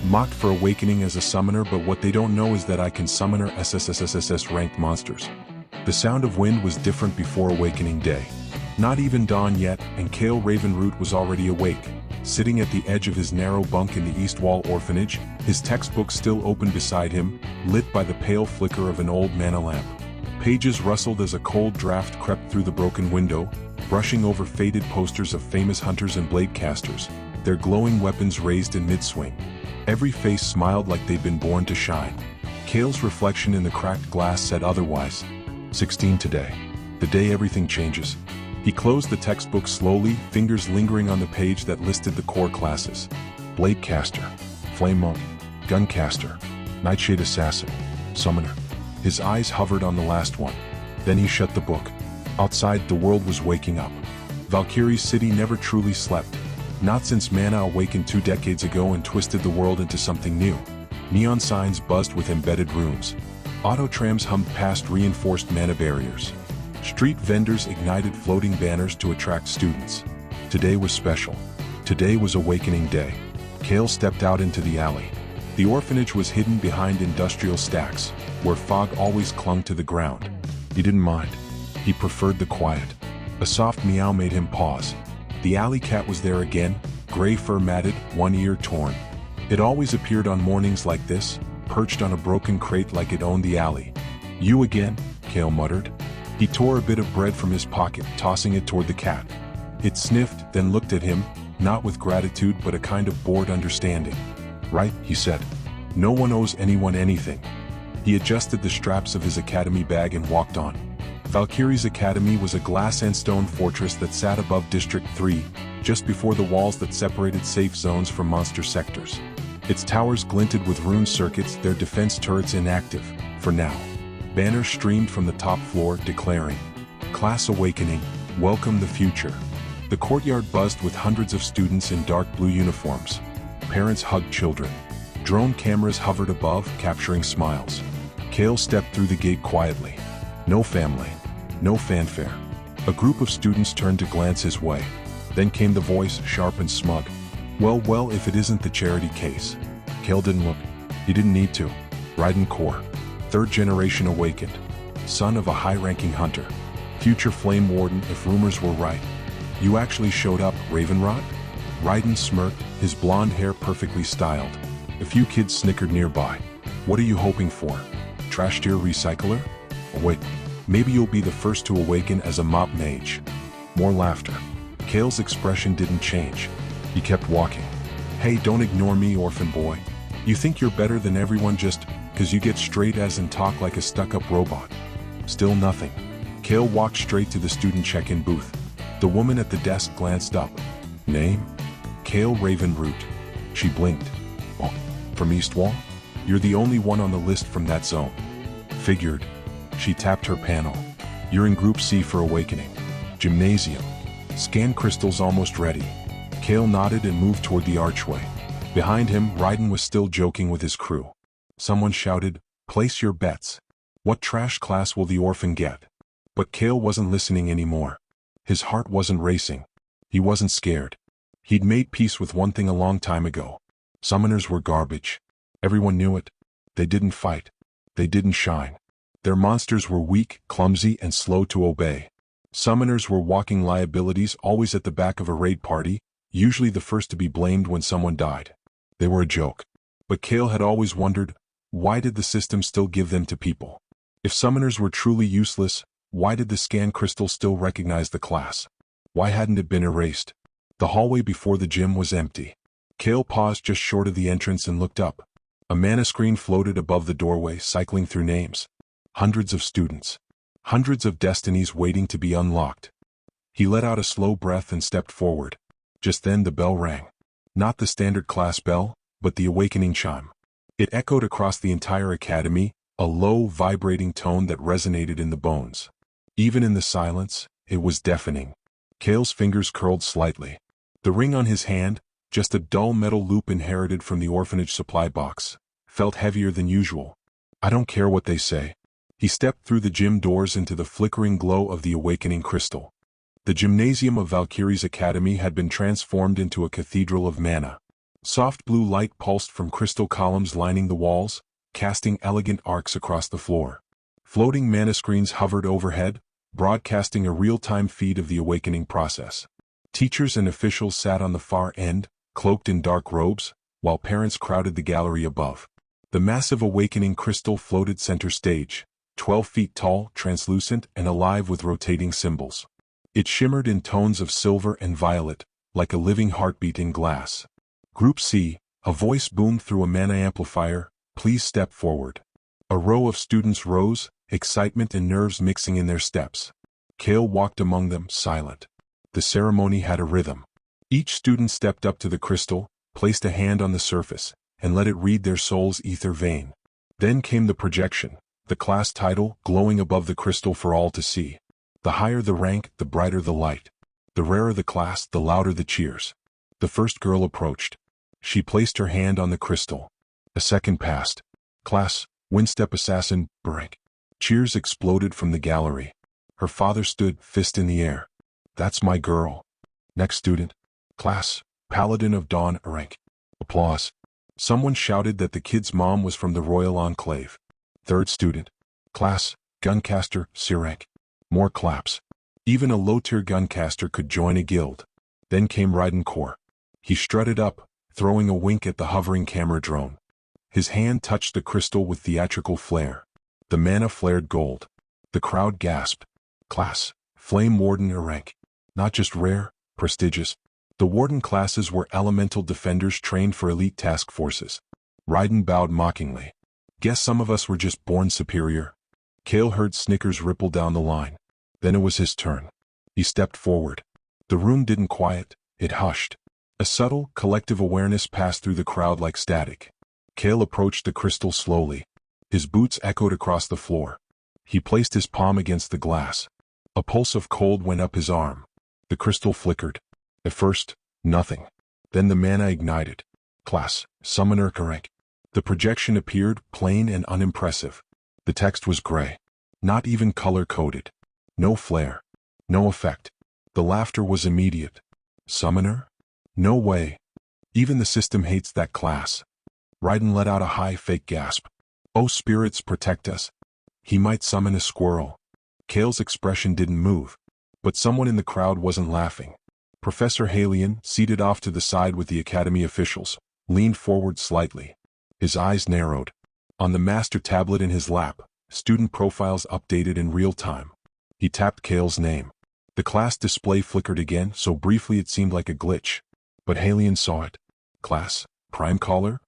Mocked for awakening as a summoner, but what they don't know is that I can summoner ssss ranked monsters. The sound of wind was different before awakening day. Not even dawn yet, and Kael Ravenroot was already awake, sitting at the edge of his narrow bunk in the Eastwall Orphanage, his textbook still open beside him, lit by the pale flicker of an old mana lamp. Pages rustled as a cold draft crept through the broken window, brushing over faded posters of famous hunters and bladecasters, their glowing weapons raised in mid-swing. Every face smiled like they'd been born to shine. Kael's reflection in the cracked glass said otherwise. 16 today. The day everything changes. He closed the textbook slowly, fingers lingering on the page that listed the core classes. Bladecaster, Flame Monk, Guncaster, Nightshade Assassin, Summoner. His eyes hovered on the last one. Then he shut the book. Outside, the world was waking up. Valkyrie's city never truly slept. Not since mana awakened 2 decades ago and twisted the world into something new. Neon signs buzzed with embedded runes. Auto trams hummed past reinforced mana barriers. Street vendors ignited floating banners to attract students. Today was special. Today was awakening day. Kael stepped out into the alley. The orphanage was hidden behind industrial stacks, where fog always clung to the ground. He didn't mind. He preferred the quiet. A soft meow made him pause. The alley cat was there again, gray fur matted, one ear torn. It always appeared on mornings like this, perched on a broken crate like it owned the alley. You again? Kael muttered. He tore a bit of bread from his pocket, tossing it toward the cat. It sniffed, then looked at him, not with gratitude but a kind of bored understanding. Right, he said. No one owes anyone anything. He adjusted the straps of his academy bag and walked on. Valkyrie's academy was a glass and stone fortress that sat above District 3, just before the walls that separated safe zones from monster sectors. Its towers glinted with rune circuits, their defense turrets inactive, for now. Banners streamed from the top floor, declaring, Class Awakening, welcome the future. The courtyard buzzed with hundreds of students in dark blue uniforms. Parents hugged children. Drone cameras hovered above, capturing smiles. Kael stepped through the gate quietly. No family. No fanfare. A group of students turned to glance his way. Then came the voice, sharp and smug. Well, if it isn't the charity case. Kael didn't look. He didn't need to. Raiden Core. 3rd generation awakened. Son of a high-ranking hunter. Future flame warden if rumors were right. You actually showed up, Ravenroot? Raiden smirked, his blonde hair perfectly styled. A few kids snickered nearby. What are you hoping for? Trash tier recycler? Oh, wait, maybe you'll be the first to awaken as a mop mage. More laughter. Kael's expression didn't change. He kept walking. Hey, don't ignore me, orphan boy. You think you're better than everyone just because you get straight as and talk like a stuck-up robot. Still nothing. Kael walked straight to the student check-in booth. The woman at the desk glanced up. Name? Kael Ravenroot. She blinked. Oh, from Eastwall? You're the only one on the list from that zone. Figured. She tapped her panel. You're in Group C for Awakening. Gymnasium. Scan crystals almost ready. Kael nodded and moved toward the archway. Behind him, Raiden was still joking with his crew. Someone shouted, Place your bets. What trash class will the orphan get? But Kael wasn't listening anymore. His heart wasn't racing. He wasn't scared. He'd made peace with one thing a long time ago. Summoners were garbage. Everyone knew it. They didn't fight. They didn't shine. Their monsters were weak, clumsy, and slow to obey. Summoners were walking liabilities, always at the back of a raid party, usually the first to be blamed when someone died. They were a joke. But Kael had always wondered, why did the system still give them to people? If summoners were truly useless, why did the scan crystal still recognize the class? Why hadn't it been erased? The hallway before the gym was empty. Kael paused just short of the entrance and looked up. A mana screen floated above the doorway, cycling through names. Hundreds of students. Hundreds of destinies waiting to be unlocked. He let out a slow breath and stepped forward. Just then the bell rang. Not the standard class bell, but the awakening chime. It echoed across the entire academy, a low, vibrating tone that resonated in the bones. Even in the silence, it was deafening. Kael's fingers curled slightly. The ring on his hand, just a dull metal loop inherited from the orphanage supply box, felt heavier than usual. I don't care what they say. He stepped through the gym doors into the flickering glow of the awakening crystal. The gymnasium of Valkyrie's academy had been transformed into a cathedral of mana. Soft blue light pulsed from crystal columns lining the walls, casting elegant arcs across the floor. Floating mana screens hovered overhead, broadcasting a real-time feed of the awakening process. Teachers and officials sat on the far end, cloaked in dark robes, while parents crowded the gallery above. The massive awakening crystal floated center stage, 12 feet tall, translucent, and alive with rotating symbols. It shimmered in tones of silver and violet, like a living heartbeat in glass. Group C, a voice boomed through a mana amplifier, "Please step forward." A row of students rose, excitement and nerves mixing in their steps. Kael walked among them, silent. The ceremony had a rhythm. Each student stepped up to the crystal, placed a hand on the surface, and let it read their soul's ether vein. Then came the projection, the class title glowing above the crystal for all to see. The higher the rank, the brighter the light. The rarer the class, the louder the cheers. The first girl approached. She placed her hand on the crystal. A second passed. "Class, Windstep Assassin, break." Cheers exploded from the gallery. Her father stood, fist in the air. "That's my girl." Next student. "Class, Paladin of Dawn, rank." Applause. Someone shouted that the kid's mom was from the Royal Enclave. Third student. "Class, Guncaster, rank." More claps. Even a low-tier Guncaster could join a guild. Then came Raidenkor. He strutted up, throwing a wink at the hovering camera drone. His hand touched the crystal with theatrical flair. The mana flared gold. The crowd gasped. "Class, Flame Warden, rank." Not just rare, prestigious. The Warden classes were elemental defenders trained for elite task forces. Raiden bowed mockingly. "Guess some of us were just born superior." Kael heard snickers ripple down the line. Then it was his turn. He stepped forward. The room didn't quiet, it hushed. A subtle, collective awareness passed through the crowd like static. Kael approached the crystal slowly. His boots echoed across the floor. He placed his palm against the glass. A pulse of cold went up his arm. The crystal flickered. At first, nothing. Then the mana ignited. "Class, Summoner rank." The projection appeared, plain and unimpressive. The text was gray. Not even color-coded. No flair. No effect. The laughter was immediate. "Summoner? No way. Even the system hates that class." Raiden let out a high, fake gasp. "Oh, spirits, protect us." He might summon a squirrel. Kael's expression didn't move. But someone in the crowd wasn't laughing. Professor Halion, seated off to the side with the academy officials, leaned forward slightly. His eyes narrowed. On the master tablet in his lap, student profiles updated in real time. He tapped Kael's name. The class display flickered again, so briefly it seemed like a glitch. But Halion saw it. "Class, Prime Caller?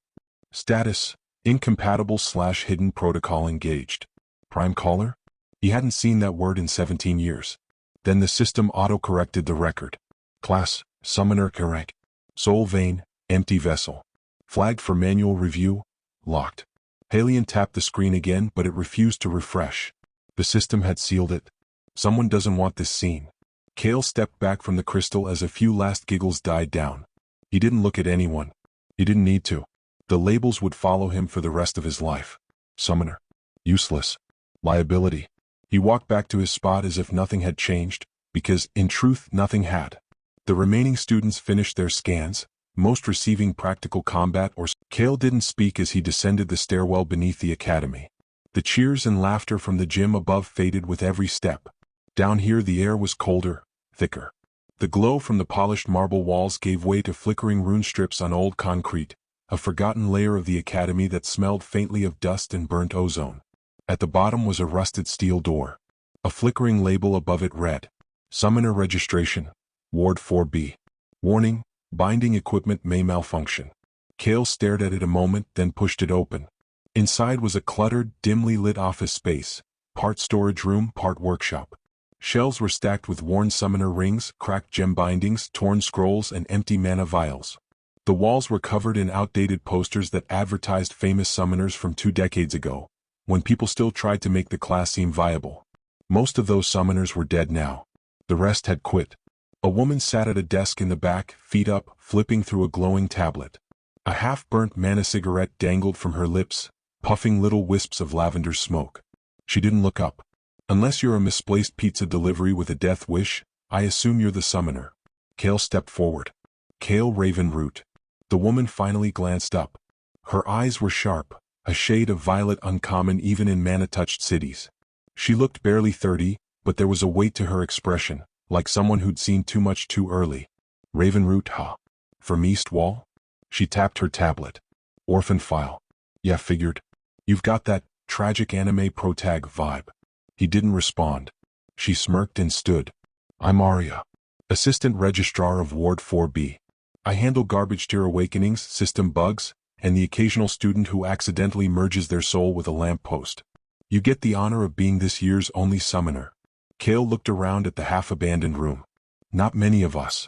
Status, incompatible/hidden protocol engaged." Prime Caller? He hadn't seen that word in 17 years. Then the system auto-corrected the record. "Class, Summoner rank. Soul Vein, empty vessel. Flagged for manual review, locked." Halion tapped the screen again, but it refused to refresh. The system had sealed it. Someone doesn't want this seen. Kael stepped back from the crystal as a few last giggles died down. He didn't look at anyone. He didn't need to. The labels would follow him for the rest of his life. Summoner. Useless. Liability. He walked back to his spot as if nothing had changed, because, in truth, nothing had. The remaining students finished their scans, most receiving practical combat or... Kael didn't speak as he descended the stairwell beneath the academy. The cheers and laughter from the gym above faded with every step. Down here the air was colder, thicker. The glow from the polished marble walls gave way to flickering rune strips on old concrete, a forgotten layer of the academy that smelled faintly of dust and burnt ozone. At the bottom was a rusted steel door. A flickering label above it read, "Summoner Registration, Ward 4B. Warning, binding equipment may malfunction." Kael stared at it a moment, then pushed it open. Inside was a cluttered, dimly lit office space, part storage room, part workshop. Shelves were stacked with worn summoner rings, cracked gem bindings, torn scrolls, and empty mana vials. The walls were covered in outdated posters that advertised famous summoners from 2 decades ago, when people still tried to make the class seem viable. Most of those summoners were dead now. The rest had quit. A woman sat at a desk in the back, feet up, flipping through a glowing tablet. A half-burnt mana cigarette dangled from her lips, puffing little wisps of lavender smoke. She didn't look up. "Unless you're a misplaced pizza delivery with a death wish, I assume you're the summoner." Kael stepped forward. Kael Ravenroot. The woman finally glanced up. Her eyes were sharp, a shade of violet uncommon even in mana-touched cities. She looked barely 30, but there was a weight to her expression, like someone who'd seen too much too early. Ravenroot, huh? From Eastwall? She tapped her tablet. Orphan file. Yeah, figured. You've got that tragic anime protag vibe. He didn't respond. She smirked and stood. I'm Arya, Assistant Registrar of Ward 4B. I handle garbage tier awakenings, system bugs, and the occasional student who accidentally merges their soul with a lamppost. You get the honor of being this year's only summoner. Kael looked around at the half-abandoned room. Not many of us.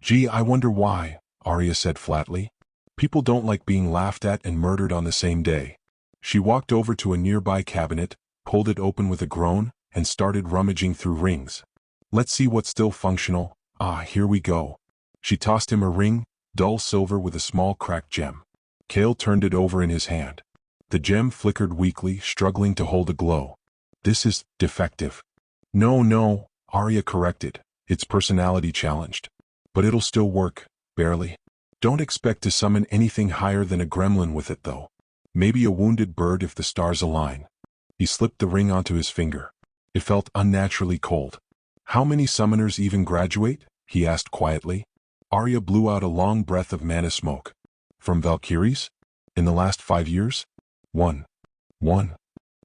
Gee, I wonder why, Arya said flatly. People don't like being laughed at and murdered on the same day. She walked over to a nearby cabinet, pulled it open with a groan, and started rummaging through rings. Let's see what's still functional. Ah, here we go. She tossed him a ring, dull silver with a small cracked gem. Kael turned it over in his hand. The gem flickered weakly, struggling to hold a glow. This is defective. No, Arya corrected. It's personality challenged. But it'll still work, barely. Don't expect to summon anything higher than a gremlin with it though. Maybe a wounded bird if the stars align. He slipped the ring onto his finger. It felt unnaturally cold. How many summoners even graduate? He asked quietly. Arya blew out a long breath of mana smoke. From Valkyries? In the last 5 years? One.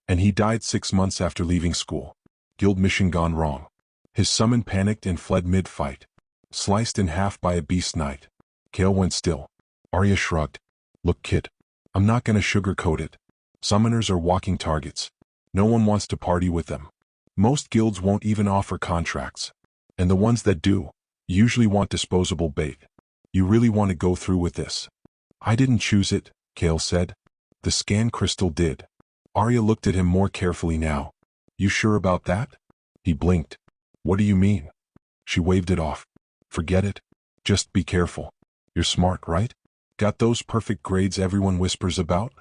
And he died 6 months after leaving school. Guild mission gone wrong. His summon panicked and fled mid-fight. Sliced in half by a beast knight. Kael went still. Arya shrugged. Look kid, I'm not gonna sugarcoat it. Summoners are walking targets. No one wants to party with them. Most guilds won't even offer contracts. And the ones that do, usually want disposable bait. You really want to go through with this? I didn't choose it, Kael said. The scan crystal did. Arya looked at him more carefully now. You sure about that? He blinked. What do you mean? She waved it off. Forget it. Just be careful. You're smart, right? Got those perfect grades everyone whispers about?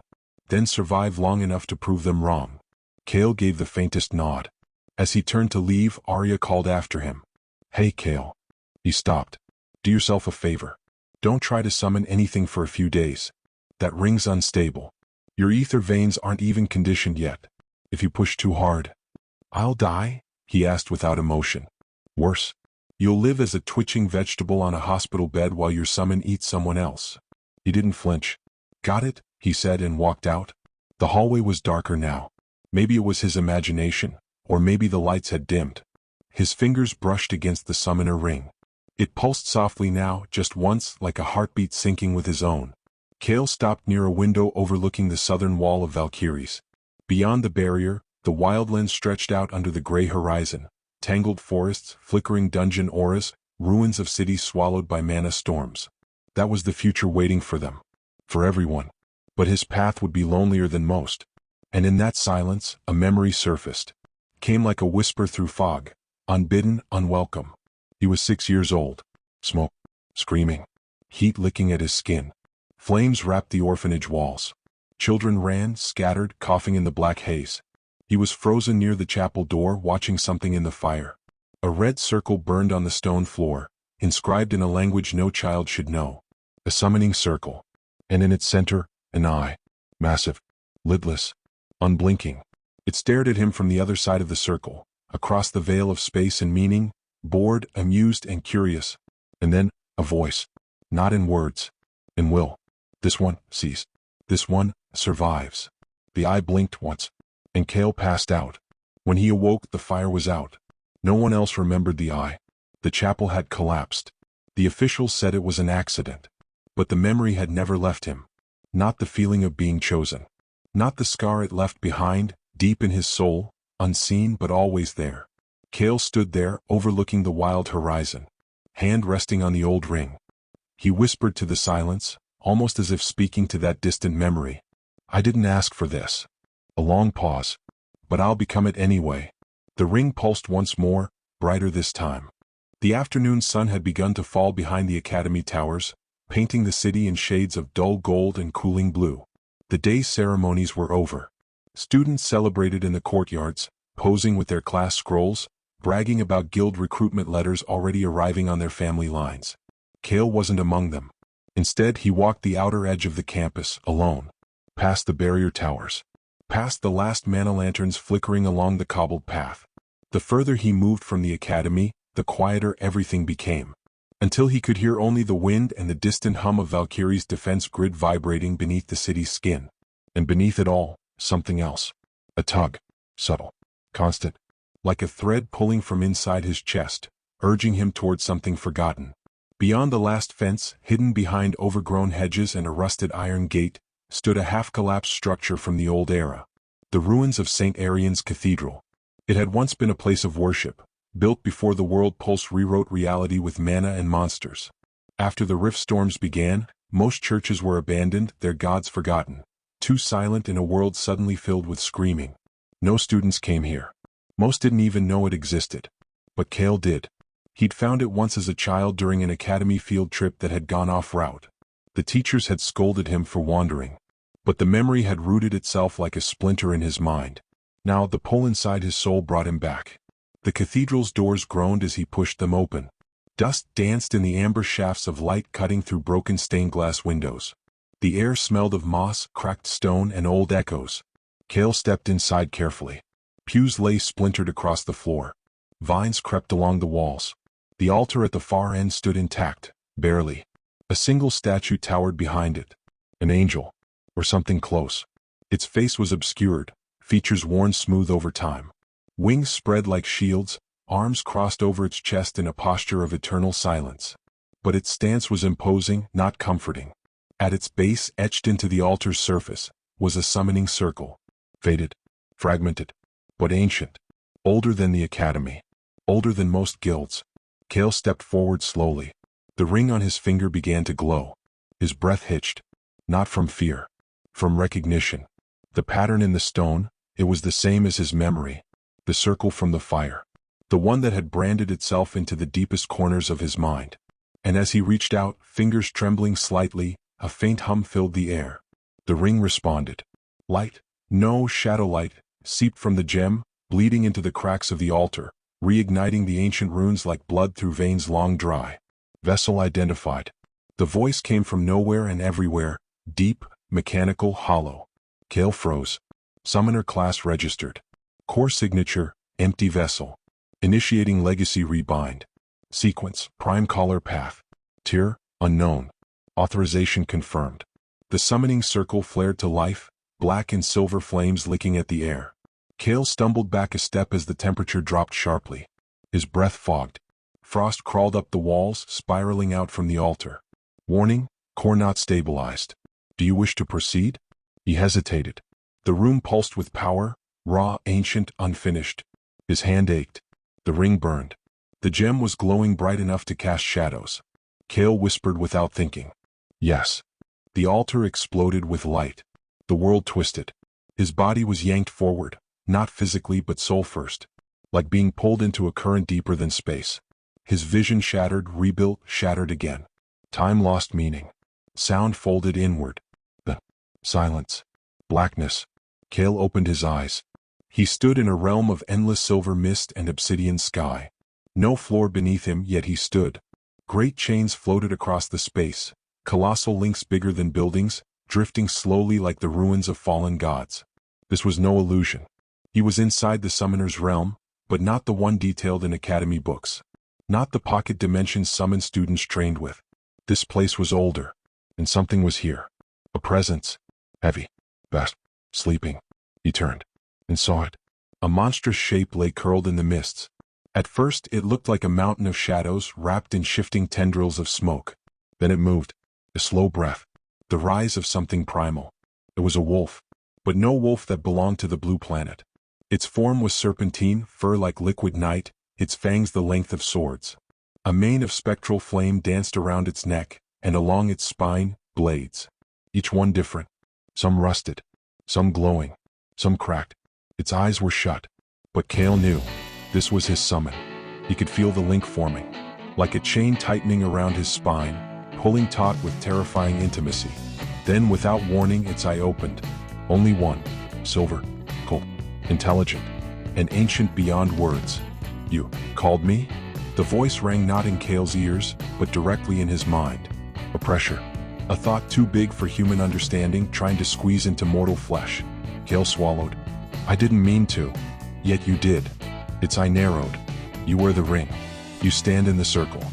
Then survive long enough to prove them wrong. Kael gave the faintest nod. As he turned to leave, Arya called after him. Hey Kael. He stopped. Do yourself a favor. Don't try to summon anything for a few days. That ring's unstable. Your ether veins aren't even conditioned yet. If you push too hard. I'll die? He asked without emotion. Worse. You'll live as a twitching vegetable on a hospital bed while your summon eats someone else. He didn't flinch. Got it, he said and walked out. The hallway was darker now. Maybe it was his imagination, or maybe the lights had dimmed. His fingers brushed against the summoner ring. It pulsed softly now, just once, like a heartbeat syncing with his own. Kael stopped near a window overlooking the southern wall of Valkyries. Beyond the barrier, the wildlands stretched out under the gray horizon. Tangled forests, flickering dungeon auras, ruins of cities swallowed by mana storms. That was the future waiting for them. For everyone. But his path would be lonelier than most. And in that silence, a memory surfaced. Came like a whisper through fog. Unbidden, unwelcome. He was 6 years old. Smoke. Screaming. Heat licking at his skin. Flames wrapped the orphanage walls. Children ran, scattered, coughing in the black haze. He was frozen near the chapel door, watching something in the fire. A red circle burned on the stone floor, inscribed in a language no child should know. A summoning circle. And in its center, an eye. Massive. Lidless. Unblinking. It stared at him from the other side of the circle, across the veil of space and meaning, bored, amused, and curious. And then, a voice. Not in words. In will. This one sees. This one survives. The eye blinked once. And Kael passed out. When he awoke, the fire was out. No one else remembered the eye. The chapel had collapsed. The officials said it was an accident. But the memory had never left him. Not the feeling of being chosen. Not the scar it left behind, deep in his soul, unseen but always there. Kael stood there, overlooking the wild horizon. Hand resting on the old ring. He whispered to the silence, almost as if speaking to that distant memory. I didn't ask for this. A long pause. But I'll become it anyway. The ring pulsed once more, brighter this time. The afternoon sun had begun to fall behind the academy towers, painting the city in shades of dull gold and cooling blue. The day's ceremonies were over. Students celebrated in the courtyards, posing with their class scrolls, bragging about guild recruitment letters already arriving on their family lines. Kael wasn't among them. Instead, he walked the outer edge of the campus, alone. Past the barrier towers. Past the last mana lanterns flickering along the cobbled path. The further he moved from the academy, the quieter everything became. Until he could hear only the wind and the distant hum of Valkyrie's defense grid vibrating beneath the city's skin. And beneath it all, something else. A tug. Subtle. Constant. Like a thread pulling from inside his chest, urging him toward something forgotten. Beyond the last fence, hidden behind overgrown hedges and a rusted iron gate, stood a half-collapsed structure from the old era. The ruins of St. Arian's Cathedral. It had once been a place of worship, built before the world pulse rewrote reality with mana and monsters. After the rift storms began, most churches were abandoned, their gods forgotten. Too silent in a world suddenly filled with screaming. No students came here. Most didn't even know it existed. But Kael did. He'd found it once as a child during an academy field trip that had gone off route. The teachers had scolded him for wandering. But the memory had rooted itself like a splinter in his mind. Now the pull inside his soul brought him back. The cathedral's doors groaned as he pushed them open. Dust danced in the amber shafts of light cutting through broken stained glass windows. The air smelled of moss, cracked stone, and old echoes. Kael stepped inside carefully. Pews lay splintered across the floor. Vines crept along the walls. The altar at the far end stood intact, barely. A single statue towered behind it. An angel. Or something close. Its face was obscured, features worn smooth over time. Wings spread like shields, arms crossed over its chest in a posture of eternal silence. But its stance was imposing, not comforting. At its base, etched into the altar's surface, was a summoning circle. Faded, fragmented, but ancient. Older than the academy. Older than most guilds. Kael stepped forward slowly. The ring on his finger began to glow. His breath hitched. Not from fear. From recognition. The pattern in the stone, it was the same as his memory. The circle from the fire. The one that had branded itself into the deepest corners of his mind. And as he reached out, fingers trembling slightly, a faint hum filled the air. The ring responded. Light, no shadow light, seeped from the gem, bleeding into the cracks of the altar, reigniting the ancient runes like blood through veins long dry. Vessel identified. The voice came from nowhere and everywhere, deep, mechanical, hollow. Kael froze. Summoner class registered. Core signature, empty vessel. Initiating legacy rebind. Sequence, prime caller path. Tier, unknown. Authorization confirmed. The summoning circle flared to life, black and silver flames licking at the air. Kael stumbled back a step as the temperature dropped sharply. His breath fogged. Frost crawled up the walls, spiraling out from the altar. Warning, core not stabilized. Do you wish to proceed? He hesitated. The room pulsed with power, raw, ancient, unfinished. His hand ached. The ring burned. The gem was glowing bright enough to cast shadows. Kael whispered without thinking. Yes. The altar exploded with light. The world twisted. His body was yanked forward, not physically but soul first. Like being pulled into a current deeper than space. His vision shattered, rebuilt, shattered again. Time lost meaning. Sound folded inward. The silence. Blackness. Kael opened his eyes. He stood in a realm of endless silver mist and obsidian sky. No floor beneath him, yet he stood. Great chains floated across the space, colossal links bigger than buildings, drifting slowly like the ruins of fallen gods. This was no illusion. He was inside the summoner's realm, but not the one detailed in academy books. Not the pocket dimensions summoned students trained with. This place was older, and something was here. A presence. Heavy. Vast. Sleeping. He turned, and saw it. A monstrous shape lay curled in the mists. At first, it looked like a mountain of shadows wrapped in shifting tendrils of smoke. Then it moved. A slow breath. The rise of something primal. It was a wolf. But no wolf that belonged to the blue planet. Its form was serpentine, fur like liquid night, its fangs the length of swords. A mane of spectral flame danced around its neck, and along its spine, blades. Each one different. Some rusted. Some glowing. Some cracked. Its eyes were shut. But Kael knew. This was his summon. He could feel the link forming. Like a chain tightening around his spine, pulling taut with terrifying intimacy. Then without warning its eye opened. Only one. Silver. Cold. Intelligent. And ancient beyond words. You called me? The voice rang not in Kael's ears, but directly in his mind. A pressure. A thought too big for human understanding trying to squeeze into mortal flesh. Kael swallowed. I didn't mean to. Yet you did. It's I narrowed. You wear the ring. You stand in the circle.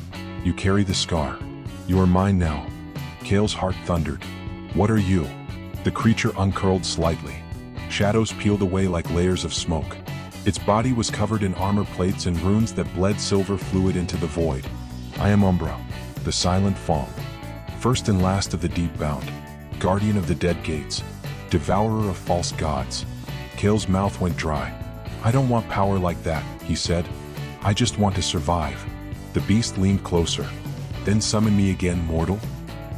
You carry the scar. You are mine now. Kael's heart thundered. What are you? The creature uncurled slightly. Shadows peeled away like layers of smoke. Its body was covered in armor plates and runes that bled silver fluid into the void. I am Umbra, the silent fawn. First and last of the deep bound. Guardian of the dead gates. Devourer of false gods. Kael's mouth went dry. I don't want power like that, he said. I just want to survive. The beast leaned closer. Then summon me again, mortal.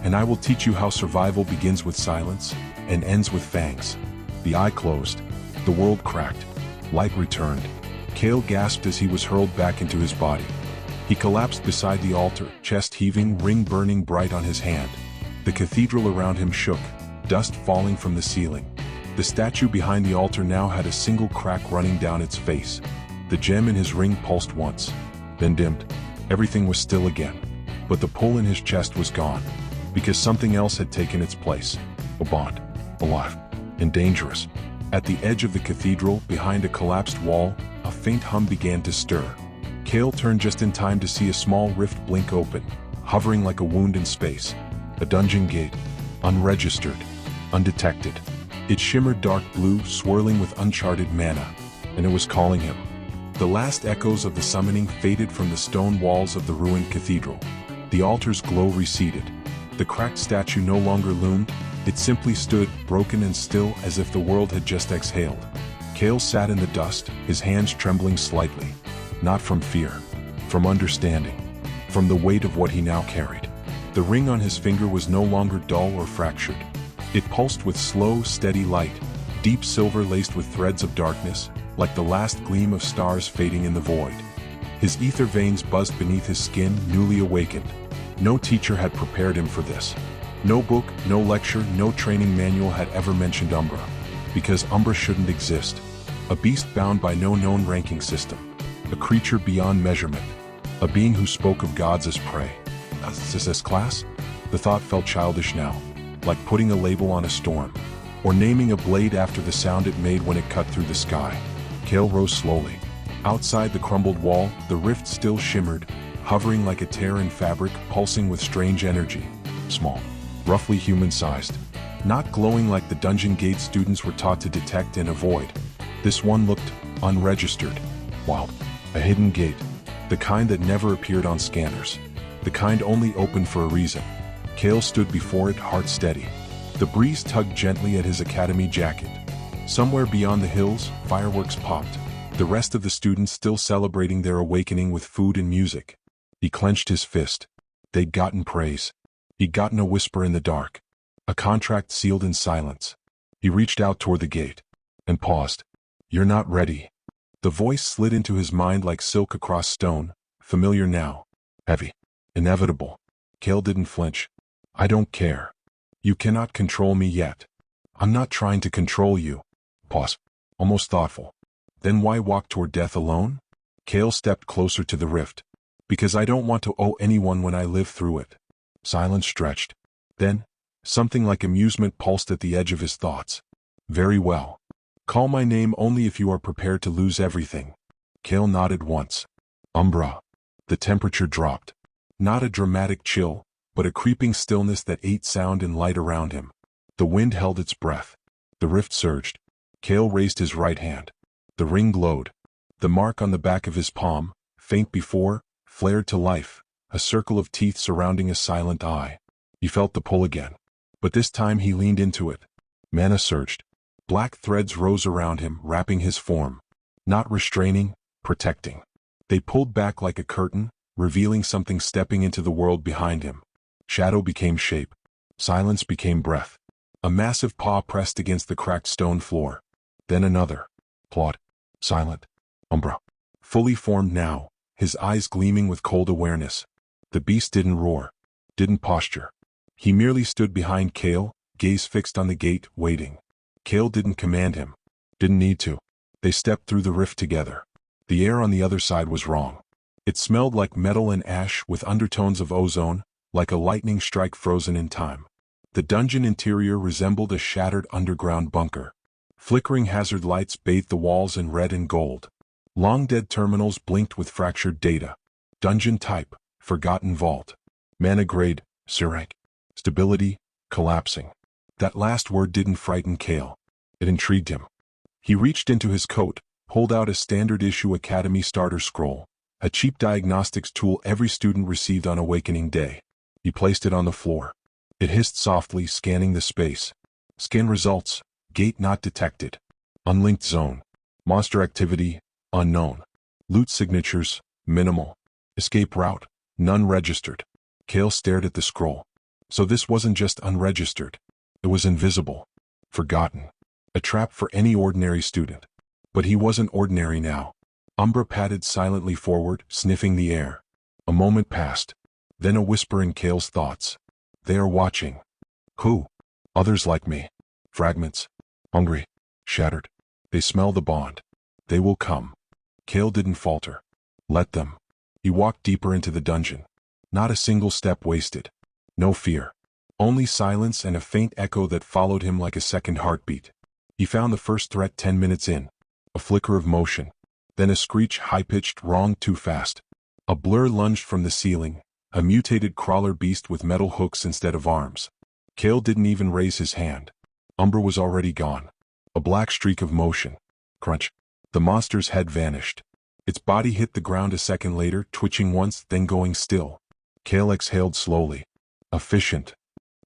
And I will teach you how survival begins with silence and ends with fangs. The eye closed. The world cracked. Light returned. Kael gasped as he was hurled back into his body. He collapsed beside the altar, chest heaving, ring burning bright on his hand. The cathedral around him shook, dust falling from the ceiling. The statue behind the altar now had a single crack running down its face. The gem in his ring pulsed once, then dimmed. Everything was still again. But the pull in his chest was gone, because something else had taken its place. A bond, alive, and dangerous. At the edge of the cathedral, behind a collapsed wall, a faint hum began to stir. Kael turned just in time to see a small rift blink open, hovering like a wound in space. A dungeon gate, unregistered, undetected. It shimmered dark blue, swirling with uncharted mana, and it was calling him. The last echoes of the summoning faded from the stone walls of the ruined cathedral. The altar's glow receded. The cracked statue no longer loomed. It simply stood, broken and still, as if the world had just exhaled. Kael sat in the dust, his hands trembling slightly. Not from fear, from understanding, from the weight of what he now carried. The ring on his finger was no longer dull or fractured. It pulsed with slow, steady light, deep silver laced with threads of darkness, like the last gleam of stars fading in the void. His ether veins buzzed beneath his skin, newly awakened. No teacher had prepared him for this. No book, no lecture, no training manual had ever mentioned Umbra, because Umbra shouldn't exist. A beast bound by no known ranking system. A creature beyond measurement. A being who spoke of gods as prey. ssss class? The thought felt childish now, like putting a label on a storm, or naming a blade after the sound it made when it cut through the sky. Kael rose slowly. Outside the crumbled wall, the rift still shimmered, hovering like a tear in fabric, pulsing with strange energy. Small, roughly human-sized. Not glowing like the dungeon gate students were taught to detect and avoid. This one looked unregistered. Wild. A hidden gate. The kind that never appeared on scanners. The kind only opened for a reason. Kael stood before it, heart steady. The breeze tugged gently at his academy jacket. Somewhere beyond the hills, fireworks popped. The rest of the students still celebrating their awakening with food and music. He clenched his fist. They'd gotten praise. He'd gotten a whisper in the dark. A contract sealed in silence. He reached out toward the gate. And paused. You're not ready. The voice slid into his mind like silk across stone, familiar now. Heavy. Inevitable. Kael didn't flinch. I don't care. You cannot control me yet. I'm not trying to control you. Pause. Almost thoughtful. Then why walk toward death alone? Kael stepped closer to the rift. Because I don't want to owe anyone when I live through it. Silence stretched. Then, something like amusement pulsed at the edge of his thoughts. Very well. Call my name only if you are prepared to lose everything. Kael nodded once. Umbra. The temperature dropped. Not a dramatic chill, but a creeping stillness that ate sound and light around him. The wind held its breath. The rift surged. Kael raised his right hand. The ring glowed. The mark on the back of his palm, faint before, flared to life, a circle of teeth surrounding a silent eye. He felt the pull again. But this time he leaned into it. Mana surged. Black threads rose around him, wrapping his form. Not restraining, protecting. They pulled back like a curtain, revealing something stepping into the world behind him. Shadow became shape. Silence became breath. A massive paw pressed against the cracked stone floor. Then another. Clawed. Silent. Umbra. Fully formed now, his eyes gleaming with cold awareness. The beast didn't roar. Didn't posture. He merely stood behind Kael, gaze fixed on the gate, waiting. Kael didn't command him. Didn't need to. They stepped through the rift together. The air on the other side was wrong. It smelled like metal and ash with undertones of ozone, like a lightning strike frozen in time. The dungeon interior resembled a shattered underground bunker. Flickering hazard lights bathed the walls in red and gold. Long-dead terminals blinked with fractured data. Dungeon type, forgotten vault. Mana grade, C rank. Stability, collapsing. That last word didn't frighten Kael. It intrigued him. He reached into his coat, pulled out a standard-issue Academy starter scroll, a cheap diagnostics tool every student received on awakening day. He placed it on the floor. It hissed softly, scanning the space. Scan results, gate not detected. Unlinked zone. Monster activity, unknown. Loot signatures, minimal. Escape route, none registered. Kael stared at the scroll. So this wasn't just unregistered. It was invisible. Forgotten. A trap for any ordinary student. But he wasn't ordinary now. Umbra padded silently forward, sniffing the air. A moment passed. Then a whisper in Kael's thoughts. They are watching. Who? Others like me. Fragments. Hungry. Shattered. They smell the bond. They will come. Kael didn't falter. Let them. He walked deeper into the dungeon. Not a single step wasted. No fear. Only silence and a faint echo that followed him like a second heartbeat. He found the first threat 10 minutes in. A flicker of motion. Then a screech high-pitched, wrong, too fast. A blur lunged from the ceiling. A mutated crawler beast with metal hooks instead of arms. Kael didn't even raise his hand. Umbra was already gone. A black streak of motion. Crunch. The monster's head vanished. Its body hit the ground a second later, twitching once, then going still. Kael exhaled slowly. Efficient.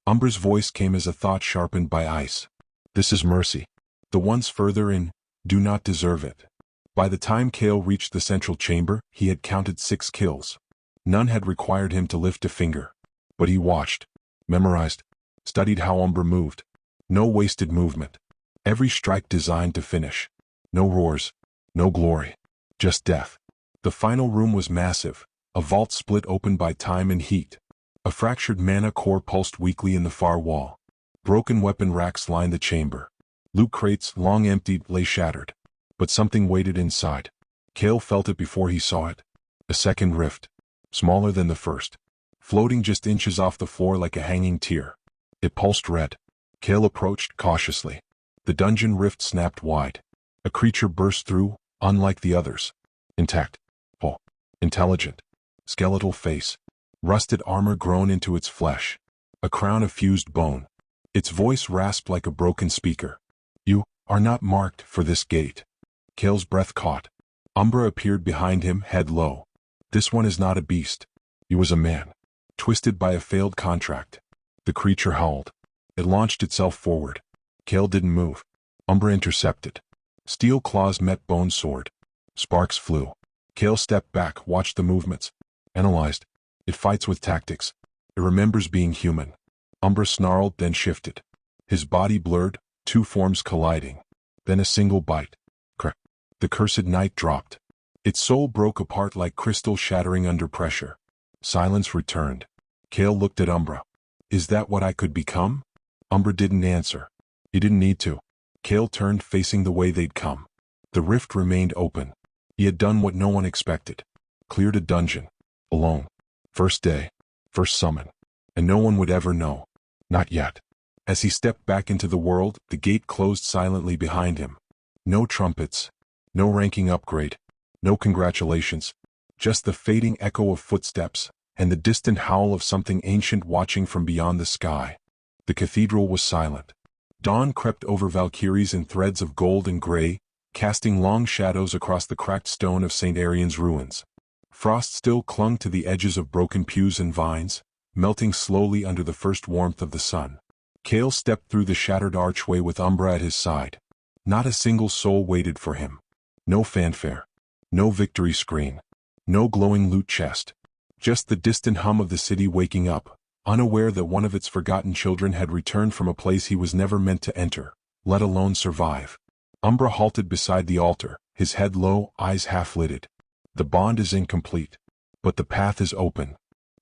Umbra's voice came as a thought sharpened by ice. This is mercy. The ones further in do not deserve it. By the time Kael reached the central chamber, he had counted 6 kills. None had required him to lift a finger. But he watched, memorized, studied how Umbra moved. No wasted movement. Every strike designed to finish. No roars, no glory. Just death. The final room was massive, a vault split open by time and heat. A fractured mana core pulsed weakly in the far wall. Broken weapon racks lined the chamber. Loot crates, long emptied, lay shattered. But something waited inside. Kael felt it before he saw it. A second rift. Smaller than the first. Floating just inches off the floor like a hanging tear. It pulsed red. Kael approached cautiously. The dungeon rift snapped wide. A creature burst through, unlike the others. Intact. Oh. Intelligent. Skeletal face. Rusted armor grown into its flesh. A crown of fused bone. Its voice rasped like a broken speaker. You are not marked for this gate. Kael's breath caught. Umbra appeared behind him, head low. This one is not a beast. He was a man. Twisted by a failed contract. The creature howled. It launched itself forward. Kael didn't move. Umbra intercepted. Steel claws met bone sword. Sparks flew. Kael stepped back, watched the movements. Analyzed. It fights with tactics. It remembers being human. Umbra snarled, then shifted. His body blurred, 2 forms colliding. Then a single bite. Crept. The cursed night dropped. Its soul broke apart like crystal shattering under pressure. Silence returned. Kael looked at Umbra. Is that what I could become? Umbra didn't answer. He didn't need to. Kael turned, facing the way they'd come. The rift remained open. He had done what no one expected. Cleared a dungeon. Alone. First day. First summon. And no one would ever know. Not yet. As he stepped back into the world, the gate closed silently behind him. No trumpets. No ranking upgrade. No congratulations. Just the fading echo of footsteps, and the distant howl of something ancient watching from beyond the sky. The cathedral was silent. Dawn crept over Valkyries in threads of gold and gray, casting long shadows across the cracked stone of St. Arian's ruins. Frost still clung to the edges of broken pews and vines, melting slowly under the first warmth of the sun. Kael stepped through the shattered archway with Umbra at his side. Not a single soul waited for him. No fanfare. No victory screen. No glowing loot chest. Just the distant hum of the city waking up, unaware that one of its forgotten children had returned from a place he was never meant to enter, let alone survive. Umbra halted beside the altar, his head low, eyes half-lidded. The bond is incomplete. But the path is open.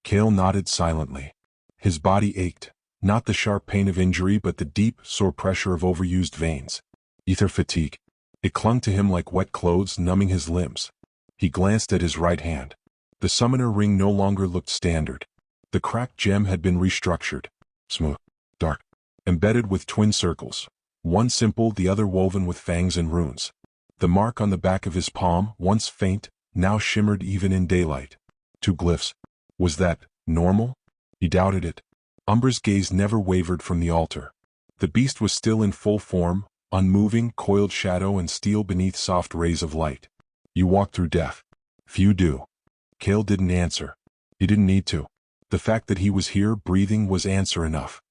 Kael nodded silently. His body ached, not the sharp pain of injury but the deep, sore pressure of overused veins. Ether fatigue. It clung to him like wet clothes, numbing his limbs. He glanced at his right hand. The summoner ring no longer looked standard. The cracked gem had been restructured. Smooth. Dark. embedded with twin circles. One simple, the other woven with fangs and runes. The mark on the back of his palm, once faint, now shimmered even in daylight. 2 glyphs. Was that normal? He doubted it. Umbra's gaze never wavered from the altar. The beast was still in full form, unmoving, coiled shadow and steel beneath soft rays of light. You walk through death. Few do. Kael didn't answer. He didn't need to. The fact that he was here, breathing, was answer enough.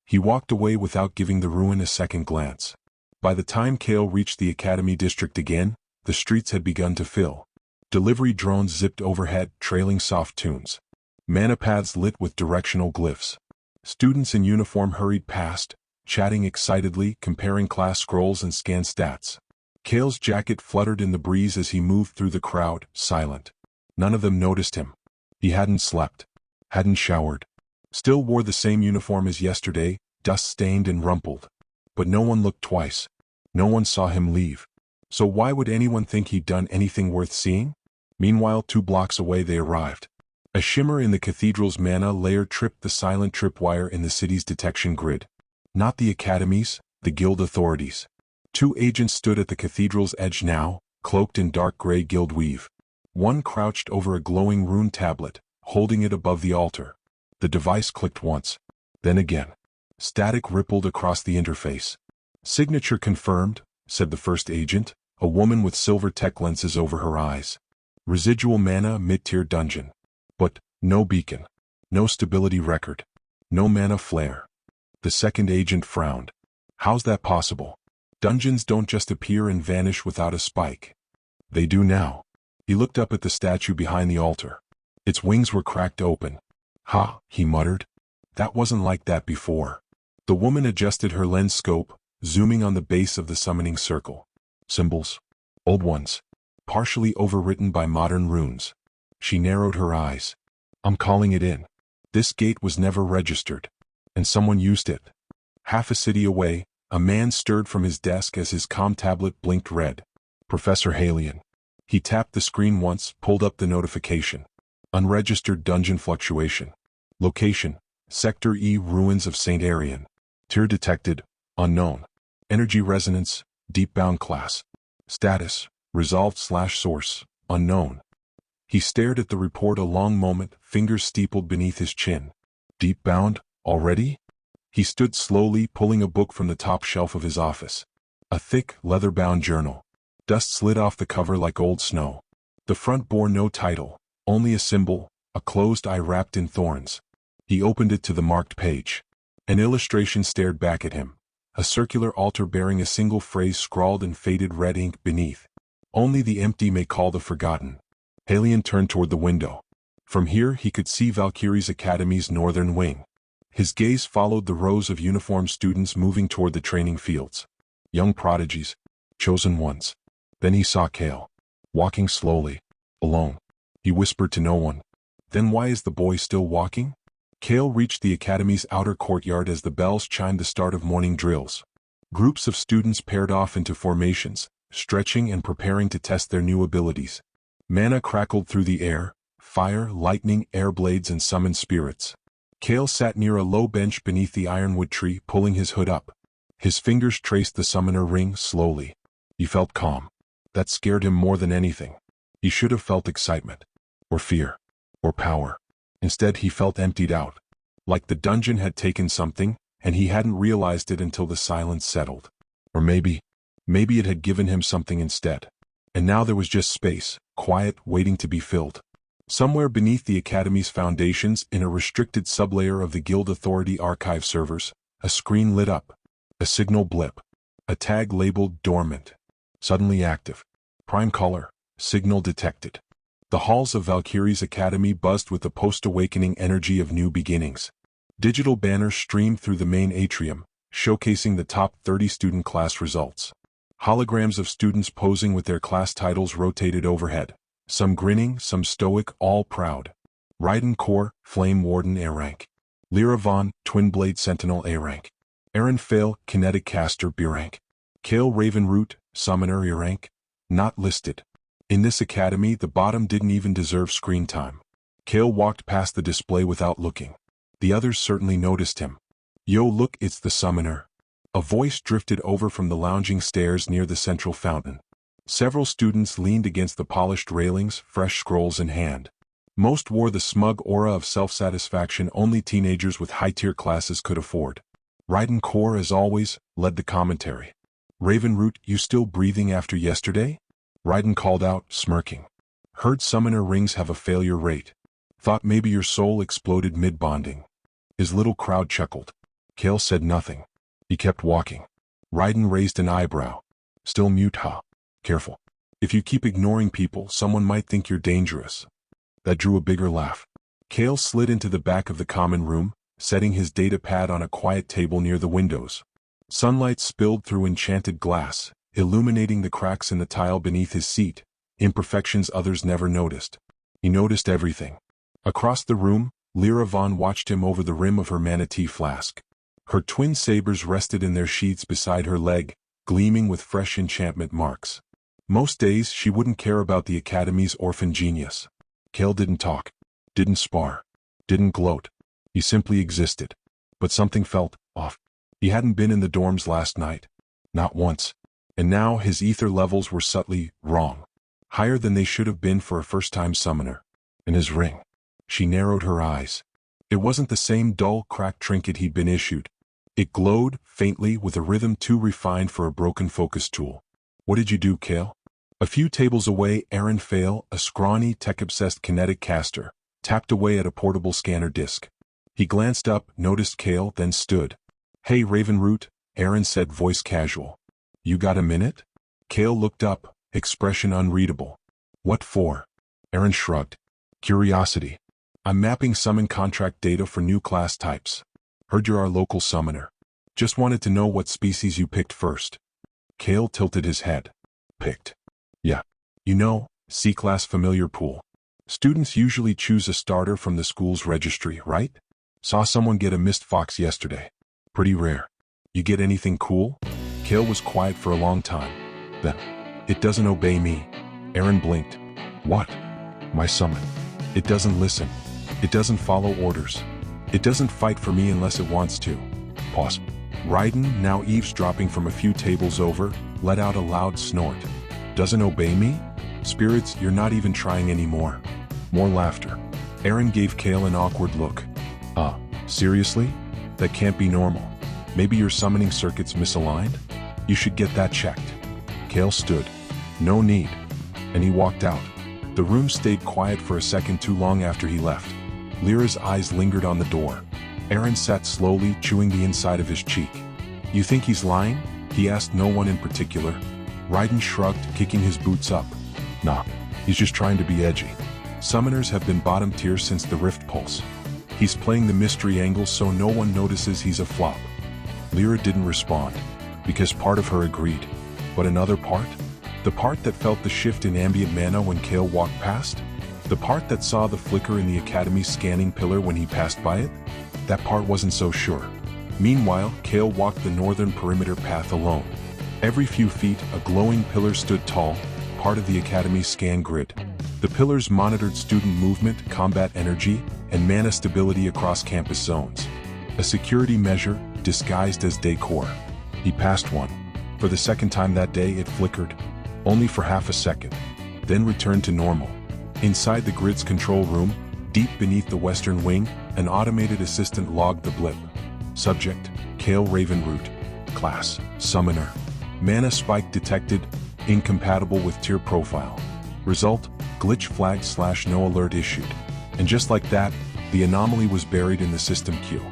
He walked away without giving the ruin a second glance. By the time Kael reached the Academy District again, the streets had begun to fill. Delivery drones zipped overhead, trailing soft tunes. Mana paths lit with directional glyphs. Students in uniform hurried past, chatting excitedly, comparing class scrolls and scan stats. Kael's jacket fluttered in the breeze as he moved through the crowd, silent. None of them noticed him. He hadn't slept. Hadn't showered. Still wore the same uniform as yesterday, dust-stained and rumpled. But no one looked twice. No one saw him leave. So why would anyone think he'd done anything worth seeing? Meanwhile, 2 blocks away they arrived. A shimmer in the cathedral's mana layer tripped the silent tripwire in the city's detection grid. Not the academies, the guild authorities. 2 agents stood at the cathedral's edge now, cloaked in dark gray guild weave. One crouched over a glowing rune tablet, holding it above the altar. The device clicked once. Then again. Static rippled across the interface. Signature confirmed, said the first agent, a woman with silver tech lenses over her eyes. Residual mana, mid-tier dungeon. But no beacon. No stability record. No mana flare. The second agent frowned. How's that possible? Dungeons don't just appear and vanish without a spike. They do now. He looked up at the statue behind the altar. Its wings were cracked open. Ha, he muttered. That wasn't like that before. The woman adjusted her lens scope, zooming on the base of the summoning circle. Symbols. Old ones. Partially overwritten by modern runes. She narrowed her eyes. I'm calling it in. This gate was never registered. And someone used it. Half a city away, a man stirred from his desk as his comm tablet blinked red. Professor Halion. He tapped the screen once, pulled up the notification. Unregistered dungeon fluctuation. Location. Sector E, Ruins of St. Arian. Tier detected. Unknown. Energy resonance. Deep-bound class. Status. Resolved/source. Unknown. He stared at the report a long moment, fingers steepled beneath his chin. Deep-bound? Already? He stood slowly, pulling a book from the top shelf of his office. A thick, leather-bound journal. Dust slid off the cover like old snow. The front bore no title, only a symbol, a closed eye wrapped in thorns. He opened it to the marked page. An illustration stared back at him. A circular altar bearing a single phrase scrawled in faded red ink beneath. Only the empty may call the forgotten. Halion turned toward the window. From here he could see Valkyrie's Academy's northern wing. His gaze followed the rows of uniformed students moving toward the training fields. Young prodigies. Chosen ones. Then he saw Kael. Walking slowly. Alone. He whispered to no one. Then why is the boy still walking? Kael reached the Academy's outer courtyard as the bells chimed the start of morning drills. Groups of students paired off into formations, stretching and preparing to test their new abilities. Mana crackled through the air, fire, lightning, air blades and summoned spirits. Kael sat near a low bench beneath the ironwood tree, pulling his hood up. His fingers traced the summoner ring slowly. He felt calm. That scared him more than anything. He should have felt excitement. Or fear. Or power. Instead he felt emptied out. Like the dungeon had taken something, and he hadn't realized it until the silence settled. Or maybe it had given him something instead. And now there was just space, quiet, waiting to be filled. Somewhere beneath the Academy's foundations, in a restricted sublayer of the Guild Authority archive servers, a screen lit up. A signal blip. A tag labeled dormant. Suddenly active. Prime color. Signal detected. The halls of Valkyrie's Academy buzzed with the post-awakening energy of new beginnings. Digital banners streamed through the main atrium, showcasing the top 30 student class results. Holograms of students posing with their class titles rotated overhead. Some grinning, some stoic, all proud. Raiden Core, Flame Warden A rank. Lyra Vaughn, Twin Blade Sentinel A rank. Aaron Fail, Kinetic Caster B rank. Kael Ravenroot, Summoner A rank. Not listed. In this academy, the bottom didn't even deserve screen time. Kael walked past the display without looking. The others certainly noticed him. Yo, look, it's the summoner. A voice drifted over from the lounging stairs near the central fountain. Several students leaned against the polished railings, fresh scrolls in hand. Most wore the smug aura of self-satisfaction only teenagers with high-tier classes could afford. Raiden Core, as always, led the commentary. Ravenroot, you still breathing after yesterday? Raiden called out, smirking. Heard summoner rings have a failure rate. Thought maybe your soul exploded mid-bonding. His little crowd chuckled. Kael said nothing. He kept walking. Raiden raised an eyebrow. Still mute, huh? Careful. If you keep ignoring people, someone might think you're dangerous. That drew a bigger laugh. Kael slid into the back of the common room, setting his data pad on a quiet table near the windows. Sunlight spilled through enchanted glass, illuminating the cracks in the tile beneath his seat, imperfections others never noticed. He noticed everything. Across the room, Lyra Vaughn watched him over the rim of her manatee flask. Her twin sabers rested in their sheaths beside her leg, gleaming with fresh enchantment marks. Most days she wouldn't care about the Academy's orphan genius. Kael didn't talk, didn't spar, didn't gloat. He simply existed. But something felt off. He hadn't been in the dorms last night. Not once. And now his ether levels were subtly wrong. Higher than they should have been for a first-time summoner. And his ring. She narrowed her eyes. It wasn't the same dull, cracked trinket he'd been issued. It glowed, faintly, with a rhythm too refined for a broken focus tool. What did you do, Kael? A few tables away, Aaron Fail, a scrawny, tech-obsessed kinetic caster, tapped away at a portable scanner disk. He glanced up, noticed Kael, then stood. Hey, Ravenroot, Aaron said, voice casual. You got a minute? Kael looked up, expression unreadable. What for? Aaron shrugged. Curiosity. I'm mapping summon contract data for new class types. Heard you're our local summoner. Just wanted to know what species you picked first. Kael tilted his head. Picked. Yeah. You know, C-class familiar pool. Students usually choose a starter from the school's registry, right? Saw someone get a mist fox yesterday. Pretty rare. You get anything cool? Kael was quiet for a long time. Then, it doesn't obey me. Aaron blinked. What? My summon. It doesn't listen. It doesn't follow orders. It doesn't fight for me unless it wants to. Pause. Raiden, now eavesdropping from a few tables over, let out a loud snort. Doesn't obey me? Spirits, you're not even trying anymore. More laughter. Aaron gave Kael an awkward look. Seriously? That can't be normal. Maybe your summoning circuit's misaligned? You should get that checked. Kael stood. No need. And he walked out. The room stayed quiet for a second too long after he left. Lyra's eyes lingered on the door. Aaron sat slowly, chewing the inside of his cheek. You think he's lying? He asked no one in particular. Raiden shrugged, kicking his boots up. Nah, he's just trying to be edgy. Summoners have been bottom tier since the Rift Pulse. He's playing the mystery angle so no one notices he's a flop. Lyra didn't respond, because part of her agreed. But another part? The part that felt the shift in ambient mana when Kael walked past? The part that saw the flicker in the Academy's scanning pillar when he passed by it? That part wasn't so sure. Meanwhile, Kael walked the northern perimeter path alone. Every few feet, a glowing pillar stood tall, part of the Academy's scan grid. The pillars monitored student movement, combat energy, and mana stability across campus zones. A security measure, disguised as decor. He passed one. For the second time that day, it flickered. Only for half a second. Then returned to normal. Inside the grid's control room, deep beneath the western wing, an automated assistant logged the blip. Subject, Kael Ravenroot. Class, Summoner. Mana spike detected, incompatible with tier profile. Result, glitch flag / no alert issued. And just like that, the anomaly was buried in the system queue.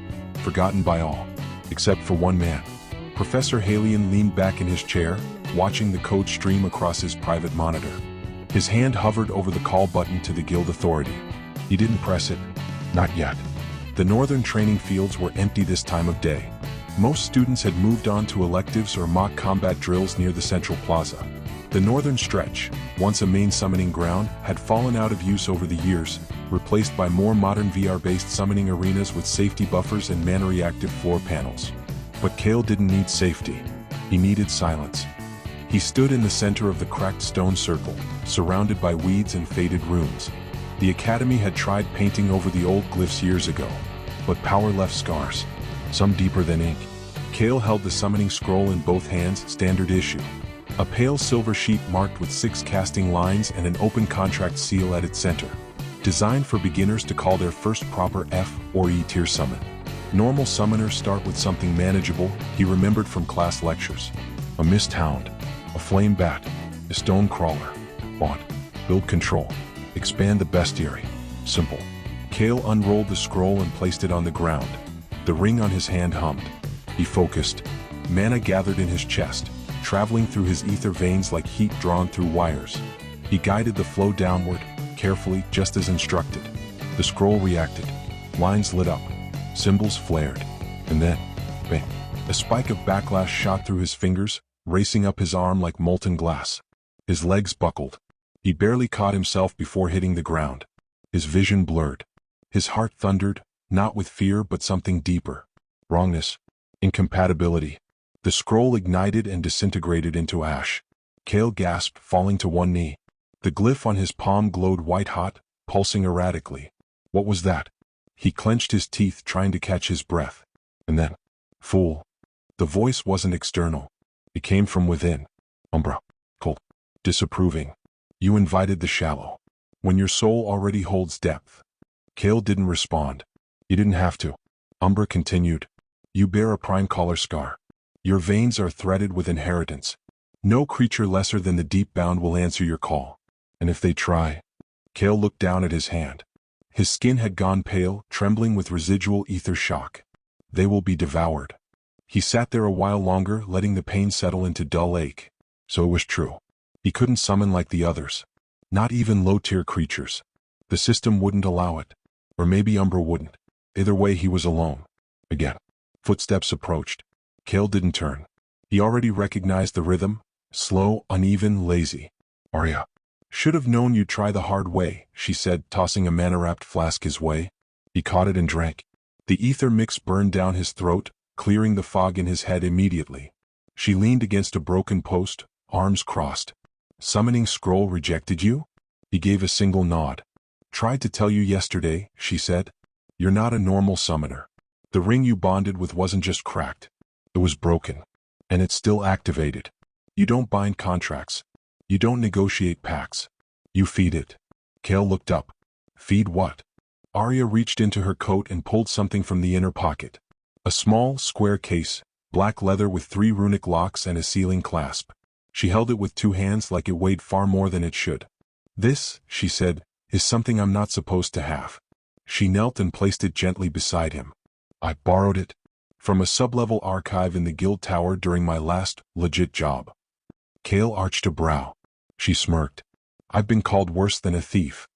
Forgotten by all. Except for one man. Professor Halion leaned back in his chair, watching the code stream across his private monitor. His hand hovered over the call button to the guild authority. He didn't press it. Not yet. The northern training fields were empty this time of day. Most students had moved on to electives or mock combat drills near the central plaza. The northern stretch, once a main summoning ground, had fallen out of use over the years, replaced by more modern VR-based summoning arenas with safety buffers and mana-reactive floor panels. But Kael didn't need safety. He needed silence. He stood in the center of the cracked stone circle, surrounded by weeds and faded runes. The Academy had tried painting over the old glyphs years ago, but power left scars. some deeper than ink. Kael held the summoning scroll in both hands, standard issue. A pale silver sheet marked with 6 casting lines and an open contract seal at its center. Designed for beginners to call their first proper F or E tier summon. Normal summoners start with something manageable, he remembered from class lectures. A mist hound, a flame bat, a stone crawler. Bond, build control, expand the bestiary. Simple. Kael unrolled the scroll and placed it on the ground. The ring on his hand hummed. He focused. Mana gathered in his chest, traveling through his ether veins like heat drawn through wires. He guided the flow downward, carefully, just as instructed. The scroll reacted. Lines lit up. Symbols flared. And then, bang. A spike of backlash shot through his fingers, racing up his arm like molten glass. His legs buckled. He barely caught himself before hitting the ground. His vision blurred. His heart thundered, not with fear but something deeper. Wrongness. Incompatibility. The scroll ignited and disintegrated into ash. Kael gasped, falling to one knee. The glyph on his palm glowed white-hot, pulsing erratically. What was that? He clenched his teeth, trying to catch his breath. And then, fool. The voice wasn't external. It came from within. Umbra. Cold. Disapproving. You invited the shallow. When your soul already holds depth. Kael didn't respond. You didn't have to. Umbra continued. You bear a prime collar scar. Your veins are threaded with inheritance. No creature lesser than the deep bound will answer your call. And if they try... Kael looked down at his hand. His skin had gone pale, trembling with residual ether shock. They will be devoured. He sat there a while longer, letting the pain settle into dull ache. So it was true. He couldn't summon like the others. Not even low-tier creatures. The system wouldn't allow it. Or maybe Umbra wouldn't. Either way, he was alone. Again. Footsteps approached. Kael didn't turn. He already recognized the rhythm. Slow, uneven, lazy. Arya. Should have known you'd try the hard way, she said, tossing a mana-wrapped flask his way. He caught it and drank. The ether mix burned down his throat, clearing the fog in his head immediately. She leaned against a broken post, arms crossed. Summoning scroll rejected you? He gave a single nod. Tried to tell you yesterday, she said. You're not a normal summoner. The ring you bonded with wasn't just cracked. It was broken. And it's still activated. You don't bind contracts. You don't negotiate pacts. You feed it. Kael looked up. Feed what? Arya reached into her coat and pulled something from the inner pocket. A small, square case, black leather with 3 runic locks and a sealing clasp. She held it with 2 hands like it weighed far more than it should. This, she said, is something I'm not supposed to have. She knelt and placed it gently beside him. I borrowed it from a sub-level archive in the guild tower during my last, legit job. Kael arched a brow. She smirked. I've been called worse than a thief.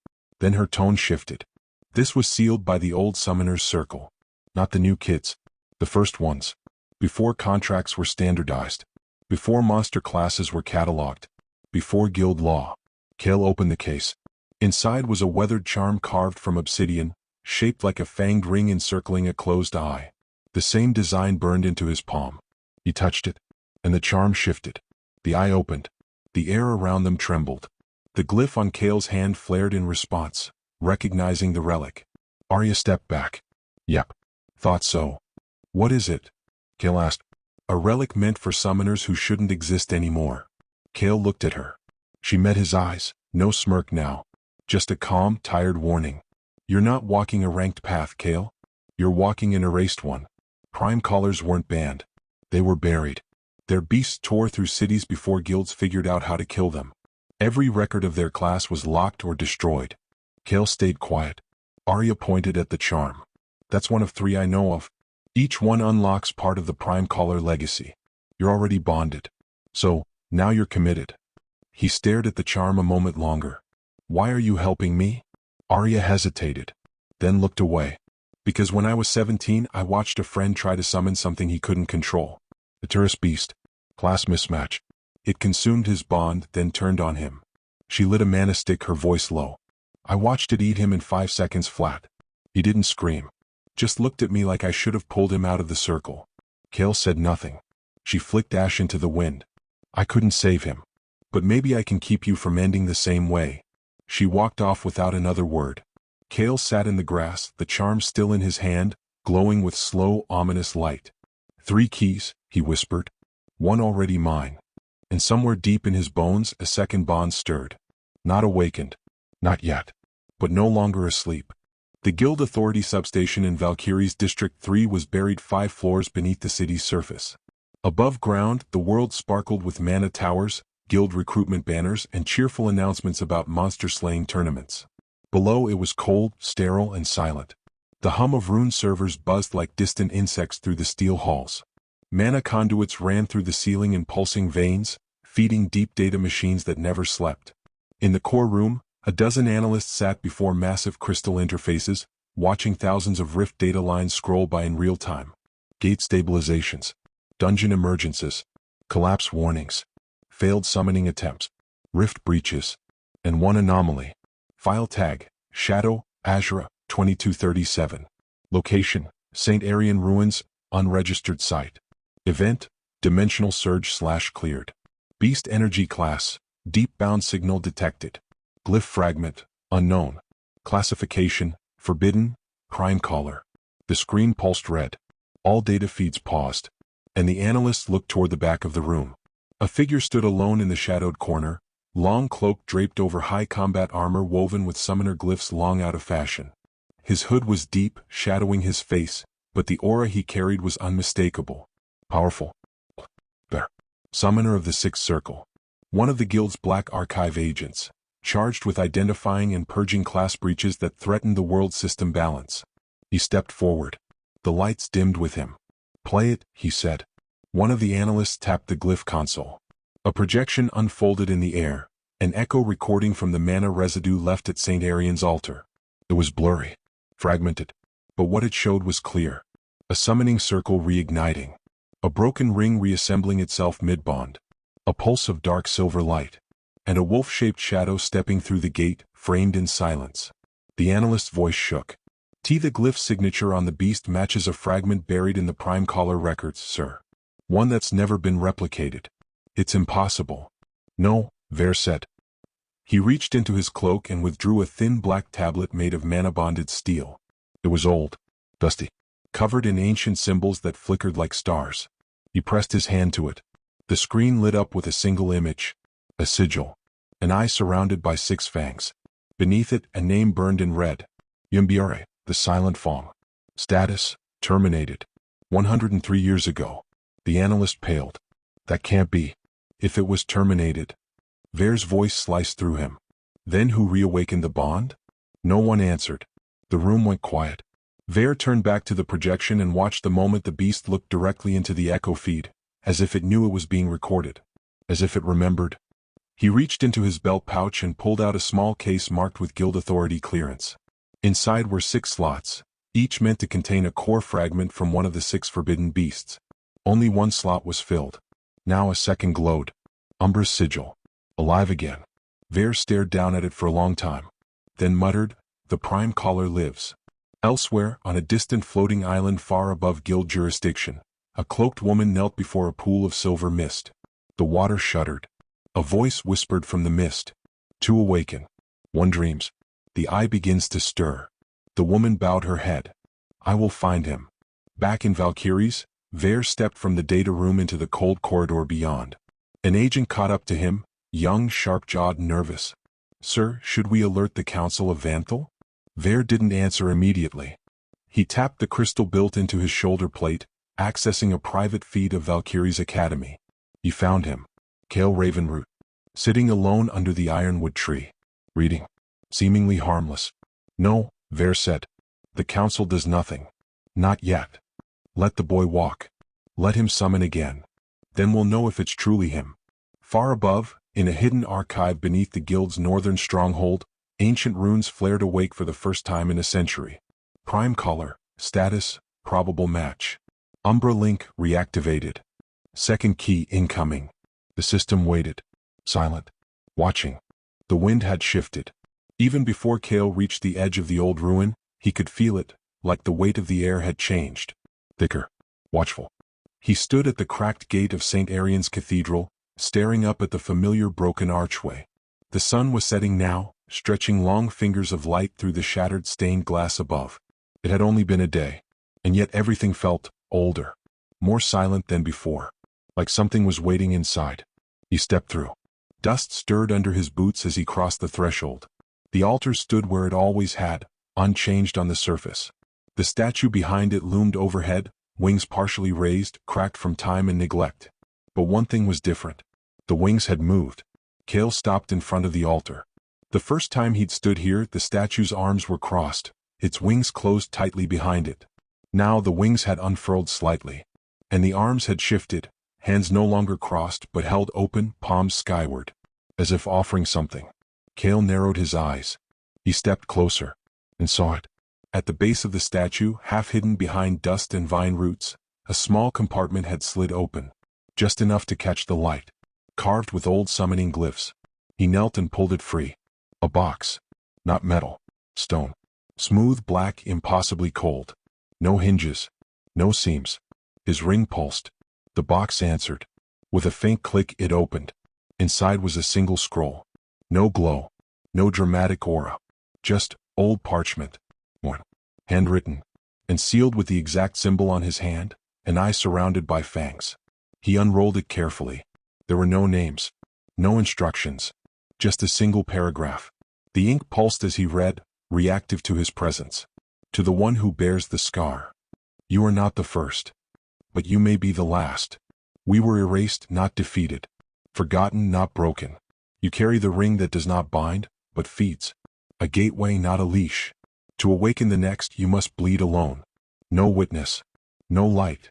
Then her tone shifted. This was sealed by the old summoners' circle. Not the new kids. The first ones. Before contracts were standardized. Before monster classes were cataloged. Before guild law. Kael opened the case. Inside was a weathered charm carved from obsidian, shaped like a fanged ring encircling a closed eye. The same design burned into his palm. He touched it, and the charm shifted. The eye opened. The air around them trembled. The glyph on Kael's hand flared in response, recognizing the relic. Arya stepped back. Yep. Thought so. What is it? Kael asked. A relic meant for summoners who shouldn't exist anymore. Kael looked at her. She met his eyes, no smirk now. Just a calm, tired warning. You're not walking a ranked path, Kael. You're walking an erased one. Prime callers weren't banned. They were buried. Their beasts tore through cities before guilds figured out how to kill them. Every record of their class was locked or destroyed. Kael stayed quiet. Arya pointed at the charm. That's one of 3 I know of. Each one unlocks part of the prime caller legacy. You're already bonded. So, now you're committed. He stared at the charm a moment longer. Why are you helping me? Arya hesitated, then looked away. Because when I was 17, I watched a friend try to summon something he couldn't control. A tourist beast. Class mismatch. It consumed his bond, then turned on him. She lit a mana stick, her voice low. I watched it eat him in 5 seconds flat. He didn't scream. Just looked at me like I should have pulled him out of the circle. Kael said nothing. She flicked ash into the wind. I couldn't save him. But maybe I can keep you from ending the same way. She walked off without another word. Kael sat in the grass, the charm still in his hand, glowing with slow, ominous light. 3 keys, he whispered. 1 already mine. And somewhere deep in his bones, a second bond stirred. Not awakened. Not yet. But no longer asleep. The Guild Authority substation in Valkyrie's District 3 was buried 5 floors beneath the city's surface. Above ground, the world sparkled with mana towers, guild recruitment banners, and cheerful announcements about monster-slaying tournaments. Below, it was cold, sterile, and silent. The hum of rune servers buzzed like distant insects through the steel halls. Mana conduits ran through the ceiling in pulsing veins, feeding deep data machines that never slept. In the core room, a dozen analysts sat before massive crystal interfaces, watching thousands of Rift data lines scroll by in real time. Gate stabilizations, dungeon emergences, collapse warnings, failed summoning attempts, Rift breaches, and one anomaly. File tag, Shadow, Azura, 2237. Location, St. Arian Ruins, unregistered site. Event, Dimensional Surge/cleared. Beast Energy Class, Deep Bound Signal detected. Glyph Fragment, unknown. Classification, Forbidden, Crime Caller. The screen pulsed red. All data feeds paused, and the analysts looked toward the back of the room. A figure stood alone in the shadowed corner, long cloak draped over high combat armor woven with summoner glyphs long out of fashion. His hood was deep, shadowing his face, but the aura he carried was unmistakable. Powerful. Bear. Summoner of the Sixth Circle. One of the guild's Black Archive agents, charged with identifying and purging class breaches that threatened the world system balance. He stepped forward. The lights dimmed with him. "Play it," he said. One of the analysts tapped the glyph console. A projection unfolded in the air, an echo recording from the mana residue left at St. Arian's altar. It was blurry, fragmented, but what it showed was clear. A summoning circle reigniting. A broken ring reassembling itself mid-bond. A pulse of dark silver light. And a wolf-shaped shadow stepping through the gate, framed in silence. The analyst's voice shook. The glyph signature on the beast matches a fragment buried in the Prime Caller records, sir. One that's never been replicated. It's impossible. No, Ver said. He reached into his cloak and withdrew a thin black tablet made of mana-bonded steel. It was old, dusty, covered in ancient symbols that flickered like stars. He pressed his hand to it. The screen lit up with a single image. A sigil. An eye surrounded by 6 fangs. Beneath it, a name burned in red. Yumbiare, the Silent Fong. Status, terminated. 103 years ago. The analyst paled. That can't be. If it was terminated. Ver's voice sliced through him. Then who reawakened the bond? No one answered. The room went quiet. Ver turned back to the projection and watched the moment the beast looked directly into the echo feed, as if it knew it was being recorded. As if it remembered. He reached into his belt pouch and pulled out a small case marked with Guild Authority clearance. Inside were 6 slots, each meant to contain a core fragment from one of the 6 forbidden beasts. Only one slot was filled. Now a second glowed. Umbra's sigil. Alive again. Ver stared down at it for a long time. Then muttered, "The Prime Caller lives." Elsewhere, on a distant floating island far above guild jurisdiction, a cloaked woman knelt before a pool of silver mist. The water shuddered. A voice whispered from the mist. "To awaken. One dreams. The eye begins to stir." The woman bowed her head. "I will find him." Back in Valkyrie's, Ver stepped from the data room into the cold corridor beyond. An agent caught up to him, young, sharp-jawed, nervous. "Sir, should we alert the Council of Vanthal?" Ver didn't answer immediately. He tapped the crystal built into his shoulder plate, accessing a private feed of Valkyrie's academy. He found him. Kael Ravenroot. Sitting alone under the ironwood tree. Reading. Seemingly harmless. "No," Ver said. "The Council does nothing. Not yet. Let the boy walk. Let him summon again. Then we'll know if it's truly him." Far above, in a hidden archive beneath the guild's northern stronghold, ancient runes flared awake for the first time in a century. Prime Caller, status, probable match. Umbra link reactivated. Second key incoming. The system waited. Silent. Watching. The wind had shifted. Even before Kael reached the edge of the old ruin, he could feel it, like the weight of the air had changed. Thicker. Watchful. He stood at the cracked gate of St. Arian's Cathedral, staring up at the familiar broken archway. The sun was setting now, stretching long fingers of light through the shattered stained glass above. It had only been a day. and yet everything felt older, more silent than before, like something was waiting inside. He stepped through. Dust stirred under his boots as he crossed the threshold. The altar stood where it always had, unchanged on the surface. The statue behind it loomed overhead, wings partially raised, cracked from time and neglect. But one thing was different. The wings had moved. Kael stopped in front of the altar. The first time he'd stood here, the statue's arms were crossed, its wings closed tightly behind it. Now the wings had unfurled slightly, and the arms had shifted, hands no longer crossed but held open, palms skyward, as if offering something. Kael narrowed his eyes. He stepped closer, and saw it. At the base of the statue, half hidden behind dust and vine roots, a small compartment had slid open, just enough to catch the light, carved with old summoning glyphs. He knelt and pulled it free. A box. Not metal. Stone. Smooth, black, impossibly cold. No hinges. No seams. His ring pulsed. The box answered. With a faint click it opened. Inside was a single scroll. No glow. No dramatic aura. Just old parchment. One. Handwritten. And sealed with the exact symbol on his hand, an eye surrounded by fangs. He unrolled it carefully. There were no names. No instructions. Just a single paragraph. The ink pulsed as he read, reactive to his presence. To the one who bears the scar. You are not the first. But you may be the last. We were erased, not defeated. Forgotten, not broken. You carry the ring that does not bind, but feeds. A gateway, not a leash. To awaken the next, you must bleed alone. No witness. No light.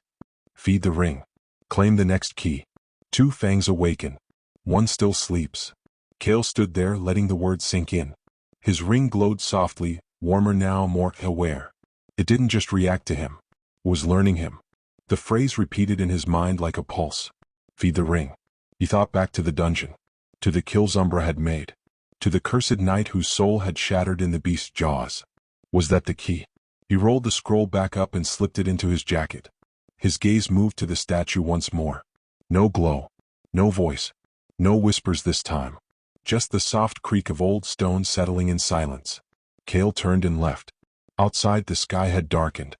Feed the ring. Claim the next key. Two fangs awaken. One still sleeps. Kael stood there, letting the words sink in. His ring glowed softly, warmer now, more aware. It didn't just react to him. It was learning him. The phrase repeated in his mind like a pulse. Feed the ring. He thought back to the dungeon. To the kills Umbra had made. To the cursed knight whose soul had shattered in the beast's jaws. Was that the key? He rolled the scroll back up and slipped it into his jacket. His gaze moved to the statue once more. No glow. No voice. No whispers this time. Just the soft creak of old stone settling in silence. Kael turned and left. Outside the sky had darkened.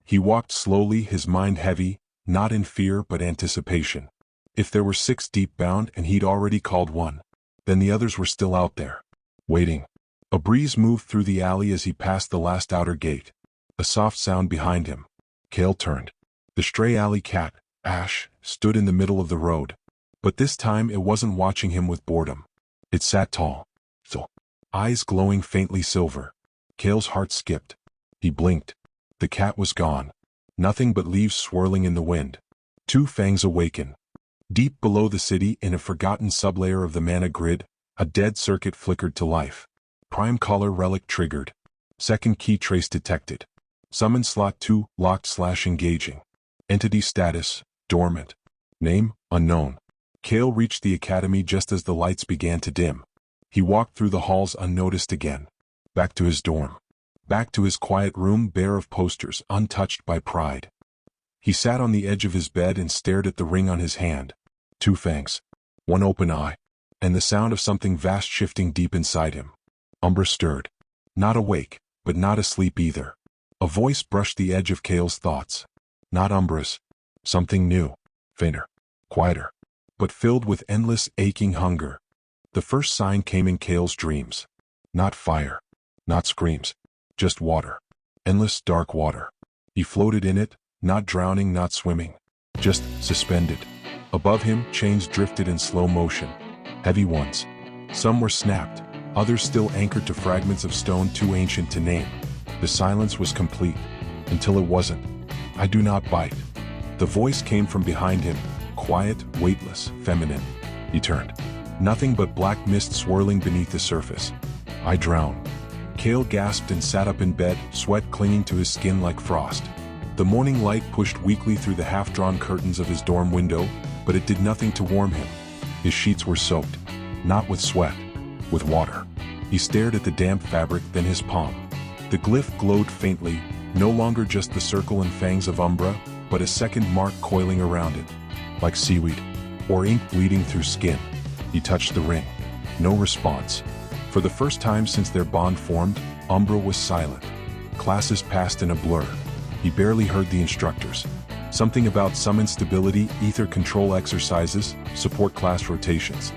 He walked slowly, his mind heavy, not in fear but anticipation. If there were 6 deep bound and he'd already called one, then the others were still out there, waiting. A breeze moved through the alley as he passed the last outer gate. A soft sound behind him. Kael turned. The stray alley cat, Ash, stood in the middle of the road. But this time it wasn't watching him with boredom. It sat tall, still, eyes glowing faintly silver. Kael's heart skipped. He blinked. The cat was gone. Nothing but leaves swirling in the wind. 2 fangs awaken. Deep below the city, in a forgotten sublayer of the mana grid, a dead circuit flickered to life. Prime color relic triggered. Second key trace detected. Summon slot 2, locked/engaging. Entity status, dormant. Name, unknown. Kael reached the academy just as the lights began to dim. He walked through the halls unnoticed again. Back to his dorm. Back to his quiet room bare of posters, untouched by pride. He sat on the edge of his bed and stared at the ring on his hand. 2 fangs. 1 open eye. And the sound of something vast shifting deep inside him. Umbra stirred. Not awake, but not asleep either. A voice brushed the edge of Kael's thoughts. Not Umbra's. Something new. Fainter. Quieter. But filled with endless, aching hunger. The first sign came in Kael's dreams. Not fire. Not screams. Just water. Endless, dark water. He floated in it, not drowning, not swimming. Just suspended. Above him, chains drifted in slow motion. Heavy ones. Some were snapped, others still anchored to fragments of stone too ancient to name. The silence was complete. Until it wasn't. I do not bite. The voice came from behind him. Quiet, weightless, feminine. He turned. Nothing but black mist swirling beneath the surface. I drown. Kael gasped and sat up in bed, sweat clinging to his skin like frost. The morning light pushed weakly through the half-drawn curtains of his dorm window, but it did nothing to warm him. His sheets were soaked. Not with sweat. With water. He stared at the damp fabric, then his palm. The glyph glowed faintly, no longer just the circle and fangs of Umbra, but a second mark coiling around it. Like seaweed, or ink bleeding through skin. He touched the ring. No response. For the first time since their bond formed, Umbra was silent. Classes passed in a blur. He barely heard the instructors. Something about summon stability, ether control exercises, support class rotations.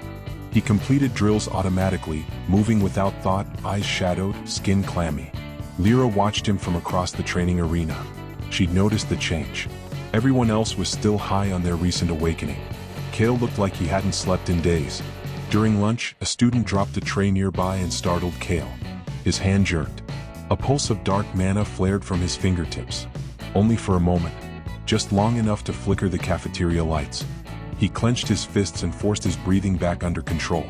He completed drills automatically, moving without thought, eyes shadowed, skin clammy. Lyra watched him from across the training arena. She'd noticed the change. Everyone else was still high on their recent awakening. Kael looked like he hadn't slept in days. During lunch, a student dropped a tray nearby and startled Kael. His hand jerked. A pulse of dark mana flared from his fingertips. Only for a moment. Just long enough to flicker the cafeteria lights. He clenched his fists and forced his breathing back under control.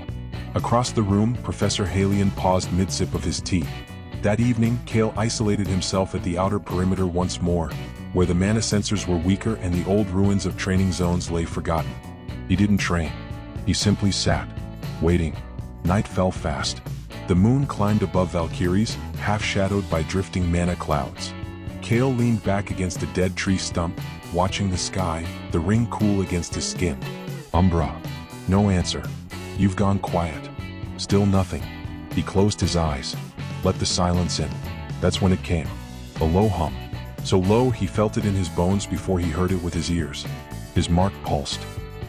Across the room, Professor Halion paused mid-sip of his tea. That evening, Kael isolated himself at the outer perimeter once more, where the mana sensors were weaker and the old ruins of training zones lay forgotten. He didn't train. He simply sat, waiting. Night fell fast. The moon climbed above Valkyries, half-shadowed by drifting mana clouds. Kael leaned back against a dead tree stump, watching the sky, the ring cool against his skin. Umbra. No answer. You've gone quiet. Still nothing. He closed his eyes. Let the silence in. That's when it came. A low hum. So low he felt it in his bones before he heard it with his ears. His mark pulsed.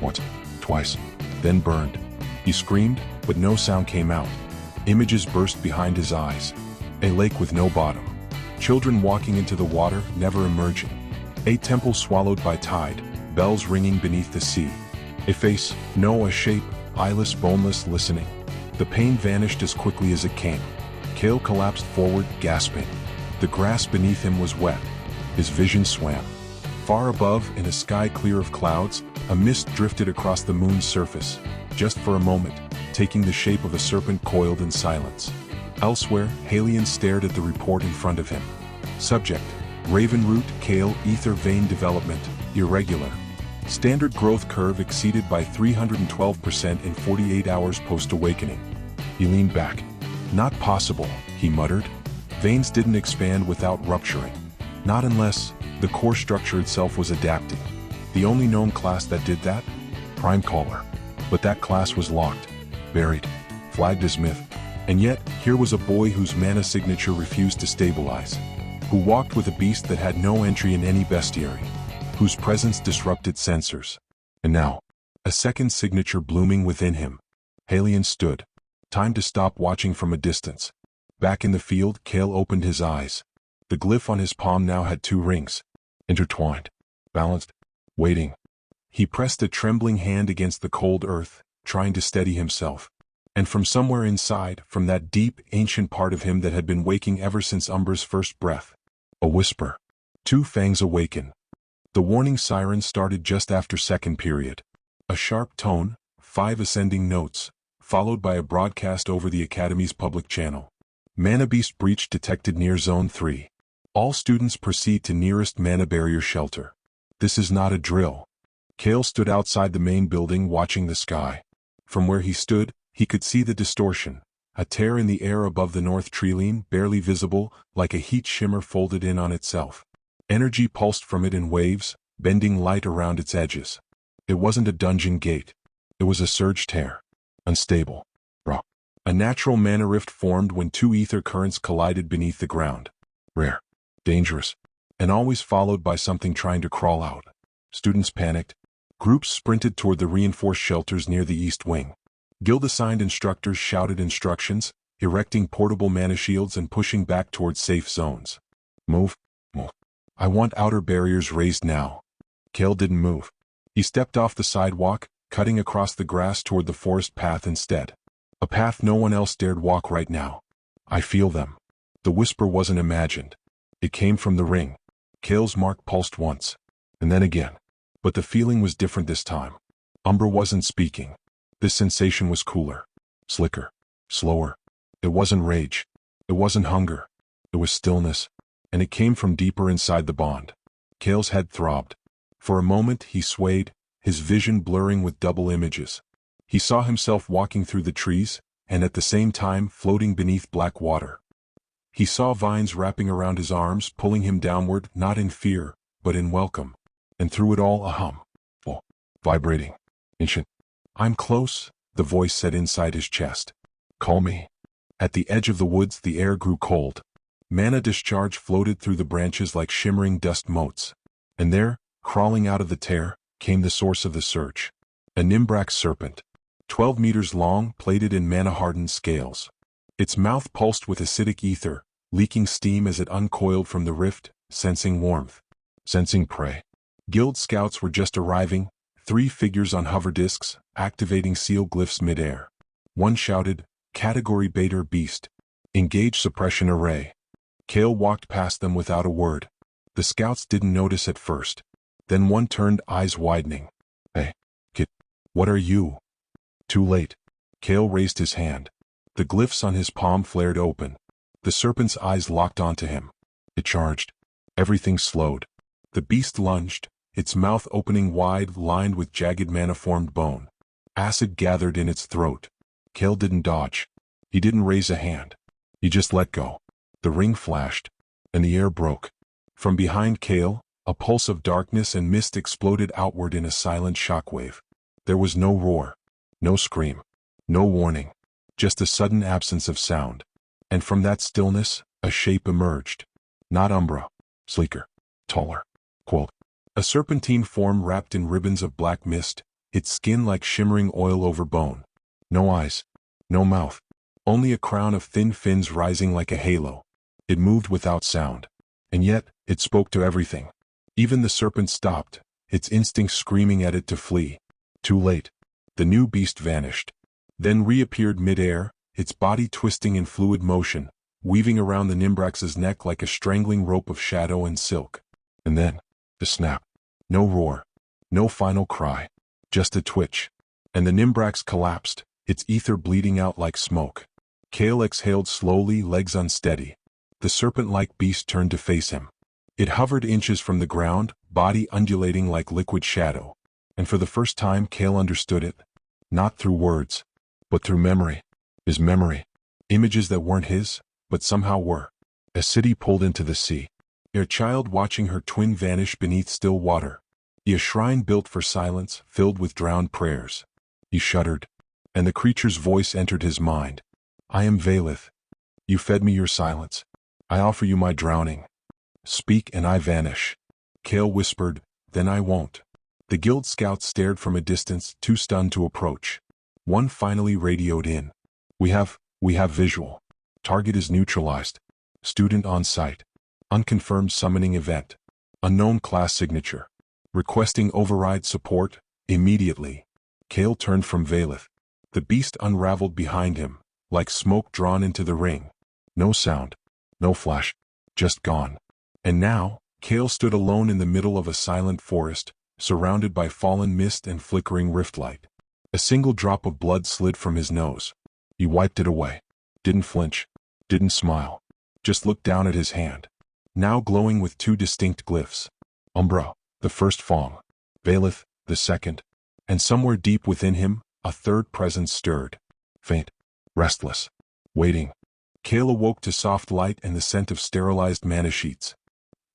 Once. Twice. Then burned. He screamed, but no sound came out. Images burst behind his eyes. A lake with no bottom. Children walking into the water, never emerging. A temple swallowed by tide, bells ringing beneath the sea. A face, no a shape, eyeless, boneless, listening. The pain vanished as quickly as it came. Kael collapsed forward, gasping. The grass beneath him was wet. His vision swam. Far above, in a sky clear of clouds, a mist drifted across the moon's surface, just for a moment, taking the shape of a serpent coiled in silence. Elsewhere, Halion stared at the report in front of him. Subject: Ravenroot, Kael, ether vein development, irregular. Standard growth curve exceeded by 312% in 48 hours post-awakening. He leaned back. Not possible, he muttered. Veins didn't expand without rupturing. Not unless the core structure itself was adapting. The only known class that did that? Prime Caller. But that class was locked, buried, flagged as myth. And yet, here was a boy whose mana signature refused to stabilize, who walked with a beast that had no entry in any bestiary, whose presence disrupted sensors. And now, a second signature blooming within him. Halion stood. Time to stop watching from a distance. Back in the field, Kael opened his eyes. The glyph on his palm now had two rings, intertwined, balanced, waiting. He pressed a trembling hand against the cold earth, trying to steady himself. And from somewhere inside, from that deep, ancient part of him that had been waking ever since Umbra's first breath, a whisper. Two fangs awaken. The warning siren started just after second period. A sharp tone, 5 ascending notes, followed by a broadcast over the Academy's public channel. Mana beast breach detected near Zone 3. All students proceed to nearest mana barrier shelter. This is not a drill. Kael stood outside the main building watching the sky. From where he stood, he could see the distortion, a tear in the air above the north treeline, barely visible, like a heat shimmer folded in on itself. Energy pulsed from it in waves, bending light around its edges. It wasn't a dungeon gate. It was a surge tear. Unstable. Raw. A natural mana rift formed when two ether currents collided beneath the ground. Rare. Dangerous. And always followed by something trying to crawl out. Students panicked. Groups sprinted toward the reinforced shelters near the east wing. Guild-assigned instructors shouted instructions, erecting portable mana shields and pushing back towards safe zones. Move. Move. I want outer barriers raised now. Kael didn't move. He stepped off the sidewalk, cutting across the grass toward the forest path instead. A path no one else dared walk right now. I feel them. The whisper wasn't imagined. It came from the ring. Kael's mark pulsed once, and then again. But the feeling was different this time. Umbra wasn't speaking. This sensation was cooler, slicker, slower. It wasn't rage. It wasn't hunger. It was stillness, and it came from deeper inside the bond. Kael's head throbbed. For a moment he swayed, his vision blurring with double images. He saw himself walking through the trees, and at the same time floating beneath black water. He saw vines wrapping around his arms, pulling him downward, not in fear, but in welcome. And through it all a hum. Oh, vibrating. Ancient. I'm close, the voice said inside his chest. Call me. At the edge of the woods the air grew cold. Mana discharge floated through the branches like shimmering dust motes. And there, crawling out of the tear, came the source of the surge. A Nimbrax serpent. 12 meters long, plated in mana-hardened scales. Its mouth pulsed with acidic ether, leaking steam as it uncoiled from the rift, sensing warmth. Sensing prey. Guild scouts were just arriving, 3 figures on hover discs, activating seal glyphs mid-air. One shouted, "Category Baiter Beast. Engage suppression array." Kael walked past them without a word. The scouts didn't notice at first. Then one turned, eyes widening. "Hey, kid, what are you?" Too late. Kael raised his hand. The glyphs on his palm flared open. The serpent's eyes locked onto him. It charged. Everything slowed. The beast lunged, its mouth opening wide, lined with jagged mana-formed bone. Acid gathered in its throat. Kael didn't dodge. He didn't raise a hand. He just let go. The ring flashed, and the air broke. From behind Kael, a pulse of darkness and mist exploded outward in a silent shockwave. There was no roar, no scream, no warning, just a sudden absence of sound. And from that stillness, a shape emerged. Not Umbra, sleeker, taller, quote. A serpentine form wrapped in ribbons of black mist, its skin like shimmering oil over bone. No eyes, no mouth, only a crown of thin fins rising like a halo. It moved without sound. And yet, it spoke to everything. Even the serpent stopped, its instincts screaming at it to flee. Too late. The new beast vanished. Then reappeared mid-air, its body twisting in fluid motion, weaving around the Nimbrax's neck like a strangling rope of shadow and silk. And then, the snap. No roar. No final cry. Just a twitch. And the Nimbrax collapsed, its ether bleeding out like smoke. Kael exhaled slowly, legs unsteady. The serpent-like beast turned to face him. It hovered inches from the ground, body undulating like liquid shadow. And for the first time Kael understood it. Not through words, but through memory. His memory. Images that weren't his, but somehow were. A city pulled into the sea. A child watching her twin vanish beneath still water. A shrine built for silence, filled with drowned prayers. He shuddered. And the creature's voice entered his mind. "I am Valeth. You fed me your silence. I offer you my drowning. Speak and I vanish." Kael whispered, "Then I won't." The guild scouts stared from a distance, too stunned to approach. One finally radioed in. We have visual. Target is neutralized. Student on site. Unconfirmed summoning event. Unknown class signature. Requesting override support, immediately." Kael turned from Valeth. The beast unraveled behind him, like smoke drawn into the ring. No sound. No flash. Just gone. And now, Kael stood alone in the middle of a silent forest, surrounded by fallen mist and flickering riftlight. A single drop of blood slid from his nose. He wiped it away. Didn't flinch. Didn't smile. Just looked down at his hand. Now glowing with 2 distinct glyphs. Umbra, the first Fong. Valeth, the second. And somewhere deep within him, a third presence stirred. Faint. Restless. Waiting. Kael awoke to soft light and the scent of sterilized mana sheets.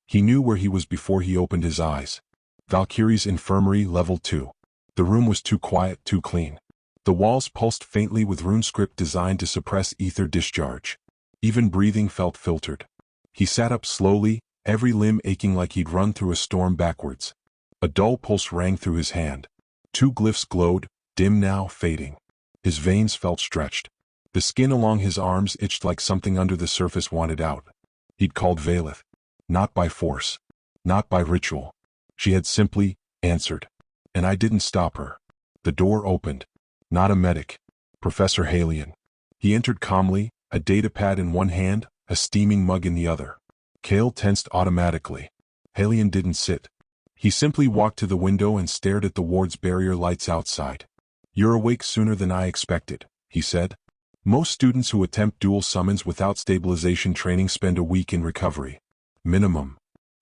He knew where he was before he opened his eyes. Valkyrie's Infirmary, Level 2. The room was too quiet, too clean. The walls pulsed faintly with runescript designed to suppress ether discharge. Even breathing felt filtered. He sat up slowly, every limb aching like he'd run through a storm backwards. A dull pulse rang through his hand. 2 glyphs glowed, dim now, fading. His veins felt stretched. The skin along his arms itched like something under the surface wanted out. He'd called Valeth. Not by force. Not by ritual. She had simply answered. And I didn't stop her. The door opened. Not a medic. Professor Halion. He entered calmly, a datapad in one hand, a steaming mug in the other. Kael tensed automatically. Halion didn't sit. He simply walked to the window and stared at the ward's barrier lights outside. "You're awake sooner than I expected," he said. "Most students who attempt dual summons without stabilization training spend a week in recovery. Minimum."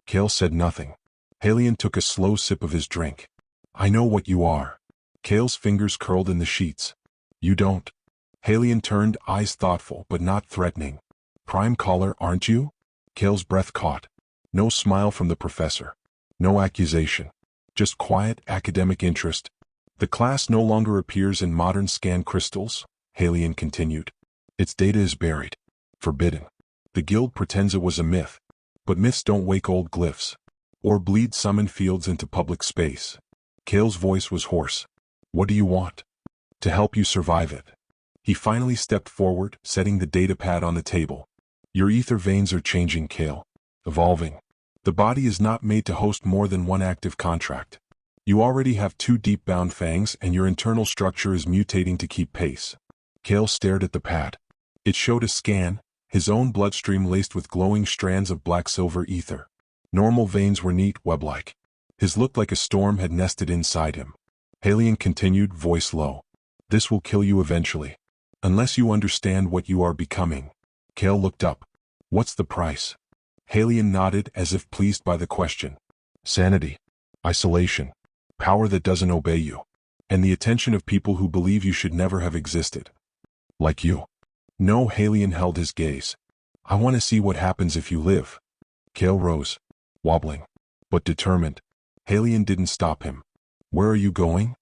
Kael said nothing. Halion took a slow sip of his drink. "I know what you are." Kael's fingers curled in the sheets. "You don't." Halion turned, eyes thoughtful but not threatening. "Prime caller, aren't you?" Kael's breath caught. No smile from the professor. No accusation. Just quiet, academic interest. "The class no longer appears in modern scan crystals," Halion continued. "Its data is buried. Forbidden. The guild pretends it was a myth, but myths don't wake old glyphs, or bleed summoned fields into public space. Kael's voice was hoarse. What do you want? To help you survive it. He finally stepped forward, setting the datapad on the table. Your ether veins are changing, Kael. Evolving. The body is not made to host more than one active contract. You already have 2 deep-bound fangs and your internal structure is mutating to keep pace. Kael stared at the pad. It showed a scan, his own bloodstream laced with glowing strands of black-silver ether. Normal veins were neat, web-like. His looked like a storm had nested inside him. Halion continued, voice low. This will kill you eventually. Unless you understand what you are becoming. Kael looked up. What's the price? Halion nodded as if pleased by the question. Sanity. Isolation. Power that doesn't obey you. And the attention of people who believe you should never have existed. Like you. No, Halion held his gaze. I want to see what happens if you live. Kael rose. Wobbling. But determined. Halion didn't stop him. Where are you going?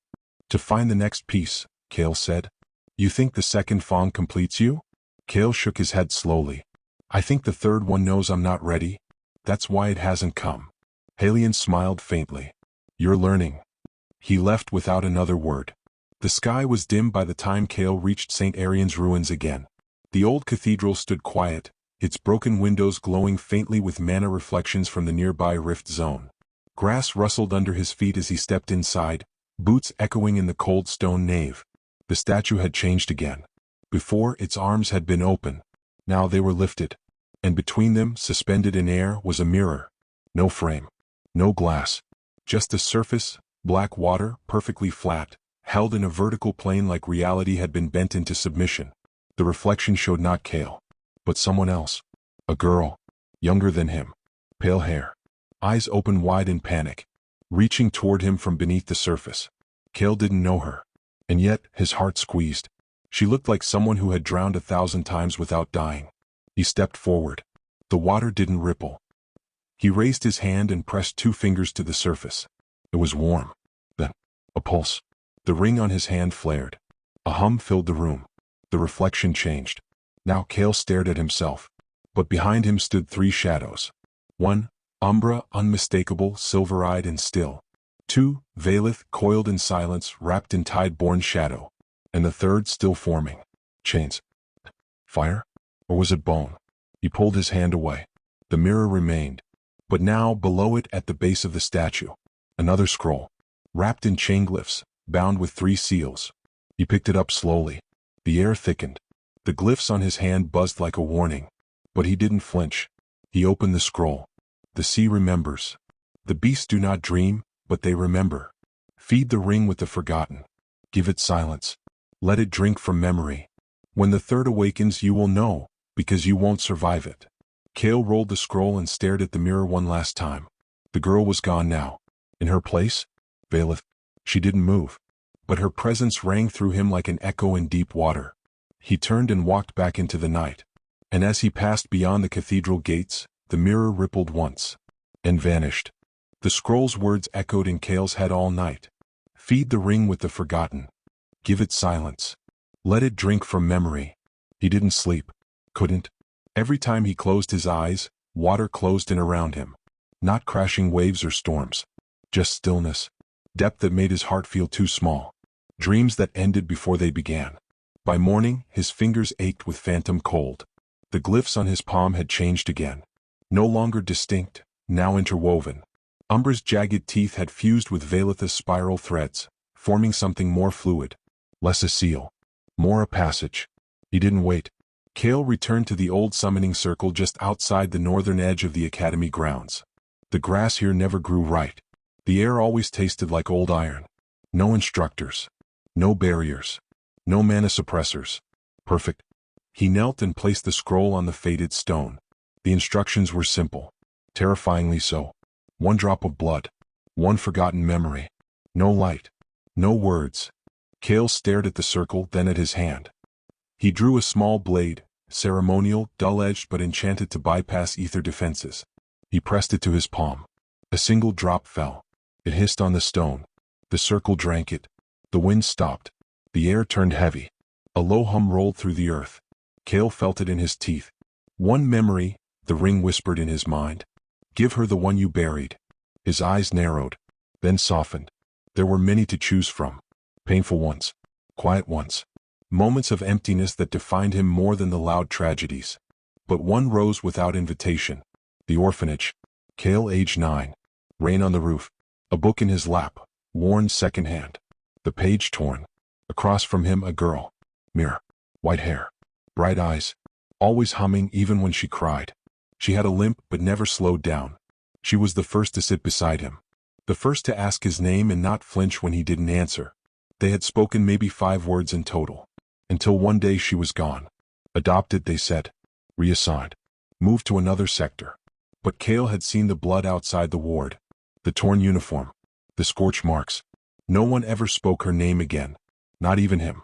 To find the next piece, Kael said. You think the second Fong completes you? Kael shook his head slowly. I think the third one knows I'm not ready. That's why it hasn't come. Halion smiled faintly. You're learning. He left without another word. The sky was dim by the time Kael reached St. Arian's ruins again. The old cathedral stood quiet, its broken windows glowing faintly with mana reflections from the nearby rift zone. Grass rustled under his feet as he stepped inside, boots echoing in the cold stone nave. The statue had changed again. Before, its arms had been open. Now they were lifted. And between them, suspended in air, was a mirror. No frame. No glass. Just a surface, black water, perfectly flat, held in a vertical plane like reality had been bent into submission. The reflection showed not Kael, but someone else. A girl. Younger than him. Pale hair. Eyes open wide in panic. Reaching toward him from beneath the surface. Kael didn't know her. And yet, his heart squeezed. She looked like someone who had drowned 1,000 times without dying. He stepped forward. The water didn't ripple. He raised his hand and pressed 2 fingers to the surface. It was warm. Then, a pulse. The ring on his hand flared. A hum filled the room. The reflection changed. Now Kael stared at himself. But behind him stood 3 shadows. 1, Umbra, unmistakable, silver-eyed and still. 2, Valeth, coiled in silence, wrapped in tide-born shadow. And the third still forming. Chains. Fire? Or was it bone? He pulled his hand away. The mirror remained. But now, below it at the base of the statue, another scroll. Wrapped in chain glyphs, bound with 3 seals. He picked it up slowly. The air thickened. The glyphs on his hand buzzed like a warning. But he didn't flinch. He opened the scroll. The sea remembers. The beasts do not dream, but they remember. Feed the ring with the forgotten. Give it silence. Let it drink from memory. When the third awakens you will know, because you won't survive it. Kael rolled the scroll and stared at the mirror one last time. The girl was gone now. In her place? Valeth. She didn't move. But her presence rang through him like an echo in deep water. He turned and walked back into the night. And as he passed beyond the cathedral gates, the mirror rippled once. And vanished. The scroll's words echoed in Kael's head all night. Feed the ring with the forgotten. Give it silence. Let it drink from memory. He didn't sleep. Couldn't. Every time he closed his eyes, water closed in around him. Not crashing waves or storms. Just stillness. Depth that made his heart feel too small. Dreams that ended before they began. By morning, his fingers ached with phantom cold. The glyphs on his palm had changed again. No longer distinct, now interwoven. Umbra's jagged teeth had fused with Valeth's spiral threads, forming something more fluid. Less a seal. More a passage. He didn't wait. Kael returned to the old summoning circle just outside the northern edge of the academy grounds. The grass here never grew right. The air always tasted like old iron. No instructors. No barriers. No mana suppressors. Perfect. He knelt and placed the scroll on the faded stone. The instructions were simple. Terrifyingly so. 1 drop of blood. 1 forgotten memory. No light. No words. Kael stared at the circle, then at his hand. He drew a small blade, ceremonial, dull-edged but enchanted to bypass ether defenses. He pressed it to his palm. A single drop fell. It hissed on the stone. The circle drank it. The wind stopped. The air turned heavy. A low hum rolled through the earth. Kael felt it in his teeth. One memory, the ring whispered in his mind. Give her the one you buried. His eyes narrowed, then softened. There were many to choose from. Painful ones. Quiet ones. Moments of emptiness that defined him more than the loud tragedies. But one rose without invitation. The orphanage. Kael, age 9. Rain on the roof. A book in his lap, worn secondhand. The page torn. Across from him a girl. Mirror. White hair. Bright eyes. Always humming even when she cried. She had a limp but never slowed down. She was the first to sit beside him. The first to ask his name and not flinch when he didn't answer. They had spoken maybe 5 words in total. Until one day she was gone. Adopted, they said. Reassigned. Moved to another sector. But Kael had seen the blood outside the ward. The torn uniform. The scorch marks. No one ever spoke her name again. Not even him.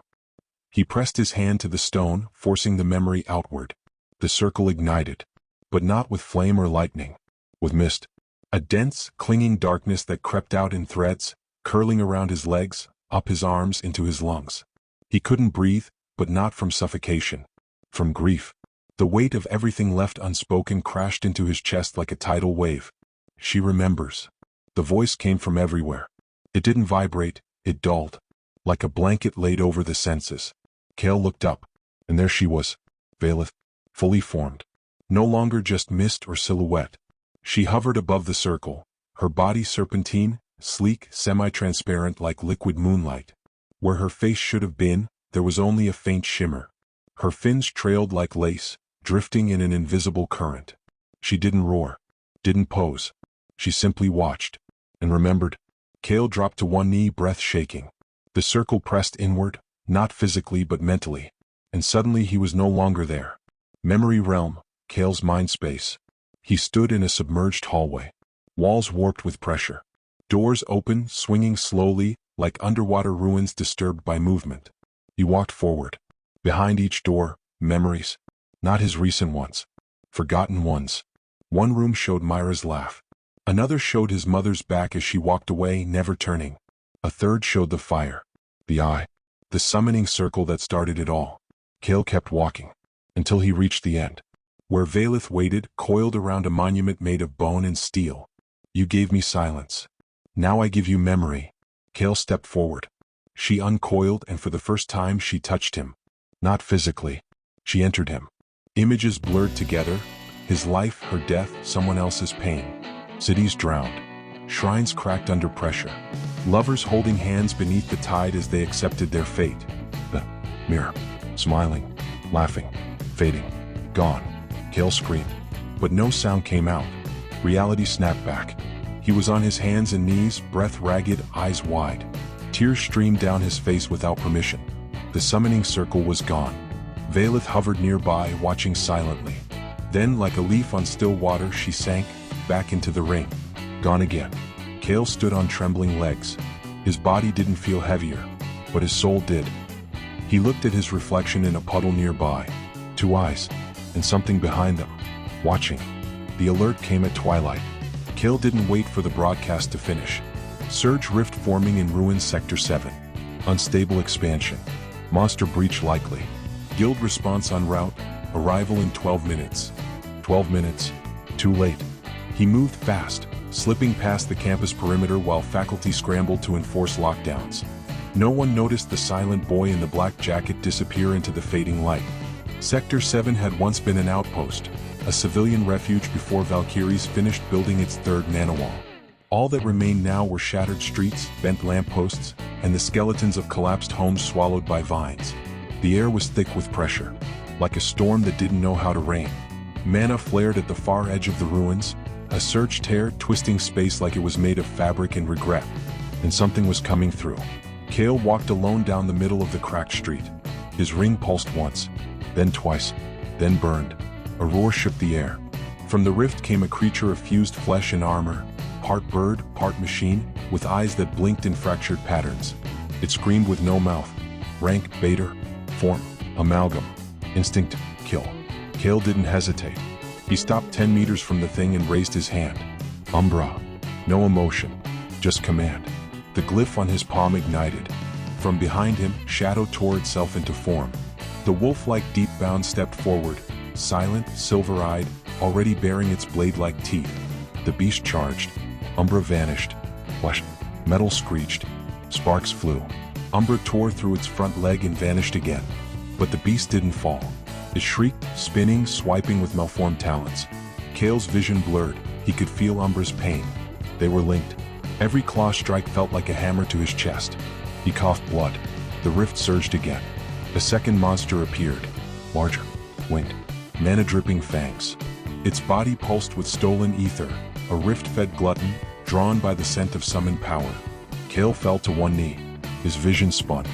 He pressed his hand to the stone, forcing the memory outward. The circle ignited. But not with flame or lightning. With mist. A dense, clinging darkness that crept out in threads, curling around his legs, up his arms into his lungs. He couldn't breathe, but not from suffocation. From grief. The weight of everything left unspoken crashed into his chest like a tidal wave. She remembers. The voice came from everywhere. It didn't vibrate, it dulled. Like a blanket laid over the senses. Kael looked up, and there she was. Veileth. Fully formed. No longer just mist or silhouette. She hovered above the circle, her body serpentine, sleek, semi-transparent like liquid moonlight. Where her face should have been, there was only a faint shimmer. Her fins trailed like lace, drifting in an invisible current. She didn't roar, didn't pose. She simply watched, and remembered. Kael dropped to one knee, breath shaking. The circle pressed inward, not physically but mentally, and suddenly he was no longer there. Memory realm, Kael's mind space. He stood in a submerged hallway. Walls warped with pressure. Doors open, swinging slowly, like underwater ruins disturbed by movement. He walked forward. Behind each door, memories. Not his recent ones. Forgotten ones. One room showed Myra's laugh. Another showed his mother's back as she walked away, never turning. A third showed the fire. The eye. The summoning circle that started it all. Kael kept walking. Until he reached the end. Where Veileth waited, coiled around a monument made of bone and steel. You gave me silence. Now I give you memory. Kael stepped forward. She uncoiled, and for the first time she touched him. Not physically. She entered him. Images blurred together. His life, her death, someone else's pain. Cities drowned. Shrines cracked under pressure. Lovers holding hands beneath the tide as they accepted their fate. The mirror. Smiling. Laughing. Fading. Gone. Kael screamed. But no sound came out. Reality snapped back. He was on his hands and knees, breath ragged, eyes wide. Tears streamed down his face without permission. The summoning circle was gone. Veileth hovered nearby, watching silently. Then, like a leaf on still water, she sank, back into the ring. Gone again. Kael stood on trembling legs. His body didn't feel heavier, but his soul did. He looked at his reflection in a puddle nearby. 2 eyes. And something behind them. Watching. The alert came at twilight. Kael didn't wait for the broadcast to finish. Surge rift forming in ruins Sector 7. Unstable expansion. Monster breach likely. Guild response en route. Arrival in 12 minutes. 12 minutes. Too late. He moved fast, slipping past the campus perimeter while faculty scrambled to enforce lockdowns. No one noticed the silent boy in the black jacket disappear into the fading light. Sector 7 had once been an outpost, a civilian refuge before Valkyries finished building its 3rd nanowall. All that remained now were shattered streets, bent lampposts, and the skeletons of collapsed homes swallowed by vines. The air was thick with pressure, like a storm that didn't know how to rain. Mana flared at the far edge of the ruins, a surge tear twisting space like it was made of fabric and regret. And something was coming through. Kael walked alone down the middle of the cracked street. His ring pulsed once, then twice, then burned. A roar shook the air. From the rift came a creature of fused flesh and armor, part bird, part machine, with eyes that blinked in fractured patterns. It screamed with no mouth. Rank, Bader, form, amalgam, instinct, kill. Kael didn't hesitate. He stopped 10 meters from the thing and raised his hand. Umbra. No emotion, just command. The glyph on his palm ignited. From behind him, shadow tore itself into form. The wolf-like deep bound stepped forward, silent, silver-eyed, already baring its blade-like teeth. The beast charged. Umbra vanished. Flash. Metal screeched. Sparks flew. Umbra tore through its front leg and vanished again. But the beast didn't fall. It shrieked, spinning, swiping with malformed talons. Kael's vision blurred. He could feel Umbra's pain. They were linked. Every claw strike felt like a hammer to his chest. He coughed blood. The rift surged again. A second monster appeared. Larger. Winged. Mana-dripping fangs. Its body pulsed with stolen ether, a rift-fed glutton, drawn by the scent of summoned power. Kael fell to one knee. His vision spun.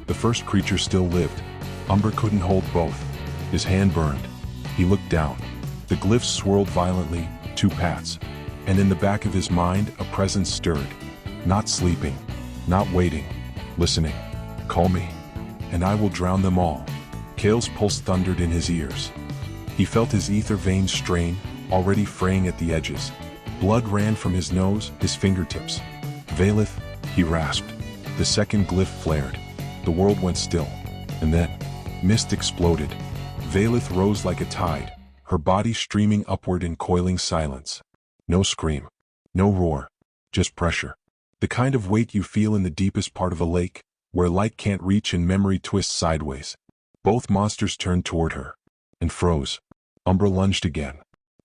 The first creature still lived. Umbra couldn't hold both. His hand burned. He looked down. The glyphs swirled violently, 2 pats. And in the back of his mind, a presence stirred. Not sleeping. Not waiting. Listening. Call me. And I will drown them all. Kael's pulse thundered in his ears. He felt his ether veins strain, already fraying at the edges. Blood ran from his nose, his fingertips. Valeth, he rasped. The second glyph flared. The world went still. And then, mist exploded. Valeth rose like a tide, her body streaming upward in coiling silence. No scream. No roar. Just pressure. The kind of weight you feel in the deepest part of a lake, where light can't reach and memory twists sideways. Both monsters turned toward her. And froze. Umbra lunged again.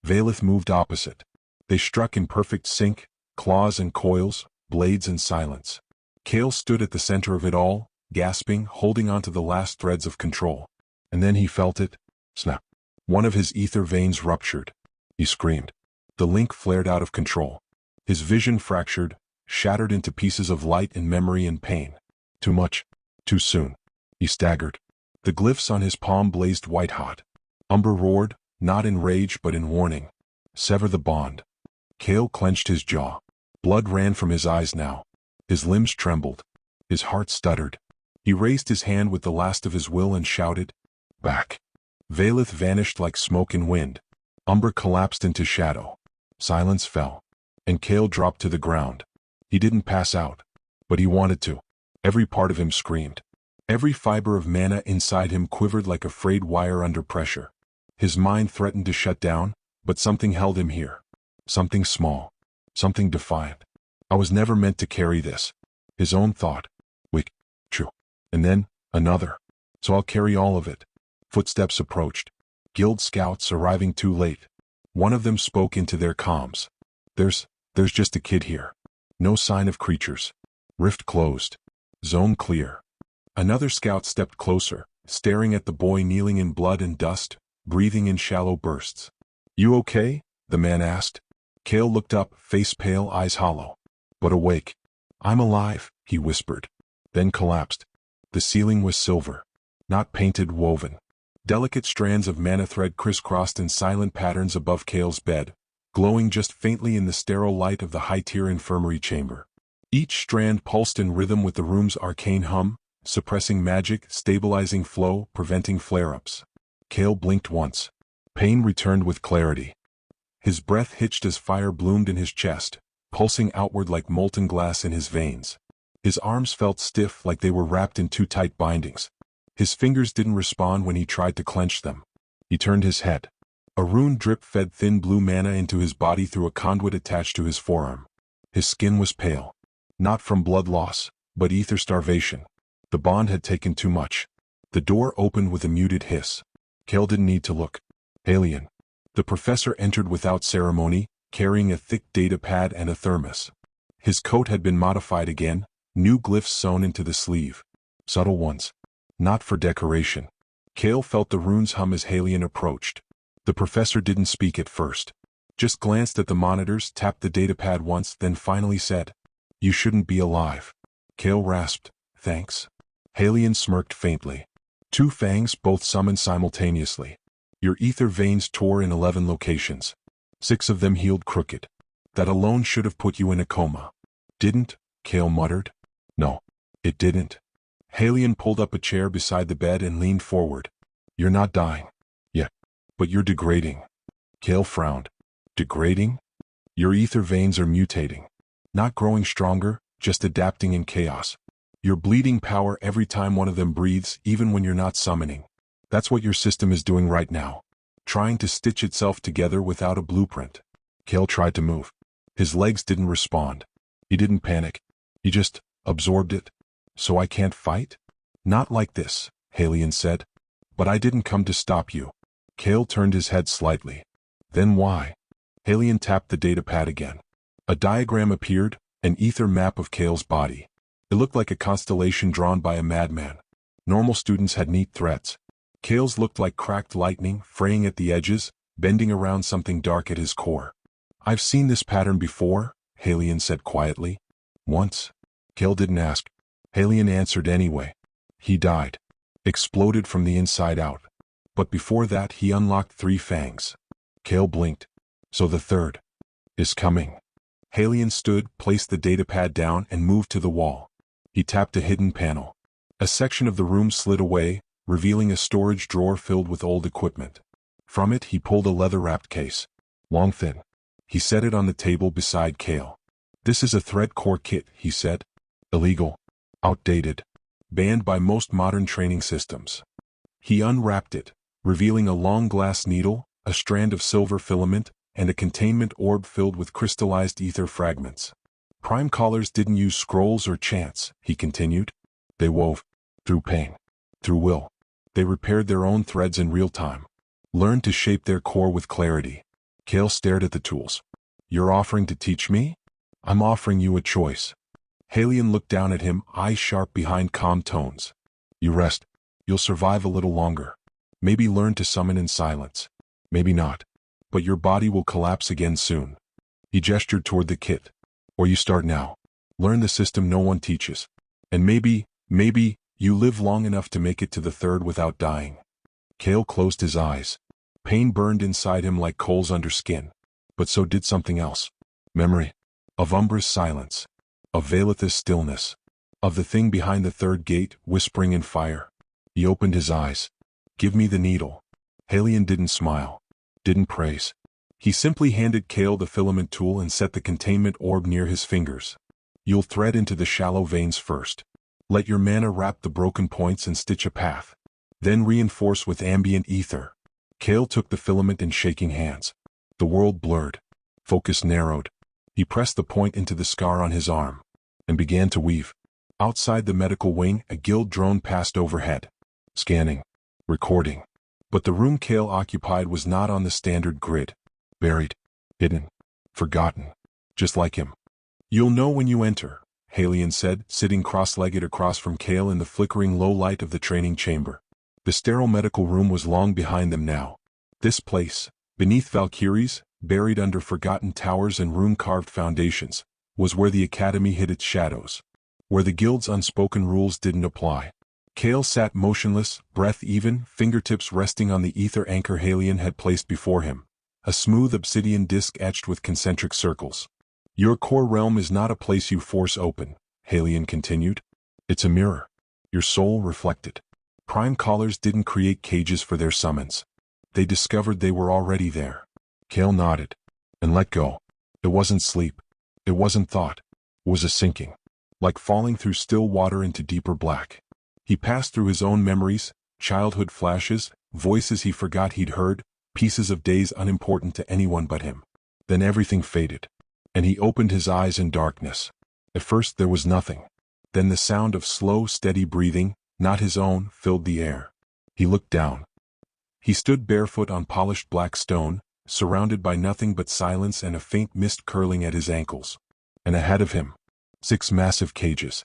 Valeth moved opposite. They struck in perfect sync, claws and coils, blades and silence. Kael stood at the center of it all, gasping, holding onto the last threads of control. And then he felt it. Snap. One of his ether veins ruptured. He screamed. The link flared out of control. His vision fractured, shattered into pieces of light and memory and pain. Too much. Too soon. He staggered. The glyphs on his palm blazed white-hot. Umbra roared, not in rage but in warning. Sever the bond. Kael clenched his jaw. Blood ran from his eyes now. His limbs trembled. His heart stuttered. He raised his hand with the last of his will and shouted, "Back." Valeth vanished like smoke and wind. Umbra collapsed into shadow. Silence fell. And Kael dropped to the ground. He didn't pass out. But he wanted to. Every part of him screamed. Every fiber of mana inside him quivered like a frayed wire under pressure. His mind threatened to shut down, but something held him here. Something small. Something defiant. I was never meant to carry this. His own thought. Wait, true. And then, another. So I'll carry all of it. Footsteps approached. Guild scouts arriving too late. One of them spoke into their comms. There's just a kid here. No sign of creatures. Rift closed. Zone clear. Another scout stepped closer, staring at the boy kneeling in blood and dust, breathing in shallow bursts. You okay? The man asked. Kael looked up, face pale, eyes hollow. But awake. I'm alive, he whispered. Then collapsed. The ceiling was silver. Not painted, woven. Delicate strands of mana thread crisscrossed in silent patterns above Kael's bed, glowing just faintly in the sterile light of the high-tier infirmary chamber. Each strand pulsed in rhythm with the room's arcane hum, suppressing magic, stabilizing flow, preventing flare-ups. Kael blinked once. Pain returned with clarity. His breath hitched as fire bloomed in his chest, pulsing outward like molten glass in his veins. His arms felt stiff like they were wrapped in too tight bindings. His fingers didn't respond when he tried to clench them. He turned his head. A rune drip fed thin blue mana into his body through a conduit attached to his forearm. His skin was pale. Not from blood loss, but ether starvation. The bond had taken too much. The door opened with a muted hiss. Kael didn't need to look. Alien. The professor entered without ceremony, carrying a thick data pad and a thermos. His coat had been modified again, new glyphs sewn into the sleeve. Subtle ones. Not for decoration. Kael felt the runes hum as Halion approached. The professor didn't speak at first. Just glanced at the monitors, tapped the datapad once, then finally said, "You shouldn't be alive." Kael rasped, "Thanks." Halion smirked faintly. 2 fangs both summoned simultaneously. Your ether veins tore in 11 locations. 6 of them healed crooked. That alone should have put you in a coma. Didn't? Kael muttered. No, it didn't. Halion pulled up a chair beside the bed and leaned forward. You're not dying. Yet. But you're degrading. Kael frowned. Degrading? Your ether veins are mutating. Not growing stronger, just adapting in chaos. You're bleeding power every time one of them breathes, even when you're not summoning. That's what your system is doing right now. trying to stitch itself together without a blueprint. Kael tried to move. His legs didn't respond. He didn't panic. He just absorbed it. So I can't fight? Not like this, Halion said. But I didn't come to stop you. Kael turned his head slightly. Then why? Halion tapped the datapad again. A diagram appeared, an ether map of Kael's body. It looked like a constellation drawn by a madman. Normal students had neat threads. Kael's looked like cracked lightning, fraying at the edges, bending around something dark at his core. I've seen this pattern before, Halion said quietly. Once. Kael didn't ask. Halion answered anyway. He died. Exploded from the inside out. But before that he unlocked 3 fangs. Kael blinked. So the third is coming. Halion stood, placed the datapad down, and moved to the wall. He tapped a hidden panel. A section of the room slid away, revealing a storage drawer filled with old equipment. From it he pulled a leather-wrapped case. Long thin. He set it on the table beside Kael. This is a thread core kit, he said. Illegal. Outdated. Banned by most modern training systems. He unwrapped it, revealing a long glass needle, a strand of silver filament, and a containment orb filled with crystallized ether fragments. Prime callers didn't use scrolls or chants, he continued. They wove. Through pain. Through will. They repaired their own threads in real time. Learned to shape their core with clarity. Kael stared at the tools. You're offering to teach me? I'm offering you a choice. Halion looked down at him, eyes sharp behind calm tones. You rest. You'll survive a little longer. Maybe learn to summon in silence. Maybe not. But your body will collapse again soon. He gestured toward the kit. Or you start now. Learn the system no one teaches. And maybe, you live long enough to make it to the third without dying. Kael closed his eyes. Pain burned inside him like coals under skin. But so did something else. Memory. Of Umbra's silence. Of Vaelith's stillness. Of the thing behind the third gate, whispering in fire. He opened his eyes. Give me the needle. Halion didn't smile. Didn't praise. He simply handed Kael the filament tool and set the containment orb near his fingers. You'll thread into the shallow veins first. Let your mana wrap the broken points and stitch a path. Then reinforce with ambient ether. Kael took the filament in shaking hands. The world blurred. Focus narrowed. He pressed the point into the scar on his arm. And began to weave. Outside the medical wing, a guild drone passed overhead. Scanning. Recording. But the room Kael occupied was not on the standard grid. Buried. Hidden. Forgotten. Just like him. You'll know when you enter, Halion said, sitting cross-legged across from Kael in the flickering low light of the training chamber. The sterile medical room was long behind them now. This place, beneath Valkyries, buried under forgotten towers and rune-carved foundations, was where the academy hid its shadows. Where the guild's unspoken rules didn't apply. Kael sat motionless, breath even, fingertips resting on the ether anchor Halion had placed before him. A smooth obsidian disc etched with concentric circles. Your core realm is not a place you force open, Halion continued. It's a mirror. Your soul reflected. Prime callers didn't create cages for their summons. They discovered they were already there. Kael nodded. And let go. It wasn't sleep. It wasn't thought. It was a sinking. Like falling through still water into deeper black. He passed through his own memories, childhood flashes, voices he forgot he'd heard, pieces of days unimportant to anyone but him. Then everything faded. And he opened his eyes in darkness. At first there was nothing. Then the sound of slow, steady breathing, not his own, filled the air. He looked down. He stood barefoot on polished black stone, surrounded by nothing but silence and a faint mist curling at his ankles. And ahead of him, 6 massive cages.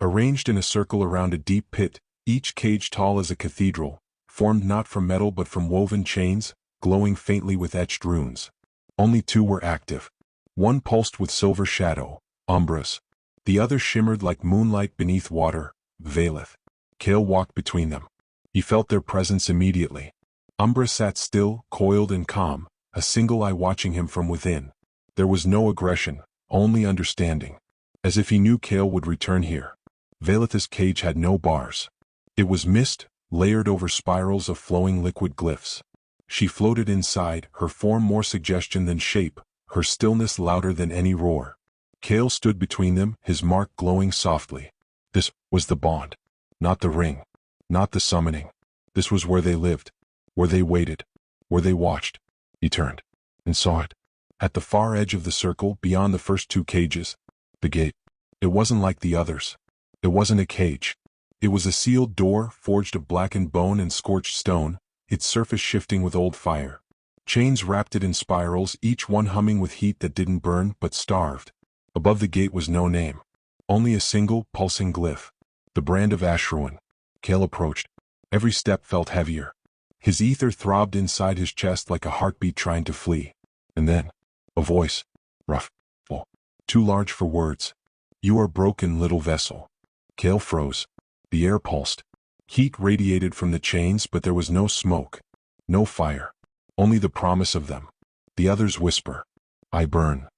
Arranged in a circle around a deep pit, each cage tall as a cathedral, formed not from metal but from woven chains, glowing faintly with etched runes. Only 2 were active. One pulsed with silver shadow, Umbra's. The other shimmered like moonlight beneath water, Vaelith. Kael walked between them. He felt their presence immediately. Umbra sat still, coiled and calm, a single eye watching him from within. There was no aggression, only understanding. As if he knew Kael would return here. Vaelith's cage had no bars. It was mist, layered over spirals of flowing liquid glyphs. She floated inside, her form more suggestion than shape, her stillness louder than any roar. Kael stood between them, his mark glowing softly. This was the bond. Not the ring. Not the summoning. This was where they lived. Where they waited. where they watched. He turned and saw it. At the far edge of the circle, beyond the first two cages, the gate. It wasn't like the others. It wasn't a cage. It was a sealed door forged of blackened bone and scorched stone, its surface shifting with old fire. Chains wrapped it in spirals, each one humming with heat that didn't burn but starved. Above the gate was no name. Only a single, pulsing glyph. The brand of Ashruin. Kael approached. Every step felt heavier. His ether throbbed inside his chest like a heartbeat trying to flee. And then, a voice. Rough. Full. Too large for words. You are broken, little vessel. Kael froze. The air pulsed. Heat radiated from the chains, but there was no smoke. No fire. Only the promise of them. The others whisper. I burn.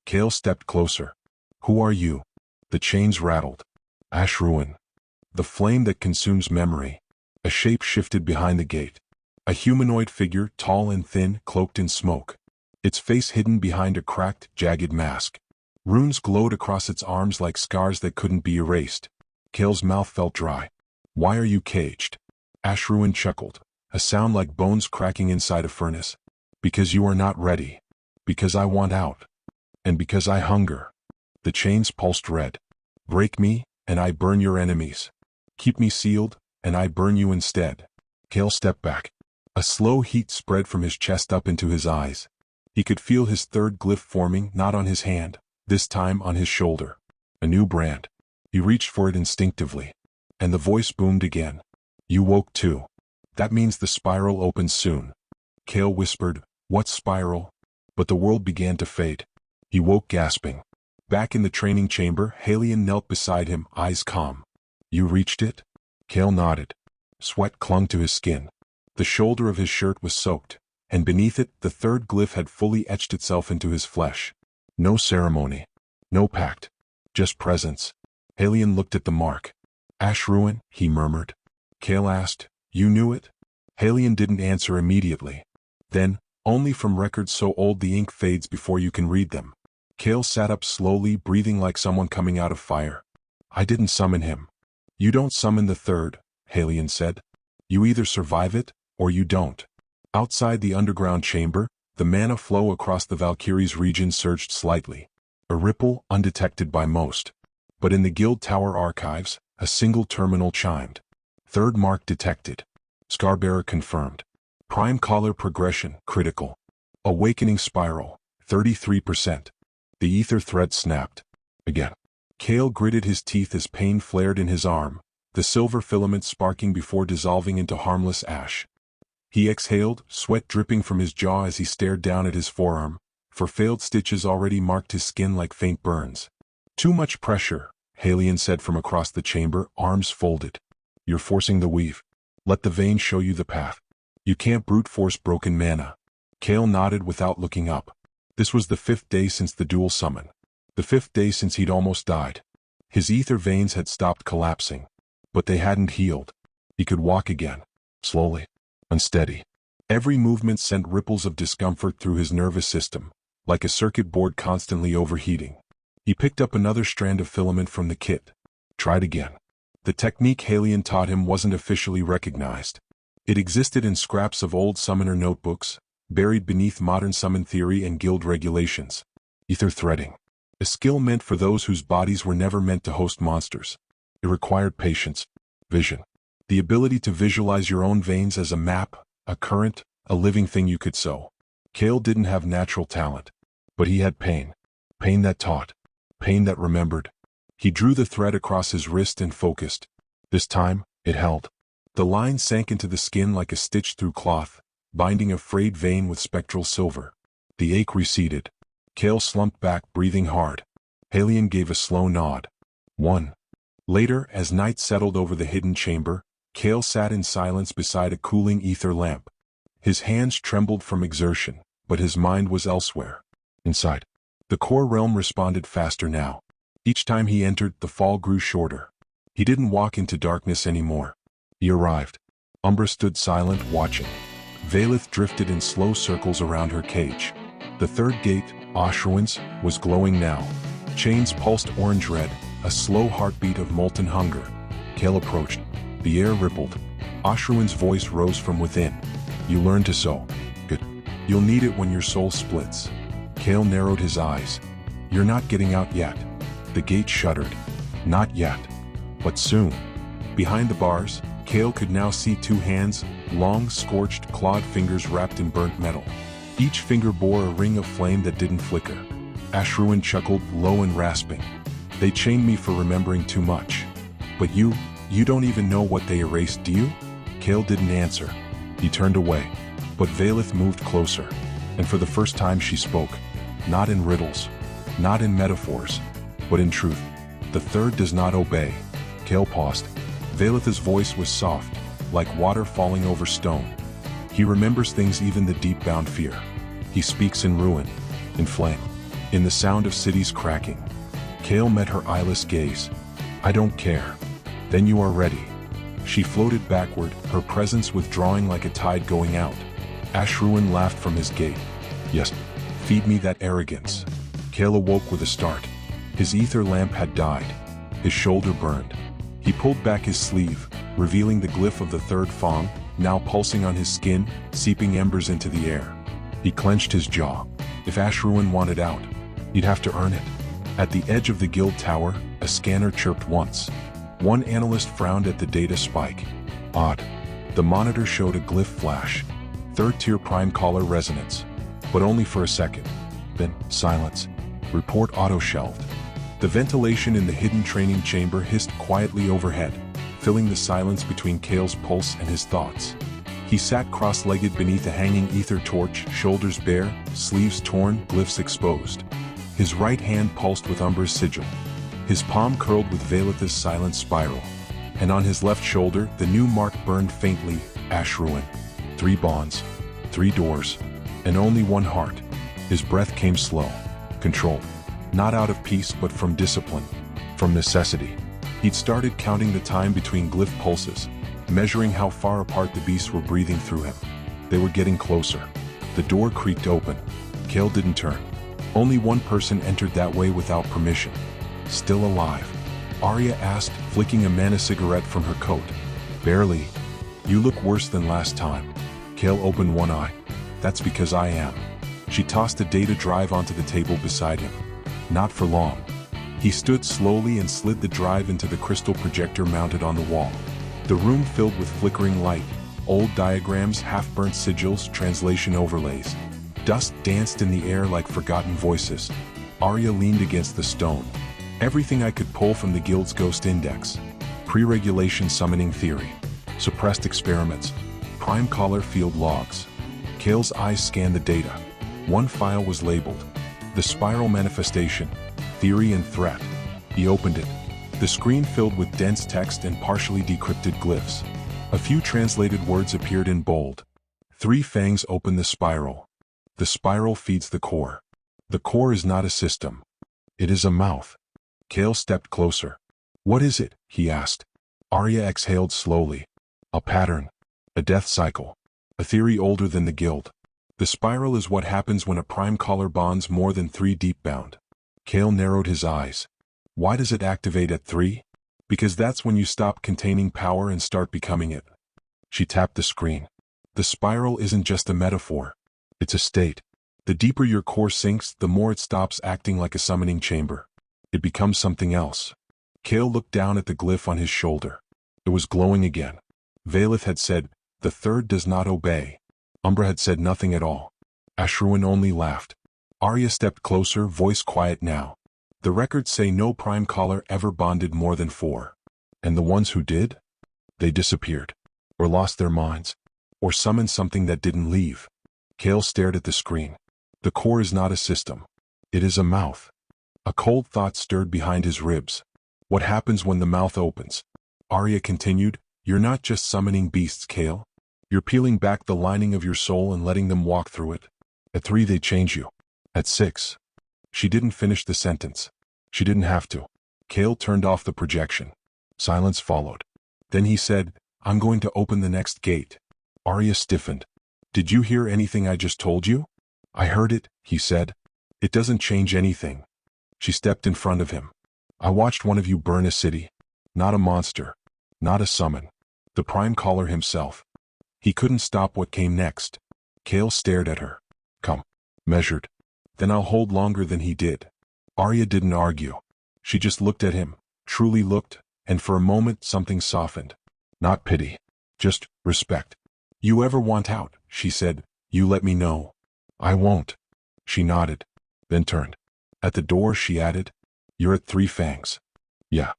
Kael stepped closer. Who are you? The chains rattled. Ashruin. The flame that consumes memory. A shape shifted behind the gate. A humanoid figure, tall and thin, cloaked in smoke. Its face hidden behind a cracked, jagged mask. Runes glowed across its arms like scars that couldn't be erased. Kael's mouth felt dry. Why are you caged? Ashruin chuckled, a sound like bones cracking inside a furnace. Because you are not ready. Because I want out. And because I hunger. The chains pulsed red. Break me, and I burn your enemies. Keep me sealed, and I burn you instead. Kael stepped back. A slow heat spread from his chest up into his eyes. He could feel his third glyph forming, not on his hand, this time on his shoulder. A new brand. He reached for it instinctively. And the voice boomed again. You woke too. That means the spiral opens soon. Kael whispered, what spiral? But the world began to fade. He woke gasping. Back in the training chamber, Halion knelt beside him, eyes calm. You reached it? Kael nodded. Sweat clung to his skin. The shoulder of his shirt was soaked, and beneath it, the third glyph had fully etched itself into his flesh. No ceremony. No pact. Just presence. Halion looked at the mark. Ashruin, he murmured. Kael asked, you knew it? Halion didn't answer immediately. Then, only from records so old the ink fades before you can read them. Kael sat up slowly, breathing like someone coming out of fire. I didn't summon him. You don't summon the third, Halion said. You either survive it, or you don't. Outside the underground chamber, the mana flow across the Valkyrie's region surged slightly. A ripple undetected by most. But in the guild tower archives, a single terminal chimed. Third mark detected. Scarbearer confirmed. Prime collar progression, critical. Awakening spiral, 33%. The ether thread snapped. Again. Kael gritted his teeth as pain flared in his arm, the silver filament sparking before dissolving into harmless ash. He exhaled, sweat dripping from his jaw as he stared down at his forearm, for failed stitches already marked his skin like faint burns. Too much pressure, Halion said from across the chamber, arms folded. You're forcing the weave. Let the vein show you the path. You can't brute force broken mana. Kael nodded without looking up. This was the 5th day since the dual summon. The 5th day since he'd almost died. His ether veins had stopped collapsing. But they hadn't healed. He could walk again. Slowly. Unsteady. Every movement sent ripples of discomfort through his nervous system, like a circuit board constantly overheating. He picked up another strand of filament from the kit. Tried again. The technique Halion taught him wasn't officially recognized. It existed in scraps of old summoner notebooks, buried beneath modern summon theory and guild regulations. Ether threading. A skill meant for those whose bodies were never meant to host monsters. It required patience, vision, the ability to visualize your own veins as a map, a current, a living thing you could sew. Kael didn't have natural talent, but he had pain. Pain that taught. Pain that remembered. He drew the thread across his wrist and focused. This time, it held. The line sank into the skin like a stitch through cloth, binding a frayed vein with spectral silver. The ache receded. Kael slumped back, breathing hard. Halion gave a slow nod. 1. Later, as night settled over the hidden chamber, Kael sat in silence beside a cooling ether lamp. His hands trembled from exertion, but his mind was elsewhere. Inside. The core realm responded faster now. Each time he entered, the fall grew shorter. He didn't walk into darkness anymore. He arrived. Umbra stood silent, watching. Valeth drifted in slow circles around her cage. The third gate, Ashruin's, was glowing now. Chains pulsed orange-red, a slow heartbeat of molten hunger. Kael approached. The air rippled. Ashruin's voice rose from within. You learned to sew. Good. You'll need it when your soul splits. Kael narrowed his eyes. You're not getting out yet. The gate shuddered. Not yet. But soon. Behind the bars, Kael could now see two hands, long, scorched, clawed fingers wrapped in burnt metal. Each finger bore a ring of flame that didn't flicker. Ashruin chuckled, low and rasping. They chained me for remembering too much. But you don't even know what they erased, do you? Kael didn't answer. He turned away. But Valeth moved closer. And for the first time she spoke. Not in riddles. Not in metaphors. But in truth. The third does not obey. Kael paused. Valeth's voice was soft, like water falling over stone. He remembers things even the deep-bound fear. He speaks in ruin, in flame, in the sound of cities cracking. Kael met her eyeless gaze. I don't care. Then you are ready. She floated backward, her presence withdrawing like a tide going out. Ashruin laughed from his gate. Yes, feed me that arrogance. Kael awoke with a start. His ether lamp had died. His shoulder burned. He pulled back his sleeve, revealing the glyph of the third Fang, now pulsing on his skin, seeping embers into the air. He clenched his jaw. If Ashruin wanted out, he'd have to earn it. At the edge of the guild tower, a scanner chirped once. One analyst frowned at the data spike. Odd. The monitor showed a glyph flash. Third-tier prime caller resonance. But only for a second. Then, silence. Report auto-shelved. The ventilation in the hidden training chamber hissed quietly overhead, filling the silence between Kael's pulse and his thoughts. He sat cross-legged beneath a hanging ether torch, shoulders bare, sleeves torn, glyphs exposed. His right hand pulsed with Umber's sigil. His palm curled with Valeth's silent spiral. And on his left shoulder, the new mark burned faintly, Ashruin. 3 bonds, 3 doors, and only 1 heart. His breath came slow, controlled. Not out of peace but from discipline, from necessity. He'd started counting the time between glyph pulses, measuring how far apart the beasts were breathing through him. They were getting closer. The door creaked open. Kael didn't turn. Only one person entered that way without permission. Still alive? Arya asked, flicking a mana cigarette from her coat. Barely. You look worse than last time. Kael opened one eye. That's because I am. She tossed a data drive onto the table beside him. Not for long. He stood slowly and slid the drive into the crystal projector mounted on the wall. The room filled with flickering light, old diagrams, half-burnt sigils, translation overlays. Dust danced in the air like forgotten voices. Arya leaned against the stone. Everything I could pull from the guild's ghost index. Pre-regulation summoning theory. Suppressed experiments. Prime collar field logs. Kael's eyes scanned the data. One file was labeled. The Spiral Manifestation, Theory and Threat. He opened it. The screen filled with dense text and partially decrypted glyphs. A few translated words appeared in bold. 3 fangs open the spiral. The spiral feeds the core. The core is not a system. It is a mouth. Kael stepped closer. What is it? He asked. Arya exhaled slowly. A pattern. A death cycle. A theory older than the guild. The spiral is what happens when a prime caller bonds more than 3 deep bound. Kael narrowed his eyes. Why does it activate at 3? Because that's when you stop containing power and start becoming it. She tapped the screen. The spiral isn't just a metaphor. It's a state. The deeper your core sinks, the more it stops acting like a summoning chamber. It becomes something else. Kael looked down at the glyph on his shoulder. It was glowing again. Valeth had said, the third does not obey. Umbra had said nothing at all. Ashruin only laughed. Arya stepped closer, voice quiet now. The records say no prime caller ever bonded more than 4. And the ones who did? They disappeared. Or lost their minds. Or summoned something that didn't leave. Kael stared at the screen. The core is not a system. It is a mouth. A cold thought stirred behind his ribs. What happens when the mouth opens? Arya continued, you're not just summoning beasts, Kael. You're peeling back the lining of your soul and letting them walk through it. At 3 they change you. At 6. She didn't finish the sentence. She didn't have to. Kael turned off the projection. Silence followed. Then he said, I'm going to open the next gate. Arya stiffened. Did you hear anything I just told you? I heard it, he said. It doesn't change anything. She stepped in front of him. I watched one of you burn a city. Not a monster. Not a summon. The prime caller himself. He couldn't stop what came next. Kael stared at her. Come. Measured. Then I'll hold longer than he did. Arya didn't argue. She just looked at him, truly looked, and for a moment something softened. Not pity. Just respect. You ever want out, she said, you let me know. I won't. She nodded, then turned. At the door she added, you're at Three Fangs. Yeah.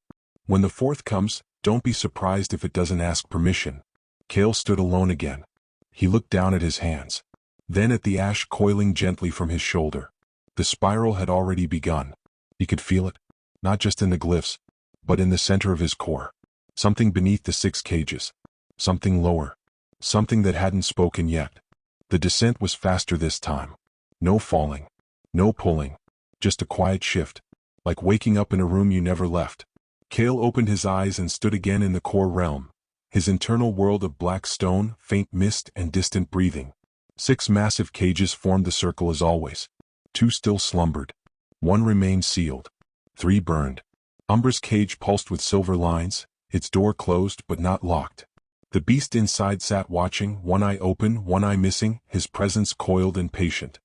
When the fourth comes, don't be surprised if it doesn't ask permission. Kael stood alone again. He looked down at his hands. Then at the ash coiling gently from his shoulder. The spiral had already begun. He could feel it, not just in the glyphs, but in the center of his core. Something beneath the 6 cages. Something lower. Something that hadn't spoken yet. The descent was faster this time. No falling. No pulling. Just a quiet shift. Like waking up in a room you never left. Kael opened his eyes and stood again in the core realm. His internal world of black stone, faint mist, and distant breathing. 6 massive cages formed the circle as always. 2 still slumbered. 1 remained sealed. 3 burned. Umbra's cage pulsed with silver lines, its door closed but not locked. The beast inside sat watching, one eye open, one eye missing, his presence coiled and patient.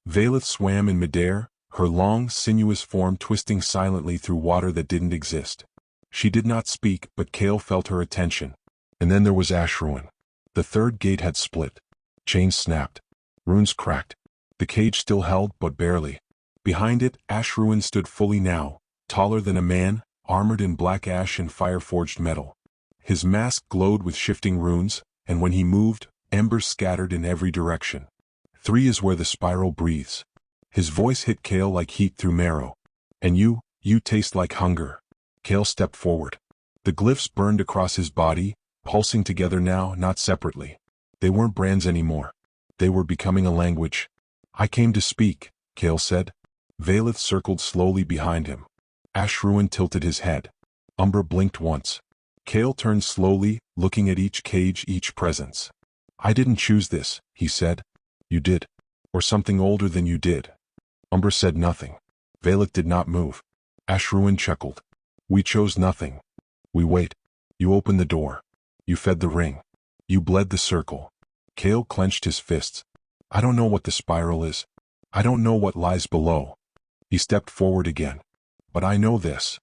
Valeth swam in midair, her long, sinuous form twisting silently through water that didn't exist. She did not speak, but Kael felt her attention. And then there was Ashruin. The 3rd gate had split. Chains snapped. Runes cracked. The cage still held, but barely. Behind it, Ashruin stood fully now, taller than a man, armored in black ash and fire-forged metal. His mask glowed with shifting runes, and when he moved, embers scattered in every direction. 3 is where the spiral breathes. His voice hit Kael like heat through marrow. And you taste like hunger. Kael stepped forward. The glyphs burned across his body, pulsing together now, not separately. They weren't brands anymore. They were becoming a language. I came to speak, Kael said. Valeth circled slowly behind him. Ashruin tilted his head. Umbra blinked once. Kael turned slowly, looking at each cage, each presence. I didn't choose this, he said. You did. Or something older than you did. Umbra said nothing. Valeth did not move. Ashruin chuckled. We chose nothing. We wait. You opened the door. You fed the ring. You bled the circle. Kael clenched his fists. I don't know what the spiral is. I don't know what lies below. He stepped forward again. But I know this.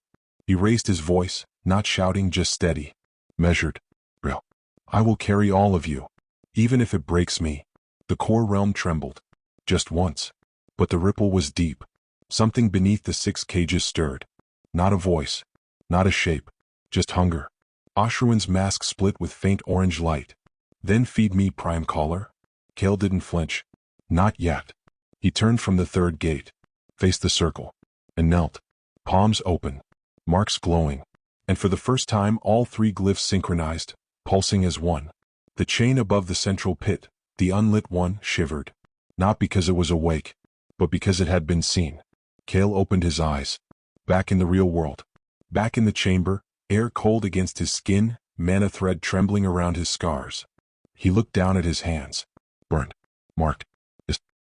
He raised his voice, not shouting, just steady. Measured. Real. I will carry all of you. Even if it breaks me. The core realm trembled. Just once. But the ripple was deep. Something beneath the 6 cages stirred. Not a voice. Not a shape. Just hunger. Ashruin's mask split with faint orange light. Then feed me, Prime Caller. Kael didn't flinch. Not yet. He turned from the 3rd gate. Faced the circle. And knelt. Palms open. Marks glowing. And for the first time all 3 glyphs synchronized, pulsing as one. The chain above the central pit, the unlit one, shivered. Not because it was awake, but because it had been seen. Kael opened his eyes. Back in the real world. Back in the chamber, air cold against his skin, mana thread trembling around his scars. He looked down at his hands. Burned. Marked.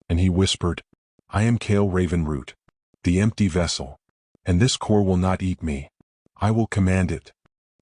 And he whispered, I am Kael Ravenroot. The empty vessel. And this core will not eat me. I will command it.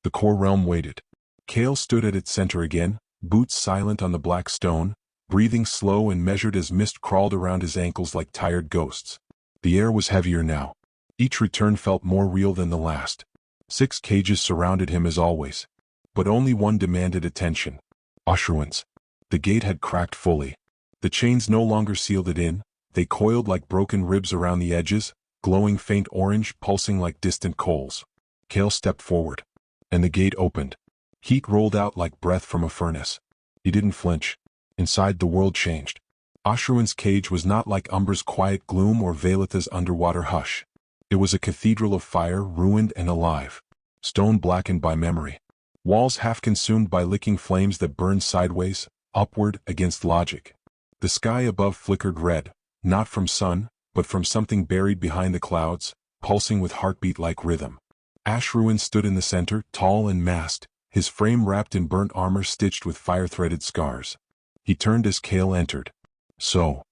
The core realm waited. Kael stood at its center again, boots silent on the black stone, breathing slow and measured as mist crawled around his ankles like tired ghosts. The air was heavier now. Each return felt more real than the last. 6 cages surrounded him as always. But only one demanded attention. Ashruin's. The gate had cracked fully. The chains no longer sealed it in, they coiled like broken ribs around the edges, glowing faint orange, pulsing like distant coals. Kael stepped forward. And the gate opened. Heat rolled out like breath from a furnace. He didn't flinch. Inside the world changed. Ashruin's cage was not like Umbra's quiet gloom or Valetha's underwater hush. It was a cathedral of fire, ruined and alive. Stone blackened by memory. Walls half consumed by licking flames that burned sideways, upward, against logic. The sky above flickered red, not from sun, but from something buried behind the clouds, pulsing with heartbeat-like rhythm. Ashruin stood in the center, tall and masked, his frame wrapped in burnt armor stitched with fire-threaded scars. He turned as Kael entered. So,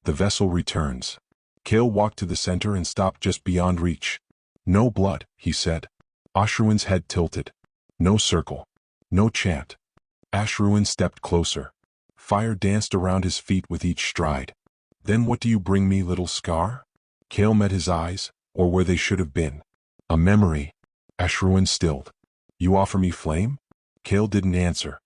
the vessel returns. Kael walked to the center and stopped just beyond reach. No blood, he said. Ashruin's head tilted. No circle. No chant. Ashruin stepped closer. Fire danced around his feet with each stride. Then what do you bring me, little Scar? Kael met his eyes, or where they should have been. A memory. Ashruin stilled. You offer me flame? Kael didn't answer.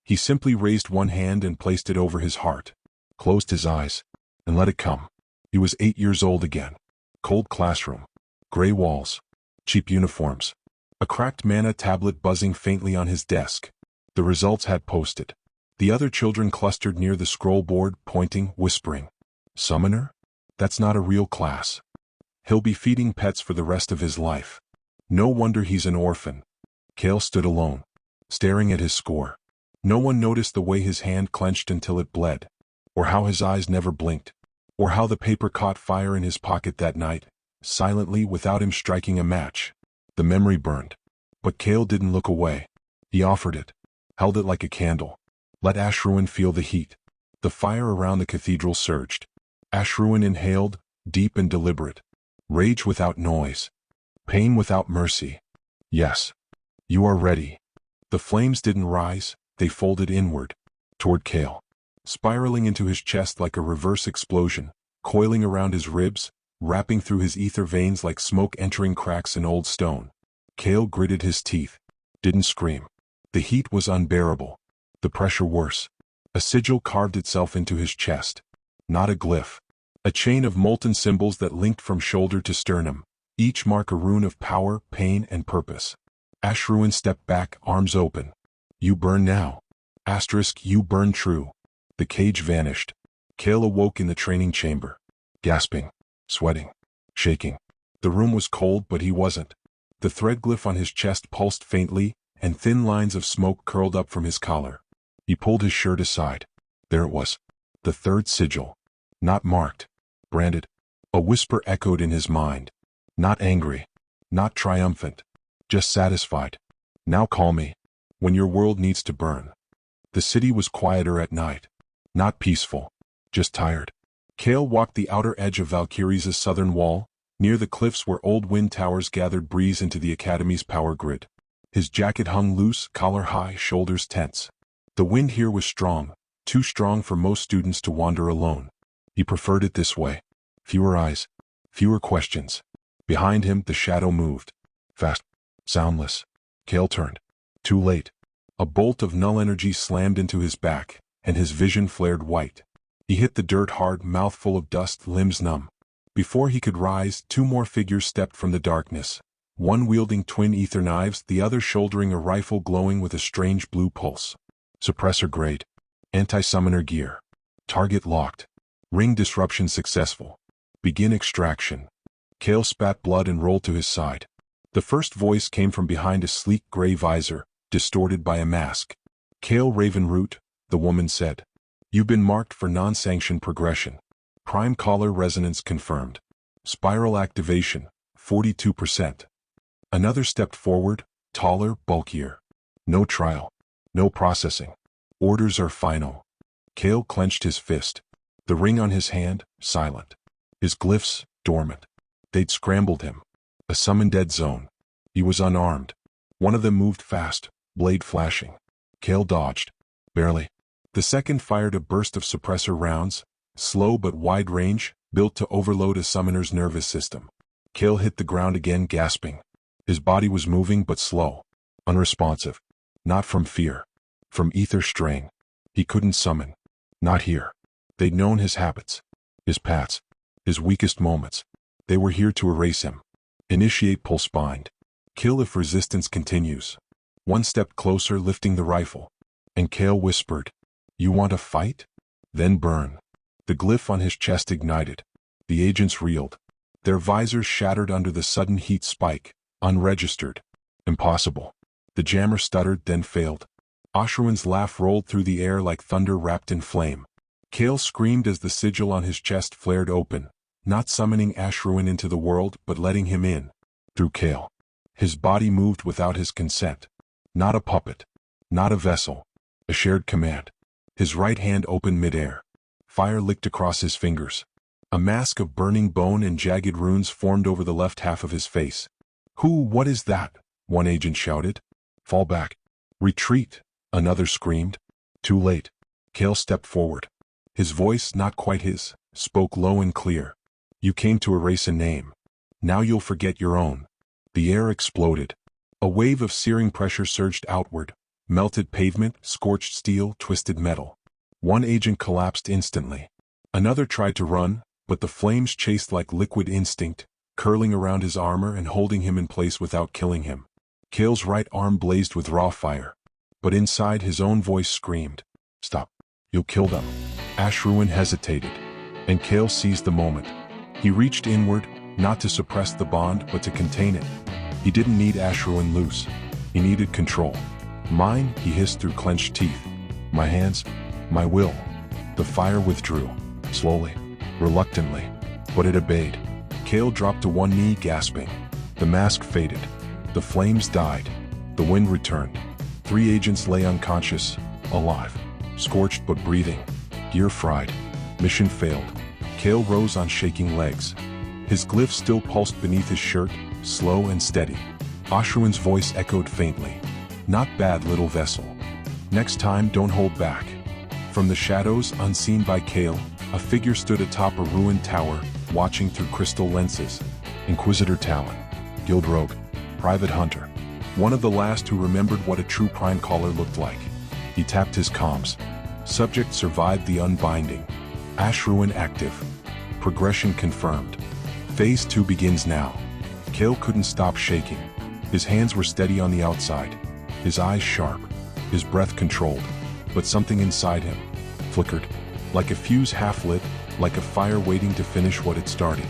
He simply raised one hand and placed it over his heart, closed his eyes, and let it come. He was 8 years old again. Cold classroom. Gray walls. Cheap uniforms. A cracked mana tablet buzzing faintly on his desk. The results had posted. The other children clustered near the scroll board, pointing, whispering. Summoner? That's not a real class. He'll be feeding pets for the rest of his life. No wonder he's an orphan. Kael stood alone, staring at his score. No one noticed the way his hand clenched until it bled, or how his eyes never blinked, or how the paper caught fire in his pocket that night, silently without him striking a match. The memory burned. But Kael didn't look away. He offered it, held it like a candle. Let Ashruin feel the heat. The fire around the cathedral surged. Ashruin inhaled, deep and deliberate. Rage without noise. Pain without mercy. Yes. You are ready. The flames didn't rise, they folded inward, toward Kael, spiraling into his chest like a reverse explosion, coiling around his ribs, wrapping through his ether veins like smoke entering cracks in old stone. Kael gritted his teeth, didn't scream. The heat was unbearable, the pressure worse. A sigil carved itself into his chest. Not a glyph. A chain of molten symbols that linked from shoulder to sternum, each mark a rune of power, pain, and purpose. Ashruin stepped back, arms open. You burn now. Asterisk, you burn true. The cage vanished. Kael awoke in the training chamber. Gasping, sweating, shaking. The room was cold, but he wasn't. The thread glyph on his chest pulsed faintly, and thin lines of smoke curled up from his collar. He pulled his shirt aside. There it was. The third sigil. Not marked. Branded. A whisper echoed in his mind. Not angry. Not triumphant. Just satisfied. Now call me. When your world needs to burn. The city was quieter at night. Not peaceful. Just tired. Kael walked the outer edge of Valkyrie's southern wall, near the cliffs where old wind towers gathered breeze into the academy's power grid. His jacket hung loose, collar high, shoulders tense. The wind here was strong, too strong for most students to wander alone. He preferred it this way. Fewer eyes. Fewer questions. Behind him, the shadow moved. Fast. Soundless. Kael turned. Too late. A bolt of null energy slammed into his back, and his vision flared white. He hit the dirt hard, mouth full of dust, limbs numb. Before he could rise, 2 more figures stepped from the darkness. One wielding twin ether knives, the other shouldering a rifle glowing with a strange blue pulse. Suppressor grade. Anti-summoner gear. Target locked. Ring disruption successful. Begin extraction. Kael spat blood and rolled to his side. The first voice came from behind a sleek gray visor, distorted by a mask. Kael Ravenroot, the woman said. You've been marked for non-sanctioned progression. Prime collar resonance confirmed. Spiral activation, 42%. Another stepped forward, taller, bulkier. No trial. No processing. Orders are final. Kael clenched his fist. The ring on his hand, silent. His glyphs, dormant. They'd scrambled him. A summon dead zone. He was unarmed. One of them moved fast, blade flashing. Kael dodged. Barely. The second fired a burst of suppressor rounds, slow but wide range, built to overload a summoner's nervous system. Kael hit the ground again, gasping. His body was moving but slow. Unresponsive. Not from fear. From ether strain. He couldn't summon. Not here. They'd known his habits. His pats. His weakest moments. They were here to erase him. Initiate pulse bind. Kill if resistance continues. One step closer, lifting the rifle. And Kael whispered, You want to fight? Then burn. The glyph on his chest ignited. The agents reeled. Their visors shattered under the sudden heat spike. Unregistered. Impossible. The jammer stuttered, then failed. Ashruin's laugh rolled through the air like thunder wrapped in flame. Kael screamed as the sigil on his chest flared open, not summoning Ashruin into the world, but letting him in. Through Kael. His body moved without his consent. Not a puppet. Not a vessel. A shared command. His right hand opened midair. Fire licked across his fingers. A mask of burning bone and jagged runes formed over the left half of his face. What is that? One agent shouted. Fall back. Retreat, another screamed. Too late. Kael stepped forward. His voice not quite his, spoke low and clear. You came to erase a name. Now you'll forget your own. The air exploded. A wave of searing pressure surged outward. Melted pavement, scorched steel, twisted metal. One agent collapsed instantly. Another tried to run, but the flames chased like liquid instinct, curling around his armor and holding him in place without killing him. Kael's right arm blazed with raw fire. But inside his own voice screamed, "Stop. You'll kill them." Ashruin hesitated, and Kael seized the moment. He reached inward, not to suppress the bond but to contain it. He didn't need Ashruin loose. He needed control. "Mine," he hissed through clenched teeth. "My hands, my will." The fire withdrew, slowly, reluctantly, but it obeyed. Kael dropped to one knee, gasping. The mask faded. The flames died. The wind returned. 3 agents lay unconscious, alive, scorched but breathing. Gear fried. Mission failed. Kael rose on shaking legs. His glyph still pulsed beneath his shirt, slow and steady. Ashruin's voice echoed faintly. "Not bad, little vessel. Next time, don't hold back." From the shadows, unseen by Kael, a figure stood atop a ruined tower, watching through crystal lenses. Inquisitor Talon. Guild Rogue. Private Hunter. One of the last who remembered what a true Prime Caller looked like. He tapped his comms. Subject survived the unbinding. Ashruin active. Progression confirmed. Phase 2 begins now. Kael couldn't stop shaking. His hands were steady on the outside. His eyes sharp. His breath controlled. But something inside him flickered. Like a fuse half-lit, like a fire waiting to finish what it started.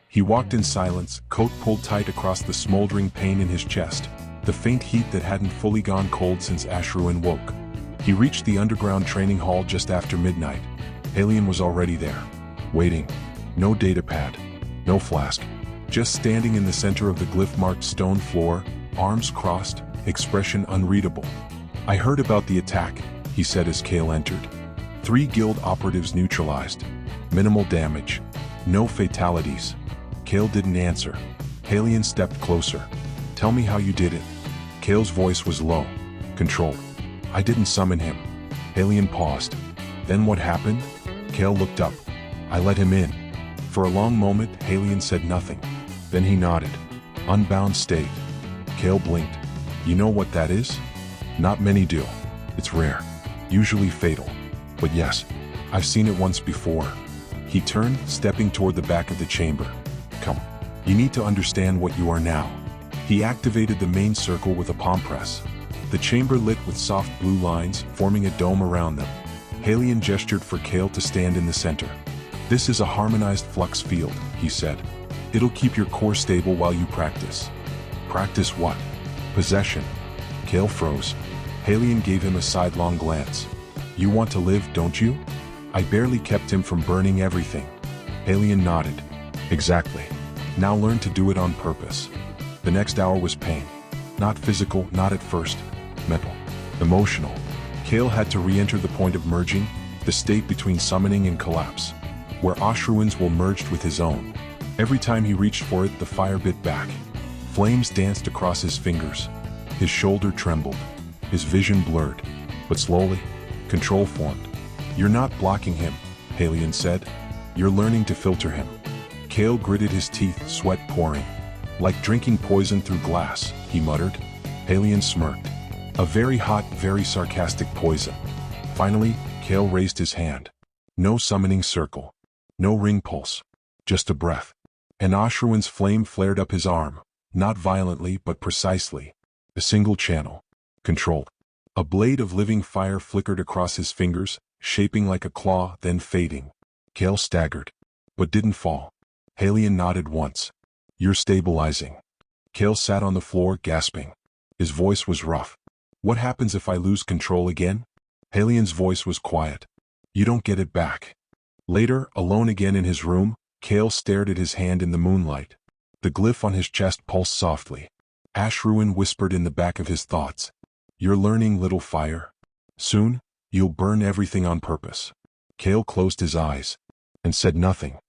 He walked in silence, coat pulled tight across the smoldering pain in his chest. The faint heat that hadn't fully gone cold since Ashruin woke. He reached the underground training hall just after midnight. Alien was already there, waiting. No datapad, no flask. Just standing in the center of the glyph-marked stone floor, arms crossed, expression unreadable. "I heard about the attack," he said as Kael entered. 3 guild operatives neutralized. Minimal damage. No fatalities. Kael didn't answer. Alien stepped closer. "Tell me how you did it." Kael's voice was low, controlled. "I didn't summon him." Alien paused. "Then what happened?" Kael looked up. "I let him in." For a long moment, Alien said nothing. Then he nodded. "Unbound state." Kael blinked. "You know what that is?" "Not many do. It's rare. Usually fatal. But yes, I've seen it once before." He turned, stepping toward the back of the chamber. "Come. You need to understand what you are now." He activated the main circle with a palm press. The chamber lit with soft blue lines, forming a dome around them. Alien gestured for Kael to stand in the center. "This is a harmonized flux field," he said. "It'll keep your core stable while you practice." "Practice what?" "Possession." Kael froze. Alien gave him a sidelong glance. "You want to live, don't you?" "I barely kept him from burning everything." Alien nodded. "Exactly. Now learn to do it on purpose." The next hour was pain. Not physical, not at first. Mental. Emotional. Kael had to re-enter the point of merging, the state between summoning and collapse, where Ashruin's will merged with his own. Every time he reached for it, the fire bit back. Flames danced across his fingers. His shoulder trembled. His vision blurred. But slowly, control formed. "You're not blocking him," Alien said. "You're learning to filter him." Kael gritted his teeth, sweat pouring. "Like drinking poison through glass," he muttered. Alien smirked. "A very hot, very sarcastic poison." Finally, Kael raised his hand. No summoning circle. No ring pulse. Just a breath. And Ashruin's flame flared up his arm, not violently but precisely. A single channel. Controlled. A blade of living fire flickered across his fingers, shaping like a claw, then fading. Kael staggered, but didn't fall. Alien nodded once. "You're stabilizing." Kael sat on the floor, gasping. His voice was rough. "What happens if I lose control again?" Alien's voice was quiet. "You don't get it back." Later, alone again in his room, Kael stared at his hand in the moonlight. The glyph on his chest pulsed softly. Ashruin whispered in the back of his thoughts. "You're learning, little fire. Soon, you'll burn everything on purpose." Kael closed his eyes and said nothing.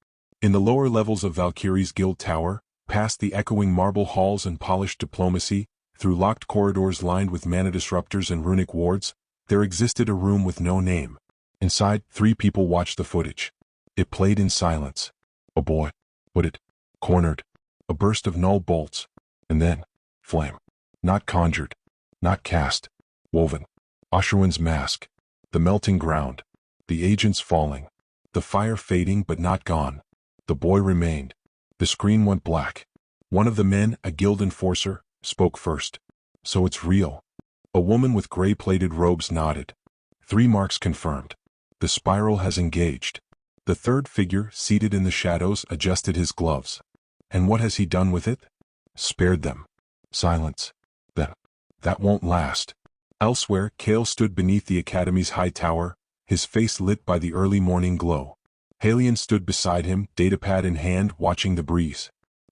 In the lower levels of Valkyrie's guild tower, past the echoing marble halls and polished diplomacy, through locked corridors lined with mana disruptors and runic wards, there existed a room with no name. Inside, 3 people watched the footage. It played in silence. A boy. Hooded. Cornered. A burst of null bolts. And then, flame. Not conjured. Not cast. Woven. Osherwin's mask. The melting ground. The agents falling. The fire fading but not gone. The boy remained. The screen went black. One of the men, a guild enforcer, spoke first. So it's real. A woman with gray-plated robes nodded. 3 marks confirmed. The spiral has engaged. The third figure, seated in the shadows, adjusted his gloves. And what has he done with it? Spared them. Silence. Then. That won't last. Elsewhere, Kael stood beneath the academy's high tower, his face lit by the early morning glow. Halion stood beside him, datapad in hand, watching the breeze.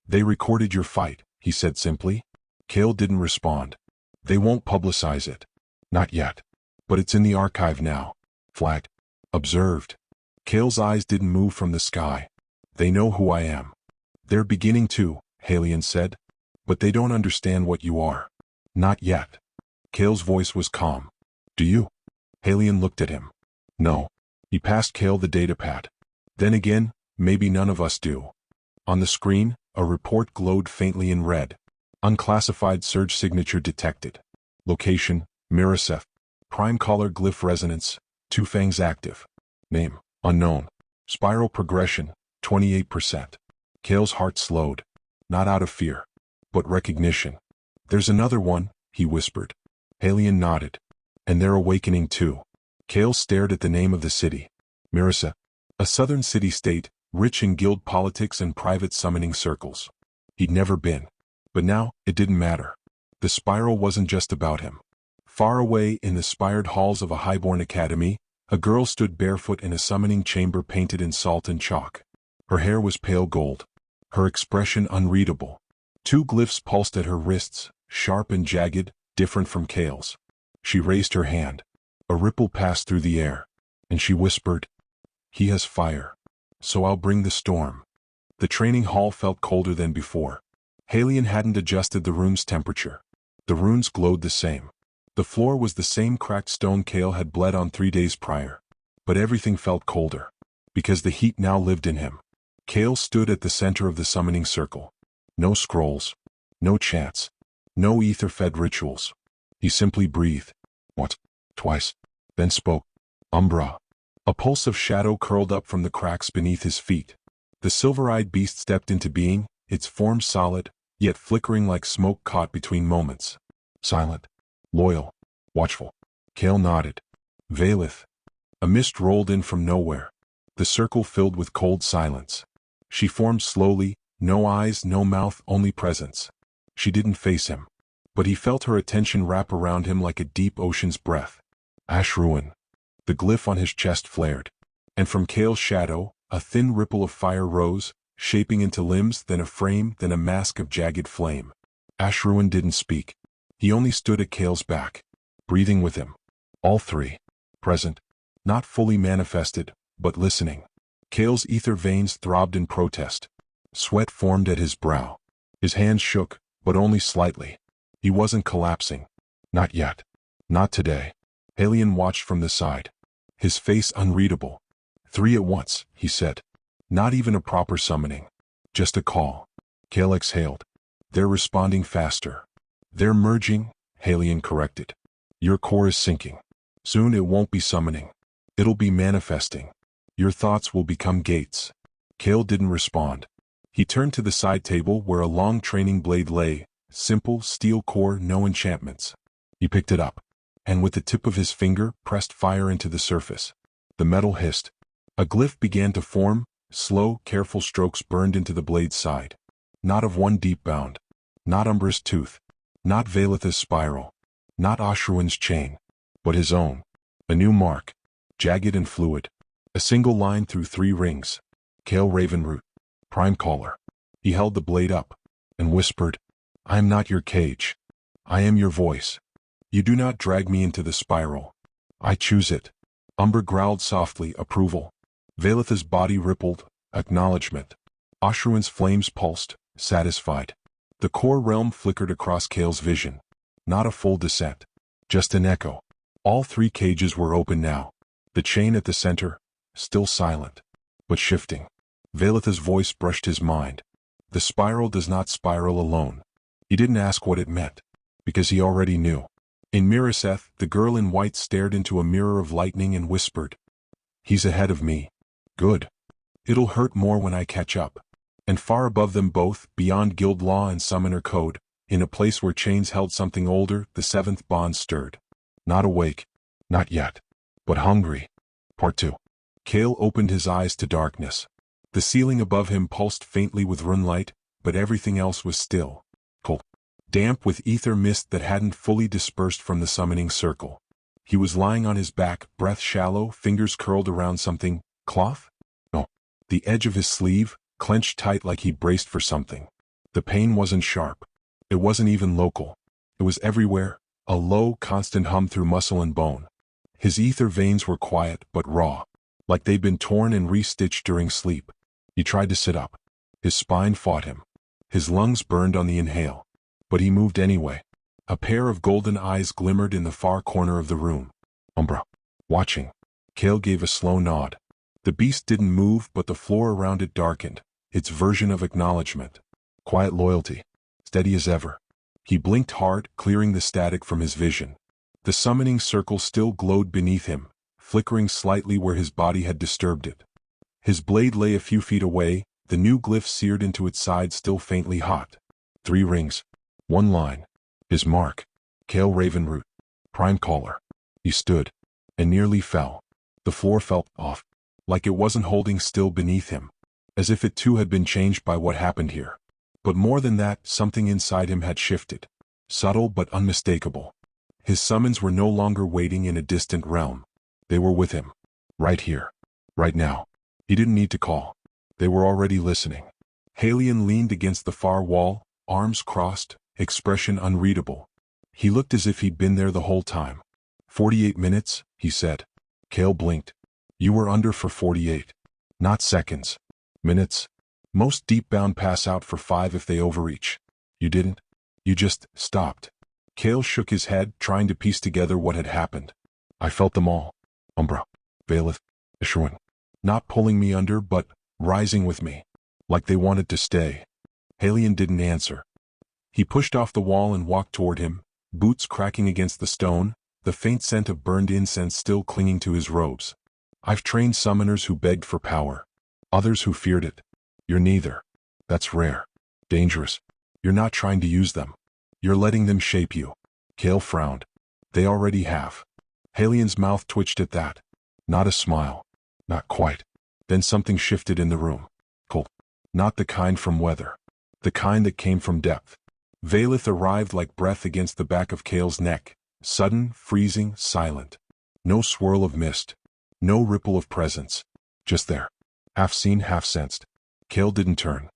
They recorded your fight, he said simply. Kael didn't respond. They won't publicize it. Not yet. But it's in the archive now. Flagged. Observed. Kael's eyes didn't move from the sky. They know who I am. They're beginning to, Halion said. But they don't understand what you are. Not yet. Kael's voice was calm. Do you? Halion looked at him. No. He passed Kael the datapad. Then again, maybe none of us do. On the screen, a report glowed faintly in red. Unclassified surge signature detected. Location, Miraseth. Prime collar glyph resonance, 2 fangs active. Name, unknown. Spiral progression, 28%. Kael's heart slowed. Not out of fear, but recognition. There's another one, he whispered. Halion nodded. And they're awakening too. Kael stared at the name of the city. Miraseth. A southern city-state, rich in guild politics and private summoning circles. He'd never been. But now, it didn't matter. The spiral wasn't just about him. Far away in the spired halls of a highborn academy, a girl stood barefoot in a summoning chamber painted in salt and chalk. Her hair was pale gold. Her expression unreadable. 2 glyphs pulsed at her wrists, sharp and jagged, different from Kael's. She raised her hand. A ripple passed through the air. And she whispered, "He has fire. So I'll bring the storm." The training hall felt colder than before. Halion hadn't adjusted the room's temperature. The runes glowed the same. The floor was the same cracked stone Kael had bled on 3 days prior. But everything felt colder. Because the heat now lived in him. Kael stood at the center of the summoning circle. No scrolls. No chants. No ether-fed rituals. He simply breathed. Once. Twice. Then spoke. Umbra. A pulse of shadow curled up from the cracks beneath his feet. The silver-eyed beast stepped into being, its form solid, yet flickering like smoke caught between moments. Silent. Loyal. Watchful. Kael nodded. Valeth. A mist rolled in from nowhere. The circle filled with cold silence. She formed slowly, no eyes, no mouth, only presence. She didn't face him. But he felt her attention wrap around him like a deep ocean's breath. Ash ruin. The glyph on his chest flared. And from Kael's shadow, a thin ripple of fire rose, shaping into limbs, then a frame, then a mask of jagged flame. Ash ruin didn't speak. He only stood at Kael's back, breathing with him. All 3. Present. Not fully manifested, but listening. Kael's ether veins throbbed in protest. Sweat formed at his brow. His hands shook, but only slightly. He wasn't collapsing. Not yet. Not today. Halion watched from the side. His face unreadable. 3 at once, he said. Not even a proper summoning. Just a call. Kael exhaled. They're responding faster. They're merging, Halion corrected. Your core is sinking. Soon it won't be summoning. It'll be manifesting. Your thoughts will become gates. Kael didn't respond. He turned to the side table where a long training blade lay, simple, steel core, no enchantments. He picked it up, and with the tip of his finger pressed fire into the surface. The metal hissed. A glyph began to form, slow, careful strokes burned into the blade's side. Not of one deep bound. Not Umbra's tooth. Not Valeth's spiral. Not Oshruin's chain. But his own. A new mark. Jagged and fluid. A single line through 3 rings. Kael Ravenroot. Prime caller. He held the blade up, and whispered, I am not your cage. I am your voice. You do not drag me into the spiral. I choose it. Umbra growled softly, approval. Valeth's body rippled, acknowledgement. Oshruin's flames pulsed, satisfied. The core realm flickered across Kael's vision. Not a full descent. Just an echo. All 3 cages were open now. The chain at the center, still silent. but shifting. Vailitha's voice brushed his mind. The spiral does not spiral alone. He didn't ask what it meant, because he already knew. In Miraseth, the girl in white stared into a mirror of lightning and whispered, "He's ahead of me. Good. It'll hurt more when I catch up." And far above them both, beyond guild law and summoner code, in a place where chains held something older, the seventh bond stirred. Not awake. Not yet. But hungry. Part 2. Kael opened his eyes to darkness. The ceiling above him pulsed faintly with runlight, but everything else was still. Cold. Damp with ether mist that hadn't fully dispersed from the summoning circle. He was lying on his back, breath shallow, fingers curled around something. Cloth? No. The edge of his sleeve, clenched tight like he braced for something. The pain wasn't sharp. It wasn't even local. It was everywhere, a low, constant hum through muscle and bone. His ether veins were quiet but raw, like they'd been torn and restitched during sleep. He tried to sit up. His spine fought him. His lungs burned on the inhale. But he moved anyway. A pair of golden eyes glimmered in the far corner of the room. Umbra. Watching. Kael gave a slow nod. The beast didn't move, but the floor around it darkened. Its version of acknowledgement. Quiet loyalty. Steady as ever. He blinked hard, clearing the static from his vision. The summoning circle still glowed beneath him, flickering slightly where his body had disturbed it. His blade lay a few feet away, the new glyph seared into its side still faintly hot. 3 rings. 1 line. His mark. Kael Ravenroot. Prime caller. He stood, and nearly fell. The floor felt off, like it wasn't holding still beneath him, as if it too had been changed by what happened here. But more than that, something inside him had shifted. Subtle but unmistakable. His summons were no longer waiting in a distant realm. They were with him. Right here. Right now. He didn't need to call. They were already listening. Halion leaned against the far wall, arms crossed, expression unreadable. He looked as if he'd been there the whole time. 48 minutes, he said. Kael blinked. You were under for 48. Not seconds. Minutes. Most deep-bound pass out for 5 if they overreach. You didn't. You just stopped. Kael shook his head, trying to piece together what had happened. I felt them all. Umbra. Vailith. Ishruin. Not pulling me under, but rising with me. Like they wanted to stay. Halion didn't answer. He pushed off the wall and walked toward him, boots cracking against the stone, the faint scent of burned incense still clinging to his robes. I've trained summoners who begged for power. Others who feared it. You're neither. That's rare. Dangerous. You're not trying to use them. You're letting them shape you. Kael frowned. They already have. Halion's mouth twitched at that. Not a smile. Not quite. Then something shifted in the room. Cold. Not the kind from weather. The kind that came from depth. Vailith arrived like breath against the back of Kael's neck. Sudden, freezing, silent. No swirl of mist. No ripple of presence. Just there. Half seen, half sensed. Kael didn't turn.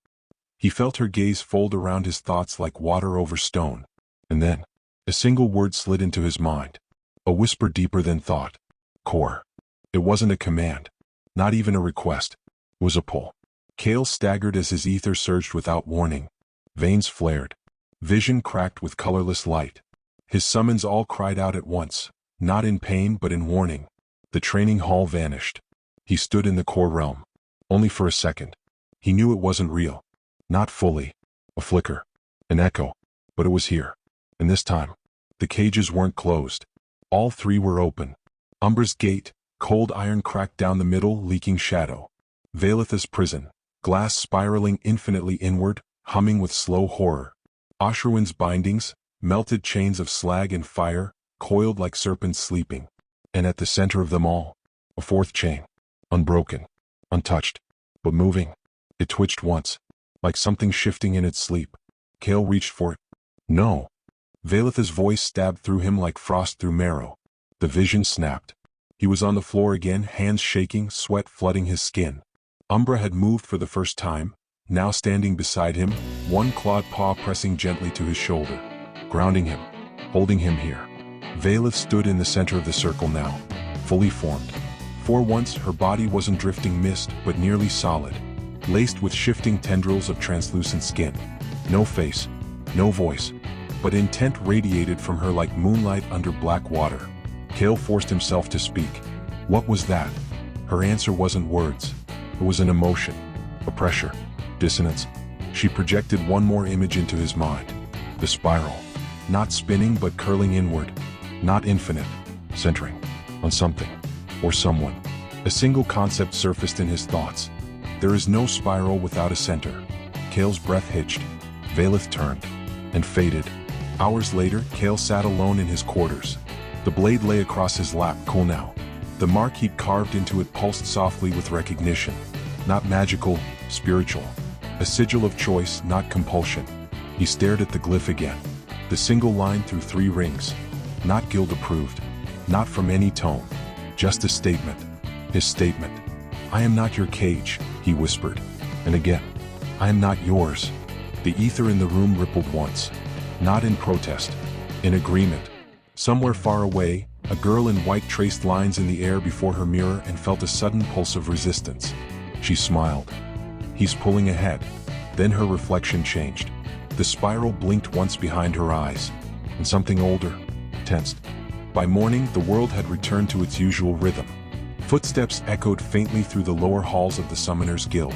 He felt her gaze fold around his thoughts like water over stone. And then, a single word slid into his mind. A whisper deeper than thought. Core. It wasn't a command. Not even a request. It was a pull. Kael staggered as his ether surged without warning. Veins flared. Vision cracked with colorless light. His summons all cried out at once, not in pain but in warning. The training hall vanished. He stood in the core realm. Only for a second. He knew it wasn't real. Not fully. A flicker. An echo. But it was here. And this time, the cages weren't closed. All 3 were open. Umbra's gate, cold iron cracked down the middle, leaking shadow. Vailitha's prison, glass spiraling infinitely inward, humming with slow horror. Ashruin's bindings, melted chains of slag and fire, coiled like serpents sleeping. And at the center of them all, a 4th chain. Unbroken. Untouched. But moving. It twitched once. Like something shifting in its sleep. Kael reached for it. No. Vailitha's voice stabbed through him like frost through marrow. The vision snapped. He was on the floor again, hands shaking, sweat flooding his skin. Umbra had moved for the first time, now standing beside him, one clawed paw pressing gently to his shoulder, grounding him, holding him here. Vailith stood in the center of the circle now, fully formed. For once, her body wasn't drifting mist, but nearly solid, laced with shifting tendrils of translucent skin. No face, no voice, but intent radiated from her like moonlight under black water. Kael forced himself to speak. What was that? Her answer wasn't words. It was an emotion, a pressure, dissonance. She projected one more image into his mind. The spiral. Not spinning but curling inward. Not infinite. Centering. On something. Or someone. A single concept surfaced in his thoughts. There is no spiral without a center. Kael's breath hitched. Valeth turned. And faded. Hours later, Kael sat alone in his quarters. The blade lay across his lap, cool now. The mark he'd carved into it pulsed softly with recognition. Not magical, spiritual. A sigil of choice, not compulsion. He stared at the glyph again. The single line through 3 rings. Not guild approved. Not from any tome. Just a statement. His statement. I am not your cage, he whispered. And again. I am not yours. The ether in the room rippled once. Not in protest. In agreement. Somewhere far away, a girl in white traced lines in the air before her mirror and felt a sudden pulse of resistance. She smiled. He's pulling ahead. Then her reflection changed. The spiral blinked once behind her eyes. And something older, tensed. By morning, the world had returned to its usual rhythm. Footsteps echoed faintly through the lower halls of the Summoners Guild.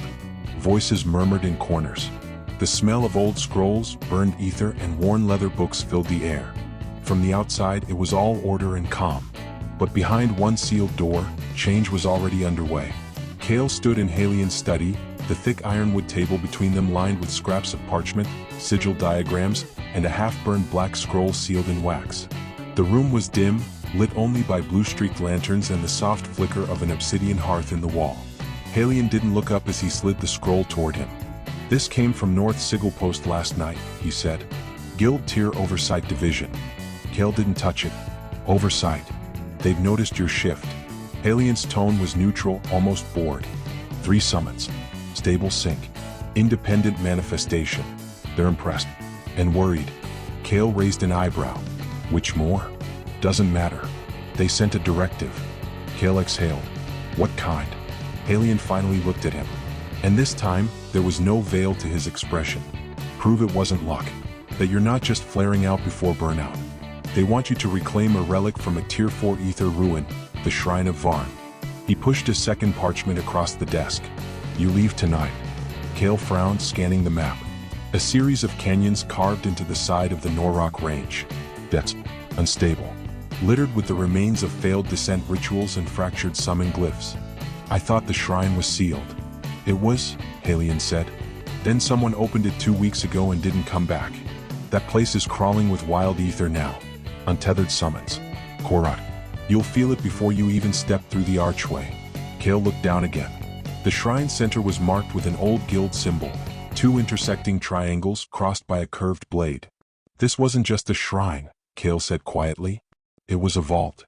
Voices murmured in corners. The smell of old scrolls, burned ether, and worn leather books filled the air. From the outside, it was all order and calm. But behind one sealed door, change was already underway. Kael stood in Halien's study, the thick ironwood table between them lined with scraps of parchment, sigil diagrams, and a half-burned black scroll sealed in wax. The room was dim, lit only by blue-streaked lanterns and the soft flicker of an obsidian hearth in the wall. Halien didn't look up as he slid the scroll toward him. This came from North Sigil Post last night, he said. Guild Tier Oversight Division. Kael didn't touch it. Oversight. They've noticed your shift. Halien's tone was neutral, almost bored. 3 summons. Stable sync. Independent manifestation. They're impressed. And worried. Kael raised an eyebrow. Which more? Doesn't matter. They sent a directive. Kael exhaled. What kind? Halien finally looked at him. And this time, there was no veil to his expression. Prove it wasn't luck. That you're not just flaring out before burnout. They want you to reclaim a relic from a Tier 4 ether ruin, the Shrine of Varn. He pushed a second parchment across the desk. You leave tonight. Kael frowned, scanning the map. A series of canyons carved into the side of the Norrock Range. Depths. Unstable. Littered with the remains of failed descent rituals and fractured summon glyphs. I thought the shrine was sealed. It was, Halien said. Then someone opened it 2 weeks ago and didn't come back. That place is crawling with wild ether now. Untethered summons. Korat. You'll feel it before you even step through the archway. Kael looked down again. The shrine center was marked with an old guild symbol, 2 intersecting triangles crossed by a curved blade. This wasn't just a shrine, Kael said quietly. It was a vault.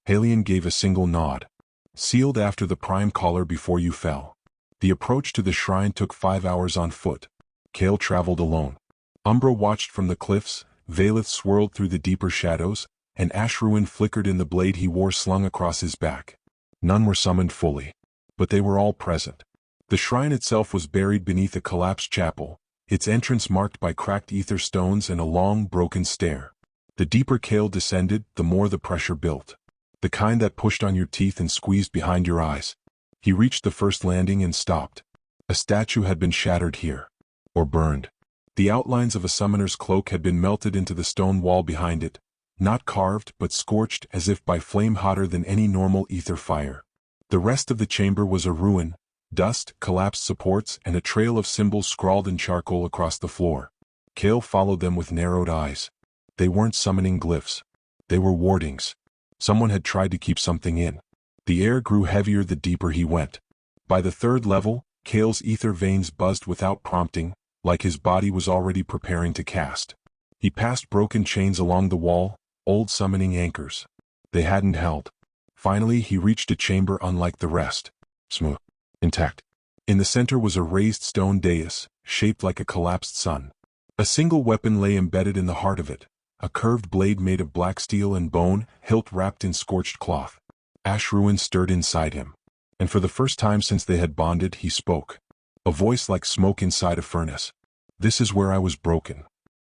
Halien gave a single nod. Sealed after the prime caller before you fell. The approach to the shrine took 5 hours on foot. Kael traveled alone. Umbra watched from the cliffs, Valeth swirled through the deeper shadows, and Ashruin flickered in the blade he wore slung across his back. None were summoned fully. But they were all present. The shrine itself was buried beneath a collapsed chapel, its entrance marked by cracked ether stones and a long, broken stair. The deeper Kael descended, the more the pressure built. The kind that pushed on your teeth and squeezed behind your eyes. He reached the first landing and stopped. A statue had been shattered here. Or burned. The outlines of a summoner's cloak had been melted into the stone wall behind it, not carved but scorched as if by flame hotter than any normal ether fire. The rest of the chamber was a ruin, dust, collapsed supports, and a trail of symbols scrawled in charcoal across the floor. Kael followed them with narrowed eyes. They weren't summoning glyphs. They were wardings. Someone had tried to keep something in. The air grew heavier the deeper he went. By the 3rd level, Kael's ether veins buzzed without prompting, like his body was already preparing to cast. He passed broken chains along the wall, old summoning anchors. They hadn't held. Finally, he reached a chamber unlike the rest. Smooth. Intact. In the center was a raised stone dais, shaped like a collapsed sun. A single weapon lay embedded in the heart of it, a curved blade made of black steel and bone, hilt wrapped in scorched cloth. Ashruin stirred inside him. And for the first time since they had bonded, he spoke. A voice like smoke inside a furnace. This is where I was broken.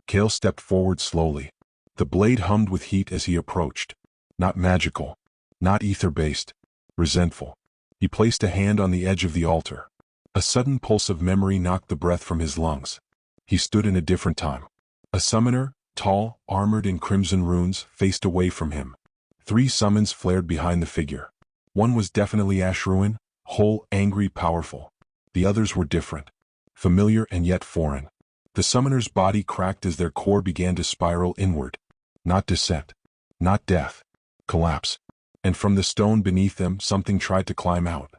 Kael stepped forward slowly. The blade hummed with heat as he approached. Not magical. Not ether-based. Resentful. He placed a hand on the edge of the altar. A sudden pulse of memory knocked the breath from his lungs. He stood in a different time. A summoner, tall, armored in crimson runes, faced away from him. 3 summons flared behind the figure. One was definitely Ashruin, whole, angry, powerful. The others were different. Familiar and yet foreign. The summoner's body cracked as their core began to spiral inward. Not descent. Not death. Collapse. And from the stone beneath them, something tried to climb out.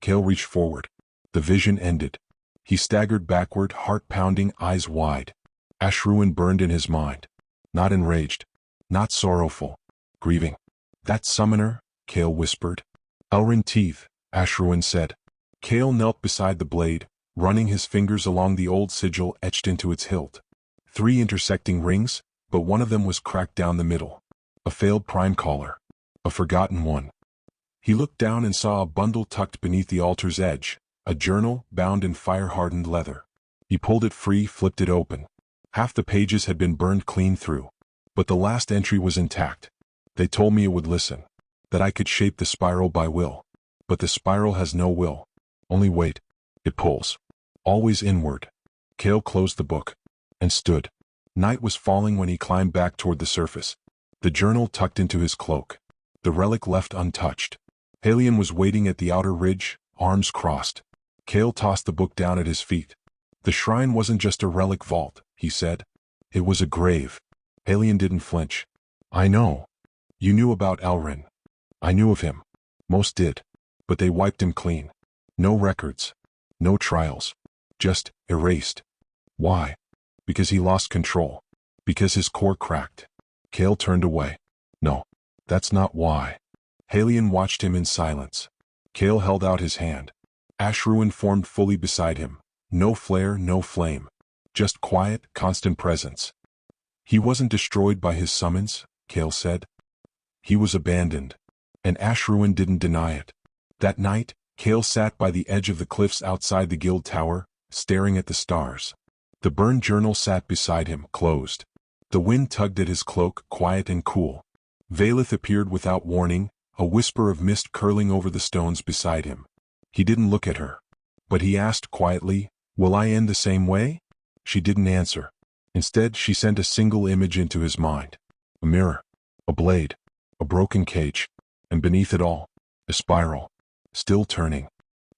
Kael reached forward. The vision ended. He staggered backward, heart pounding, eyes wide. Ashruin burned in his mind. Not enraged. Not sorrowful. Grieving. That summoner, Kael whispered. Elrin teeth, Ashruin said. Kael knelt beside the blade, running his fingers along the old sigil etched into its hilt. 3 intersecting rings, but one of them was cracked down the middle. A failed prime caller. A forgotten one. He looked down and saw a bundle tucked beneath the altar's edge, a journal bound in fire-hardened leather. He pulled it free, flipped it open. Half the pages had been burned clean through, but the last entry was intact. They told me it would listen, that I could shape the spiral by will. But the spiral has no will. Only weight. It pulls. Always inward. Kael closed the book and stood. Night was falling when he climbed back toward the surface. The journal tucked into his cloak. The relic left untouched. Halion was waiting at the outer ridge, arms crossed. Kael tossed the book down at his feet. The shrine wasn't just a relic vault, he said. It was a grave. Halion didn't flinch. I know. You knew about Elrin. I knew of him. Most did. But they wiped him clean. No records. No trials. Just erased. Why? Because he lost control. Because his core cracked. Kael turned away. No. That's not why. Halion watched him in silence. Kael held out his hand. Ashruin formed fully beside him. No flare, no flame. Just quiet, constant presence. He wasn't destroyed by his summons, Kael said. He was abandoned. And Ashruin didn't deny it. That night, Kael sat by the edge of the cliffs outside the guild tower, staring at the stars. The burned journal sat beside him, closed. The wind tugged at his cloak, quiet and cool. Valeth appeared without warning, a whisper of mist curling over the stones beside him. He didn't look at her. But he asked quietly, "Will I end the same way?" She didn't answer. Instead, she sent a single image into his mind. A mirror. A blade. A broken cage. And beneath it all, a spiral. Still turning.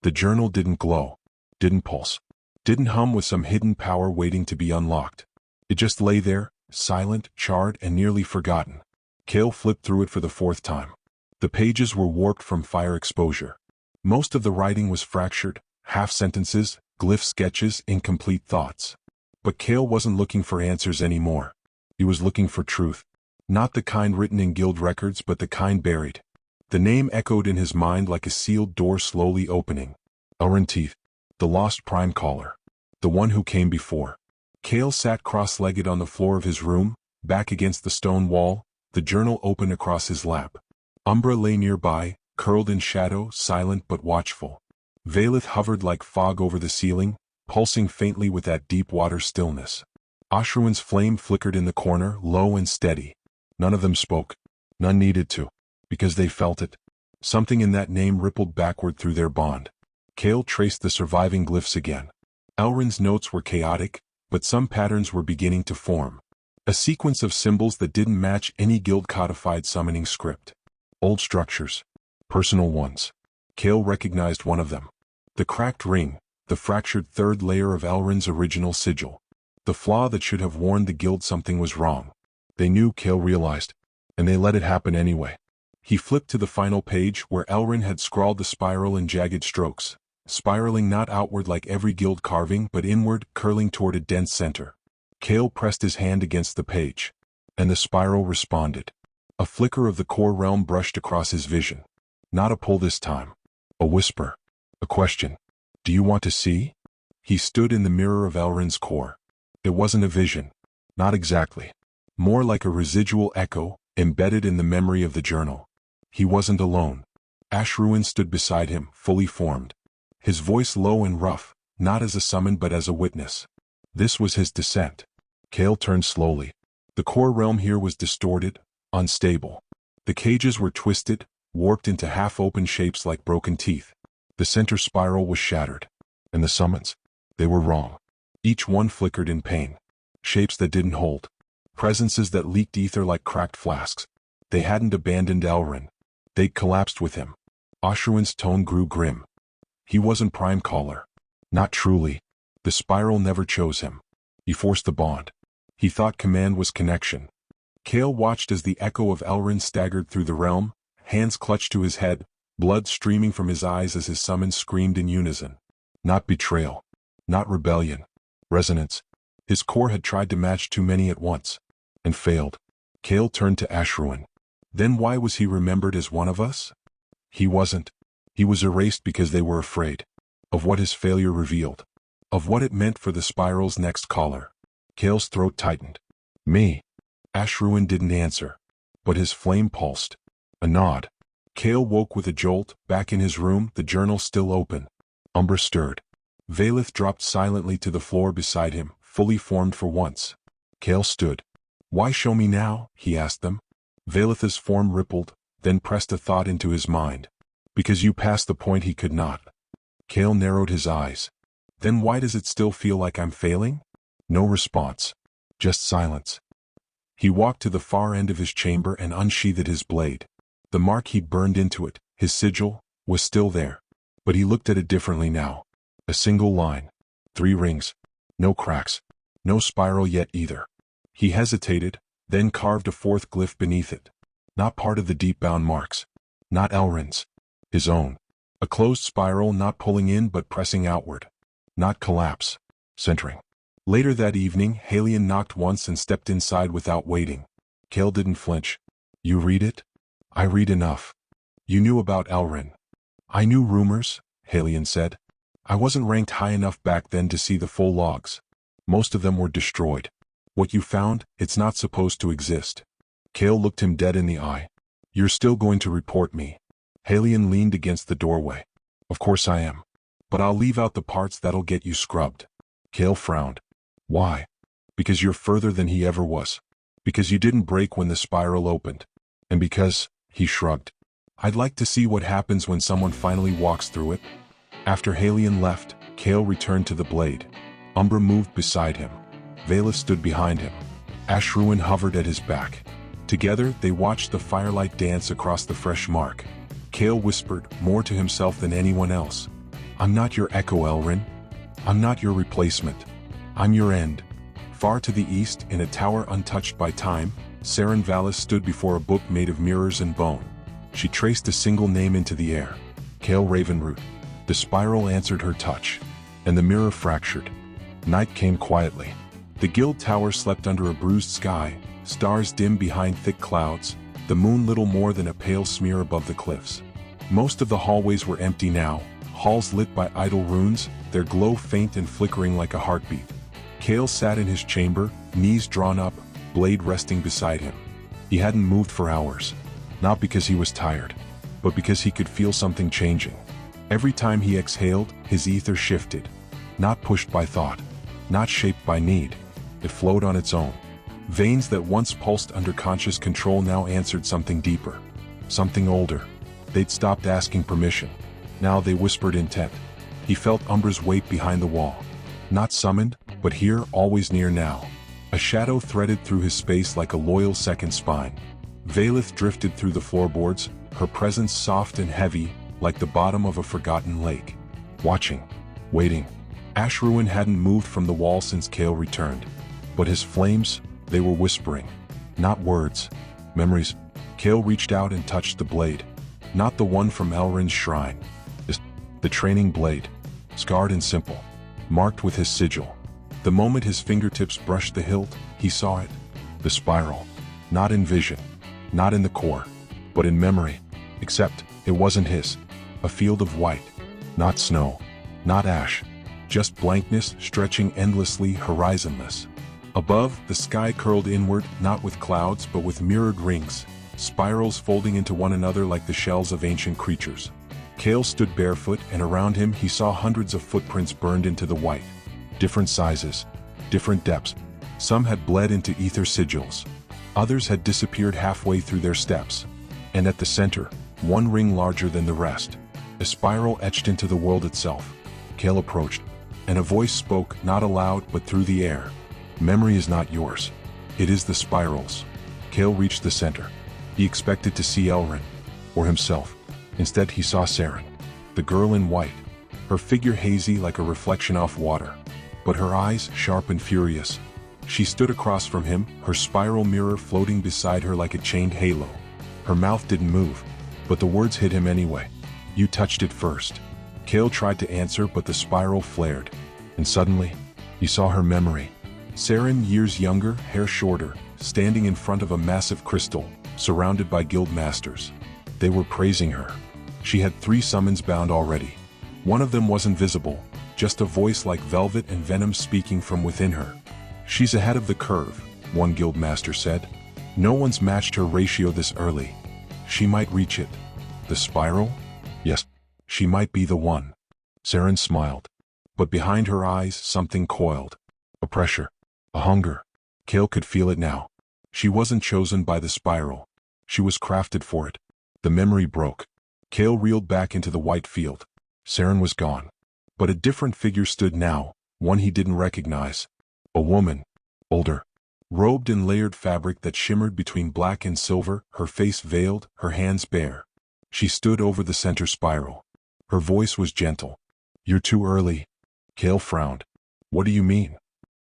The journal didn't glow. Didn't pulse. Didn't hum with some hidden power waiting to be unlocked. It just lay there, silent, charred, and nearly forgotten. Kael flipped through it for the 4th time. The pages were warped from fire exposure. Most of the writing was fractured, half-sentences, glyph sketches, incomplete thoughts. But Kael wasn't looking for answers anymore. He was looking for truth. Not the kind written in guild records, but the kind buried. The name echoed in his mind like a sealed door slowly opening. Elrin Teeth. The lost prime caller. The one who came before. Kael sat cross-legged on the floor of his room, back against the stone wall, the journal open across his lap. Umbra lay nearby, curled in shadow, silent but watchful. Valeth hovered like fog over the ceiling, pulsing faintly with that deep water stillness. Ashruin's flame flickered in the corner, low and steady. None of them spoke. None needed to. Because they felt it. Something in that name rippled backward through their bond. Kael traced the surviving glyphs again. Elrin's notes were chaotic, but some patterns were beginning to form. A sequence of symbols that didn't match any guild-codified summoning script. Old structures. Personal ones. Kael recognized one of them. The cracked ring, the fractured 3rd layer of Elrin's original sigil. The flaw that should have warned the guild something was wrong. They knew, Kael realized, and they let it happen anyway. He flipped to the final page where Elrin had scrawled the spiral in jagged strokes, spiraling not outward like every guild carving but inward, curling toward a dense center. Kael pressed his hand against the page, and the spiral responded. A flicker of the core realm brushed across his vision. Not a pull this time. A whisper. A question. Do you want to see? He stood in the mirror of Elrin's core. It wasn't a vision. Not exactly. More like a residual echo, embedded in the memory of the journal. He wasn't alone. Ashruin stood beside him, fully formed. His voice low and rough, not as a summon but as a witness. This was his descent. Kael turned slowly. The core realm here was distorted, unstable. The cages were twisted, warped into half-open shapes like broken teeth. The center spiral was shattered. And the summons? They were wrong. Each one flickered in pain. Shapes that didn't hold. Presences that leaked ether like cracked flasks. They hadn't abandoned Elrin. They'd collapsed with him. Ashruin's tone grew grim. He wasn't Prime Caller. Not truly. The spiral never chose him. He forced the bond. He thought command was connection. Kael watched as the echo of Elrin staggered through the realm, hands clutched to his head, blood streaming from his eyes as his summons screamed in unison. Not betrayal. Not rebellion. Resonance. His core had tried to match too many at once. And failed. Kael turned to Ashruin. Then why was he remembered as one of us? He wasn't. He was erased because they were afraid. Of what his failure revealed. Of what it meant for the spiral's next caller. Kael's throat tightened. Me. Ashruin didn't answer. But his flame pulsed. A nod. Kael woke with a jolt, back in his room, the journal still open. Umbra stirred. Valeth dropped silently to the floor beside him, fully formed for once. Kael stood. Why show me now? He asked them. Valeth's form rippled, then pressed a thought into his mind. Because you passed the point he could not. Kael narrowed his eyes. Then why does it still feel like I'm failing? No response. Just silence. He walked to the far end of his chamber and unsheathed his blade. The mark he'd burned into it, his sigil, was still there. But he looked at it differently now. A single line. 3 rings. No cracks. No spiral yet either. He hesitated, then carved a 4th glyph beneath it. Not part of the deep-bound marks. Not Elrin's. His own. A closed spiral not pulling in but pressing outward. Not collapse. Centering. Later that evening, Halion knocked once and stepped inside without waiting. Kael didn't flinch. You read it? I read enough. You knew about Elrin. I knew rumors, Halion said. I wasn't ranked high enough back then to see the full logs. Most of them were destroyed. What you found, it's not supposed to exist. Kael looked him dead in the eye. You're still going to report me. Halion leaned against the doorway. Of course I am. But I'll leave out the parts that'll get you scrubbed. Kael frowned. Why? Because you're further than he ever was. Because you didn't break when the spiral opened. And because, he shrugged. I'd like to see what happens when someone finally walks through it. After Halion left, Kael returned to the blade. Umbra moved beside him. Valeth stood behind him. Ashruin hovered at his back. Together, they watched the firelight dance across the fresh mark. Kael whispered, more to himself than anyone else. I'm not your echo, Elrin. I'm not your replacement. I'm your end. Far to the east, in a tower untouched by time, Saren Valis stood before a book made of mirrors and bone. She traced a single name into the air. Kael Ravenroot. The spiral answered her touch. And the mirror fractured. Night came quietly. The guild tower slept under a bruised sky, stars dim behind thick clouds, the moon little more than a pale smear above the cliffs. Most of the hallways were empty now, halls lit by idle runes, their glow faint and flickering like a heartbeat. Kael sat in his chamber, knees drawn up, blade resting beside him. He hadn't moved for hours. Not because he was tired, but because he could feel something changing. Every time he exhaled, his ether shifted. Not pushed by thought. Not shaped by need. It flowed on its own. Veins that once pulsed under conscious control now answered something deeper. Something older. They'd stopped asking permission. Now they whispered intent. He felt Umbra's weight behind the wall. Not summoned, but here, always near now. A shadow threaded through his space like a loyal second spine. Valeth drifted through the floorboards, her presence soft and heavy, like the bottom of a forgotten lake. Watching. Waiting. Ashruin hadn't moved from the wall since Kael returned. But his flames, they were whispering. Not words. Memories. Kael reached out and touched the blade. Not the one from Elrin's shrine. The training blade. Scarred and simple. Marked with his sigil. The moment his fingertips brushed the hilt, he saw it. The spiral. Not in vision. Not in the core. But in memory. Except, it wasn't his. A field of white. Not snow. Not ash. Just blankness stretching endlessly, horizonless. Above, the sky curled inward, not with clouds but with mirrored rings, spirals folding into one another like the shells of ancient creatures. Kael stood barefoot, and around him he saw hundreds of footprints burned into the white. Different sizes, different depths. Some had bled into ether sigils. Others had disappeared halfway through their steps. And at the center, one ring larger than the rest. A spiral etched into the world itself. Kael approached, and a voice spoke, not aloud but through the air. Memory is not yours. It is the spiral's. Kael reached the center. He expected to see Elrin, or himself. Instead he saw Saren, the girl in white, her figure hazy like a reflection off water, but her eyes sharp and furious. She stood across from him, her spiral mirror floating beside her like a chained halo. Her mouth didn't move, but the words hit him anyway. You touched it first. Kael tried to answer, but the spiral flared, and suddenly, he saw her memory. Saren, years younger, hair shorter, standing in front of a massive crystal, surrounded by guild masters. They were praising her. She had 3 summons bound already. One of them wasn't visible, just a voice like velvet and venom speaking from within her. She's ahead of the curve, one guild master said. No one's matched her ratio this early. She might reach it. The spiral? Yes, she might be the one. Saren smiled. But behind her eyes something coiled. A pressure. A hunger. Kael could feel it now. She wasn't chosen by the spiral. She was crafted for it. The memory broke. Kael reeled back into the white field. Saren was gone. But a different figure stood now, one he didn't recognize. A woman. Older. Robed in layered fabric that shimmered between black and silver, her face veiled, her hands bare. She stood over the center spiral. Her voice was gentle. You're too early. Kael frowned. What do you mean?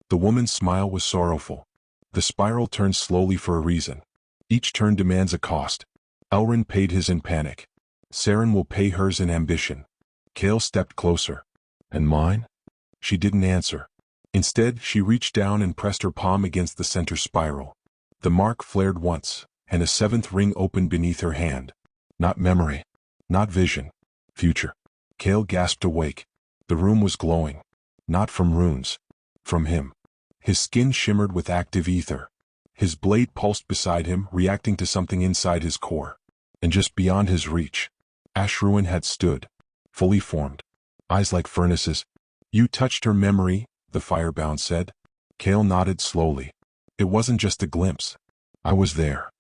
The woman's smile was sorrowful. The spiral turned slowly for a reason. Each turn demands a cost. Elrin paid his in panic. Saren will pay hers in ambition. Kael stepped closer. And mine? She didn't answer. Instead, she reached down and pressed her palm against the center spiral. The mark flared once, and a 7th ring opened beneath her hand. Not memory. Not vision. Future. Kael gasped awake. The room was glowing. Not from runes. From him. His skin shimmered with active ether. His blade pulsed beside him, reacting to something inside his core. And just beyond his reach, Ashruin had stood, fully formed. Eyes like furnaces. You touched her memory, the firebound said. Kael nodded slowly. It wasn't just a glimpse. I was there.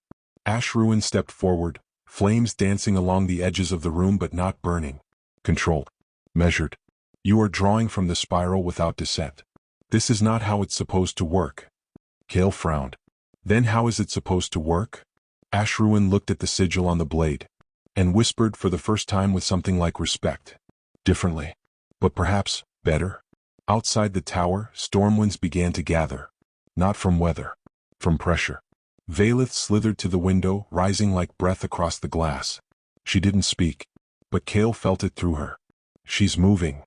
Ashruin stepped forward, flames dancing along the edges of the room but not burning. Controlled. Measured. You are drawing from the spiral without dissent. This is not how it's supposed to work. Kael frowned. Then how is it supposed to work? Ashruin looked at the sigil on the blade, and whispered for the first time with something like respect. Differently. But perhaps, better? Outside the tower, storm winds began to gather. Not from weather. From pressure. Valeth slithered to the window, rising like breath across the glass. She didn't speak, but Kael felt it through her. She's moving.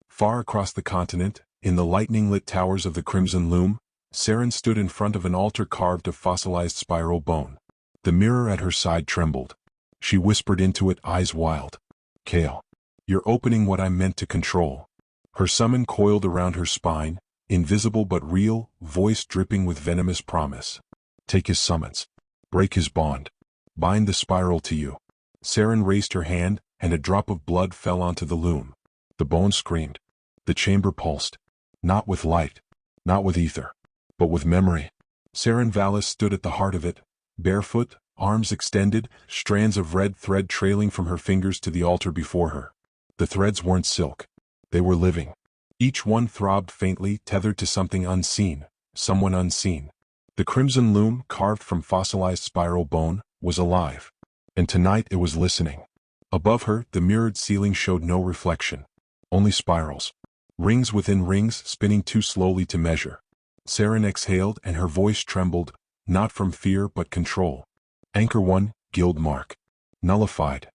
Far across the continent, in the lightning-lit towers of the Crimson Loom, Saren stood in front of an altar carved of fossilized spiral bone. The mirror at her side trembled. She whispered into it, eyes wild. Kael, you're opening what I'm meant to control. Her summon coiled around her spine, invisible but real, voice dripping with venomous promise. Take his summons. Break his bond. Bind the spiral to you. Saren raised her hand, and a drop of blood fell onto the loom. The bone screamed. The chamber pulsed. Not with light. Not with ether. But with memory. Saren Valis stood at the heart of it, barefoot, arms extended, strands of red thread trailing from her fingers to the altar before her. The threads weren't silk. They were living. Each one throbbed faintly, tethered to something unseen, someone unseen. The crimson loom, carved from fossilized spiral bone, was alive. And tonight it was listening. Above her, the mirrored ceiling showed no reflection. Only spirals. Rings within rings, spinning too slowly to measure. Saren exhaled, and her voice trembled, not from fear but control. Anchor 1, guild mark. Nullified.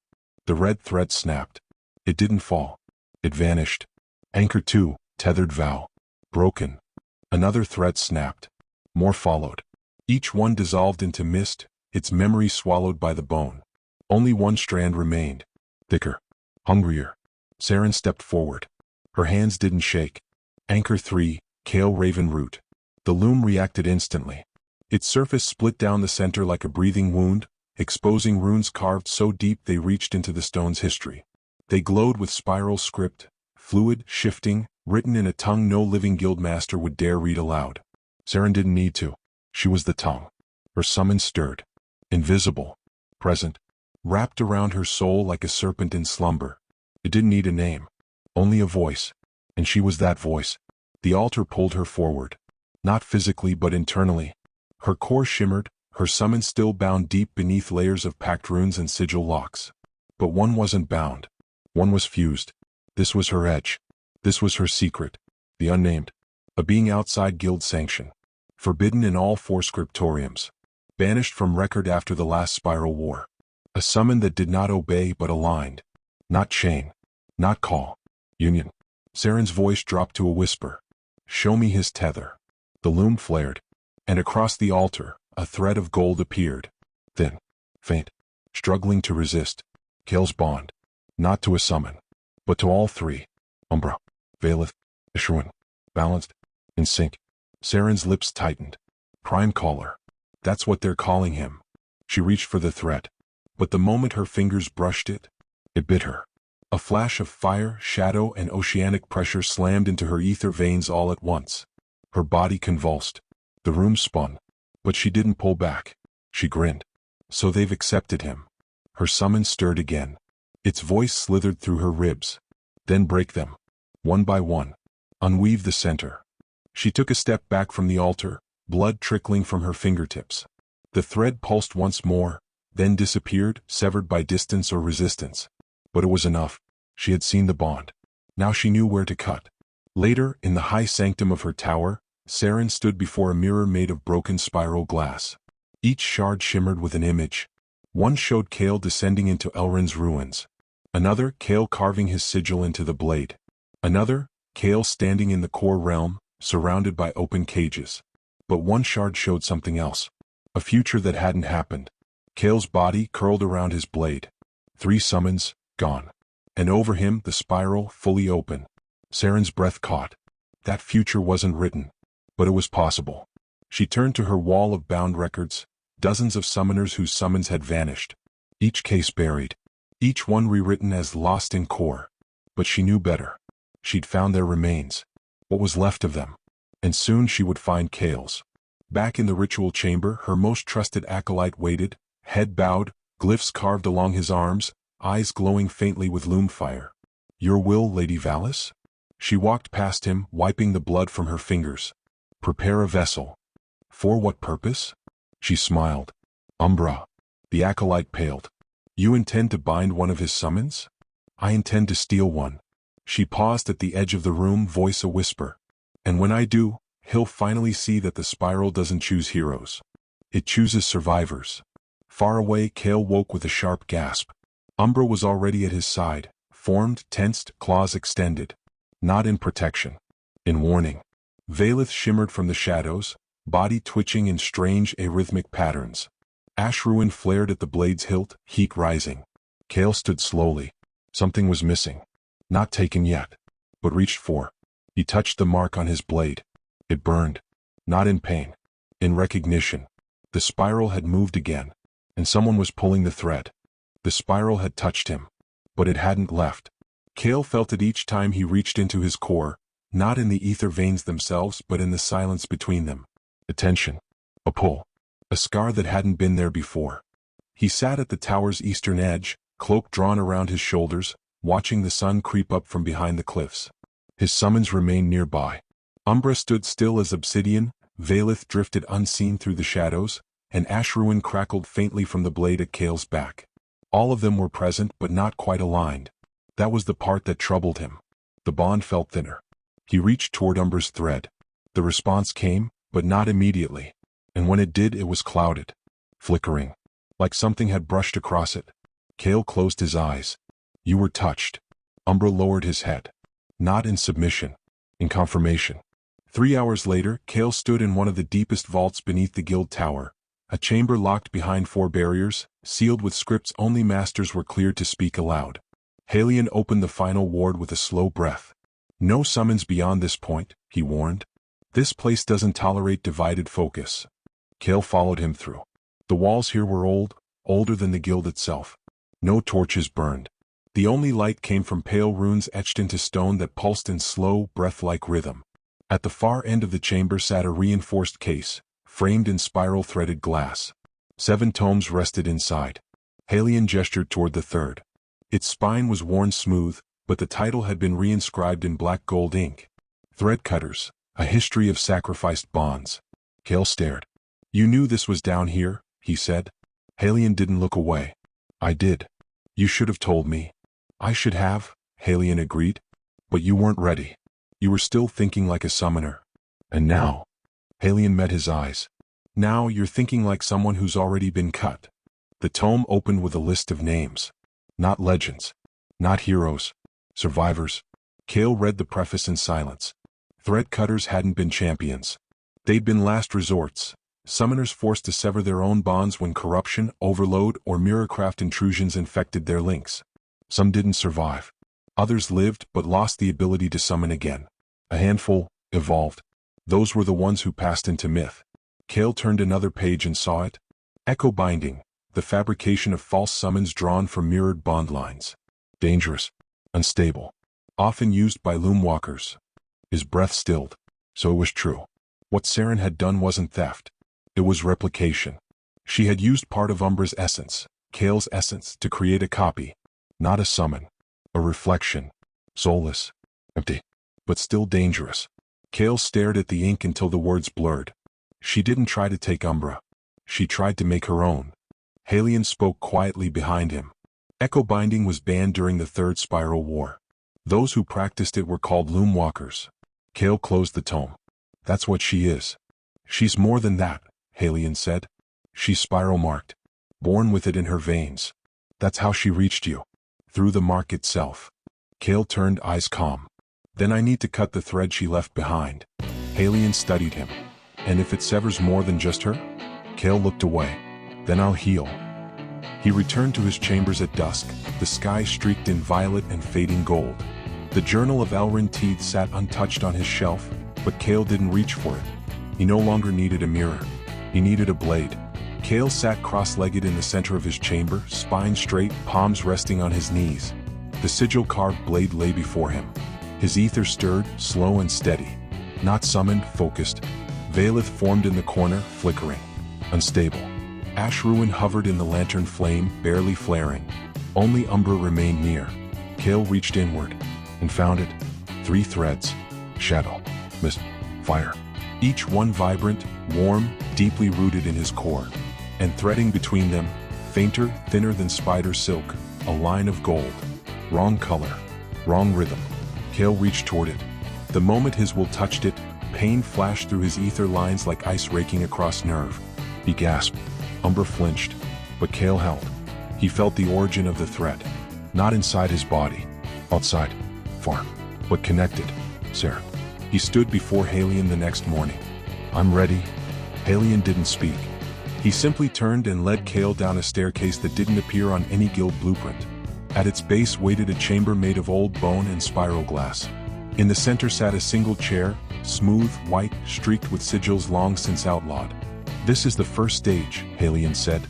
The red thread snapped. It didn't fall. It vanished. Anchor 2, tethered vow. Broken. Another thread snapped. More followed. Each one dissolved into mist, its memory swallowed by the bone. Only one strand remained. Thicker. Hungrier. Saren stepped forward. Her hands didn't shake. Anchor 3, Kael Ravenroot. The loom reacted instantly. Its surface split down the center like a breathing wound, exposing runes carved so deep they reached into the stone's history. They glowed with spiral script, fluid, shifting, written in a tongue no living guildmaster would dare read aloud. Saren didn't need to. She was the tongue. Her summons stirred. Invisible. Present. Wrapped around her soul like a serpent in slumber. It didn't need a name. Only a voice. And she was that voice. The altar pulled her forward. Not physically but internally. Her core shimmered, her summons still bound deep beneath layers of packed runes and sigil locks. But one wasn't bound. One was fused. This was her edge. This was her secret. The unnamed. A being outside guild sanction. Forbidden in all 4 scriptoriums. Banished from record after the last spiral war. A summon that did not obey but aligned. Not chain. Not call. Union. Saren's voice dropped to a whisper. Show me his tether. The loom flared. And across the altar, a thread of gold appeared. Thin. Faint. Struggling to resist. Kael's bond. Not to a summon. But to all 3. Umbra. Valeth. Ishruin. Balanced. In sync. Saren's lips tightened. Prime caller. That's what they're calling him. She reached for the thread. But the moment her fingers brushed it, it bit her. A flash of fire, shadow, and oceanic pressure slammed into her ether veins all at once. Her body convulsed. The room spun. But she didn't pull back. She grinned. So they've accepted him. Her summon stirred again. Its voice slithered through her ribs. Then break them. One by one. Unweave the center. She took a step back from the altar, blood trickling from her fingertips. The thread pulsed once more, then disappeared, severed by distance or resistance. But it was enough. She had seen the bond. Now she knew where to cut. Later, in the high sanctum of her tower, Saren stood before a mirror made of broken spiral glass. Each shard shimmered with an image. One showed Kael descending into Elrond's ruins. Another, Kael carving his sigil into the blade. Another, Kael standing in the core realm, surrounded by open cages. But one shard showed something else. A future that hadn't happened. Kael's body curled around his blade. 3 summons, gone. And over him, the spiral, fully open. Saren's breath caught. That future wasn't written. But it was possible. She turned to her wall of bound records, dozens of summoners whose summons had vanished. Each case buried. Each one rewritten as lost in core. But she knew better. She'd found their remains. What was left of them. And soon she would find Kael's. Back in the ritual chamber, her most trusted acolyte waited, head bowed, glyphs carved along his arms, eyes glowing faintly with loom fire. Your will, Lady Valis? She walked past him, wiping the blood from her fingers. Prepare a vessel. For what purpose? She smiled. Umbra. The acolyte paled. You intend to bind one of his summons? I intend to steal one. She paused at the edge of the room, voice a whisper. And when I do, he'll finally see that the spiral doesn't choose heroes. It chooses survivors. Far away, Kael woke with a sharp gasp. Umbra was already at his side, formed, tensed, claws extended. Not in protection. In warning. Valeth shimmered from the shadows, body twitching in strange, arrhythmic patterns. Ash ruin flared at the blade's hilt, heat rising. Kael stood slowly. Something was missing. Not taken yet. But reached for. He touched the mark on his blade. It burned. Not in pain. In recognition. The spiral had moved again. And someone was pulling the thread. The spiral had touched him. But it hadn't left. Kael felt it each time he reached into his core, not in the ether veins themselves but in the silence between them. A tension. A pull. A scar that hadn't been there before. He sat at the tower's eastern edge, cloak drawn around his shoulders, watching the sun creep up from behind the cliffs. His summons remained nearby. Umbra stood still as obsidian, Valeth drifted unseen through the shadows, and ash ruin crackled faintly from the blade at Kael's back. All of them were present but not quite aligned. That was the part that troubled him. The bond felt thinner. He reached toward Umbra's thread. The response came, but not immediately. And when it did, it was clouded. Flickering. Like something had brushed across it. Kael closed his eyes. You were touched. Umbra lowered his head. Not in submission. In confirmation. 3 hours later, Kael stood in one of the deepest vaults beneath the guild tower. A chamber locked behind 4 barriers, sealed with scripts only masters were cleared to speak aloud. Halion opened the final ward with a slow breath. No summons beyond this point, he warned. This place doesn't tolerate divided focus. Kael followed him through. The walls here were old, older than the guild itself. No torches burned. The only light came from pale runes etched into stone that pulsed in slow, breath-like rhythm. At the far end of the chamber sat a reinforced case, framed in spiral-threaded glass. 7 tomes rested inside. Halion gestured toward the third. Its spine was worn smooth, but the title had been reinscribed in black gold ink. Threadcutters, a history of sacrificed bonds. Kael stared. You knew this was down here, he said. Halion didn't look away. I did. You should have told me. I should have, Halion agreed. But you weren't ready. You were still thinking like a summoner. And now? Halion met his eyes. Now you're thinking like someone who's already been cut. The tome opened with a list of names. Not legends. Not heroes. Survivors. Kael read the preface in silence. Threadcutters hadn't been champions. They'd been last resorts. Summoners forced to sever their own bonds when corruption, overload, or mirrorcraft intrusions infected their links. Some didn't survive. Others lived but lost the ability to summon again. A handful evolved. Those were the ones who passed into myth. Kael turned another page and saw it. Echo binding, the fabrication of false summons drawn from mirrored bond lines. Dangerous. Unstable. Often used by loomwalkers. His breath stilled. So it was true. What Saren had done wasn't theft. It was replication. She had used part of Umbra's essence, Kael's essence, to create a copy. Not a summon. A reflection. Soulless. Empty. But still dangerous. Kael stared at the ink until the words blurred. She didn't try to take Umbra. She tried to make her own. Halion spoke quietly behind him. Echo binding was banned during the Third Spiral War. Those who practiced it were called loomwalkers. Kael closed the tome. That's what she is. She's more than that, Halion said. She's spiral-marked. Born with it in her veins. That's how she reached you. Through the mark itself. Kael turned, eyes calm. Then I need to cut the thread she left behind. Halion studied him. And if it severs more than just her? Kael looked away. Then I'll heal. He returned to his chambers at dusk, the sky streaked in violet and fading gold. The journal of Elrin Teed sat untouched on his shelf, but Kael didn't reach for it. He no longer needed a mirror. He needed a blade. Kael sat cross-legged in the center of his chamber, spine straight, palms resting on his knees. The sigil-carved blade lay before him. His ether stirred, slow and steady. Not summoned, focused. Valeth formed in the corner, flickering. Unstable. Ash ruin hovered in the lantern flame, barely flaring. Only Umbra remained near. Kael reached inward and found it. 3 threads. Shadow. Mist. Fire. Each one vibrant, warm, deeply rooted in his core. And threading between them, fainter, thinner than spider silk, a line of gold. Wrong color. Wrong rhythm. Kael reached toward it. The moment his will touched it, pain flashed through his ether lines like ice raking across nerve. He gasped. Umbra flinched, but Kael held. He felt the origin of the thread. Not inside his body. Outside. Far. But connected. Saren. He stood before Halion the next morning. I'm ready. Halion didn't speak. He simply turned and led Kael down a staircase that didn't appear on any guild blueprint. At its base waited a chamber made of old bone and spiral glass. In the center sat a single chair, smooth, white, streaked with sigils long since outlawed. This is the first stage, Halion said.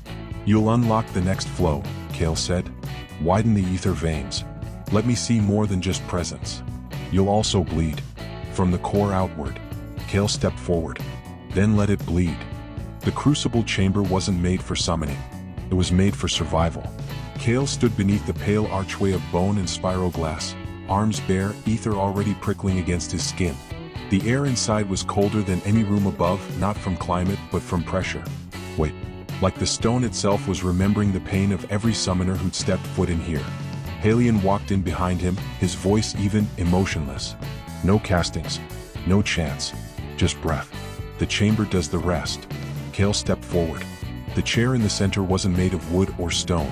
You'll unlock the next flow, Kael said. Widen the ether veins. Let me see more than just presence. You'll also bleed. From the core outward. Kael stepped forward. Then let it bleed. The crucible chamber wasn't made for summoning. It was made for survival. Kael stood beneath the pale archway of bone and spiral glass, arms bare, ether already prickling against his skin. The air inside was colder than any room above, not from climate, but from pressure. Wait. Like the stone itself was remembering the pain of every summoner who'd stepped foot in here. Halion walked in behind him, his voice even, emotionless. No castings. No chance. Just breath. The chamber does the rest. Kael stepped forward. The chair in the center wasn't made of wood or stone.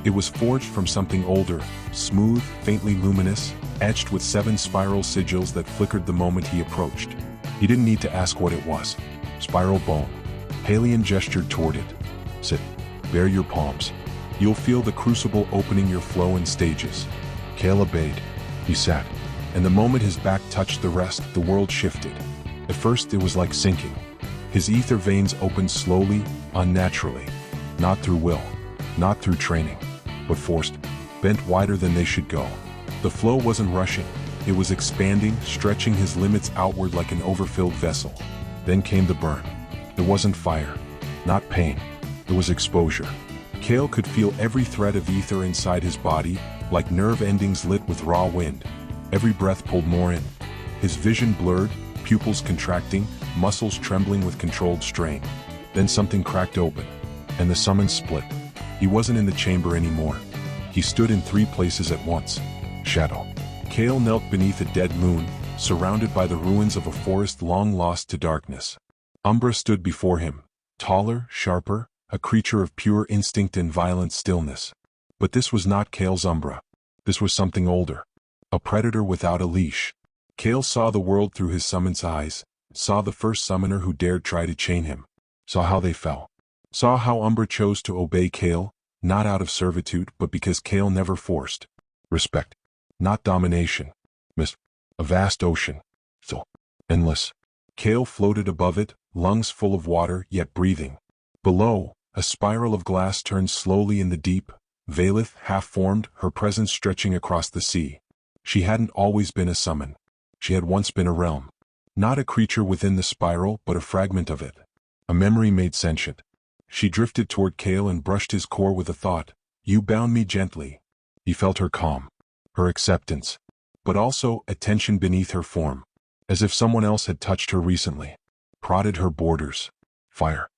It was forged from something older, smooth, faintly luminous, etched with 7 spiral sigils that flickered the moment he approached. He didn't need to ask what it was. Spiral bone. Halion gestured toward it. Sit. Bare your palms. You'll feel the crucible opening your flow in stages. Kael obeyed. He sat. And the moment his back touched the rest, the world shifted. At first it was like sinking. His ether veins opened slowly, unnaturally. Not through will. Not through training. But forced. Bent wider than they should go. The flow wasn't rushing. It was expanding, stretching his limits outward like an overfilled vessel. Then came the burn. It wasn't fire. Not pain. It was exposure. Kael could feel every thread of ether inside his body, like nerve endings lit with raw wind. Every breath pulled more in. His vision blurred, pupils contracting, muscles trembling with controlled strain. Then something cracked open, and the summons split. He wasn't in the chamber anymore. He stood in 3 places at once. Shadow. Kael knelt beneath a dead moon, surrounded by the ruins of a forest long lost to darkness. Umbra stood before him, taller, sharper, a creature of pure instinct and violent stillness. But this was not Kael's Umbra. This was something older. A predator without a leash. Kael saw the world through his summon's eyes, saw the first summoner who dared try to chain him, saw how they fell. Saw how Umbra chose to obey Kael, not out of servitude but because Kael never forced. Respect. Not domination. A vast ocean. So endless. Kael floated above it, lungs full of water yet breathing. Below, a spiral of glass turned slowly in the deep, Valeth half-formed, her presence stretching across the sea. She hadn't always been a summon. She had once been a realm. Not a creature within the spiral, but a fragment of it. A memory made sentient. She drifted toward Kael and brushed his core with a thought. You bound me gently. He felt her calm. Her acceptance. But also a tension beneath her form. As if someone else had touched her recently. Prodded her borders. Fire.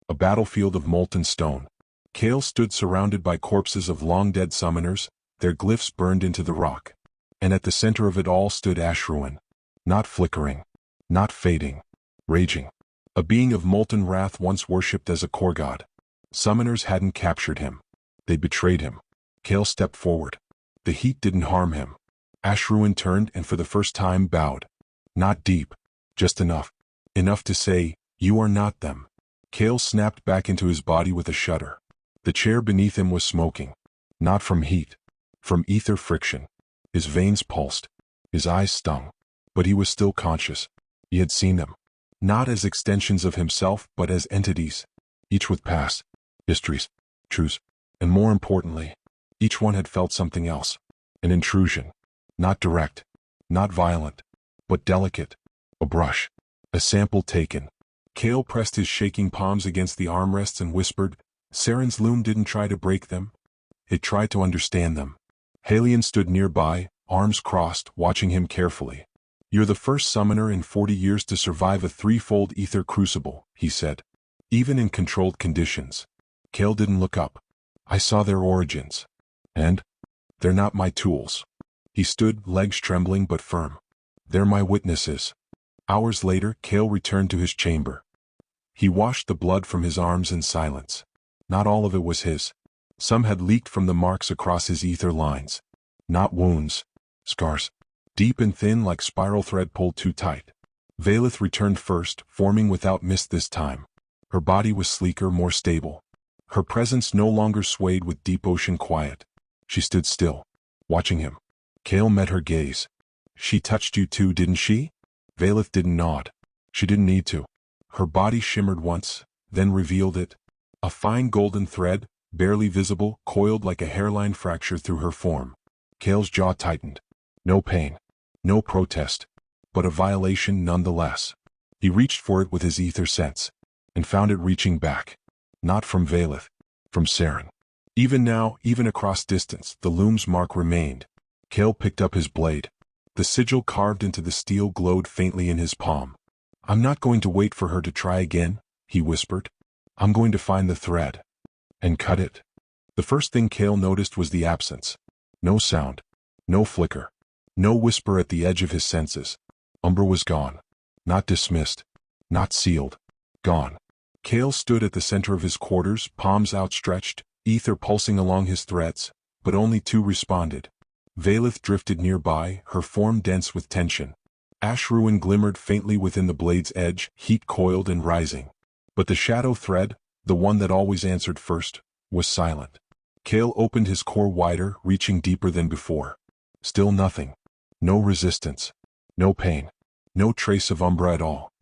A battlefield of molten stone. Kael stood surrounded by corpses of long-dead summoners, their glyphs burned into the rock. And at the center of it all stood Ashruin. Not flickering. Not fading. Raging. A being of molten wrath once worshipped as a core god. Summoners hadn't captured him. They betrayed him. Kael stepped forward. The heat didn't harm him. Ashruin turned and for the first time bowed. Not deep. Just enough. Enough to say, you are not them. Kael snapped back into his body with a shudder. The chair beneath him was smoking. Not from heat. From ether friction. His veins pulsed. His eyes stung. But he was still conscious. He had seen them. Not as extensions of himself, but as entities. Each with past, histories, truths, and more importantly, each one had felt something else. An intrusion. Not direct. Not violent. But delicate. A brush. A sample taken. Kael pressed his shaking palms against the armrests and whispered, Saren's loom didn't try to break them. It tried to understand them. Halion stood nearby, arms crossed, watching him carefully. You're the first summoner in 40 years to survive a 3-fold ether crucible, he said. Even in controlled conditions. Kael didn't look up. I saw their origins. And? They're not my tools. He stood, legs trembling but firm. They're my witnesses. Hours later, Kael returned to his chamber. He washed the blood from his arms in silence. Not all of it was his. Some had leaked from the marks across his ether lines. Not wounds. Scars. Deep and thin like spiral thread pulled too tight. Valeth returned first, forming without mist this time. Her body was sleeker, more stable. Her presence no longer swayed with deep ocean quiet. She stood still, watching him. Kael met her gaze. She touched you too, didn't she? Valeth didn't nod. She didn't need to. Her body shimmered once, then revealed it. A fine golden thread, barely visible, coiled like a hairline fracture through her form. Kael's jaw tightened. No pain. No protest. But a violation nonetheless. He reached for it with his ether sense. And found it reaching back. Not from Valeth. From Saren. Even now, even across distance, the loom's mark remained. Kael picked up his blade. The sigil carved into the steel glowed faintly in his palm. I'm not going to wait for her to try again, he whispered. I'm going to find the thread. And cut it. The first thing Kael noticed was the absence. No sound. No flicker. No whisper at the edge of his senses. Umbra was gone. Not dismissed. Not sealed. Gone. Kael stood at the center of his quarters, palms outstretched, ether pulsing along his threads, but only 2 responded. Valeth drifted nearby, her form dense with tension. Ashruin glimmered faintly within the blade's edge, heat coiled and rising. But the shadow thread, the one that always answered first, was silent. Kael opened his core wider, reaching deeper than before. Still nothing. No resistance. No pain. No trace of Umbra at all.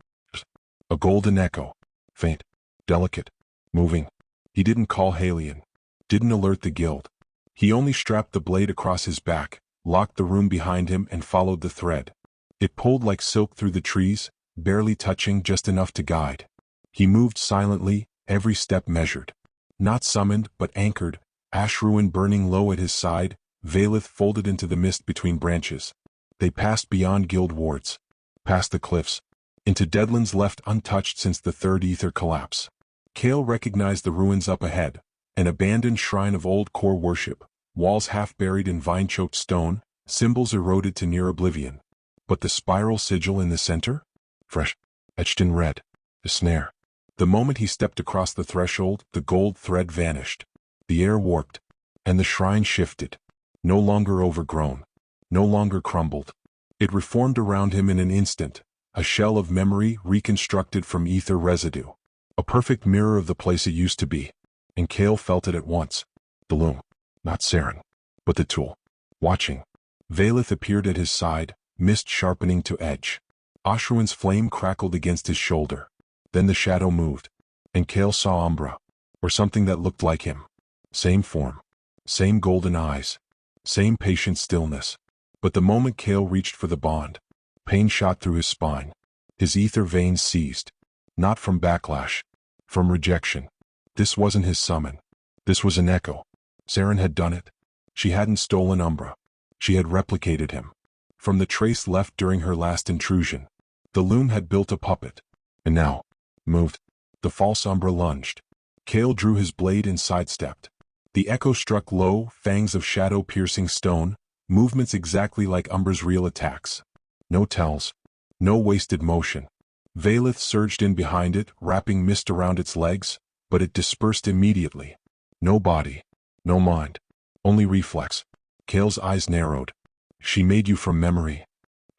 A golden echo. Faint. Delicate. Moving. He didn't call Halion. Didn't alert the guild. He only strapped the blade across his back, locked the room behind him and followed the thread. It pulled like silk through the trees, barely touching, just enough to guide. He moved silently, every step measured. Not summoned, but anchored, Ashruin burning low at his side, Valeth folded into the mist between branches. They passed beyond guild wards, past the cliffs, into deadlands left untouched since the third ether collapse. Kael recognized the ruins up ahead, an abandoned shrine of old core worship, walls half buried in vine-choked stone, symbols eroded to near oblivion. But the spiral sigil in the center? Fresh, etched in red. The snare. The moment he stepped across the threshold, the gold thread vanished. The air warped, and the shrine shifted. No longer overgrown, no longer crumbled. It reformed around him in an instant, a shell of memory reconstructed from ether residue. A perfect mirror of the place it used to be. And Kael felt it at once. The loom. Not Saren, but the tool. Watching. Valeth appeared at his side, mist sharpening to edge. Ashruin's flame crackled against his shoulder. Then the shadow moved, and Kael saw Umbra, or something that looked like him. Same form, same golden eyes, same patient stillness. But the moment Kael reached for the bond, pain shot through his spine. His ether veins seized. Not from backlash, from rejection. This wasn't his summon. This was an echo. Saren had done it. She hadn't stolen Umbra. She had replicated him. From the trace left during her last intrusion, the loom had built a puppet. And now, moved. The false Umbra lunged. Kael drew his blade and sidestepped. The echo struck low, fangs of shadow-piercing stone, movements exactly like Umbra's real attacks. No tells. No wasted motion. Valeth surged in behind it, wrapping mist around its legs, but it dispersed immediately. No body. No mind. Only reflex. Kael's eyes narrowed. She made you from memory.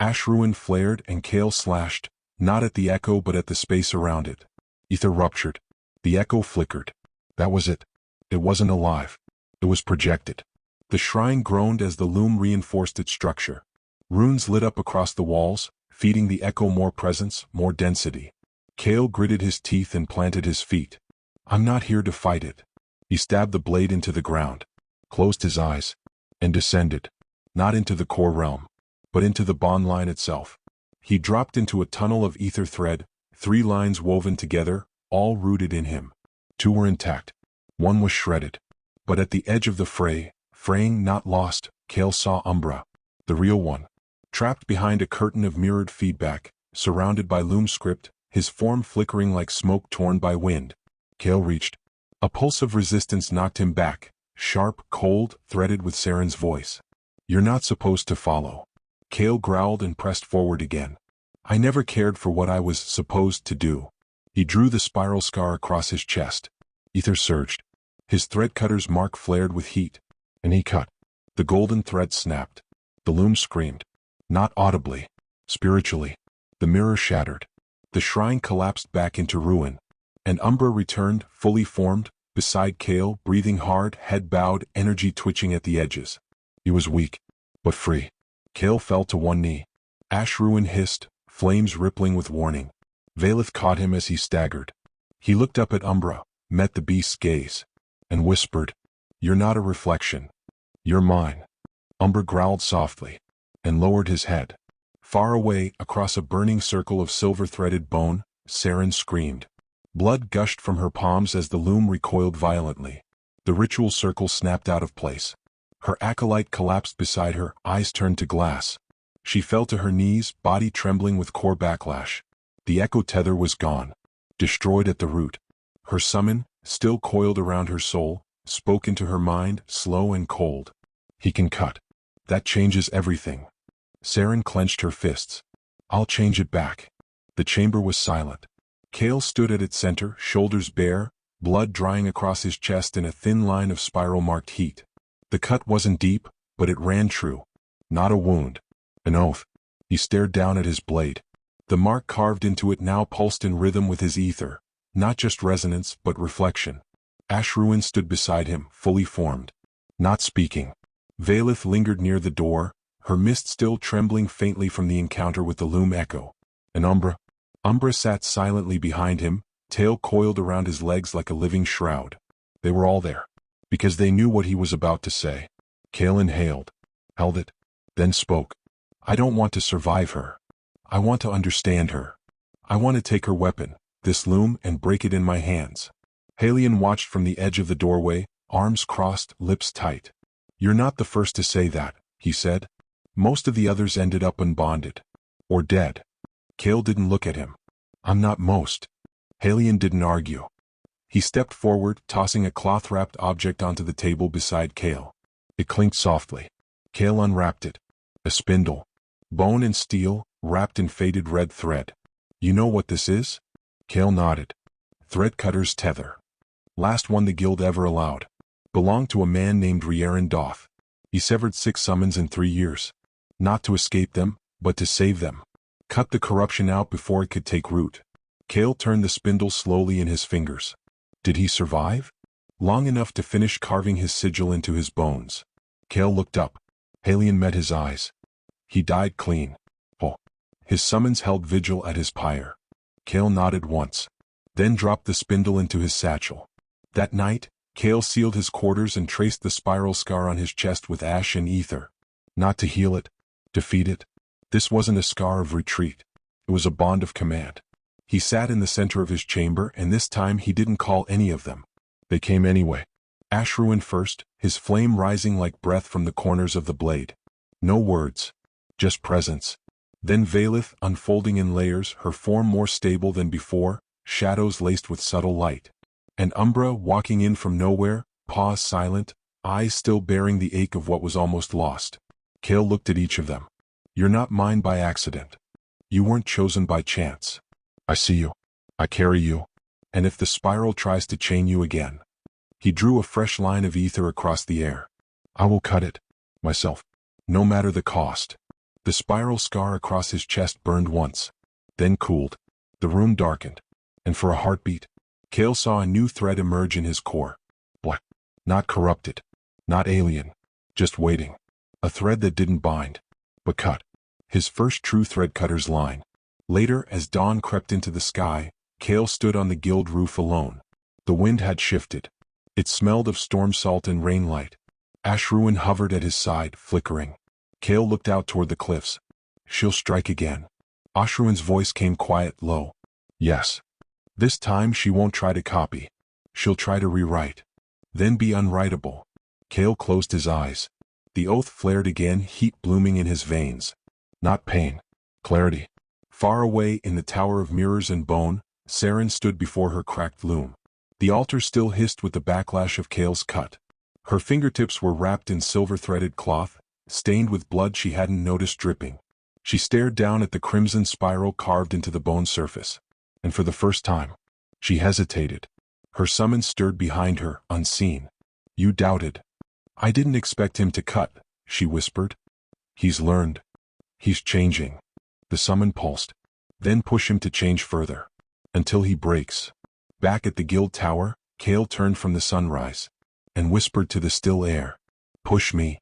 Ashruin flared and Kael slashed, not at the echo but at the space around it. Ether ruptured. The echo flickered. That was it. It wasn't alive. It was projected. The shrine groaned as the loom reinforced its structure. Runes lit up across the walls, feeding the echo more presence, more density. Kael gritted his teeth and planted his feet. I'm not here to fight it. He stabbed the blade into the ground, closed his eyes, and descended. Not into the core realm, but into the bond line itself. He dropped into a tunnel of ether thread, 3 lines woven together, all rooted in him. 2 were intact. 1 was shredded. But at the edge of the fray, fraying not lost, Kael saw Umbra, the real one. Trapped behind a curtain of mirrored feedback, surrounded by loom script, his form flickering like smoke torn by wind. Kael reached. A pulse of resistance knocked him back, sharp, cold, threaded with Saren's voice. You're not supposed to follow. Kael growled and pressed forward again. I never cared for what I was supposed to do. He drew the spiral scar across his chest. Ether surged. His thread cutter's mark flared with heat. And he cut. The golden thread snapped. The loom screamed. Not audibly. Spiritually. The mirror shattered. The shrine collapsed back into ruin. And Umbra returned, fully formed, beside Kael, breathing hard, head bowed, energy twitching at the edges. He was weak, but free. Kael fell to one knee. Ashruin hissed, flames rippling with warning. Valeth caught him as he staggered. He looked up at Umbra, met the beast's gaze, and whispered, You're not a reflection. You're mine. Umbra growled softly, and lowered his head. Far away, across a burning circle of silver-threaded bone, Saren screamed. Blood gushed from her palms as the loom recoiled violently. The ritual circle snapped out of place. Her acolyte collapsed beside her, eyes turned to glass. She fell to her knees, body trembling with core backlash. The echo tether was gone, destroyed at the root. Her summon, still coiled around her soul, spoke into her mind, slow and cold. He can cut. That changes everything. Saren clenched her fists. I'll change it back. The chamber was silent. Kael stood at its center, shoulders bare, blood drying across his chest in a thin line of spiral-marked heat. The cut wasn't deep, but it ran true. Not a wound. An oath. He stared down at his blade. The mark carved into it now pulsed in rhythm with his ether. Not just resonance, but reflection. Ashruin stood beside him, fully formed. Not speaking. Valeth lingered near the door, her mist still trembling faintly from the encounter with the loom echo. And Umbra sat silently behind him, tail coiled around his legs like a living shroud. They were all there, because they knew what he was about to say. Kael inhaled, held it, then spoke. I don't want to survive her. I want to understand her. I want to take her weapon, this loom, and break it in my hands. Halion watched from the edge of the doorway, arms crossed, lips tight. You're not the first to say that, he said. Most of the others ended up unbonded. Or dead. Kael didn't look at him. I'm not most. Halion didn't argue. He stepped forward, tossing a cloth-wrapped object onto the table beside Kael. It clinked softly. Kael unwrapped it. A spindle. Bone and steel, wrapped in faded red thread. You know what this is? Kael nodded. Threadcutter's tether. Last one the guild ever allowed. Belonged to a man named Rieran Doth. He severed 6 summons in 3 years. Not to escape them, but to save them. Cut the corruption out before it could take root. Kael turned the spindle slowly in his fingers. Did he survive? Long enough to finish carving his sigil into his bones. Kael looked up. Halion met his eyes. He died clean. Oh. His summons held vigil at his pyre. Kael nodded once. Then dropped the spindle into his satchel. That night, Kael sealed his quarters and traced the spiral scar on his chest with ash and ether. Not to heal it, defeat it. This wasn't a scar of retreat. It was a bond of command. He sat in the center of his chamber, and this time he didn't call any of them. They came anyway. Ashruin first, his flame rising like breath from the corners of the blade. No words. Just presence. Then Valith, unfolding in layers, her form more stable than before, shadows laced with subtle light. And Umbra walking in from nowhere, paws silent, eyes still bearing the ache of what was almost lost. Kael looked at each of them. You're not mine by accident. You weren't chosen by chance. I see you. I carry you. And if the spiral tries to chain you again. He drew a fresh line of ether across the air. I will cut it. Myself. No matter the cost. The spiral scar across his chest burned once. Then cooled. The room darkened. And for a heartbeat, Kael saw a new thread emerge in his core. Black. Not corrupted. Not alien. Just waiting. A thread that didn't bind. But cut. His first true threadcutter's line. Later, as dawn crept into the sky, Kael stood on the guild roof alone. The wind had shifted. It smelled of storm salt and rainlight. Ashruin hovered at his side, flickering. Kael looked out toward the cliffs. She'll strike again. Ashruin's voice came quiet, low. Yes. This time she won't try to copy. She'll try to rewrite. Then be unwritable. Kael closed his eyes. The oath flared again, heat blooming in his veins. Not pain. Clarity. Far away in the tower of mirrors and bone, Saren stood before her cracked loom. The altar still hissed with the backlash of Kael's cut. Her fingertips were wrapped in silver-threaded cloth, stained with blood she hadn't noticed dripping. She stared down at the crimson spiral carved into the bone surface. And for the first time, she hesitated. Her summons stirred behind her, unseen. You doubted. I didn't expect him to cut, she whispered. He's learned. He's changing. The summon pulsed. Then push him to change further. Until he breaks. Back at the guild tower, Kael turned from the sunrise. And whispered to the still air. Push me.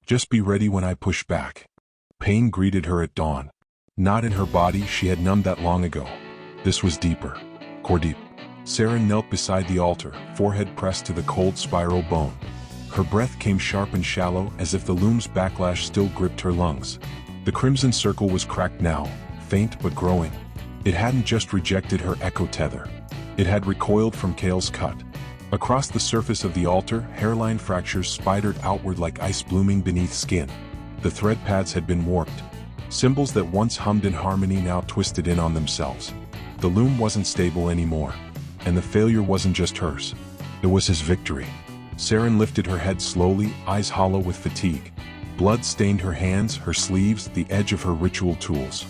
Just be ready when I push back. Pain greeted her at dawn. Not in her body, she had numbed that long ago. This was deeper. Core deep. Saren knelt beside the altar, forehead pressed to the cold spiral bone. Her breath came sharp and shallow, as if the loom's backlash still gripped her lungs. The crimson circle was cracked now, faint but growing. It hadn't just rejected her echo tether. It had recoiled from Kael's cut. Across the surface of the altar, hairline fractures spidered outward like ice blooming beneath skin. The thread paths had been warped. Symbols that once hummed in harmony now twisted in on themselves. The loom wasn't stable anymore. And the failure wasn't just hers. It was his victory. Saren lifted her head slowly, eyes hollow with fatigue. Blood stained her hands, her sleeves, the edge of her ritual tools.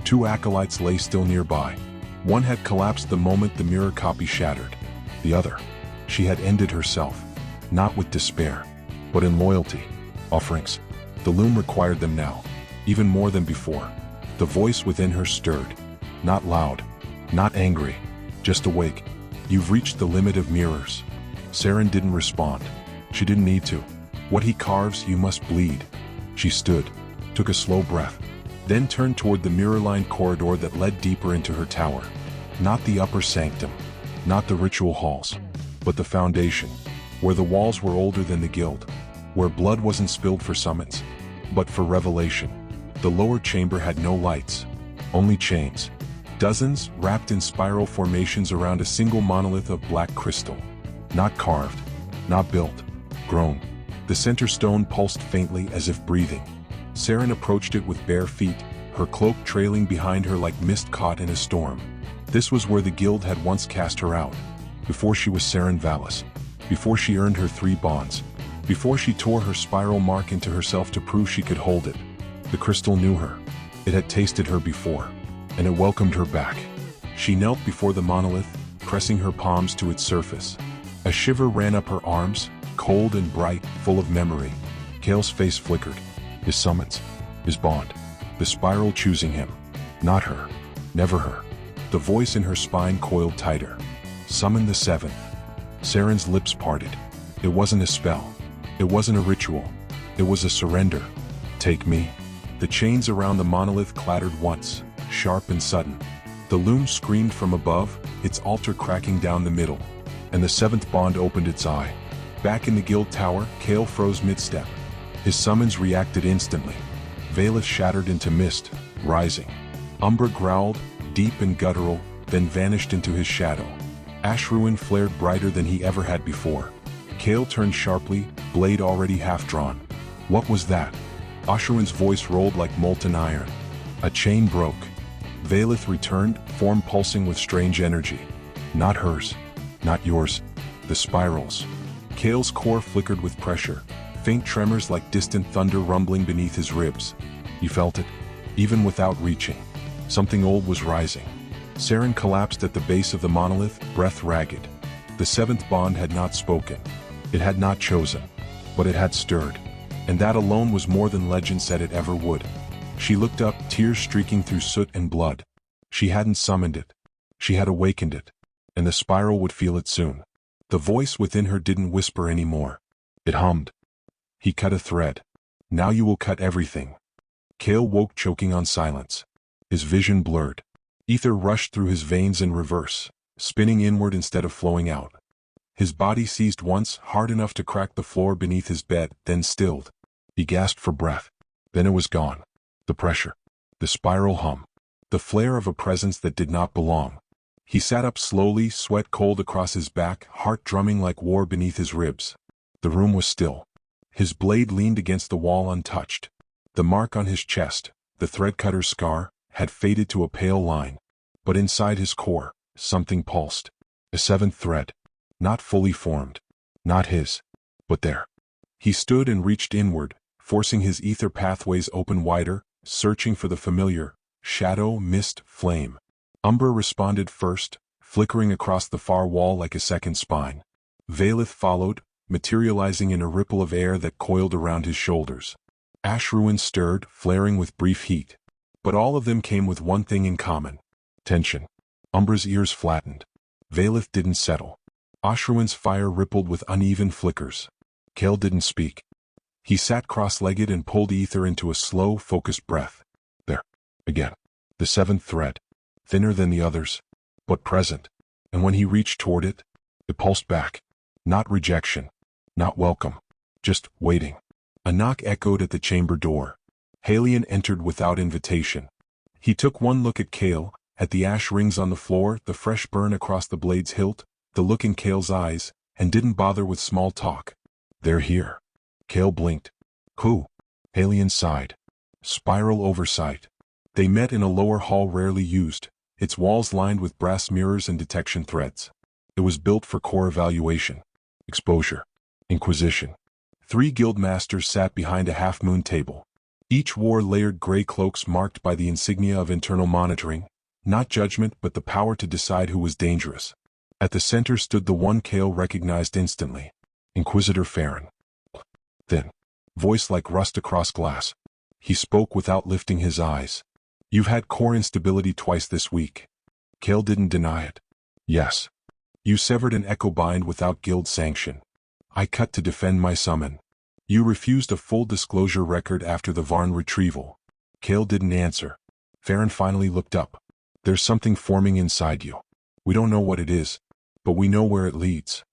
2 acolytes lay still nearby. One had collapsed the moment the mirror copy shattered. The other, she had ended herself. Not with despair, but in loyalty. Offerings. The loom required them now, even more than before. The voice within her stirred. Not loud, not angry, just awake. You've reached the limit of mirrors. Saren didn't respond. She didn't need to. What he carves, you must bleed. She stood, took a slow breath, then turned toward the mirror-lined corridor that led deeper into her tower. Not the upper sanctum, not the ritual halls, but the foundation, where the walls were older than the guild, where blood wasn't spilled for summons, but for revelation. The lower chamber had no lights, only chains. Dozens, wrapped in spiral formations around a single monolith of black crystal. Not carved, not built, grown. The center stone pulsed faintly as if breathing. Saren approached it with bare feet, her cloak trailing behind her like mist caught in a storm. This was where the guild had once cast her out. Before she was Saren Valis. Before she earned her 3 bonds. Before she tore her spiral mark into herself to prove she could hold it. The crystal knew her. It had tasted her before. And it welcomed her back. She knelt before the monolith, pressing her palms to its surface. A shiver ran up her arms, cold and bright, full of memory. Kael's face flickered. His summons. His bond. The spiral choosing him. Not her. Never her. The voice in her spine coiled tighter. Summon the 7. Saren's lips parted. It wasn't a spell. It wasn't a ritual. It was a surrender. Take me. The chains around the monolith clattered once, sharp and sudden. The loom screamed from above, its altar cracking down the middle. And the 7th bond opened its eye. Back in the guild tower, Kael froze mid-step. His summons reacted instantly. Valith shattered into mist, rising. Umbra growled, deep and guttural, then vanished into his shadow. Ash ruin flared brighter than he ever had before. Kael turned sharply, blade already half-drawn. What was that? Ashruin's voice rolled like molten iron. A chain broke. Valith returned, form pulsing with strange energy. Not hers. Not yours. The spirals. Kael's core flickered with pressure, faint tremors like distant thunder rumbling beneath his ribs. He felt it, even without reaching. Something old was rising. Saren collapsed at the base of the monolith, breath ragged. The 7th bond had not spoken. It had not chosen. But it had stirred. And that alone was more than legend said it ever would. She looked up, tears streaking through soot and blood. She hadn't summoned it. She had awakened it. And the spiral would feel it soon. The voice within her didn't whisper anymore. It hummed. He cut a thread. Now you will cut everything. Kael woke choking on silence. His vision blurred. Ether rushed through his veins in reverse, spinning inward instead of flowing out. His body seized once, hard enough to crack the floor beneath his bed, then stilled. He gasped for breath. Then it was gone. The pressure. The spiral hum. The flare of a presence that did not belong. He sat up slowly, sweat cold across his back, heart drumming like war beneath his ribs. The room was still. His blade leaned against the wall untouched. The mark on his chest, the threadcutter's scar, had faded to a pale line. But inside his core, something pulsed. A 7th thread. Not fully formed. Not his. But there. He stood and reached inward, forcing his ether pathways open wider, searching for the familiar, shadow, mist, flame. Umbra responded first, flickering across the far wall like a second spine. Valith followed, materializing in a ripple of air that coiled around his shoulders. Ash ruin stirred, flaring with brief heat. But all of them came with one thing in common. Tension. Umbra's ears flattened. Valith didn't settle. Ashruin's fire rippled with uneven flickers. Kael didn't speak. He sat cross-legged and pulled ether into a slow, focused breath. There. Again. The 7th thread. Thinner than the others, but present. And when he reached toward it, it pulsed back. Not rejection. Not welcome. Just waiting. A knock echoed at the chamber door. Halion entered without invitation. He took one look at Kael, at the ash rings on the floor, the fresh burn across the blade's hilt, the look in Kael's eyes, and didn't bother with small talk. They're here. Kael blinked. Who? Halion sighed. Spiral oversight. They met in a lower hall rarely used, its walls lined with brass mirrors and detection threads. It was built for core evaluation. Exposure. Inquisition. 3 guild masters sat behind a half-moon table. Each wore layered gray cloaks marked by the insignia of internal monitoring, not judgment but the power to decide who was dangerous. At the center stood the one Kael recognized instantly. Inquisitor Farron. Thin. Voice like rust across glass. He spoke without lifting his eyes. You've had core instability twice this week. Kael didn't deny it. Yes. You severed an echo bind without guild sanction. I cut to defend my summon. You refused a full disclosure record after the Varn retrieval. Kael didn't answer. Farron finally looked up. There's something forming inside you. We don't know what it is, but we know where it leads.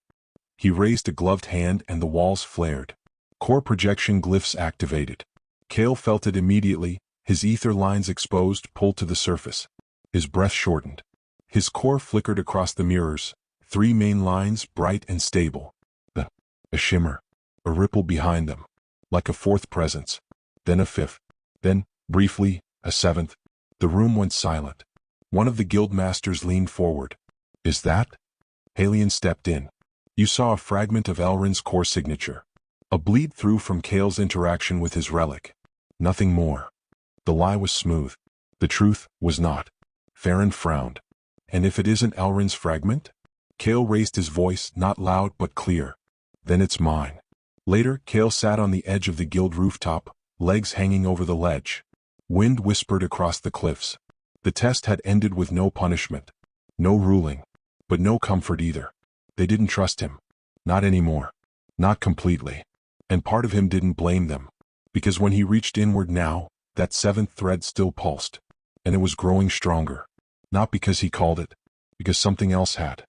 He raised a gloved hand and the walls flared. Core projection glyphs activated. Kael felt it immediately, his ether lines exposed, pulled to the surface. His breath shortened. His core flickered across the mirrors, 3 main lines, bright and stable. Then, a shimmer. a ripple behind them, like a fourth presence, then a fifth, then, briefly, a seventh. The room went silent. One of the guild masters leaned forward. Is that? Halion stepped in. You saw a fragment of Elrin's core signature. A bleed through from Kael's interaction with his relic. Nothing more. The lie was smooth. The truth was not. Farron frowned. And if it isn't Elrin's fragment? Kael raised his voice, not loud but clear. Then it's mine. Later, Kael sat on the edge of the guild rooftop, legs hanging over the ledge. Wind whispered across the cliffs. The test had ended with no punishment. No ruling. But no comfort either. They didn't trust him. Not anymore. Not completely. And part of him didn't blame them. Because when he reached inward now, that seventh thread still pulsed. And it was growing stronger. Not because he called it. Because something else had.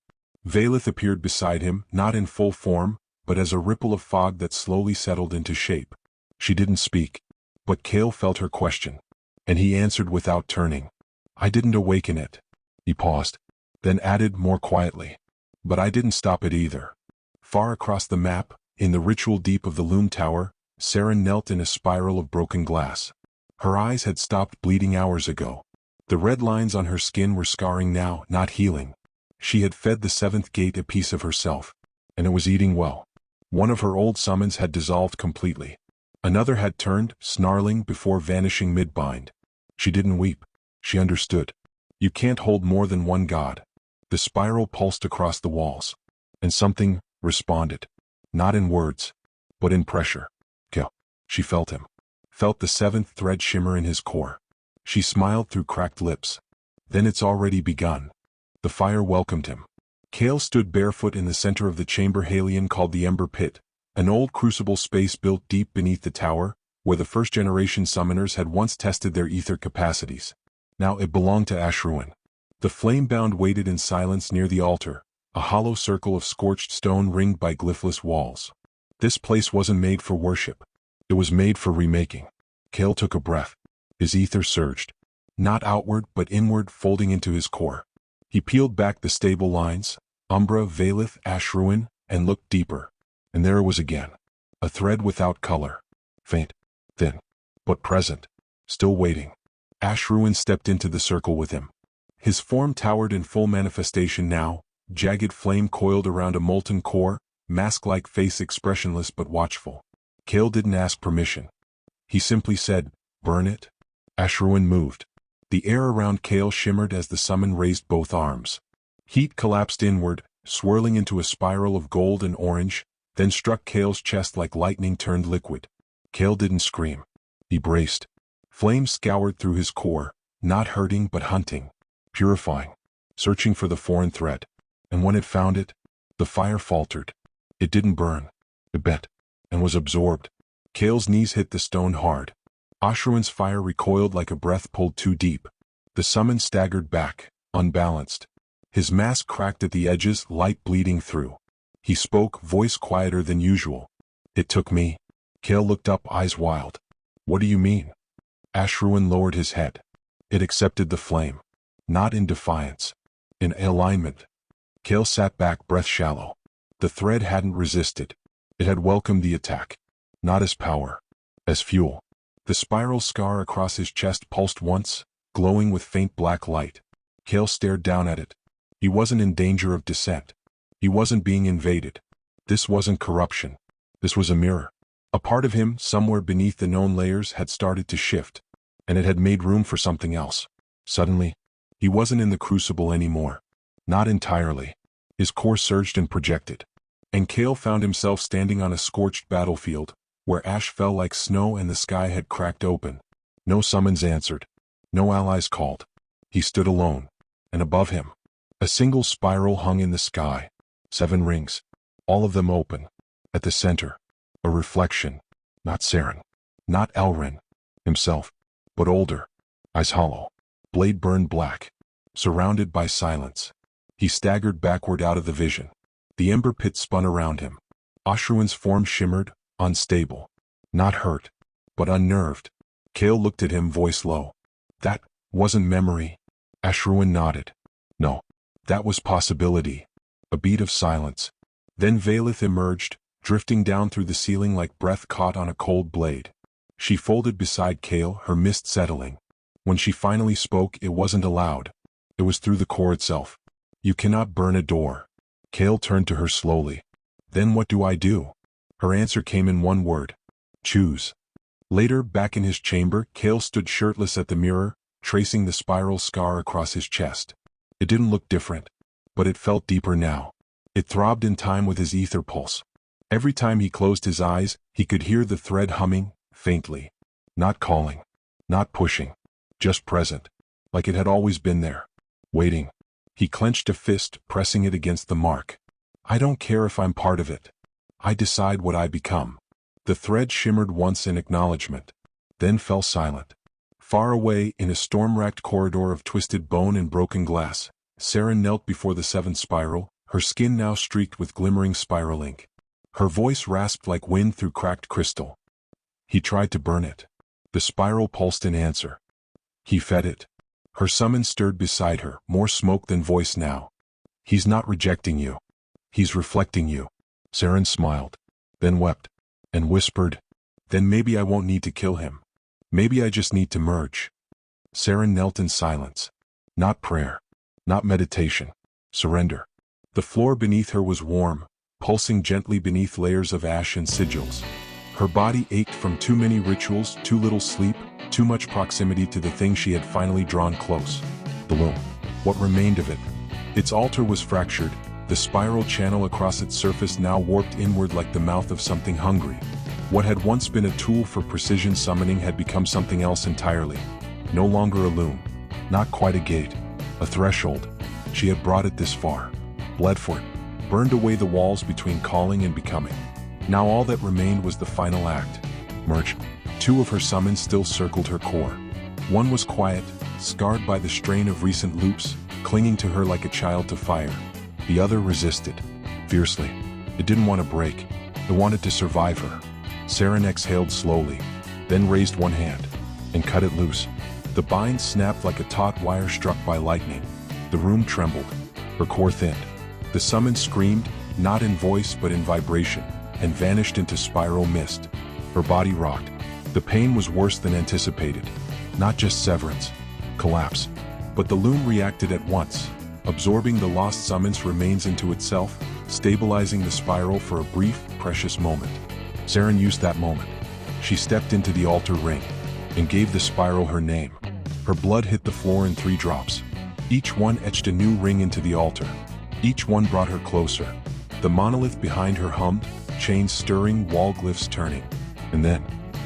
Valeth appeared beside him, not in full form, but as a ripple of fog that slowly settled into shape. She didn't speak. But Kael felt her question. And he answered without turning. I didn't awaken it. He paused. Then added more quietly. But I didn't stop it either. Far across the map, in the ritual deep of the loom tower, Saren knelt in a spiral of broken glass. Her eyes had stopped bleeding hours ago. The red lines on her skin were scarring now, not healing. She had fed the seventh gate a piece of herself. And it was eating well. One of her old summons had dissolved completely. Another had turned, snarling before vanishing mid-bind. She didn't weep. She understood. You can't hold more than one god. The spiral pulsed across the walls. And something responded. Not in words, but in pressure. Kael. She felt him. Felt the seventh thread shimmer in his core. She smiled through cracked lips. Then it's already begun. The fire welcomed him. Kael stood barefoot in the center of the chamber Halion called the Ember Pit, an old crucible space built deep beneath the tower, where the first-generation summoners had once tested their ether capacities. Now it belonged to Ashruin. The flame-bound waited in silence near the altar, a hollow circle of scorched stone ringed by glyphless walls. This place wasn't made for worship. It was made for remaking. Kael took a breath. His ether surged. Not outward but inward, folding into his core. He peeled back the stable lines, Umbra, Valeth, Ashruin, and looked deeper. And there it was again. A thread without color. Faint. Thin. But present. Still waiting. Ashruin stepped into the circle with him. His form towered in full manifestation now, jagged flame coiled around a molten core, mask-like face expressionless but watchful. Kael didn't ask permission. He simply said, "Burn it." Ashruin moved. The air around Kael shimmered as the summon raised both arms. Heat collapsed inward, swirling into a spiral of gold and orange, then struck Kael's chest like lightning turned liquid. Kael didn't scream. He braced. Flame scoured through his core, not hurting but hunting, purifying, searching for the foreign thread. And when it found it, the fire faltered. It didn't burn. It bent, and was absorbed. Kael's knees hit the stone hard. Ashruin's fire recoiled like a breath pulled too deep. The summon staggered back, unbalanced. His mask cracked at the edges, light bleeding through. He spoke, voice quieter than usual. "It took me." Kael looked up, eyes wild. "What do you mean?" Ashruin lowered his head. It accepted the flame. Not in defiance. In alignment. Kael sat back, breath shallow. The thread hadn't resisted. It had welcomed the attack. Not as power. As fuel. The spiral scar across his chest pulsed once, glowing with faint black light. Kael stared down at it. He wasn't in danger of descent. He wasn't being invaded. This wasn't corruption. This was a mirror. A part of him, somewhere beneath the known layers, had started to shift. And it had made room for something else. Suddenly, he wasn't in the crucible anymore. Not entirely. His core surged and projected. And Kael found himself standing on a scorched battlefield, where ash fell like snow and the sky had cracked open. No summons answered. No allies called. He stood alone. And above him, a single spiral hung in the sky. 7 rings. All of them open. At the center, a reflection. Not Saren. Not Elrin. Himself. But older. Eyes hollow. Blade burned black. Surrounded by silence. He staggered backward out of the vision. The ember pit spun around him. Ashruin's form shimmered, unstable. Not hurt, but unnerved. Kael looked at him, voice low. "That wasn't memory." Ashruin nodded. "No. That was possibility." A beat of silence. Then Valeth emerged, drifting down through the ceiling like breath caught on a cold blade. She folded beside Kael, her mist settling. When she finally spoke, it wasn't aloud. It was through the core itself. "You cannot burn a door." Kael turned to her slowly. "Then what do I do?" Her answer came in one word. "Choose." Later, back in his chamber, Kael stood shirtless at the mirror, tracing the spiral scar across his chest. It didn't look different, but it felt deeper now. It throbbed in time with his ether pulse. Every time he closed his eyes, he could hear the thread humming, faintly. Not calling. Not pushing. Just present. Like it had always been there. Waiting. He clenched a fist, pressing it against the mark. "I don't care if I'm part of it. I decide what I become." The thread shimmered once in acknowledgement, then fell silent. Far away, in a storm-racked corridor of twisted bone and broken glass, Saren knelt before the seventh spiral, her skin now streaked with glimmering spiral ink. Her voice rasped like wind through cracked crystal. He tried to burn it. The spiral pulsed in answer. He fed it. Her summons stirred beside her, more smoke than voice now. "He's not rejecting you. He's reflecting you." Saren smiled, then wept, and whispered, "Then maybe I won't need to kill him. Maybe I just need to merge." Saren knelt in silence. Not prayer. Not meditation. Surrender. The floor beneath her was warm, pulsing gently beneath layers of ash and sigils. Her body ached from too many rituals, too little sleep, too much proximity to the thing she had finally drawn close. The loom. What remained of it? Its altar was fractured, the spiral channel across its surface now warped inward like the mouth of something hungry. What had once been a tool for precision summoning had become something else entirely. No longer a loom. Not quite a gate. A threshold. She had brought it this far. Bled for it. Burned away the walls between calling and becoming. Now all that remained was the final act. Merge. Two of her summons still circled her core. One was quiet, scarred by the strain of recent loops, clinging to her like a child to fire. The other resisted. Fiercely. It didn't want to break. It wanted to survive her. Saren exhaled slowly, then raised one hand, and cut it loose. The bind snapped like a taut wire struck by lightning. The room trembled. Her core thinned. The summon screamed, not in voice but in vibration, and vanished into spiral mist. Her body rocked. The pain was worse than anticipated. Not just severance, collapse. But the loom reacted at once, absorbing the lost summon's remains into itself, stabilizing the spiral for a brief, precious moment. Saren used that moment. She stepped into the altar ring, and gave the spiral her name. Her blood hit the floor in 3 drops. Each one etched a new ring into the altar. Each one brought her closer. The monolith behind her hummed, chains stirring, wall glyphs turning. And then,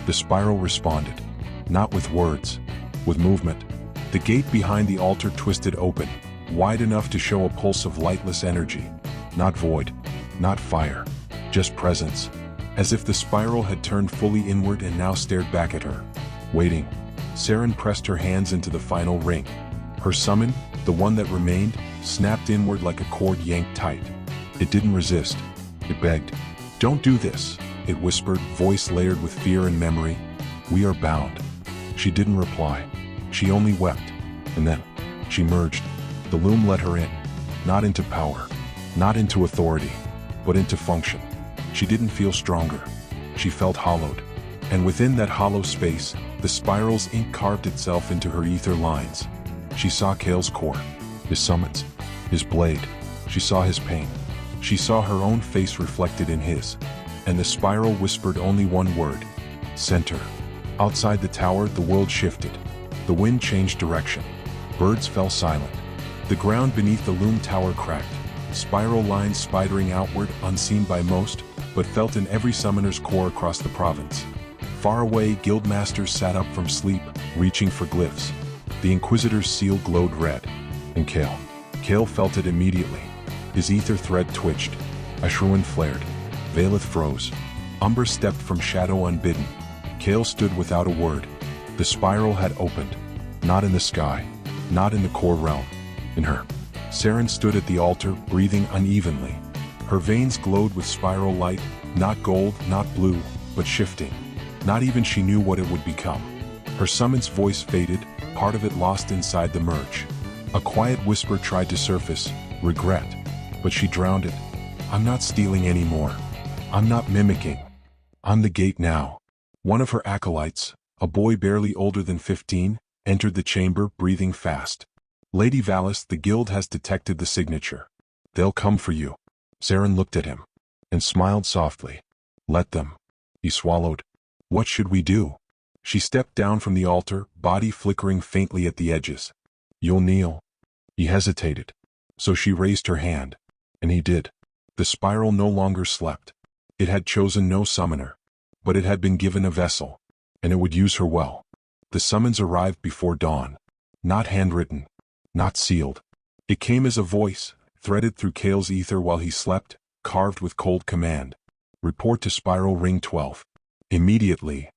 the spiral responded. Not with words, with movement. The gate behind the altar twisted open, wide enough to show a pulse of lightless energy. Not void, not fire, just presence. As if the spiral had turned fully inward and now stared back at her. Waiting, Saren pressed her hands into the final ring. Her summon, the one that remained, snapped inward like a cord yanked tight. It didn't resist. It begged. "Don't do this," it whispered, voice layered with fear and memory. "We are bound." She didn't reply. She only wept. And then, she merged. The loom let her in. Not into power. Not into authority. But into function. She didn't feel stronger. She felt hollowed. And within that hollow space, the spiral's ink carved itself into her ether lines. She saw Kael's core. His summons. His blade. She saw his pain. She saw her own face reflected in his. And the spiral whispered only one word. Center. Outside the tower, the world shifted. The wind changed direction. Birds fell silent. The ground beneath the loom tower cracked. Spiral lines spidering outward, unseen by most, but felt in every summoner's core across the province. Far away, guildmasters sat up from sleep, reaching for glyphs. The Inquisitor's seal glowed red. And Kael felt it immediately. His ether thread twitched. Ashruin flared. Valeth froze. Umber stepped from shadow unbidden. Kael stood without a word. The spiral had opened. Not in the sky. Not in the core realm. In her. Saren stood at the altar, breathing unevenly. Her veins glowed with spiral light, not gold, not blue, but shifting. Not even she knew what it would become. Her summon's voice faded, part of it lost inside the merge. A quiet whisper tried to surface, regret, but she drowned it. "I'm not stealing anymore. I'm not mimicking. I'm the gate now. One of her acolytes, a boy barely older than 15, entered the chamber, breathing fast. Lady Valis, the guild has detected the signature. They'll come for you. Saren looked at him and smiled softly. Let them. He swallowed. What should we do? She stepped down from the altar, body flickering faintly at the edges. You'll kneel. He hesitated. So she raised her hand. And he did. The spiral no longer slept. It had chosen no summoner. But it had been given a vessel. And it would use her well. The summons arrived before dawn. Not handwritten. Not sealed. It came as a voice, threaded through Kael's ether while he slept, carved with cold command. Report to Spiral Ring 12. Immediately.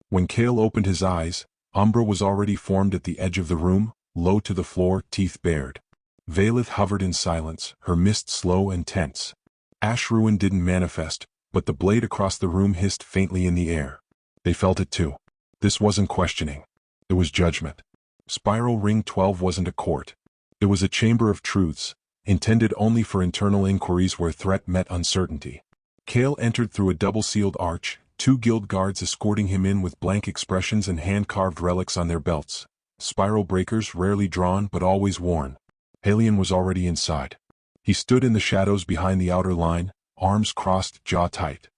When Kael opened his eyes, Umbra was already formed at the edge of the room, low to the floor, teeth bared. Valith hovered in silence, her mist slow and tense. Ash Ruin didn't manifest, but the blade across the room hissed faintly in the air. They felt it too. This wasn't questioning. It was judgment. Spiral Ring 12 wasn't a court. It was a chamber of truths, intended only for internal inquiries where threat met uncertainty. Kael entered through a double-sealed arch, 2 guild guards escorting him in with blank expressions and hand-carved relics on their belts. Spiral breakers rarely drawn but always worn. Halion was already inside. He stood in the shadows behind the outer line, arms crossed, jaw tight.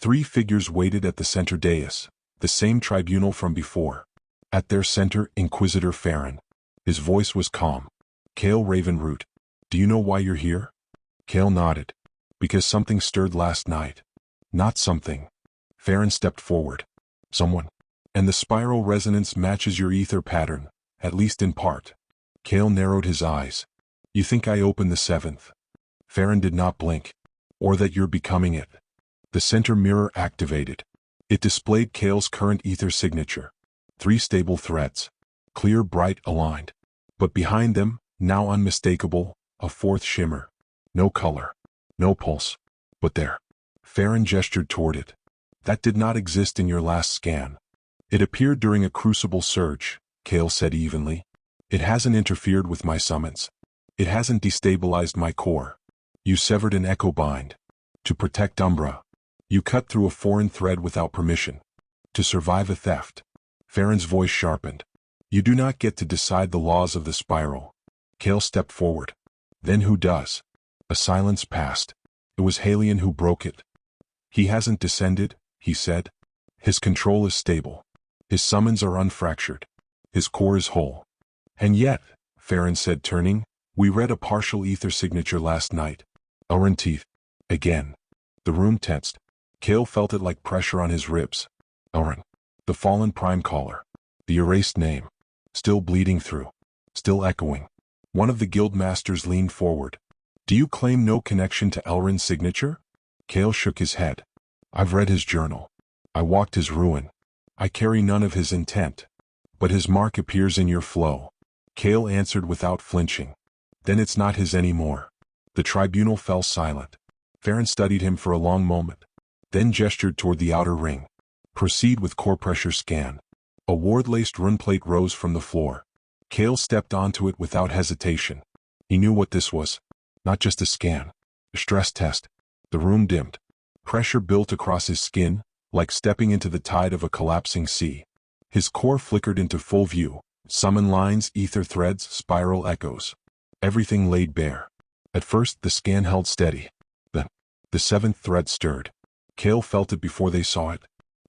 3 figures waited at the center dais, the same tribunal from before. At their center, Inquisitor Farron. His voice was calm. Kael Ravenroot, do you know why you're here? Kael nodded. Because something stirred last night. Not something. Farron stepped forward. Someone. And the spiral resonance matches your ether pattern, at least in part. Kael narrowed his eyes. You think I opened the 7th? Farron did not blink. Or that you're becoming it. The center mirror activated. It displayed Kael's current ether signature. 3 stable threads. Clear, bright, aligned. But behind them, now unmistakable, a 4th shimmer. No color. No pulse. But there. Farron gestured toward it. That did not exist in your last scan. It appeared during a crucible surge, Kael said evenly. It hasn't interfered with my summons. It hasn't destabilized my core. You severed an echo bind. To protect Umbra. You cut through a foreign thread without permission. To survive a theft. Farron's voice sharpened. You do not get to decide the laws of the spiral. Kael stepped forward. Then who does? A silence passed. It was Halion who broke it. He hasn't descended, he said. His control is stable. His summons are unfractured. His core is whole. And yet, Farron said turning, we read a partial ether signature last night. Elrond teeth. Again. The room tensed. Kael felt it like pressure on his ribs. Elrond. The fallen prime caller. The erased name. Still bleeding through. Still echoing. One of the guild masters leaned forward. Do you claim no connection to Elrond's signature? Kael shook his head. I've read his journal. I walked his ruin. I carry none of his intent. But his mark appears in your flow. Kael answered without flinching. Then it's not his anymore. The tribunal fell silent. Farron studied him for a long moment. Then gestured toward the outer ring. Proceed with core pressure scan. A ward-laced runeplate rose from the floor. Kael stepped onto it without hesitation. He knew what this was. Not just a scan. A stress test. The room dimmed. Pressure built across his skin, like stepping into the tide of a collapsing sea. His core flickered into full view. Summon lines, ether threads, spiral echoes. Everything laid bare. At first, the scan held steady. Then, the 7th thread stirred. Kael felt it before they saw it.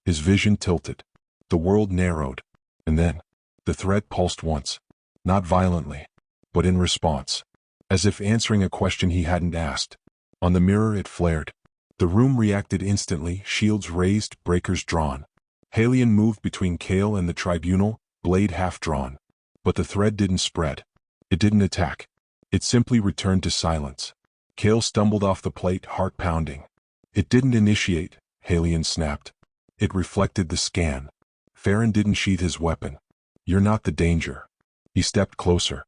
His vision tilted. The world narrowed. And then, the thread pulsed once. Not violently, but in response. As if answering a question he hadn't asked. On the mirror it flared. The room reacted instantly, shields raised, breakers drawn. Halion moved between Kael and the tribunal, blade half drawn. But the thread didn't spread. It didn't attack. It simply returned to silence. Kael stumbled off the plate, heart pounding. It didn't initiate, Halion snapped. It reflected the scan. Farron didn't sheath his weapon. You're not the danger. He stepped closer.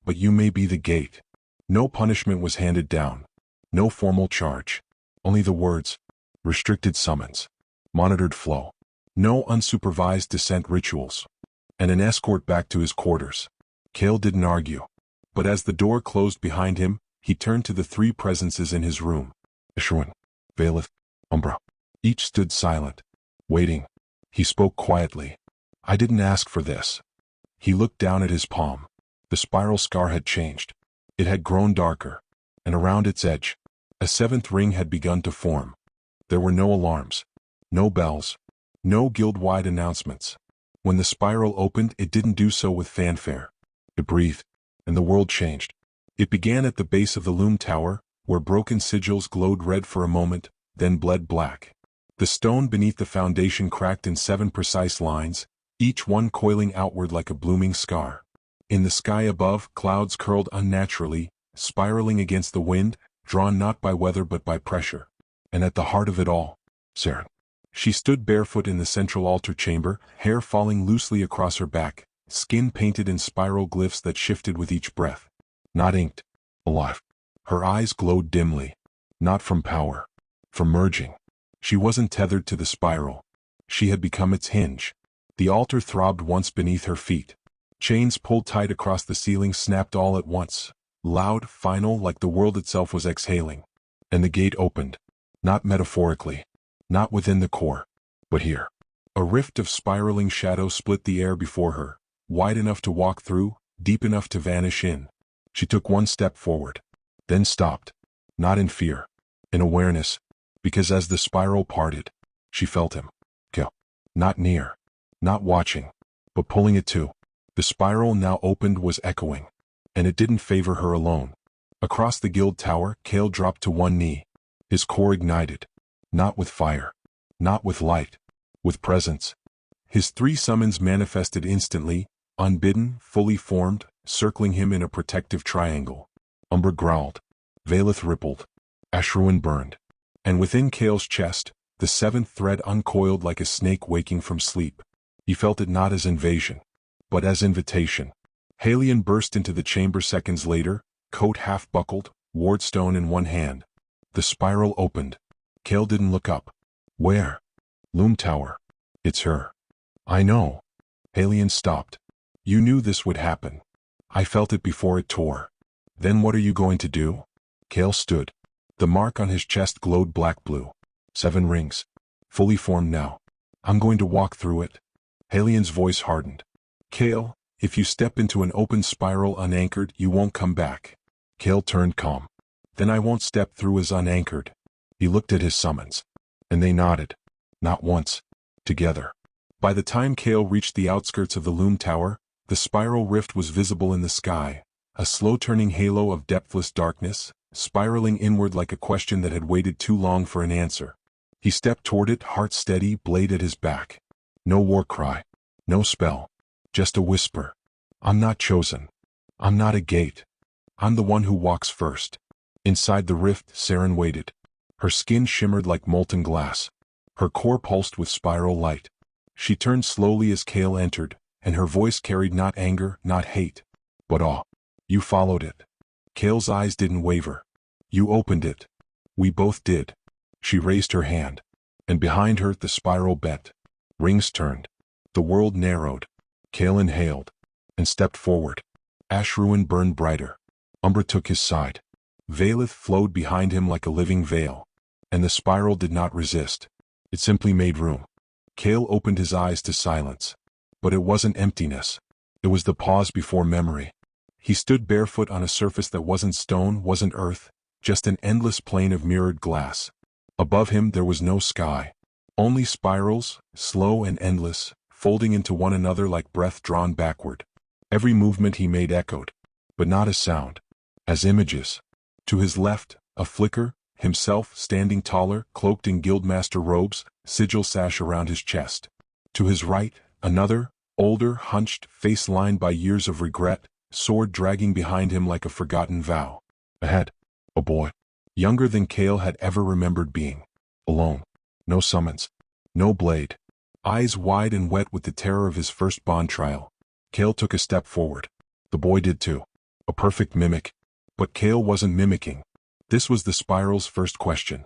But you may be the gate. No punishment was handed down. No formal charge. Only the words. Restricted summons. Monitored flow. No unsupervised descent rituals. And an escort back to his quarters. Kael didn't argue. But as the door closed behind him, he turned to the 3 presences in his room. Eshruin. Valith. Umbra. Each stood silent, waiting. He spoke quietly. I didn't ask for this. He looked down at his palm. The spiral scar had changed. It had grown darker, and around its edge, a seventh ring had begun to form. There were no alarms, no bells, no guild-wide announcements. When the spiral opened, it didn't do so with fanfare. It breathed, and the world changed. It began at the base of the loom tower, where broken sigils glowed red for a moment, then bled black. The stone beneath the foundation cracked in 7 precise lines, each one coiling outward like a blooming scar. In the sky above, clouds curled unnaturally, spiraling against the wind, drawn not by weather but by pressure. And at the heart of it all, Saren. She stood barefoot in the central altar chamber, hair falling loosely across her back, skin painted in spiral glyphs that shifted with each breath. Not inked, alive. Her eyes glowed dimly. Not from power. From merging. She wasn't tethered to the spiral. She had become its hinge. The altar throbbed once beneath her feet. Chains pulled tight across the ceiling snapped all at once, loud, final, like the world itself was exhaling. And the gate opened. Not metaphorically. Not within the core. But here. A rift of spiraling shadow split the air before her, wide enough to walk through, deep enough to vanish in. She took one step forward. Then stopped. Not in fear. In awareness. Because as the spiral parted, she felt him. Kael. Not near. Not watching. But pulling it too. The spiral now opened was echoing. And it didn't favor her alone. Across the guild tower, Kael dropped to one knee. His core ignited. Not with fire. Not with light. With presence. His 3 summons manifested instantly, unbidden, fully formed, circling him in a protective triangle. Umbra growled. Valeth rippled. Ashruin burned. And within Kael's chest, the 7th thread uncoiled like a snake waking from sleep. He felt it not as invasion, but as invitation. Halion burst into the chamber seconds later, coat half buckled, wardstone in one hand. The spiral opened. Kael didn't look up. Where? Loom tower. It's her. I know. Halion stopped. You knew this would happen. I felt it before it tore. Then what are you going to do? Kael stood. The mark on his chest glowed black-blue. 7 rings. Fully formed now. I'm going to walk through it. Halion's voice hardened. Kael, if you step into an open spiral unanchored, you won't come back. Kael turned calm. Then I won't step through as unanchored. He looked at his summons. And they nodded. Not once. Together. By the time Kael reached the outskirts of the loom tower, the spiral rift was visible in the sky, a slow-turning halo of depthless darkness, spiraling inward like a question that had waited too long for an answer. He stepped toward it, heart steady, blade at his back. No war cry. No spell. Just a whisper. I'm not chosen. I'm not a gate. I'm the one who walks first. Inside the rift, Saren waited. Her skin shimmered like molten glass. Her core pulsed with spiral light. She turned slowly as Kael entered, and her voice carried not anger, not hate, but awe. You followed it. Kael's eyes didn't waver. You opened it. We both did. She raised her hand. And behind her, the spiral bent. Rings turned. The world narrowed. Kael inhaled. And stepped forward. Ashruin burned brighter. Umbra took his side. Valeth flowed behind him like a living veil. And the spiral did not resist. It simply made room. Kael opened his eyes to silence. But it wasn't emptiness. It was the pause before memory. He stood barefoot on a surface that wasn't stone, wasn't earth, just an endless plane of mirrored glass. Above him there was no sky. Only spirals, slow and endless, folding into one another like breath drawn backward. Every movement he made echoed, but not as sound, as images. To his left, a flicker, himself standing taller, cloaked in guildmaster robes, sigil sash around his chest. To his right, another, older, hunched, face lined by years of regret, sword dragging behind him like a forgotten vow. Ahead, a boy, younger than Kael had ever remembered being. Alone. No summons. No blade. Eyes wide and wet with the terror of his first bond trial. Kael took a step forward. The boy did too. A perfect mimic. But Kael wasn't mimicking. This was the spiral's first question.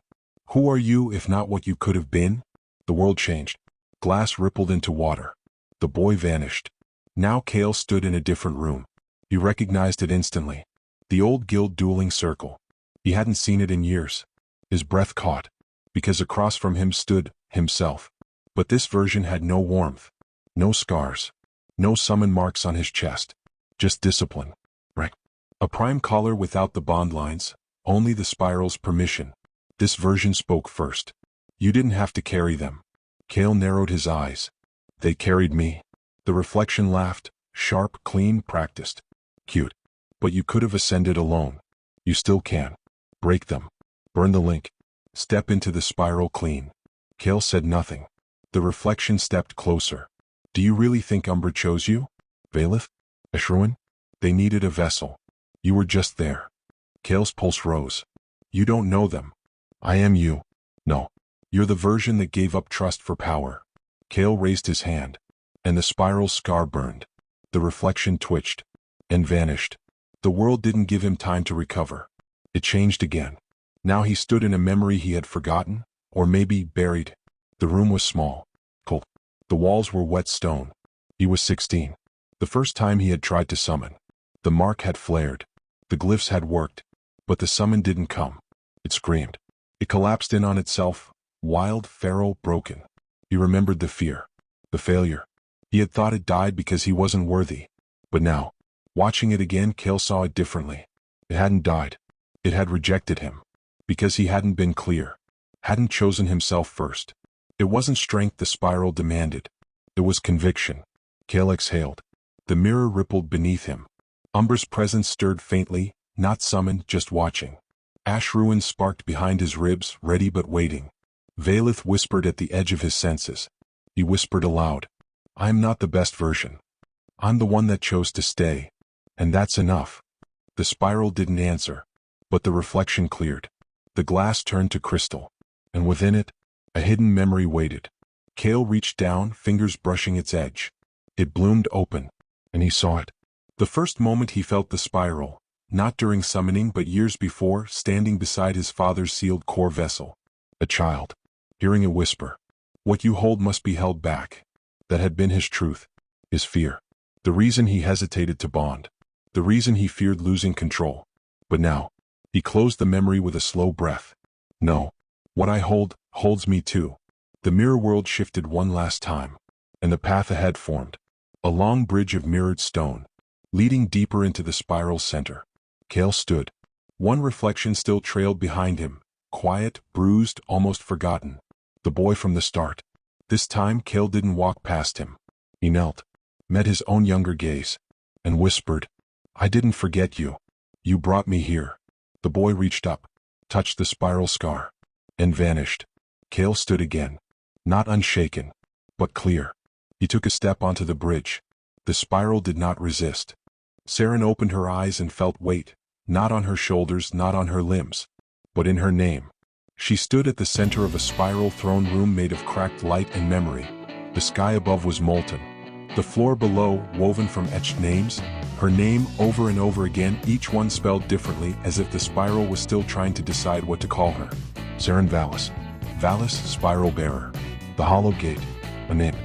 Who are you if not what you could have been? The world changed. Glass rippled into water. The boy vanished. Now Kael stood in a different room. He recognized it instantly. The old guild dueling circle. He hadn't seen it in years. His breath caught. because across from him stood himself. But this version had no warmth, no scars, no summon marks on his chest, just discipline. Right? A prime collar without the bond lines, only the spiral's permission. This version spoke first. You didn't have to carry them. Kael narrowed his eyes. They carried me. The reflection laughed, sharp, clean, practiced. Cute. But you could have ascended alone. You still can. Break them. Burn the link. Step into the spiral clean. Kael said nothing. The reflection stepped closer. Do you really think Umbra chose you? Valeth? Ashruin? They needed a vessel. You were just there. Kael's pulse rose. You don't know them. I am you. No. You're the version that gave up trust for power. Kael raised his hand, and the spiral's scar burned. The reflection twitched and vanished. The world didn't give him time to recover. It changed again. Now he stood in a memory he had forgotten, or maybe buried. The room was small, cold. The walls were wet stone. He was 16. The first time he had tried to summon. The mark had flared. The glyphs had worked. But the summon didn't come. It screamed. It collapsed in on itself, wild, feral, broken. He remembered the fear, the failure. He had thought it died because he wasn't worthy. But now, watching it again, Kael saw it differently. It hadn't died. It had rejected him. Because he hadn't been clear. Hadn't chosen himself first. It wasn't strength the spiral demanded. It was conviction. Kael exhaled. The mirror rippled beneath him. Umbra's presence stirred faintly, not summoned, just watching. Ash ruins sparked behind his ribs, ready but waiting. Valeth whispered at the edge of his senses. He whispered aloud. I'm not the best version. I'm the one that chose to stay. And that's enough. The spiral didn't answer. But the reflection cleared. The glass turned to crystal. And within it, a hidden memory waited. Kael reached down, fingers brushing its edge. It bloomed open, and he saw it. The first moment he felt the spiral, not during summoning but years before, standing beside his father's sealed core vessel. A child, hearing a whisper. What you hold must be held back. That had been his truth, his fear. The reason he hesitated to bond. The reason he feared losing control. But now, he closed the memory with a slow breath. No. What I hold, holds me too. The mirror world shifted one last time, and the path ahead formed. A long bridge of mirrored stone, leading deeper into the spiral's center. Kael stood. One reflection still trailed behind him, quiet, bruised, almost forgotten. The boy from the start. This time Kael didn't walk past him. He knelt, met his own younger gaze, and whispered, I didn't forget you. You brought me here. The boy reached up, touched the spiral scar, and vanished. Kael stood again, not unshaken, but clear. He took a step onto the bridge. The spiral did not resist. Saren opened her eyes and felt weight, not on her shoulders, not on her limbs, but in her name. She stood at the center of a spiral throne room made of cracked light and memory. The sky above was molten. The floor below, woven from etched names, her name over and over again, each one spelled differently, as if the spiral was still trying to decide what to call her. Saren Valis. Valis, spiral bearer. The hollow gate. A name.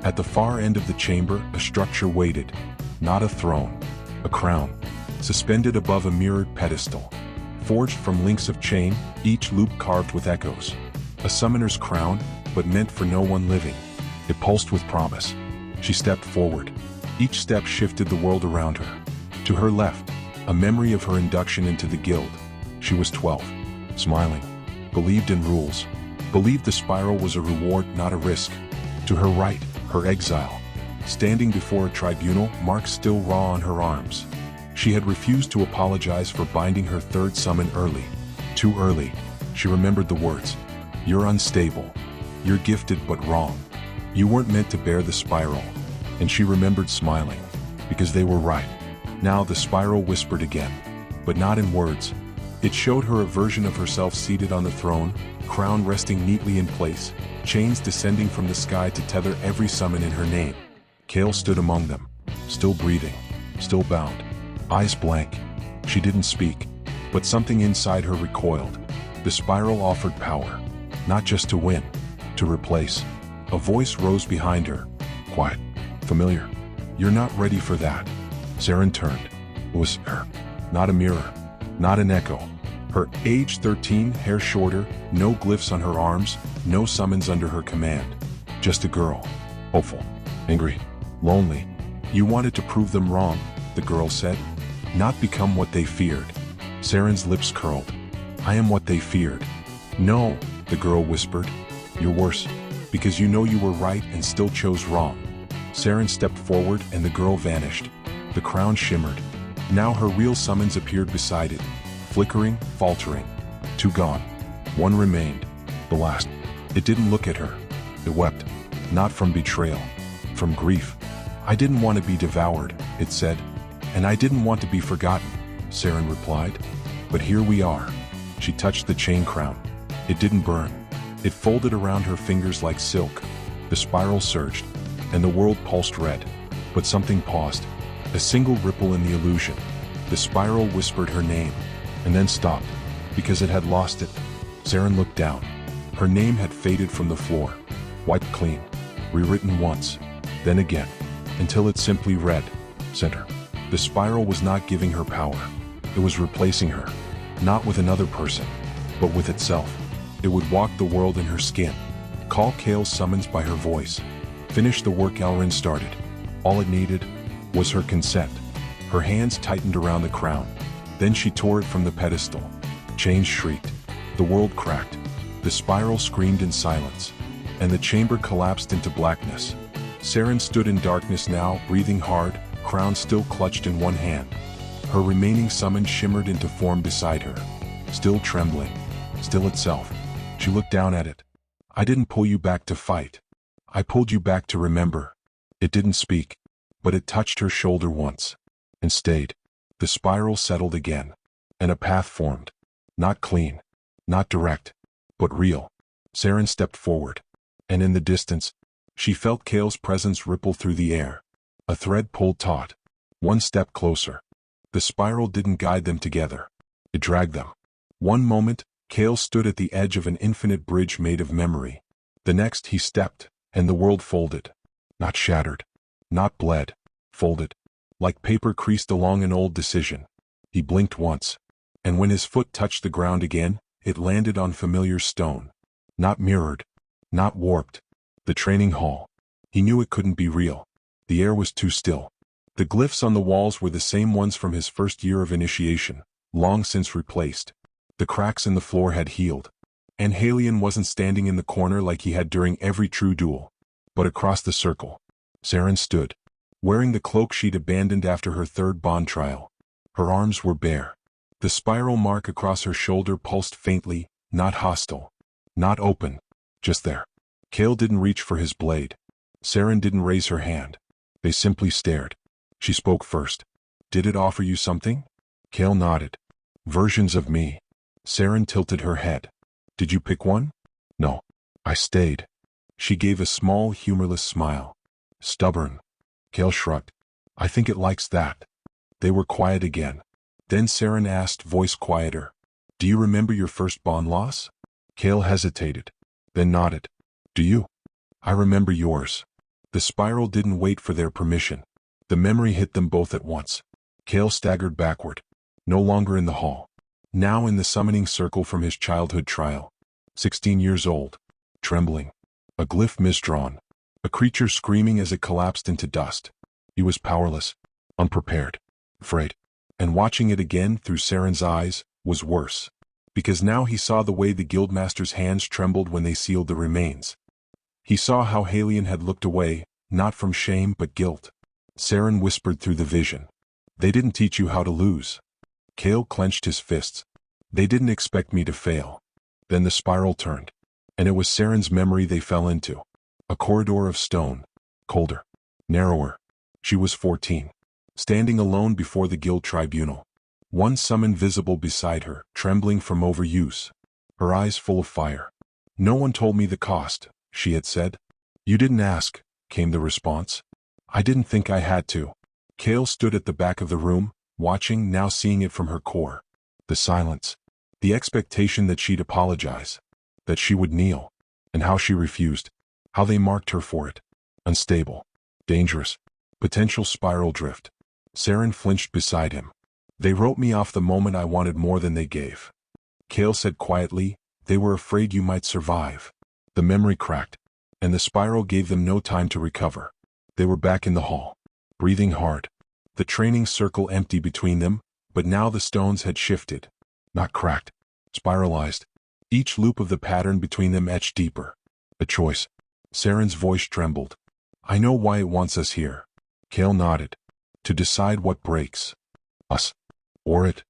At the far end of the chamber, a structure waited. Not a throne. A crown. Suspended above a mirrored pedestal. Forged from links of chain, each loop carved with echoes. A summoner's crown, but meant for no one living. It pulsed with promise. She stepped forward. Each step shifted the world around her. To her left, a memory of her induction into the guild. She was 12. Smiling. Believed in rules. Believed the spiral was a reward, not a risk. To her right, her exile. Standing before a tribunal, marks still raw on her arms. She had refused to apologize for binding her third summon early. Too early. She remembered the words. You're unstable. You're gifted but wrong. You weren't meant to bear the spiral. And she remembered smiling. Because they were right. Now the spiral whispered again. But not in words. It showed her a version of herself seated on the throne, crown resting neatly in place, chains descending from the sky to tether every summon in her name. Kael stood among them, still breathing, still bound, eyes blank. She didn't speak, but something inside her recoiled. The spiral offered power, not just to win, to replace. A voice rose behind her, quiet, familiar. You're not ready for that. Saren turned. It was her, not a mirror, not an echo, Her age 13, hair shorter, no glyphs on her arms, no summons under her command. Just a girl. Hopeful. Angry. Lonely. You wanted to prove them wrong, the girl said. Not become what they feared. Saren's lips curled. I am what they feared. No, the girl whispered. You're worse. Because you know you were right and still chose wrong. Saren stepped forward and the girl vanished. The crown shimmered. Now her real summons appeared beside it. Flickering, faltering. Two gone. One remained. The last. It didn't look at her. It wept. Not from betrayal. From grief. I didn't want to be devoured, it said. And I didn't want to be forgotten, Saren replied. But here we are. She touched the chain crown. It didn't burn. It folded around her fingers like silk. The spiral surged, and the world pulsed red. But something paused. A single ripple in the illusion. The spiral whispered her name, and then stopped, because it had lost it. Saren looked down. Her name had faded from the floor, wiped clean, rewritten once, then again, until it simply read, Center. The spiral was not giving her power. It was replacing her, not with another person, but with itself. It would walk the world in her skin, call Kael's summons by her voice, finish the work Elrin started. All it needed was her consent. Her hands tightened around the crown. Then she tore it from the pedestal. Chains shrieked. The world cracked. The spiral screamed in silence, and the chamber collapsed into blackness. Saren stood in darkness now, breathing hard, crown still clutched in one hand. Her remaining summon shimmered into form beside her, still trembling, still itself. She looked down at it. I didn't pull you back to fight. I pulled you back to remember. It didn't speak, but it touched her shoulder once, and stayed. The spiral settled again, and a path formed. Not clean, not direct, but real. Saren stepped forward, and in the distance, she felt Kael's presence ripple through the air. A thread pulled taut. One step closer. The spiral didn't guide them together. It dragged them. One moment, Kael stood at the edge of an infinite bridge made of memory. The next he stepped, and the world folded. Not shattered. Not bled. Folded. Like paper creased along an old decision. He blinked once, and when his foot touched the ground again, it landed on familiar stone. Not mirrored. Not warped. The training hall. He knew it couldn't be real. The air was too still. The glyphs on the walls were the same ones from his first year of initiation, long since replaced. The cracks in the floor had healed. And Halion wasn't standing in the corner like he had during every true duel, but across the circle. Saren stood, wearing the cloak she'd abandoned after her third bond trial. Her arms were bare. The spiral mark across her shoulder pulsed faintly, not hostile, not open, just there. Kael didn't reach for his blade. Saren didn't raise her hand. They simply stared. She spoke first. Did it offer you something? Kael nodded. Versions of me. Saren tilted her head. Did you pick one? No. I stayed. She gave a small, humorless smile. Stubborn. Kael shrugged. I think it likes that. They were quiet again. Then Saren asked, voice quieter. Do you remember your first bond loss? Kael hesitated, then nodded. Do you? I remember yours. The spiral didn't wait for their permission. The memory hit them both at once. Kael staggered backward. No longer in the hall. Now in the summoning circle from his childhood trial. 16 years old. Trembling. A glyph misdrawn. A creature screaming as it collapsed into dust. He was powerless. Unprepared. Afraid. And watching it again through Saren's eyes was worse. Because now he saw the way the guildmaster's hands trembled when they sealed the remains. He saw how Halion had looked away, not from shame but guilt. Saren whispered through the vision. They didn't teach you how to lose. Kael clenched his fists. They didn't expect me to fail. Then the spiral turned. And it was Saren's memory they fell into. A corridor of stone. Colder. Narrower. She was 14. Standing alone before the guild tribunal. One summon visible beside her, trembling from overuse. Her eyes full of fire. No one told me the cost, she had said. You didn't ask, came the response. I didn't think I had to. Kael stood at the back of the room, watching, now seeing it from her core. The silence. The expectation that she'd apologize. That she would kneel. And how she refused. How they marked her for it. Unstable. Dangerous. Potential spiral drift. Saren flinched beside him. They wrote me off the moment I wanted more than they gave. Kael said quietly, "They were afraid you might survive." The memory cracked, and the spiral gave them no time to recover. They were back in the hall, breathing hard. The training circle empty between them, but now the stones had shifted. Not cracked, spiralized. Each loop of the pattern between them etched deeper. A choice. Saren's voice trembled. "I know why it wants us here." Kael nodded. "To decide what breaks. Us. Or it."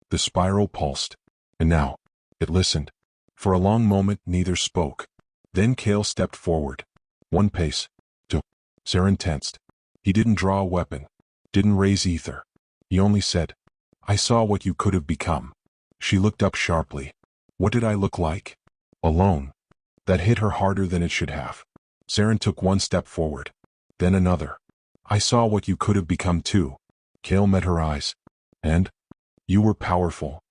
The spiral pulsed. And now, it listened. For a long moment neither spoke. Then Kael stepped forward. One pace. Two. Saren tensed. He didn't draw a weapon. Didn't raise ether. He only said, "I saw what you could have become." She looked up sharply. "What did I look like?" "Alone." That hit her harder than it should have. Saren took one step forward. Then another. "I saw what you could have become too." Kael met her eyes. "And?" "You were powerful.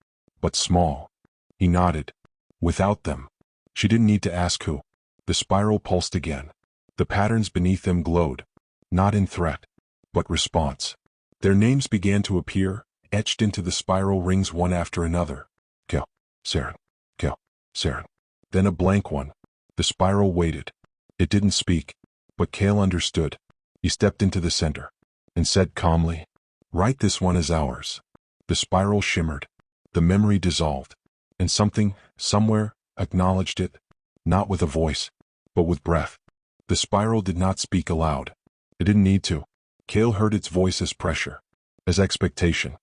But small." He nodded. "Without them." She didn't need to ask who. The spiral pulsed again. The patterns beneath them glowed. Not in threat, but response. Their names began to appear, etched into the spiral rings one after another. Kael, Saren, Kael, Saren. Then a blank one. The spiral waited. It didn't speak, but Kael understood. He stepped into the center and said calmly, "Write this one as ours." The spiral shimmered. The memory dissolved. And something, somewhere, acknowledged it. Not with a voice, but with breath. The spiral did not speak aloud. It didn't need to. Kael heard its voice as pressure, as expectation.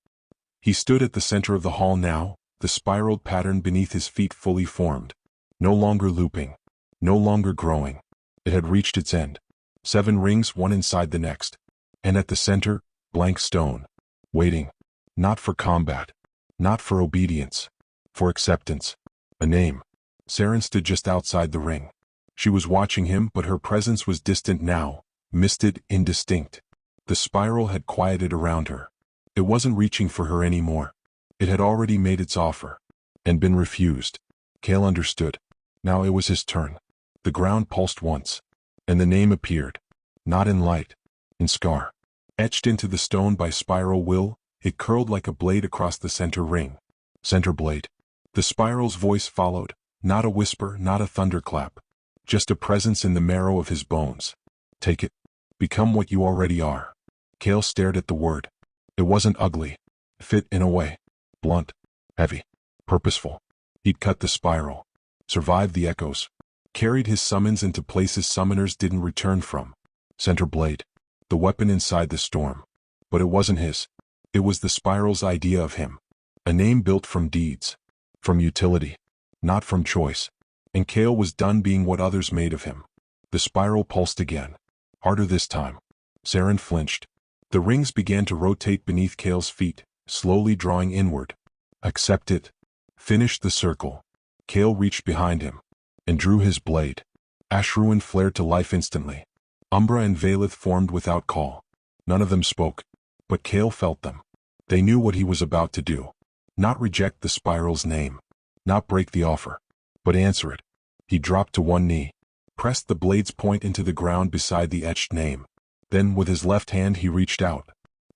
He stood at the center of the hall now, the spiraled pattern beneath his feet fully formed. No longer looping. No longer growing. It had reached its end. 7 rings, one inside the next. And at the center, blank stone. Waiting. Not for combat. Not for obedience. For acceptance. A name. Saren stood just outside the ring. She was watching him, but her presence was distant now, misted, indistinct. The spiral had quieted around her. It wasn't reaching for her anymore. It had already made its offer. And been refused. Kael understood. Now it was his turn. The ground pulsed once. And the name appeared. Not in light. In scar. Etched into the stone by spiral will, it curled like a blade across the center ring. Center blade. The spiral's voice followed. Not a whisper, not a thunderclap. Just a presence in the marrow of his bones. Take it. Become what you already are. Kael stared at the word. It wasn't ugly. Fit in a way. Blunt. Heavy. Purposeful. He'd cut the spiral. Survived the echoes. Carried his summons into places summoners didn't return from. Center blade. The weapon inside the storm. But it wasn't his. It was the spiral's idea of him. A name built from deeds. From utility. Not from choice. And Kael was done being what others made of him. The spiral pulsed again. Harder this time. Saren flinched. The rings began to rotate beneath Kael's feet, slowly drawing inward. Accept it. Finish the circle. Kael reached behind him and drew his blade. Ashruin flared to life instantly. Umbra and Valeth formed without call. None of them spoke, but Kael felt them. They knew what he was about to do. Not reject the spiral's name. Not break the offer. But answer it. He dropped to one knee, pressed the blade's point into the ground beside the etched name. Then with his left hand he reached out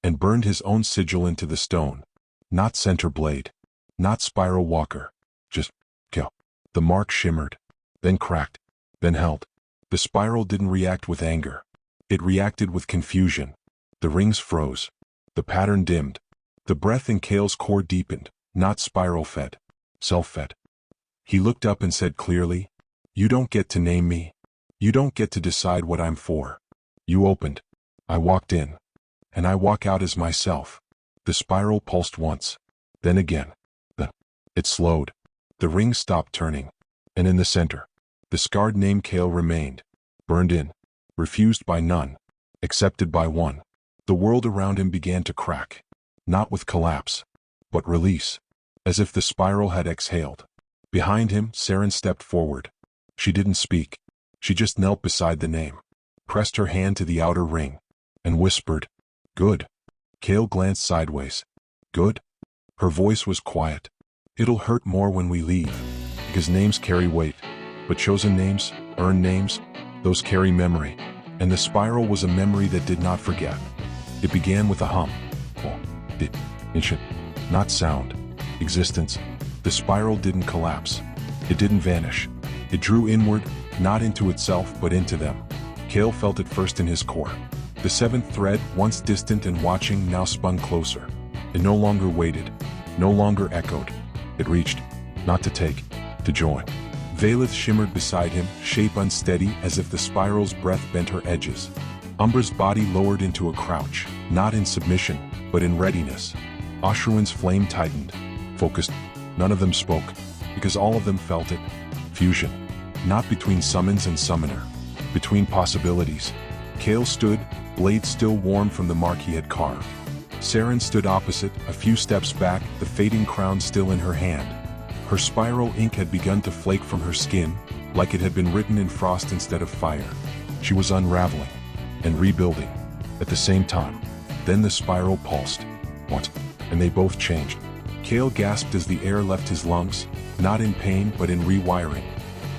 and burned his own sigil into the stone. Not center blade. Not spiral walker. Just Kael. The mark shimmered, then cracked, then held. The spiral didn't react with anger. It reacted with confusion. The rings froze. The pattern dimmed. The breath in Kael's core deepened, not spiral-fed, self-fed. He looked up and said clearly, "You don't get to name me. You don't get to decide what I'm for. You opened. I walked in. And I walk out as myself." The spiral pulsed once. Then again. Then it slowed. The ring stopped turning. And in the center, the scarred name Kael remained. Burned in. Refused by none. Accepted by one. The world around him began to crack. Not with collapse, but release. As if the spiral had exhaled. Behind him, Saren stepped forward. She didn't speak. She just knelt beside the name, pressed her hand to the outer ring, and whispered, "Good." Kael glanced sideways. "Good?" Her voice was quiet. "It'll hurt more when we leave, because names carry weight. But chosen names, earned names, those carry memory." And the spiral was a memory that did not forget. It began with a hum. Oh, ancient. Not sound. Existence. The spiral didn't collapse. It didn't vanish. It drew inward, not into itself but into them. Kael felt it first in his core. The seventh thread, once distant and watching, now spun closer. It no longer waited, no longer echoed. It reached, not to take, to join. Valeth shimmered beside him, shape unsteady as if the spiral's breath bent her edges. Umbra's body lowered into a crouch, not in submission, but in readiness. Ashruin's flame tightened, focused. None of them spoke, because all of them felt it. Fusion. Not between summons and summoner. Between possibilities. Kael stood, blade still warm from the mark he had carved. Saren stood opposite, a few steps back, the fading crown still in her hand. Her spiral ink had begun to flake from her skin, like it had been written in frost instead of fire. She was unraveling and rebuilding at the same time. Then the spiral pulsed. What? And they both changed. Kael gasped as the air left his lungs, not in pain but in rewiring.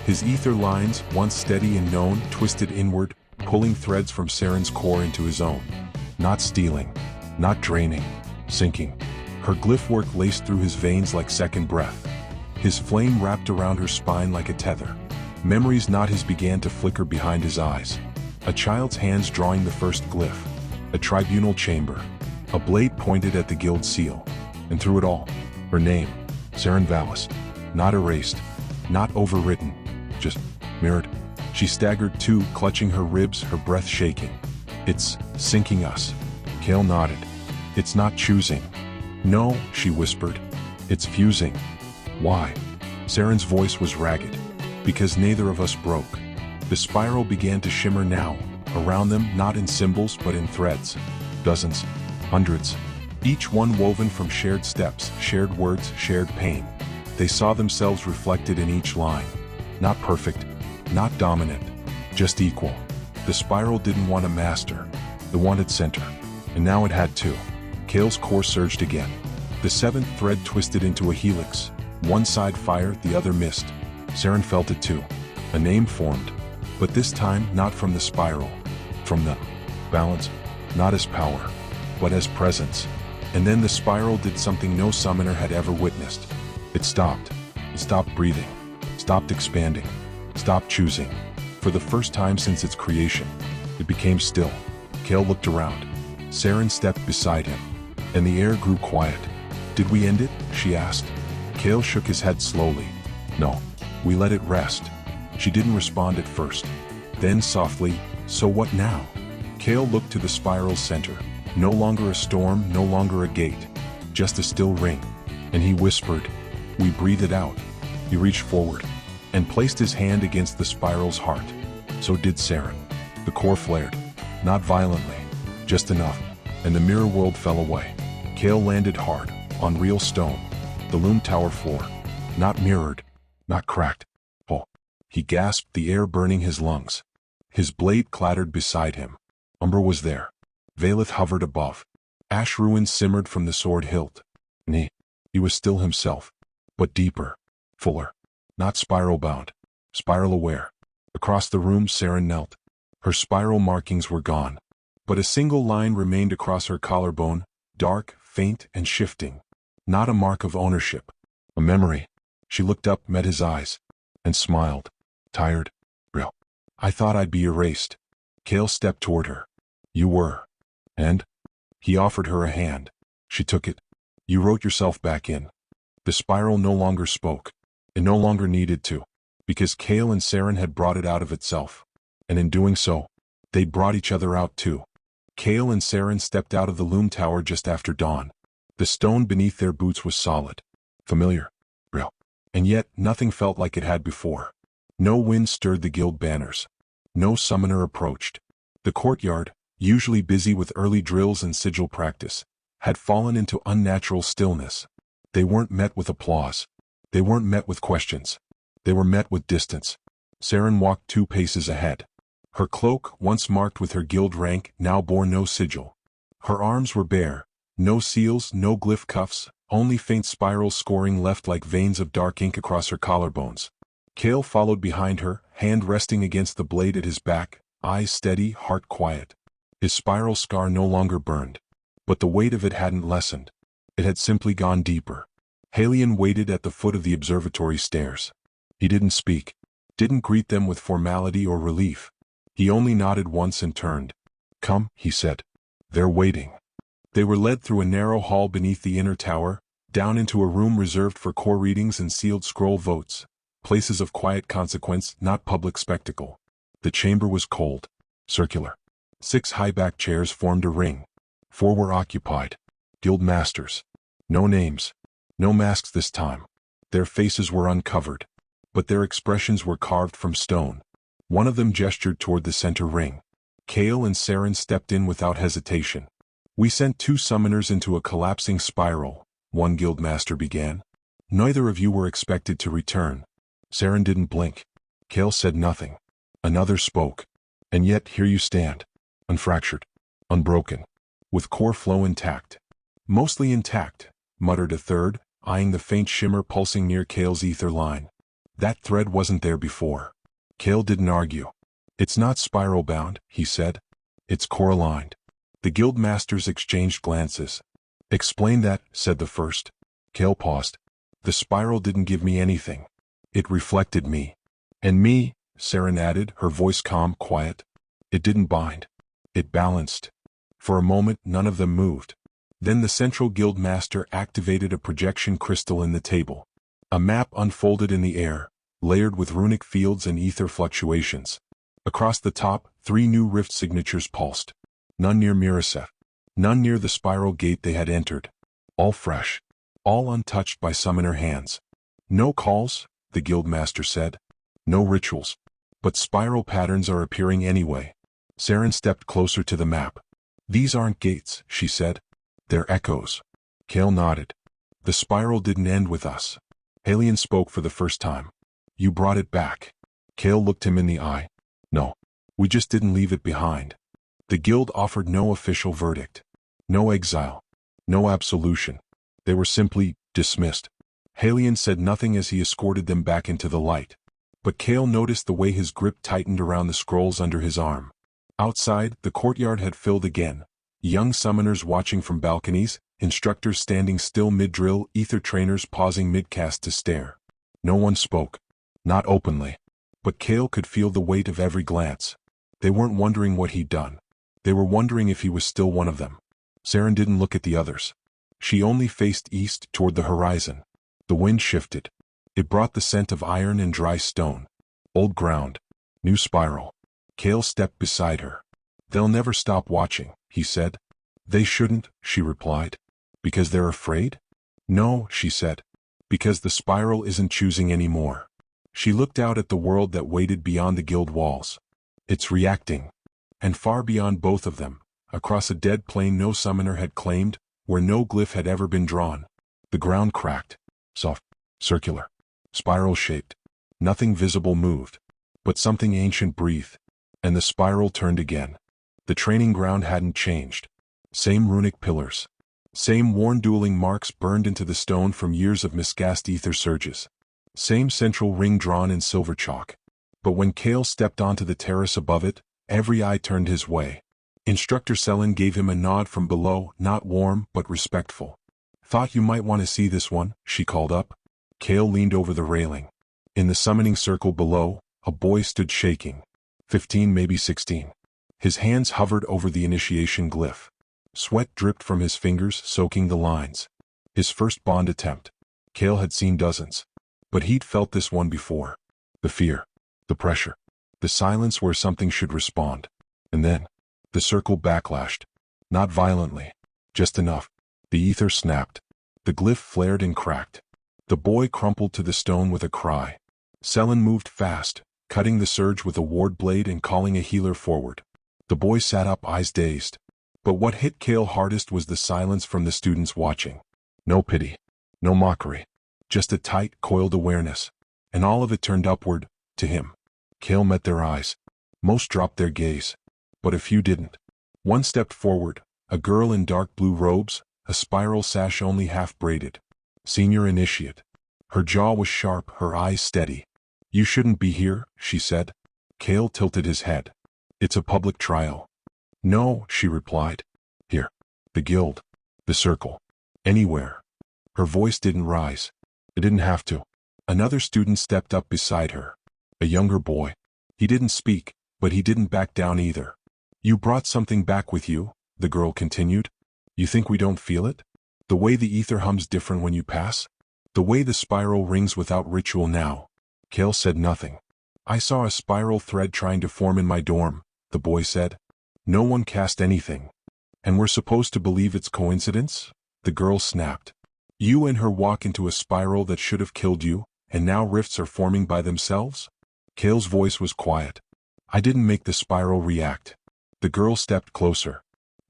His ether lines, once steady and known, twisted inward, pulling threads from Saren's core into his own. Not stealing, not draining, sinking. Her glyph work laced through his veins like second breath. His flame wrapped around her spine like a tether. Memories not his began to flicker behind his eyes. A child's hands drawing the first glyph. A tribunal chamber. A blade pointed at the guild seal. And through it all, her name, Saren Valis. Not erased, not overwritten, just mirrored. She staggered too, clutching her ribs, her breath shaking. It's sinking us. Kael nodded. It's not choosing. No, she whispered. It's fusing. Why? Saren's voice was ragged. Because neither of us broke. The spiral began to shimmer now, around them, not in symbols but in threads. Dozens, hundreds, each one woven from shared steps, shared words, shared pain. They saw themselves reflected in each line. Not perfect, not dominant, just equal. The spiral didn't want a master, it wanted center. And now it had to. Kael's core surged again. The seventh thread twisted into a helix. One side fired, the other missed. Saren felt it too. A name formed. But this time, not from the spiral. From the balance, not as power, but as presence. And then the spiral did something no summoner had ever witnessed. It stopped. It stopped breathing. Stopped expanding. Stopped choosing. For the first time since its creation, it became still. Kael looked around. Saren stepped beside him. And the air grew quiet. Did we end it? She asked. Kael shook his head slowly. No. We let it rest. She didn't respond at first. Then softly, so what now? Kael looked to the spiral's center. No longer a storm, no longer a gate. Just a still ring. And he whispered, we breathe it out. He reached forward and placed his hand against the spiral's heart. So did Saren. The core flared. Not violently. Just enough. And the mirror world fell away. Kael landed hard, on real stone. The loom tower floor. Not mirrored. Not cracked. Oh. He gasped, the air burning his lungs. His blade clattered beside him. Umbra was there. Valeth hovered above. Ash ruins simmered from the sword hilt. And he was still himself. But deeper. Fuller. Not spiral-bound. Spiral-aware. Across the room Saren knelt. Her spiral markings were gone. But a single line remained across her collarbone, dark, faint, and shifting. Not a mark of ownership. A memory. She looked up, met his eyes, and smiled. Tired. Real. I thought I'd be erased. Kael stepped toward her. You were. And? He offered her a hand. She took it. You wrote yourself back in. The spiral no longer spoke. It no longer needed to. Because Kael and Saren had brought it out of itself. And in doing so, they'd brought each other out too. Kael and Saren stepped out of the loom tower just after dawn. The stone beneath their boots was solid. Familiar. Real. And yet, nothing felt like it had before. No wind stirred the guild banners. No summoner approached. The courtyard, usually busy with early drills and sigil practice, had fallen into unnatural stillness. They weren't met with applause. They weren't met with questions. They were met with distance. Saren walked 2 paces ahead. Her cloak, once marked with her guild rank, now bore no sigil. Her arms were bare. No seals, no glyph cuffs, only faint spirals scoring left like veins of dark ink across her collarbones. Kael followed behind her, hand resting against the blade at his back, eyes steady, heart quiet. His spiral scar no longer burned. But the weight of it hadn't lessened. It had simply gone deeper. Halion waited at the foot of the observatory stairs. He didn't speak, didn't greet them with formality or relief. He only nodded once and turned. "Come," he said. "They're waiting." They were led through a narrow hall beneath the inner tower, down into a room reserved for core readings and sealed scroll votes, places of quiet consequence, not public spectacle. The chamber was cold, circular. 6 high-backed chairs formed a ring. 4 were occupied. Guild masters. No names. No masks this time. Their faces were uncovered, but their expressions were carved from stone. One of them gestured toward the center ring. Kael and Saren stepped in without hesitation. "We sent 2 summoners into a collapsing spiral," one guildmaster began. "Neither of you were expected to return." Saren didn't blink. Kael said nothing. Another spoke. "And yet here you stand. Unfractured. Unbroken. With core flow intact." "Mostly intact," muttered a third, eyeing the faint shimmer pulsing near Kael's ether line. "That thread wasn't there before." Kael didn't argue. "It's not spiral-bound," he said. "It's core-aligned." The guild masters exchanged glances. "Explain that," said the first. Kael paused. "The spiral didn't give me anything. It reflected me." "And me," Saren added, her voice calm, quiet. "It didn't bind. It balanced." For a moment none of them moved. Then the central guild master activated a projection crystal in the table. A map unfolded in the air, layered with runic fields and ether fluctuations. Across the top, 3 new rift signatures pulsed. None near Miraseth. None near the spiral gate they had entered. All fresh. All untouched by summoner hands. "No calls," the guildmaster said. "No rituals. But spiral patterns are appearing anyway." Saren stepped closer to the map. "These aren't gates," she said. "They're echoes." Kael nodded. "The spiral didn't end with us." Halion spoke for the first time. "You brought it back." Kael looked him in the eye. "No. We just didn't leave it behind." The guild offered no official verdict. No exile. No absolution. They were simply dismissed. Halion said nothing as he escorted them back into the light. But Kael noticed the way his grip tightened around the scrolls under his arm. Outside, the courtyard had filled again. Young summoners watching from balconies, instructors standing still mid-drill, ether trainers pausing mid-cast to stare. No one spoke. Not openly. But Kael could feel the weight of every glance. They weren't wondering what he'd done. They were wondering if he was still one of them. Saren didn't look at the others. She only faced east toward the horizon. The wind shifted. It brought the scent of iron and dry stone. Old ground. New spiral. Kael stepped beside her. "They'll never stop watching," he said. "They shouldn't," she replied. "Because they're afraid?" "No," she said. "Because the spiral isn't choosing anymore." She looked out at the world that waited beyond the guild walls. "It's reacting." And far beyond both of them, across a dead plain no summoner had claimed, where no glyph had ever been drawn, the ground cracked. Soft. Circular. Spiral-shaped. Nothing visible moved. But something ancient breathed. And the spiral turned again. The training ground hadn't changed. Same runic pillars. Same worn dueling marks burned into the stone from years of miscast ether surges. Same central ring drawn in silver chalk. But when Kael stepped onto the terrace above it, every eye turned his way. Instructor Selen gave him a nod from below, not warm, but respectful. "Thought you might want to see this one," she called up. Kael leaned over the railing. In the summoning circle below, a boy stood shaking. 15, maybe 16. His hands hovered over the initiation glyph. Sweat dripped from his fingers, soaking the lines. His first bond attempt. Kael had seen dozens. But he'd felt this one before. The fear. The pressure. The silence where something should respond. And then, the circle backlashed. Not violently. Just enough. The ether snapped. The glyph flared and cracked. The boy crumpled to the stone with a cry. Selen moved fast, cutting the surge with a ward blade and calling a healer forward. The boy sat up, eyes dazed. But what hit Kael hardest was the silence from the students watching. No pity. No mockery. Just a tight, coiled awareness. And all of it turned upward, to him. Kael met their eyes. Most dropped their gaze. But a few didn't. One stepped forward, a girl in dark blue robes, a spiral sash only half braided. Senior initiate. Her jaw was sharp, her eyes steady. "You shouldn't be here," she said. Kael tilted his head. "It's a public trial." "No," she replied. "Here. The guild. The circle. Anywhere." Her voice didn't rise. It didn't have to. Another student stepped up beside her. A younger boy. He didn't speak, but he didn't back down either. You brought something back with you, the girl continued. You think we don't feel it? The way the ether hums different when you pass? The way the spiral rings without ritual now. Kael said nothing. I saw a spiral thread trying to form in my dorm, the boy said. No one cast anything. And we're supposed to believe it's coincidence? The girl snapped. You and her walk into a spiral that should have killed you, and now rifts are forming by themselves? Kael's voice was quiet. I didn't make the spiral react. The girl stepped closer.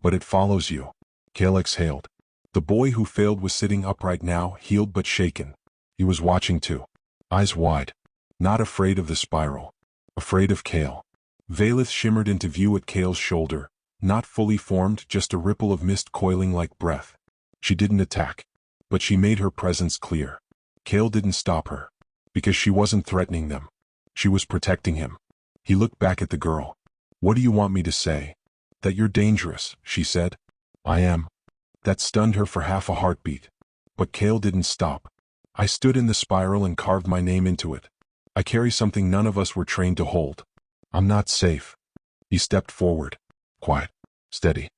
But it follows you. Kael exhaled. The boy who failed was sitting upright now, healed but shaken. He was watching too. Eyes wide. Not afraid of the spiral. Afraid of Kael. Valeth shimmered into view at Kael's shoulder, not fully formed, just a ripple of mist coiling like breath. She didn't attack. But she made her presence clear. Kael didn't stop her. Because she wasn't threatening them. She was protecting him. He looked back at the girl. What do you want me to say? That you're dangerous, she said. I am. That stunned her for half a heartbeat. But Kael didn't stop. I stood in the spiral and carved my name into it. I carry something none of us were trained to hold. I'm not safe. He stepped forward. Quiet. Steady.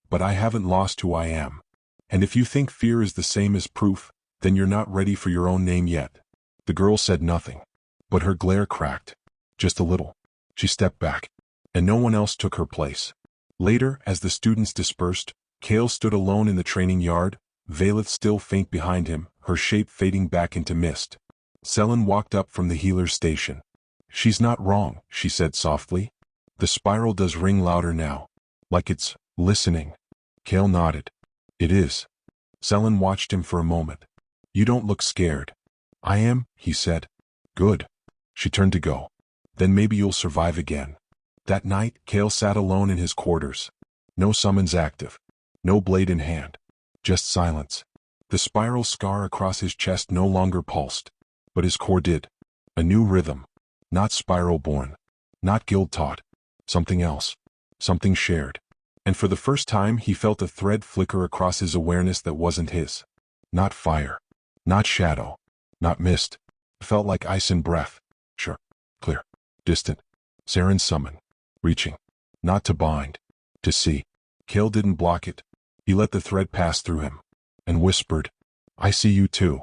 But I haven't lost who I am. And if you think fear is the same as proof, then you're not ready for your own name yet. The girl said nothing. But her glare cracked. Just a little. She stepped back. And no one else took her place. Later, as the students dispersed, Kael stood alone in the training yard, Valeth still faint behind him, her shape fading back into mist. Selen walked up from the healer's station. She's not wrong, she said softly. The spiral does ring louder now. Like it's listening. Kael nodded. It is. Selen watched him for a moment. You don't look scared. I am, he said. Good. She turned to go. Then maybe you'll survive again. That night, Kael sat alone in his quarters. No summons active. No blade in hand. Just silence. The spiral scar across his chest no longer pulsed. But his core did. A new rhythm. Not spiral-born. Not guild-taught. Something else. Something shared. And for the first time he felt a thread flicker across his awareness that wasn't his. Not fire. Not shadow. Not mist. It felt like ice and breath. Sure. Clear. Distant. Saren's summon. Reaching. Not to bind. To see. Kael didn't block it. He let the thread pass through him. And whispered. I see you too.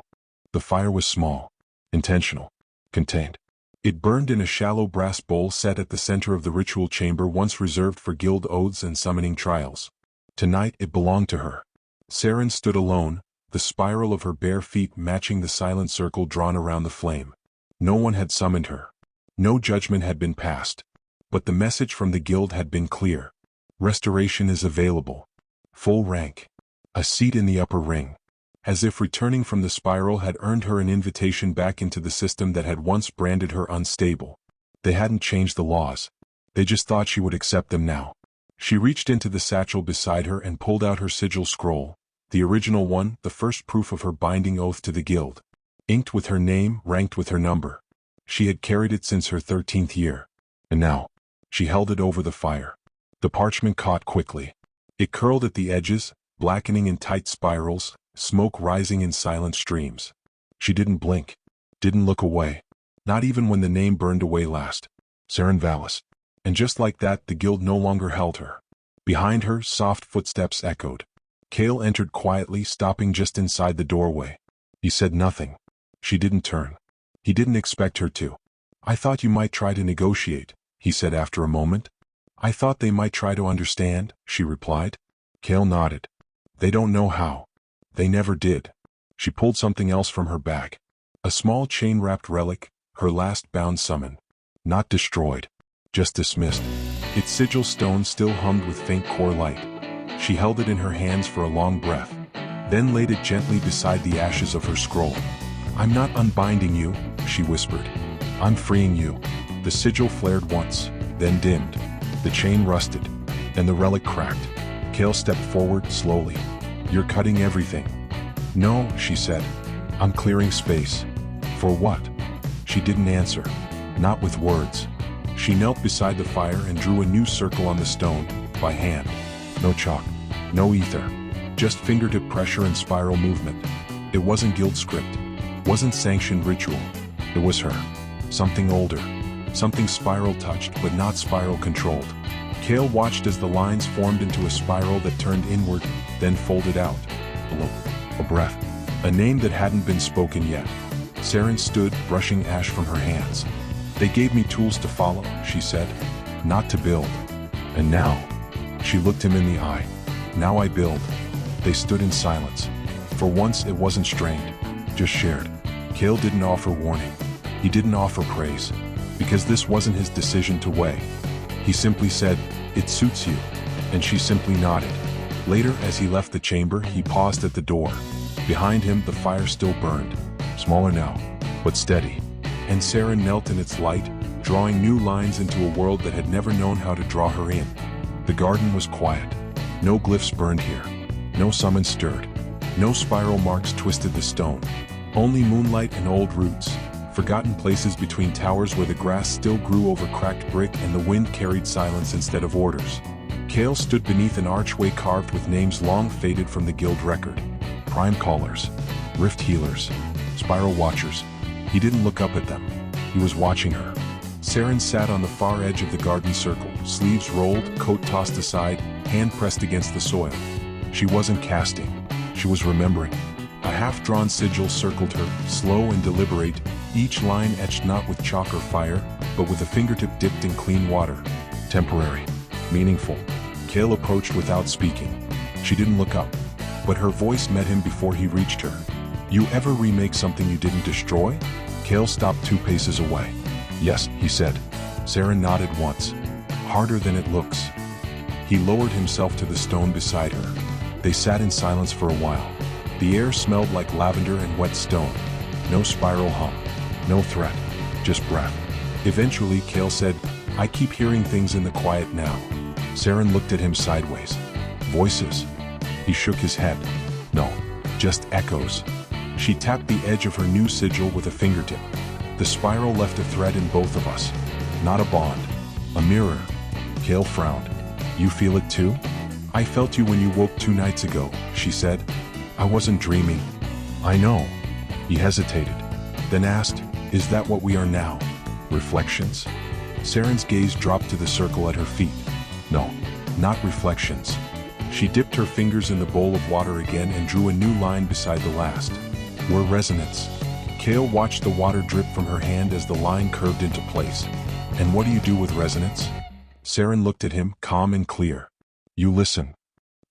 The fire was small. Intentional. Contained. It burned in a shallow brass bowl set at the center of the ritual chamber once reserved for guild oaths and summoning trials. Tonight it belonged to her. Saren stood alone, the spiral of her bare feet matching the silent circle drawn around the flame. No one had summoned her. No judgment had been passed. But the message from the guild had been clear. Restoration is available. Full rank. A seat in the upper ring. As if returning from the spiral had earned her an invitation back into the system that had once branded her unstable. They hadn't changed the laws. They just thought she would accept them now. She reached into the satchel beside her and pulled out her sigil scroll, the original one, the first proof of her binding oath to the guild. Inked with her name, ranked with her number. She had carried it since her 13th year. And now, she held it over the fire. The parchment caught quickly. It curled at the edges, blackening in tight spirals, smoke rising in silent streams. She didn't blink. Didn't look away. Not even when the name burned away last. Saren Valis. And just like that, the guild no longer held her. Behind her, soft footsteps echoed. Kael entered quietly, stopping just inside the doorway. He said nothing. She didn't turn. He didn't expect her to. I thought you might try to negotiate, he said after a moment. I thought they might try to understand, she replied. Kael nodded. They don't know how. They never did. She pulled something else from her bag. A small chain-wrapped relic, her last bound summon. Not destroyed. Just dismissed. Its sigil stone still hummed with faint core light. She held it in her hands for a long breath. Then laid it gently beside the ashes of her scroll. I'm not unbinding you, she whispered. I'm freeing you. The sigil flared once, then dimmed. The chain rusted. And the relic cracked. Kael stepped forward slowly. You're cutting everything. No, she said. I'm clearing space. For what? She didn't answer. Not with words. She knelt beside the fire and drew a new circle on the stone, by hand. No chalk. No ether. Just fingertip pressure and spiral movement. It wasn't guild script. Wasn't sanctioned ritual. It was her. Something older. Something spiral-touched but not spiral-controlled. Kael watched as the lines formed into a spiral that turned inward, then folded out. A breath. A name that hadn't been spoken yet. Saren stood, brushing ash from her hands. They gave me tools to follow, she said. Not to build. And now, she looked him in the eye. Now I build. They stood in silence. For once it wasn't strained, just shared. Kael didn't offer warning. He didn't offer praise. Because this wasn't his decision to weigh. He simply said, "It suits you." And she simply nodded. Later, as he left the chamber, he paused at the door. Behind him, the fire still burned. Smaller now, but steady. And Saren knelt in its light, drawing new lines into a world that had never known how to draw her in. The garden was quiet. No glyphs burned here. No summons stirred. No spiral marks twisted the stone. Only moonlight and old roots. Forgotten places between towers where the grass still grew over cracked brick and the wind carried silence instead of orders. Kael stood beneath an archway carved with names long faded from the guild record. Prime Callers, Rift Healers, Spiral Watchers. He didn't look up at them. He was watching her. Saren sat on the far edge of the garden circle, sleeves rolled, coat tossed aside, hand pressed against the soil. She wasn't casting. She was remembering. A half-drawn sigil circled her, slow and deliberate, each line etched not with chalk or fire, but with a fingertip dipped in clean water. Temporary. Meaningful. Kael approached without speaking. She didn't look up, but her voice met him before he reached her. "You ever remake something you didn't destroy?" Kael stopped 2 paces away. "Yes," he said. Saren nodded once. "Harder than it looks." He lowered himself to the stone beside her. They sat in silence for a while. The air smelled like lavender and wet stone. No spiral hum. No threat. Just breath. Eventually, Kael said, "I keep hearing things in the quiet now." Saren looked at him sideways. "Voices?" He shook his head. "No, just echoes." She tapped the edge of her new sigil with a fingertip. The spiral left a thread in both of us. Not a bond. A mirror. Kael frowned. "You feel it too?" "I felt you when you woke 2 nights ago," she said. "I wasn't dreaming." "I know." He hesitated, then asked, "Is that what we are now? Reflections?" Saren's gaze dropped to the circle at her feet. "No, not reflections." She dipped her fingers in the bowl of water again and drew a new line beside the last. "We're resonance." Kael watched the water drip from her hand as the line curved into place. "And what do you do with resonance?" Saren looked at him, calm and clear. "You listen."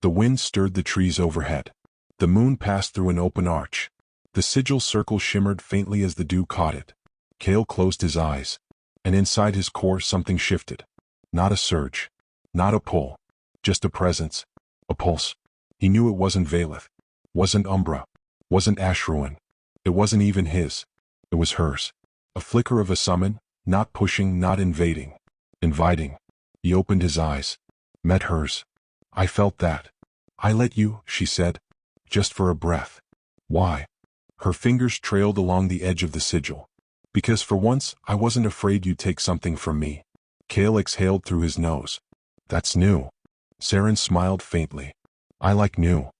The wind stirred the trees overhead. The moon passed through an open arch. The sigil circle shimmered faintly as the dew caught it. Kael closed his eyes. And inside his core something shifted. Not a surge. Not a pull. Just a presence. A pulse. He knew it wasn't Valeth. Wasn't Umbra. Wasn't Ashruin. It wasn't even his. It was hers. A flicker of a summon, not pushing, not invading. Inviting. He opened his eyes. Met hers. "I felt that." "I let you," she said. "Just for a breath." "Why?" Her fingers trailed along the edge of the sigil. "Because for once, I wasn't afraid you'd take something from me." Kael exhaled through his nose. "That's new." Saren smiled faintly. "I like new."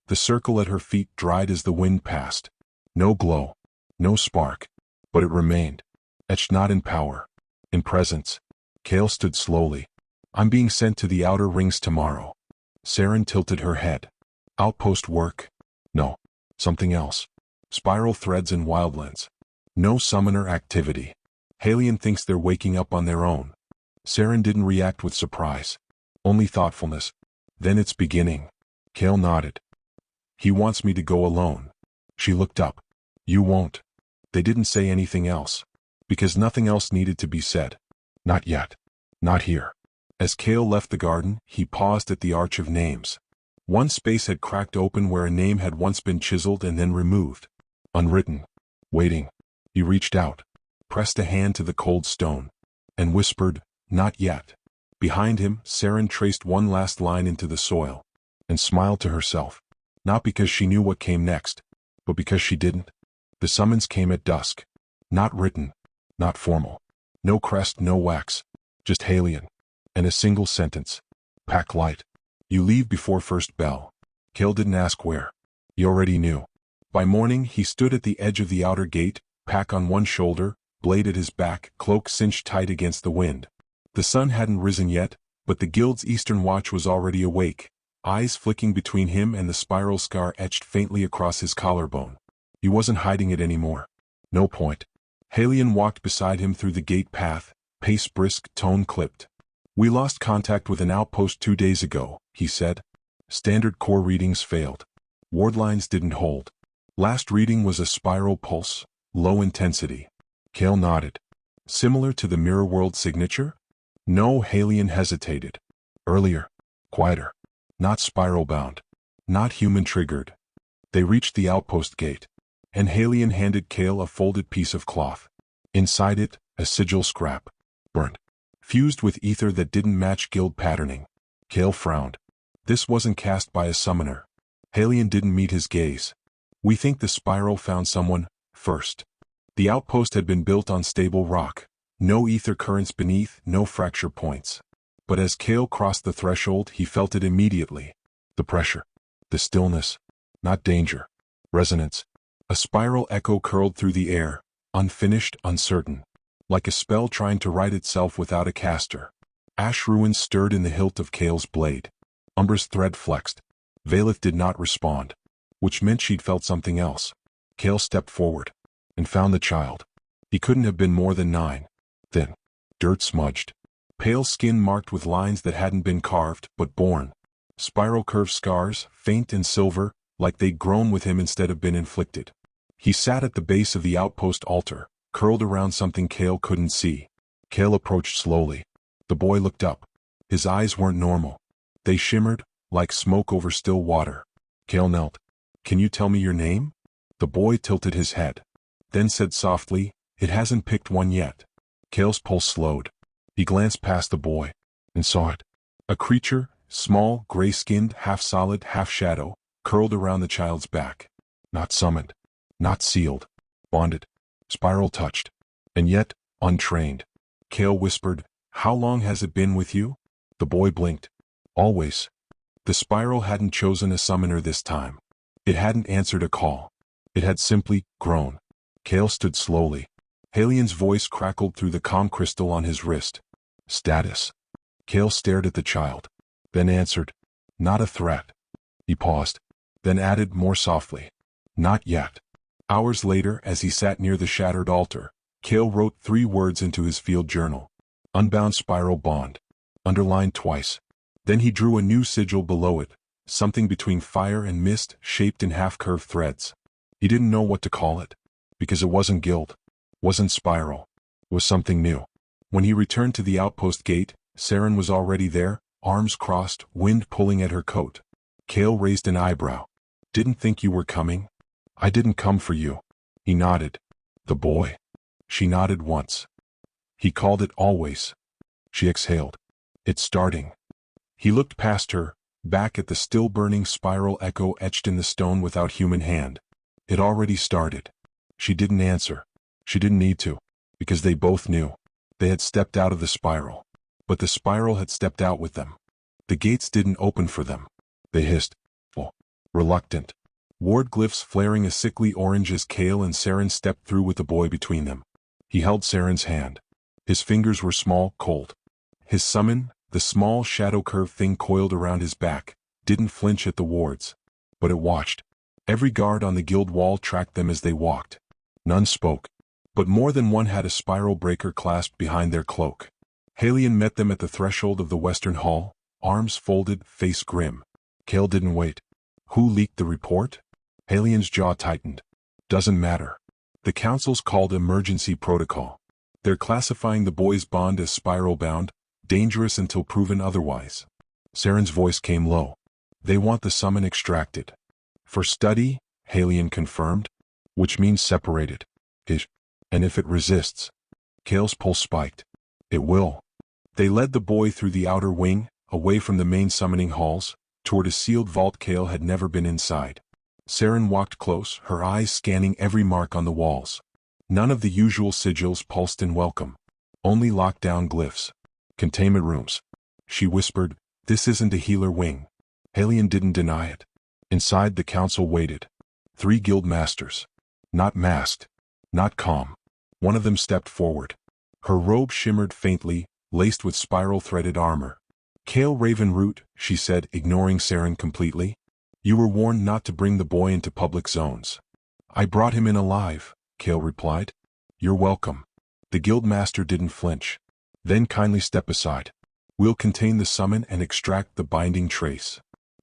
The circle at her feet dried as the wind passed. No glow. No spark. But it remained. Etched not in power. In presence. Kael stood slowly. "I'm being sent to the outer rings tomorrow." Saren tilted her head. "Outpost work?" "No. Something else. Spiral threads and wildlands. No summoner activity. Halion thinks they're waking up on their own." Saren didn't react with surprise. Only thoughtfulness. "Then it's beginning." Kael nodded. "He wants me to go alone." She looked up. "You won't." They didn't say anything else. Because nothing else needed to be said. Not yet. Not here. As Kael left the garden, he paused at the arch of names. One space had cracked open where a name had once been chiseled and then removed. Unwritten. Waiting. He reached out. Pressed a hand to the cold stone. And whispered, "Not yet." Behind him, Saren traced one last line into the soil. And smiled to herself. Not because she knew what came next, but because she didn't. The summons came at dusk. Not written. Not formal. No crest, no wax. Just Halion. And a single sentence. "Pack light. You leave before first bell." Kael didn't ask where. He already knew. By morning he stood at the edge of the outer gate, pack on one shoulder, blade at his back, cloak cinched tight against the wind. The sun hadn't risen yet, but the guild's eastern watch was already awake, eyes flicking between him and the spiral scar etched faintly across his collarbone. He wasn't hiding it anymore. No point. Halion walked beside him through the gate path, pace brisk, tone clipped. "We lost contact with an outpost 2 days ago," he said. "Standard core readings failed. Ward lines didn't hold. Last reading was a spiral pulse, low intensity." Kael nodded. "Similar to the mirror world signature?" "No," Halion hesitated. "Earlier. Quieter. Not spiral-bound. Not human-triggered." They reached the outpost gate, and Halion handed Kael a folded piece of cloth. Inside it, a sigil scrap. Burnt. Fused with ether that didn't match guild patterning. Kael frowned. This wasn't cast by a summoner. Halion didn't meet his gaze. "We think the spiral found someone, first." The outpost had been built on stable rock. No ether currents beneath, no fracture points. But as Kael crossed the threshold, he felt it immediately. The pressure. The stillness. Not danger. Resonance. A spiral echo curled through the air, unfinished, uncertain. Like a spell trying to write itself without a caster. Ash ruins stirred in the hilt of Kael's blade. Umbra's thread flexed. Valeth did not respond, which meant she'd felt something else. Kael stepped forward and found the child. He couldn't have been more than 9. Thin. Dirt smudged. Pale skin marked with lines that hadn't been carved, but born. Spiral curved scars, faint and silver, like they'd grown with him instead of been inflicted. He sat at the base of the outpost altar, curled around something Kael couldn't see. Kael approached slowly. The boy looked up. His eyes weren't normal. They shimmered, like smoke over still water. Kael knelt. "Can you tell me your name?" The boy tilted his head. Then said softly, "It hasn't picked one yet." Kael's pulse slowed. He glanced past the boy and saw it. A creature, small, gray-skinned, half-solid, half-shadow, curled around the child's back. Not summoned. Not sealed. Bonded. Spiral touched. And yet, untrained. Kael whispered, "How long has it been with you?" The boy blinked. "Always." The spiral hadn't chosen a summoner this time. It hadn't answered a call. It had simply grown. Kael stood slowly. Halion's voice crackled through the calm crystal on his wrist. "Status." Kael stared at the child. Then answered, "Not a threat." He paused. Then added more softly, "Not yet." Hours later, as he sat near the shattered altar, Kael wrote 3 words into his field journal. "Unbound spiral bond." Underlined twice. Then he drew a new sigil below it, something between fire and mist, shaped in half-curved threads. He didn't know what to call it, because it wasn't guild, wasn't spiral, it was something new. When he returned to the outpost gate, Saren was already there, arms crossed, wind pulling at her coat. Kael raised an eyebrow. "Didn't think you were coming?" "I didn't come for you." He nodded. "The boy?" She nodded once. "He called it always." She exhaled. "It's starting." He looked past her, back at the still-burning spiral echo etched in the stone without human hand. It already started. She didn't answer. She didn't need to, because they both knew. They had stepped out of the spiral. But the spiral had stepped out with them. The gates didn't open for them. They hissed. Oh, reluctant. Ward glyphs flaring a sickly orange as Kael and Saren stepped through with the boy between them. He held Saren's hand. His fingers were small, cold. His summon, the small shadow-curved thing coiled around his back, didn't flinch at the wards. But it watched. Every guard on the guild wall tracked them as they walked. None spoke. But more than one had a spiral breaker clasped behind their cloak. Halion met them at the threshold of the western hall, arms folded, face grim. Kael didn't wait. Who leaked the report? Halion's jaw tightened. Doesn't matter. The council's called emergency protocol. They're classifying the boy's bond as spiral-bound, dangerous until proven otherwise. Saren's voice came low. They want the summon extracted. For study, Halion confirmed, which means separated. And if it resists? Kael's pulse spiked. It will. They led the boy through the outer wing, away from the main summoning halls, toward a sealed vault Kael had never been inside. Saren walked close, her eyes scanning every mark on the walls. None of the usual sigils pulsed in welcome. Only lockdown glyphs. Containment rooms. She whispered, "This isn't a healer wing." Halion didn't deny it. Inside, the council waited. 3 guild masters. Not masked. Not calm. One of them stepped forward. Her robe shimmered faintly, laced with spiral-threaded armor. Kael Ravenroot, she said, ignoring Saren completely. You were warned not to bring the boy into public zones. I brought him in alive, Kael replied. You're welcome. The guild master didn't flinch. Then kindly step aside. We'll contain the summon and extract the binding trace.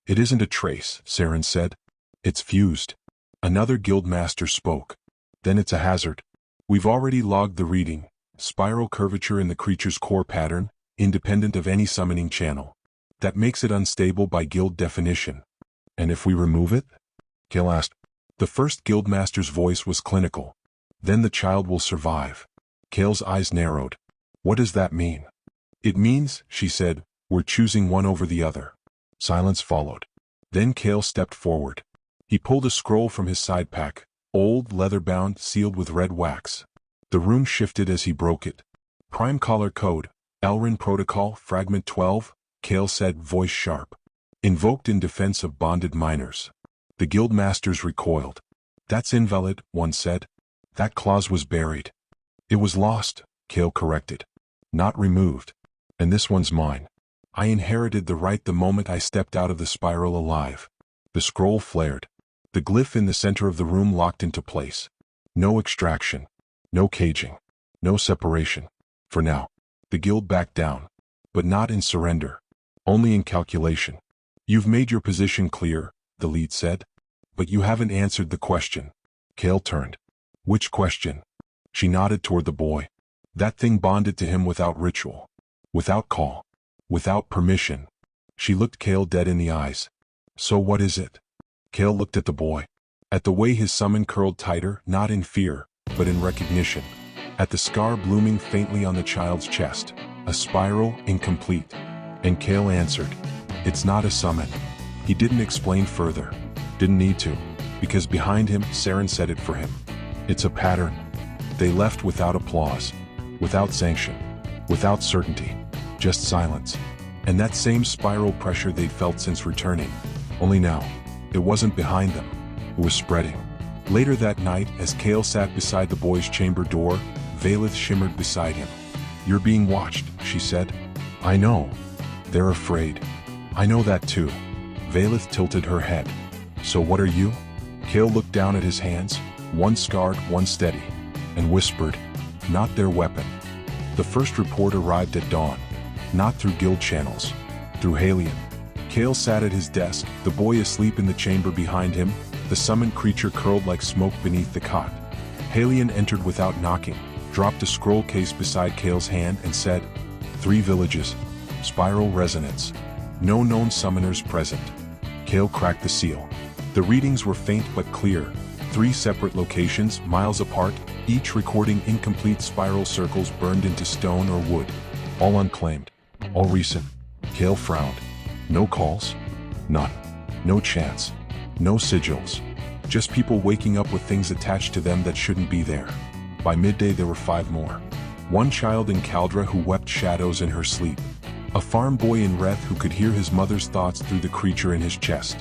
It isn't a trace, Saren said. It's fused. Another guild master spoke. Then it's a hazard. We've already logged the reading. Spiral curvature in the creature's core pattern, independent of any summoning channel. That makes it unstable by guild definition. And if we remove it? Kael asked. The first guildmaster's voice was clinical. Then the child will survive. Kael's eyes narrowed. What does that mean? It means, she said, we're choosing one over the other. Silence followed. Then Kael stepped forward. He pulled a scroll from his side pack, old, leather-bound, sealed with red wax. The room shifted as he broke it. Prime Collar Code, Elrin Protocol, Fragment 12, Kael said, voice sharp. Invoked in defense of bonded minors. The guildmasters recoiled. That's invalid, one said. That clause was buried. It was lost, Kael corrected. Not removed. And this one's mine. I inherited the right the moment I stepped out of the spiral alive. The scroll flared. The glyph in the center of the room locked into place. No extraction. No caging. No separation. For now. The guild backed down. But not in surrender. Only in calculation. You've made your position clear, the lead said. But you haven't answered the question. Kael turned. Which question? She nodded toward the boy. That thing bonded to him without ritual. Without call. Without permission. She looked Kael dead in the eyes. So what is it? Kael looked at the boy. At the way his summon curled tighter, not in fear, but in recognition. At the scar blooming faintly on the child's chest. A spiral, incomplete. And Kael answered. It's not a summon. He didn't explain further. Didn't need to. Because behind him, Saren said it for him. It's a pattern. They left without applause. Without sanction. Without certainty. Just silence. And that same spiral pressure they'd felt since returning. Only now. It wasn't behind them. It was spreading. Later that night, as Kael sat beside the boy's chamber door, Valeth shimmered beside him. You're being watched, she said. I know. They're afraid. I know that too. Valeth tilted her head. So what are you? Kael looked down at his hands, one scarred, one steady, and whispered, not their weapon. The first report arrived at dawn. Not through guild channels. Through Halion. Kael sat at his desk, the boy asleep in the chamber behind him, the summoned creature curled like smoke beneath the cot. Halion entered without knocking, dropped a scroll case beside Kael's hand and said, 3 villages. Spiral resonance. No known summoners present. Kael cracked the seal. The readings were faint but clear. 3 separate locations, miles apart, each recording incomplete spiral circles burned into stone or wood. All unclaimed. All recent. Kael frowned. No calls? None. No chance. No sigils. Just people waking up with things attached to them that shouldn't be there. By midday there were 5 more. 1 child in Caldra who wept shadows in her sleep. A farm boy in Reth who could hear his mother's thoughts through the creature in his chest.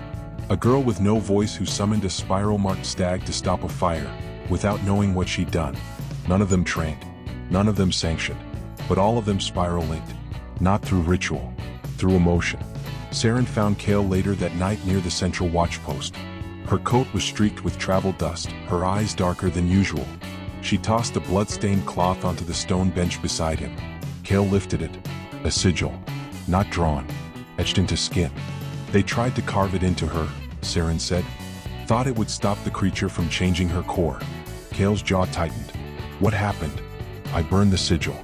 A girl with no voice who summoned a spiral-marked stag to stop a fire, without knowing what she'd done. None of them trained. None of them sanctioned. But all of them spiral-linked. Not through ritual. Through emotion. Saren found Kael later that night near the central watch post. Her coat was streaked with travel dust, her eyes darker than usual. She tossed a blood-stained cloth onto the stone bench beside him. Kael lifted it. A sigil. Not drawn. Etched into skin. They tried to carve it into her, Saren said. Thought it would stop the creature from changing her core. Kael's jaw tightened. What happened? I burned the sigil.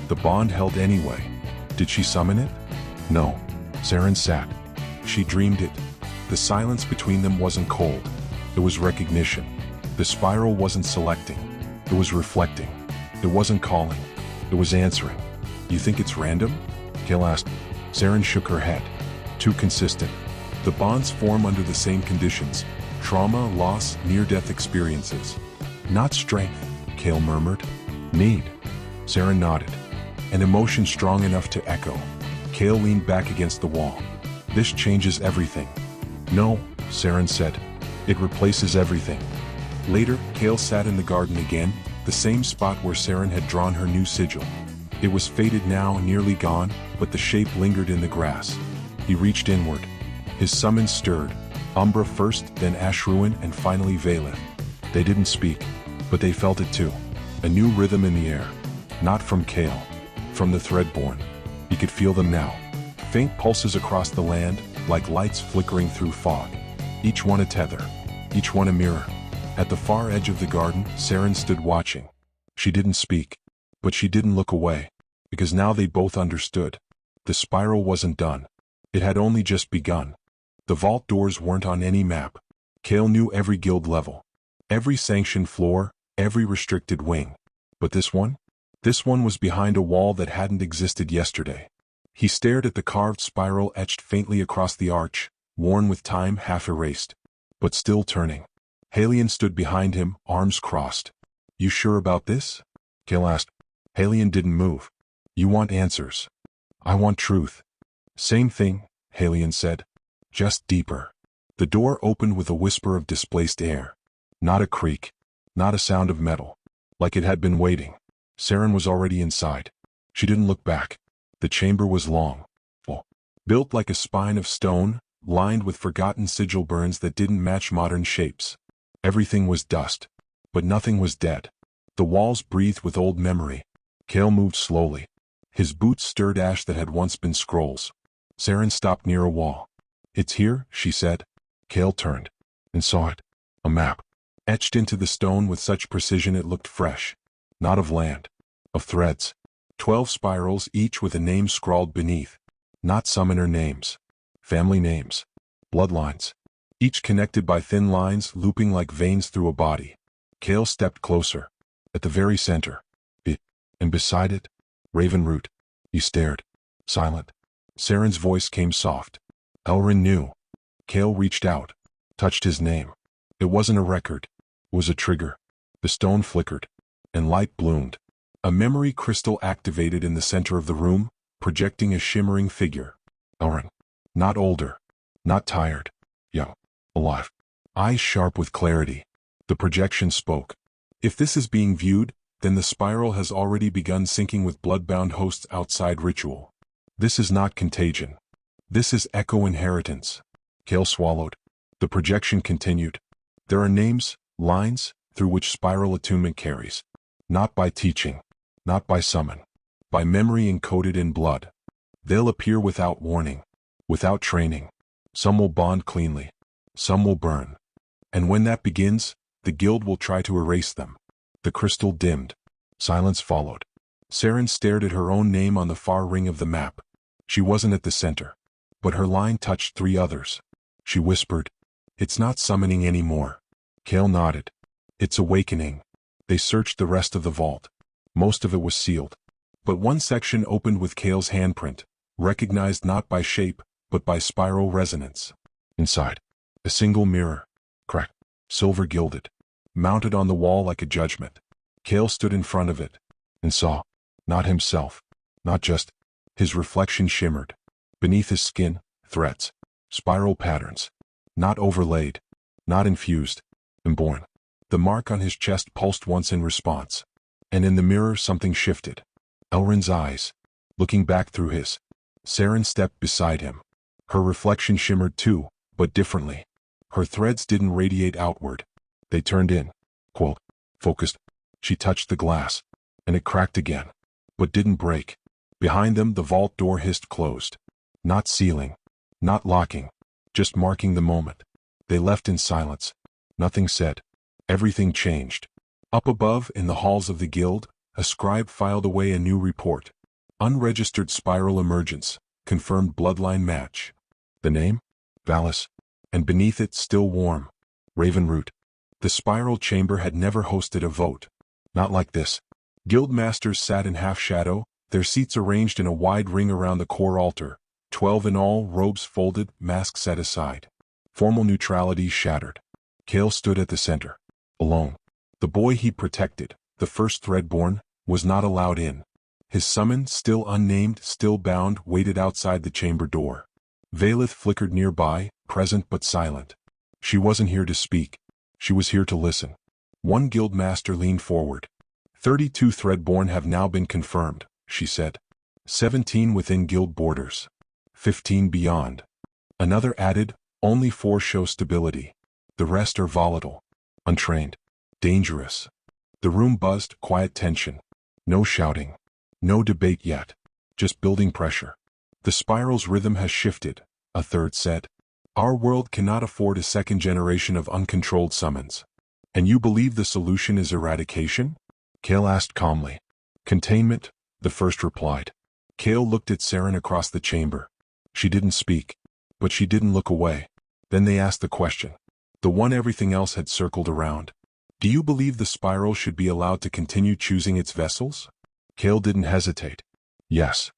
The bond held anyway. Did she summon it? No. Saren sat. She dreamed it. The silence between them wasn't cold. It was recognition. The spiral wasn't selecting. It was reflecting. It wasn't calling. It was answering. You think it's random? Kael asked. Saren shook her head. Too consistent. The bonds form under the same conditions. Trauma, loss, near-death experiences. Not strength, Kael murmured. Need. Saren nodded. An emotion strong enough to echo. Kael leaned back against the wall. This changes everything. No, Saren said. It replaces everything. Later, Kael sat in the garden again, the same spot where Saren had drawn her new sigil. It was faded now, nearly gone, but the shape lingered in the grass. He reached inward. His summons stirred. Umbra first, then Ashruin, and finally Valeth. They didn't speak, but they felt it too. A new rhythm in the air. Not from Kael. From the Threadborn. He could feel them now. Faint pulses across the land, like lights flickering through fog. Each one a tether. Each one a mirror. At the far edge of the garden, Saren stood watching. She didn't speak. But she didn't look away. Because now they both understood. The spiral wasn't done. It had only just begun. The vault doors weren't on any map. Kael knew every guild level. Every sanctioned floor, every restricted wing. But this one? This one was behind a wall that hadn't existed yesterday. He stared at the carved spiral etched faintly across the arch, worn with time, half erased. But still turning. Halion stood behind him, arms crossed. "You sure about this?" Kael asked. Halion didn't move. "You want answers. I want truth." "Same thing," Halion said. "Just deeper." The door opened with a whisper of displaced air. Not a creak. Not a sound of metal. Like it had been waiting. Saren was already inside. She didn't look back. The chamber was long. Full. Built like a spine of stone, lined with forgotten sigil burns that didn't match modern shapes. Everything was dust. But nothing was dead. The walls breathed with old memory. Kael moved slowly. His boots stirred ash that had once been scrolls. Saren stopped near a wall. "It's here," she said. Kael turned. And saw it. A map. Etched into the stone with such precision it looked fresh. Not of land. Of threads. 12 spirals, each with a name scrawled beneath. Not summoner names. Family names. Bloodlines. Each connected by thin lines looping like veins through a body. Kael stepped closer. At the very center. And beside it, Ravenroot. He stared. Silent. Saren's voice came soft. Elrin knew. Kael reached out. Touched his name. It wasn't a record. It was a trigger. The stone flickered. And light bloomed. A memory crystal activated in the center of the room, projecting a shimmering figure. Elrin. Not older. Not tired. Young. Alive. Eyes sharp with clarity. The projection spoke. If this is being viewed, then the spiral has already begun syncing with bloodbound hosts outside ritual. This is not contagion. This is echo inheritance. Kael swallowed. The projection continued. There are names, lines, through which spiral attunement carries. Not by teaching. Not by summon. By memory encoded in blood. They'll appear without warning. Without training. Some will bond cleanly. Some will burn. And when that begins, the guild will try to erase them. The crystal dimmed. Silence followed. Saren stared at her own name on the far ring of the map. She wasn't at the center. But her line touched 3 others. She whispered, "It's not summoning anymore." Kael nodded. "It's awakening." They searched the rest of the vault. Most of it was sealed. But one section opened with Kael's handprint, recognized not by shape, but by spiral resonance. Inside, a single mirror, cracked, silver gilded, mounted on the wall like a judgment. Kael stood in front of it, and saw, not himself, not just, his reflection shimmered. Beneath his skin, threads, spiral patterns, not overlaid, not infused, inborn. The mark on his chest pulsed once in response. And in the mirror something shifted. Elrin's eyes, looking back through his. Saren stepped beside him. Her reflection shimmered too, but differently. Her threads didn't radiate outward. They turned in. Quote, focused. She touched the glass, and it cracked again, but didn't break. Behind them the vault door hissed closed. Not sealing, not locking, just marking the moment. They left in silence. Nothing said. Everything changed. Up above, in the halls of the guild, a scribe filed away a new report. Unregistered spiral emergence, confirmed bloodline match. The name? Valis. And beneath it, still warm, Ravenroot. The spiral chamber had never hosted a vote. Not like this. Guild masters sat in half shadow, their seats arranged in a wide ring around the core altar, 12 in all, robes folded, masks set aside. Formal neutrality shattered. Kael stood at the center. Alone. The boy he protected, the first Threadborn, was not allowed in. His summon, still unnamed, still bound, waited outside the chamber door. Valeth flickered nearby, present but silent. She wasn't here to speak. She was here to listen. One guild master leaned forward. 32 Threadborn have now been confirmed, she said. 17 within guild borders. 15 beyond. Another added, only 4 show stability. The rest are volatile, untrained, dangerous. The room buzzed, quiet tension. No shouting. No debate yet. Just building pressure. The spiral's rhythm has shifted, a third said. Our world cannot afford a second generation of uncontrolled summons. And you believe the solution is eradication? Kael asked calmly. Containment, the first replied. Kael looked at Saren across the chamber. She didn't speak, but she didn't look away. Then they asked the question. The one everything else had circled around. Do you believe the spiral should be allowed to continue choosing its vessels? Kael didn't hesitate. Yes.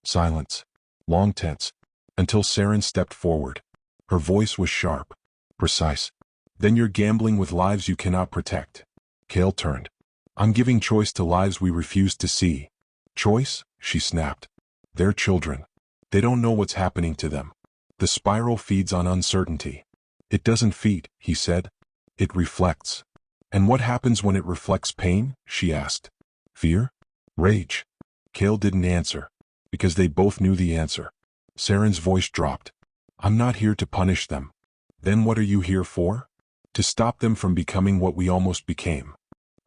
Silence. Long tense. Until Saren stepped forward. Her voice was sharp. Precise. Then you're gambling with lives you cannot protect. Kael turned. I'm giving choice to lives we refuse to see. Choice? She snapped. They're children. They don't know what's happening to them. The spiral feeds on uncertainty. It doesn't feed, he said. It reflects. And what happens when it reflects pain? She asked. Fear? Rage? Kael didn't answer, because they both knew the answer. Saren's voice dropped. I'm not here to punish them. Then what are you here for? To stop them from becoming what we almost became.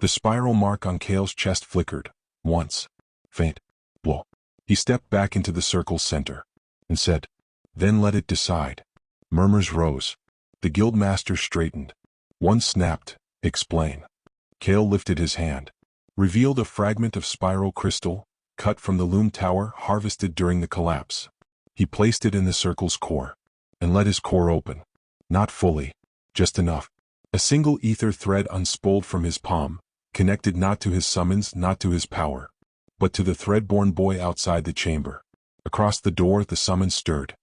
The spiral mark on Kael's chest flickered. Once. Faint. Blow. He stepped back into the circle's center. And said, then let it decide. Murmurs rose. The guild master straightened. One snapped. Explain. Kael lifted his hand. Revealed a fragment of spiral crystal, cut from the loom tower harvested during the collapse. He placed it in the circle's core. And let his core open. Not fully. Just enough. A single ether thread unspooled from his palm, connected not to his summons, not to his power, but to the threadborn boy outside the chamber. Across the door the summons stirred.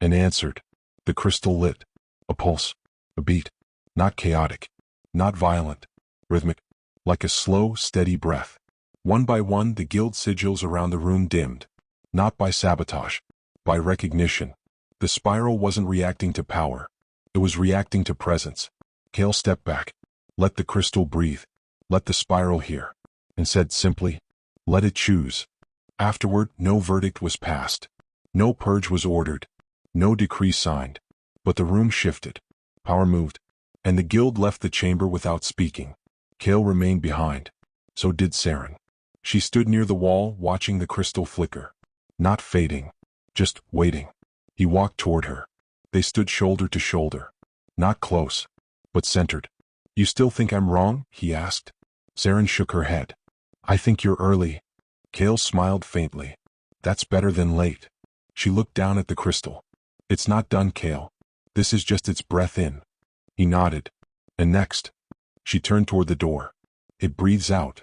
And answered. The crystal lit. A pulse. A beat. Not chaotic. Not violent. Rhythmic. Like a slow, steady breath. One by one the guild sigils around the room dimmed. Not by sabotage. By recognition. The spiral wasn't reacting to power. It was reacting to presence. Kael stepped back. Let the crystal breathe. Let the spiral hear. And said simply, let it choose. Afterward, no verdict was passed. No purge was ordered. No decree signed. But the room shifted. Power moved. And the guild left the chamber without speaking. Kael remained behind. So did Saren. She stood near the wall, watching the crystal flicker. Not fading. Just waiting. He walked toward her. They stood shoulder to shoulder. Not close, but centered. You still think I'm wrong? He asked. Saren shook her head. I think you're early. Kael smiled faintly. That's better than late. She looked down at the crystal. It's not done, Kael. This is just its breath in. He nodded. And next. She turned toward the door. It breathes out.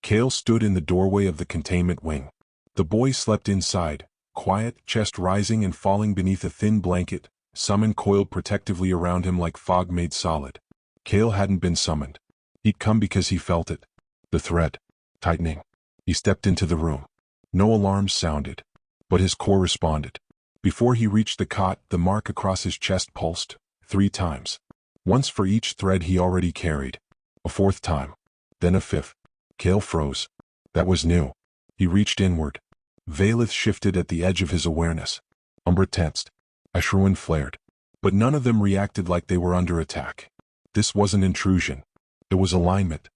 Kael stood in the doorway of the containment wing. The boy slept inside, quiet, chest rising and falling beneath a thin blanket, summon coiled protectively around him like fog made solid. Kael hadn't been summoned. He'd come because he felt it. The thread. Tightening. He stepped into the room. No alarms sounded. But his core responded. Before he reached the cot, the mark across his chest pulsed. 3 times. Once for each thread he already carried. A 4th time. Then a 5th. Kael froze. That was new. He reached inward. Valeth shifted at the edge of his awareness. Umbra tensed. Ashruin flared. But none of them reacted like they were under attack. This wasn't intrusion. It was alignment.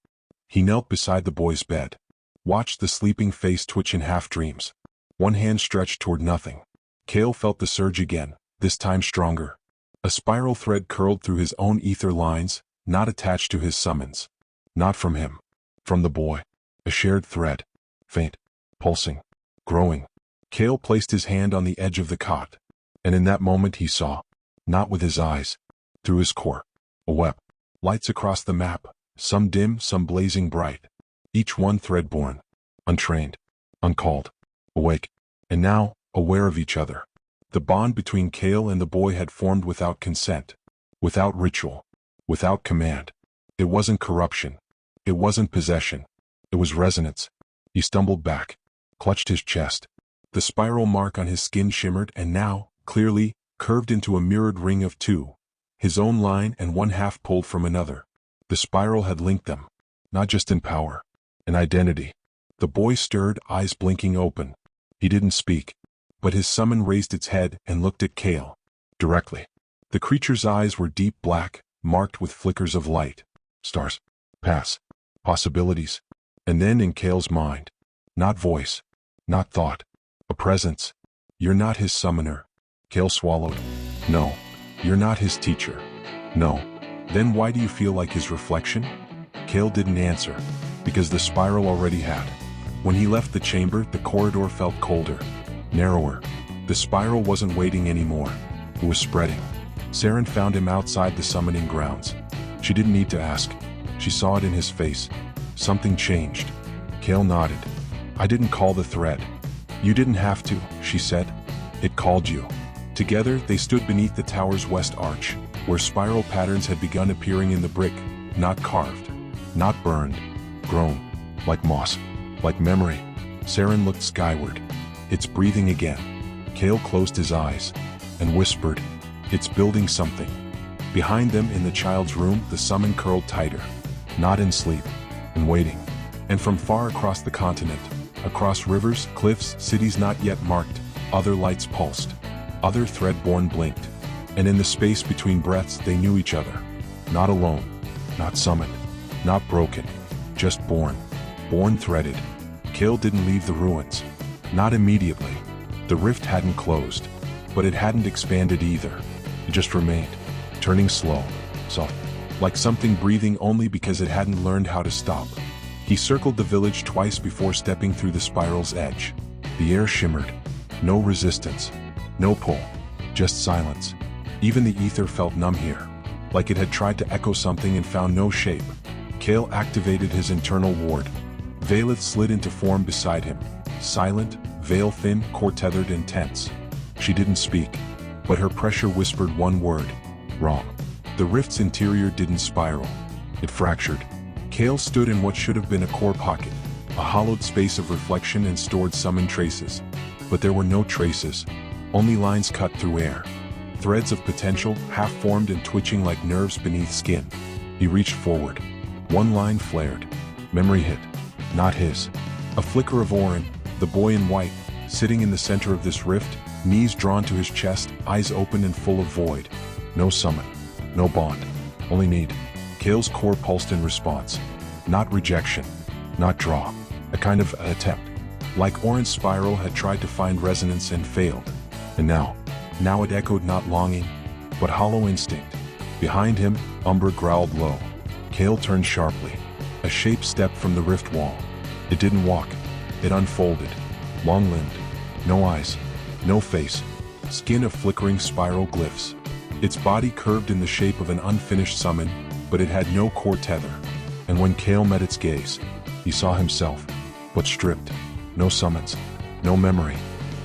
He knelt beside the boy's bed. Watched the sleeping face twitch in half-dreams. One hand stretched toward nothing. Kael felt the surge again, this time stronger. A spiral thread curled through his own ether lines, not attached to his summons. Not from him. From the boy. A shared thread. Faint. Pulsing. Growing. Kael placed his hand on the edge of the cot. And in that moment he saw. Not with his eyes. Through his core. A web. Lights across the map. Some dim, some blazing bright. Each one threadborn. Untrained. Uncalled. Awake. And now, aware of each other. The bond between Kael and the boy had formed without consent. Without ritual. Without command. It wasn't corruption. It wasn't possession. It was resonance. He stumbled back. Clutched his chest. The spiral mark on his skin shimmered and now, clearly, curved into a mirrored ring of 2. his own line and one half pulled from another. The spiral had linked them, not just in power, in identity. The boy stirred, eyes blinking open. He didn't speak, but his summon raised its head and looked at Kael, directly. The creature's eyes were deep black, marked with flickers of light. Stars. Paths. Possibilities. And then in Kael's mind. Not voice. Not thought. A presence. You're not his summoner. Kael swallowed. No. You're not his teacher. No. Then why do you feel like his reflection? Kael didn't answer, because the spiral already had. When he left the chamber, the corridor felt colder, narrower. The spiral wasn't waiting anymore. It was spreading. Saren found him outside the summoning grounds. She didn't need to ask. She saw it in his face. Something changed. Kael nodded. I didn't call the thread. You didn't have to, she said. It called you. Together, they stood beneath the tower's west arch, where spiral patterns had begun appearing in the brick, not carved, not burned, grown, like moss, like memory. Saren looked skyward. It's breathing again. Kael closed his eyes and whispered, it's building something. Behind them in the child's room, the summon curled tighter, not in sleep, in waiting. And from far across the continent, across rivers, cliffs, cities not yet marked, other lights pulsed, other thread-born blinked. And in the space between breaths, they knew each other. Not alone, not summoned, not broken, just born. Born threaded. Kael didn't leave the ruins. Not immediately. The rift hadn't closed, but it hadn't expanded either. It just remained, turning slow, soft, like something breathing only because it hadn't learned how to stop. He circled the village twice before stepping through the spiral's edge. The air shimmered. No resistance. No pull. Just silence. Even the ether felt numb here, like it had tried to echo something and found no shape. Kael activated his internal ward. Vaelith slid into form beside him, silent, veil thin, core tethered and tense. She didn't speak, but her pressure whispered one word: wrong. The rift's interior didn't spiral. It fractured. Kael stood in what should have been a core pocket, a hollowed space of reflection and stored summon traces. But there were no traces, only lines cut through air. Threads of potential, half-formed and twitching like nerves beneath skin. He reached forward. One line flared. Memory hit. Not his. A flicker of Orin, the boy in white, sitting in the center of this rift, knees drawn to his chest, eyes open and full of void. No summon. No bond. Only need. Kael's core pulsed in response. Not rejection. Not draw. A kind of attempt. Like Orin's spiral had tried to find resonance and failed. And now it echoed not longing, but hollow instinct. Behind him, Umbra growled low. Kael turned sharply. A shape stepped from the rift wall. It didn't walk. It unfolded. Long-limbed. No eyes. No face. Skin of flickering spiral glyphs. Its body curved in the shape of an unfinished summon, but it had no core tether. And when Kael met its gaze, he saw himself, but stripped. No summons. No memory.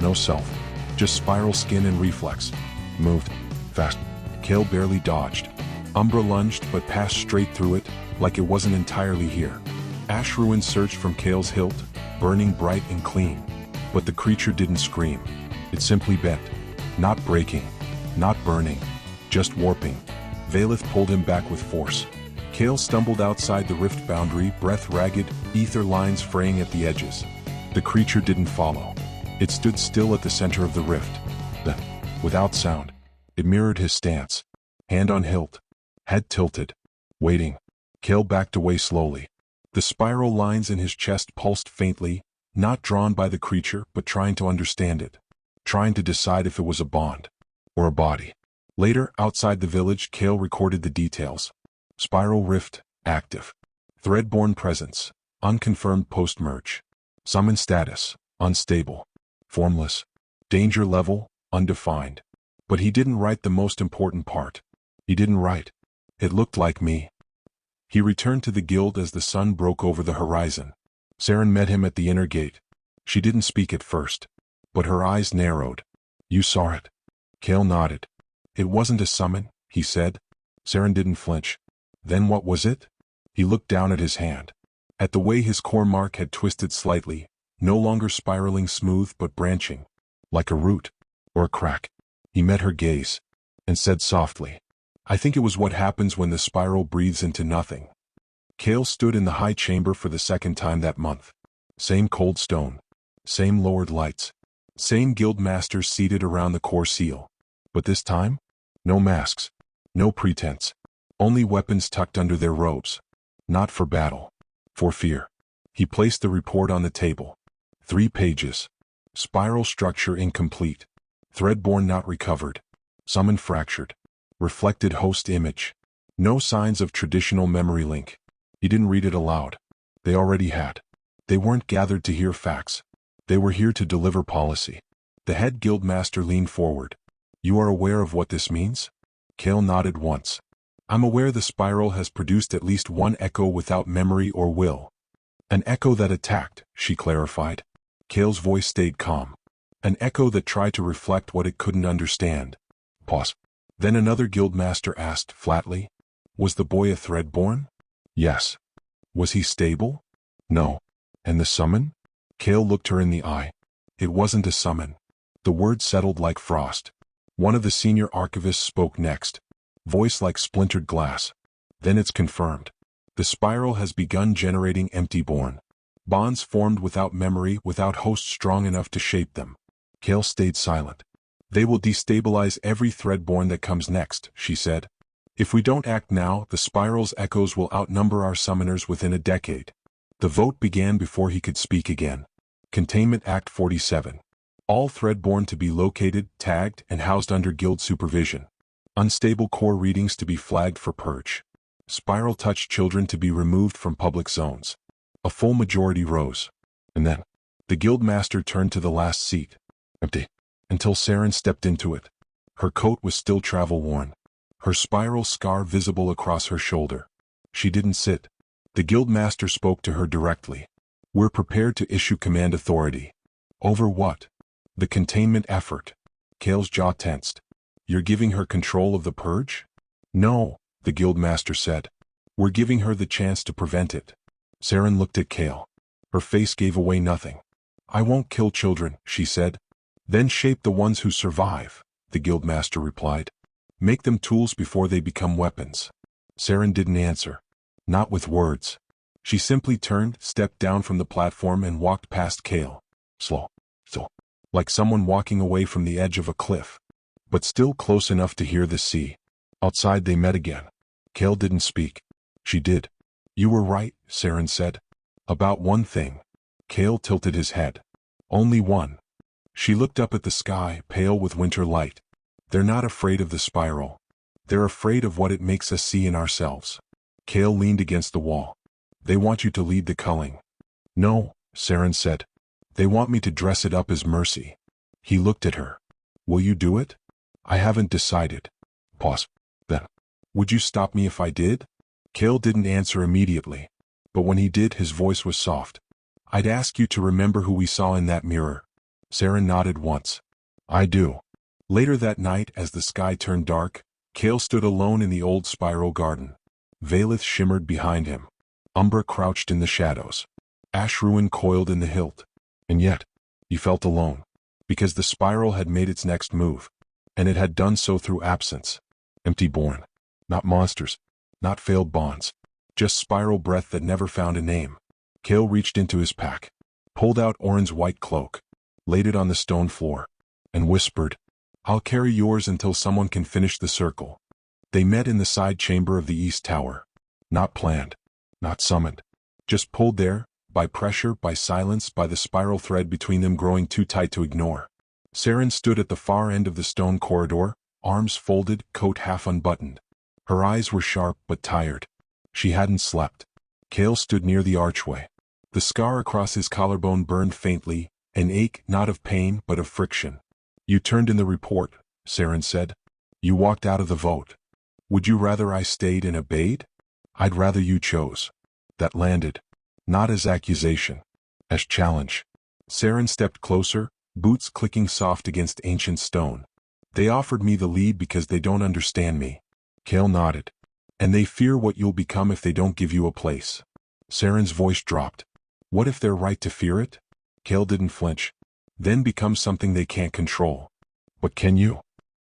No self. Just spiral skin and reflex. Moved. Fast. Kael barely dodged. Umbra lunged but passed straight through it, like it wasn't entirely here. Ash ruins surged from Kael's hilt, burning bright and clean. But the creature didn't scream. It simply bent. Not breaking. Not burning. Just warping. Vaelith pulled him back with force. Kael stumbled outside the rift boundary, breath ragged, ether lines fraying at the edges. The creature didn't follow. It stood still at the center of the rift. Then, without sound, it mirrored his stance. Hand on hilt. Head tilted. Waiting. Kael backed away slowly. The spiral lines in his chest pulsed faintly, not drawn by the creature but trying to understand it. Trying to decide if it was a bond. Or a body. Later, outside the village, Kael recorded the details. Spiral rift, active. Threadborn presence, unconfirmed post-merge. Summon status, unstable. Formless. Danger level, undefined. But he didn't write the most important part. He didn't write, "It looked like me." He returned to the guild as the sun broke over the horizon. Saren met him at the inner gate. She didn't speak at first, but her eyes narrowed. "You saw it." Kael nodded. "It wasn't a summon," he said. Saren didn't flinch. "Then what was it?" He looked down at his hand. At the way his core mark had twisted slightly, no longer spiraling smooth but branching, like a root, or a crack. He met her gaze, and said softly, I think it was what happens when the spiral breathes into nothing. Kael stood in the high chamber for the second time that month. Same cold stone. Same lowered lights. Same guild masters seated around the core seal. But this time? No masks. No pretense. Only weapons tucked under their robes. Not for battle. For fear. He placed the report on the table. 3 pages. Spiral structure incomplete. Threadborn not recovered. Summon fractured. Reflected host image. No signs of traditional memory link. He didn't read it aloud. They already had. They weren't gathered to hear facts. They were here to deliver policy. The head guild master leaned forward. You are aware of what this means? Kael nodded once. I'm aware the spiral has produced at least one echo without memory or will. An echo that attacked, she clarified. Kael's voice stayed calm. An echo that tried to reflect what it couldn't understand. Pause. Then another guildmaster asked flatly, was the boy a threadborn? Yes. Was he stable? No. And the summon? Kael looked her in the eye. It wasn't a summon. The word settled like frost. One of the senior archivists spoke next. Voice like splintered glass. Then it's confirmed. The spiral has begun generating empty-born. Bonds formed without memory, without hosts strong enough to shape them. Kael stayed silent. They will destabilize every threadborn that comes next, she said. If we don't act now, the spiral's echoes will outnumber our summoners within a decade. The vote began before he could speak again. Containment Act 47. All threadborn to be located, tagged, and housed under guild supervision. Unstable core readings to be flagged for purge. Spiral-touched children to be removed from public zones. A full majority rose. And then, the guildmaster turned to the last seat. Empty. Until Saren stepped into it. Her coat was still travel-worn. Her spiral scar visible across her shoulder. She didn't sit. The guildmaster spoke to her directly. We're prepared to issue command authority. Over what? The containment effort. Kael's jaw tensed. You're giving her control of the purge? No, the guildmaster said. We're giving her the chance to prevent it. Saren looked at Kael. Her face gave away nothing. I won't kill children, she said. Then shape the ones who survive, the guildmaster replied. Make them tools before they become weapons. Saren didn't answer. Not with words. She simply turned, stepped down from the platform and walked past Kael. Slow. Like someone walking away from the edge of a cliff. But still close enough to hear the sea. Outside they met again. Kael didn't speak. She did. You were right, Saren said. About one thing. Kael tilted his head. Only one. She looked up at the sky, pale with winter light. They're not afraid of the spiral. They're afraid of what it makes us see in ourselves. Kael leaned against the wall. They want you to lead the culling. No, Saren said. They want me to dress it up as mercy. He looked at her. Will you do it? I haven't decided. Pause. Then. Would you stop me if I did? Kael didn't answer immediately. But when he did, his voice was soft. I'd ask you to remember who we saw in that mirror. Saren nodded once. I do. Later that night, as the sky turned dark, Kael stood alone in the old spiral garden. Valeth shimmered behind him. Umbra crouched in the shadows. Ash ruin coiled in the hilt. And yet, he felt alone. Because the spiral had made its next move. And it had done so through absence. Empty-born. Not monsters. Not failed bonds. Just spiral breath that never found a name. Kael reached into his pack. Pulled out Orin's white cloak. Laid it on the stone floor. And whispered, I'll carry yours until someone can finish the circle. They met in the side chamber of the East Tower. Not planned. Not summoned. Just pulled there, by pressure, by silence, by the spiral thread between them growing too tight to ignore. Saren stood at the far end of the stone corridor, arms folded, coat half unbuttoned. Her eyes were sharp but tired. She hadn't slept. Kael stood near the archway. The scar across his collarbone burned faintly, an ache not of pain but of friction. You turned in the report, Saren said. You walked out of the vote. Would you rather I stayed and obeyed? I'd rather you chose. That landed. Not as accusation. As challenge. Saren stepped closer, boots clicking soft against ancient stone. They offered me the lead because they don't understand me. Kael nodded. And they fear what you'll become if they don't give you a place. Saren's voice dropped. What if they're right to fear it? Kael didn't flinch. Then become something they can't control. But can you?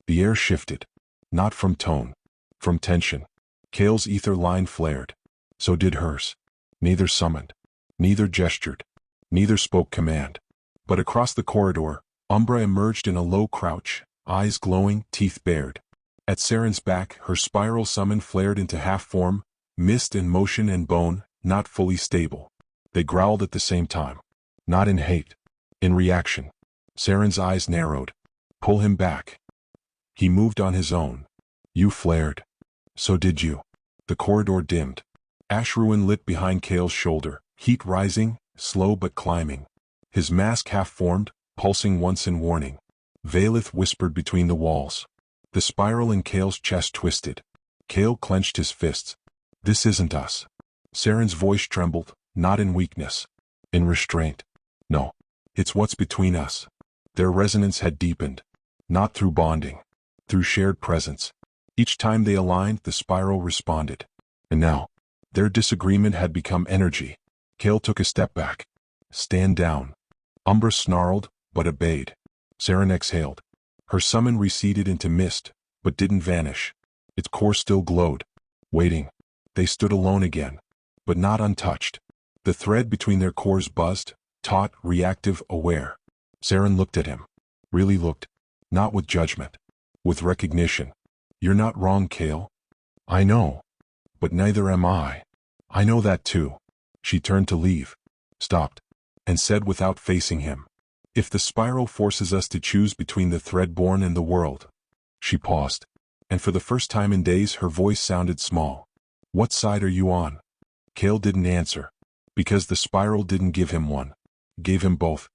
The air shifted. Not from tone. From tension, Kael's ether line flared. So did hers. Neither summoned. Neither gestured. Neither spoke command. But across the corridor, Umbra emerged in a low crouch, eyes glowing, teeth bared. At Saren's back, her spiral summon flared into half-form, mist and motion and bone, not fully stable. They growled at the same time. Not in hate. In reaction. Saren's eyes narrowed. Pull him back. He moved on his own. You flared. So did you. The corridor dimmed. Ash ruin lit behind Kael's shoulder, heat rising, slow but climbing. His mask half-formed, pulsing once in warning. Vaelith whispered between the walls. The spiral in Kael's chest twisted. Kael clenched his fists. This isn't us. Saren's voice trembled, not in weakness. In restraint. No. It's what's between us. Their resonance had deepened. Not through bonding. Through shared presence. Each time they aligned, the spiral responded. And now, their disagreement had become energy. Kael took a step back. Stand down. Umbra snarled, but obeyed. Saren exhaled. Her summon receded into mist, but didn't vanish. Its core still glowed. Waiting. They stood alone again. But not untouched. The thread between their cores buzzed, taut, reactive, aware. Saren looked at him. Really looked. Not with judgment. With recognition. You're not wrong, Kael. I know. But neither am I. I know that too. She turned to leave. Stopped. And said without facing him. If the spiral forces us to choose between the Threadborn and the world. She paused. And for the first time in days her voice sounded small. What side are you on? Kael didn't answer. Because the spiral didn't give him one. Gave him both.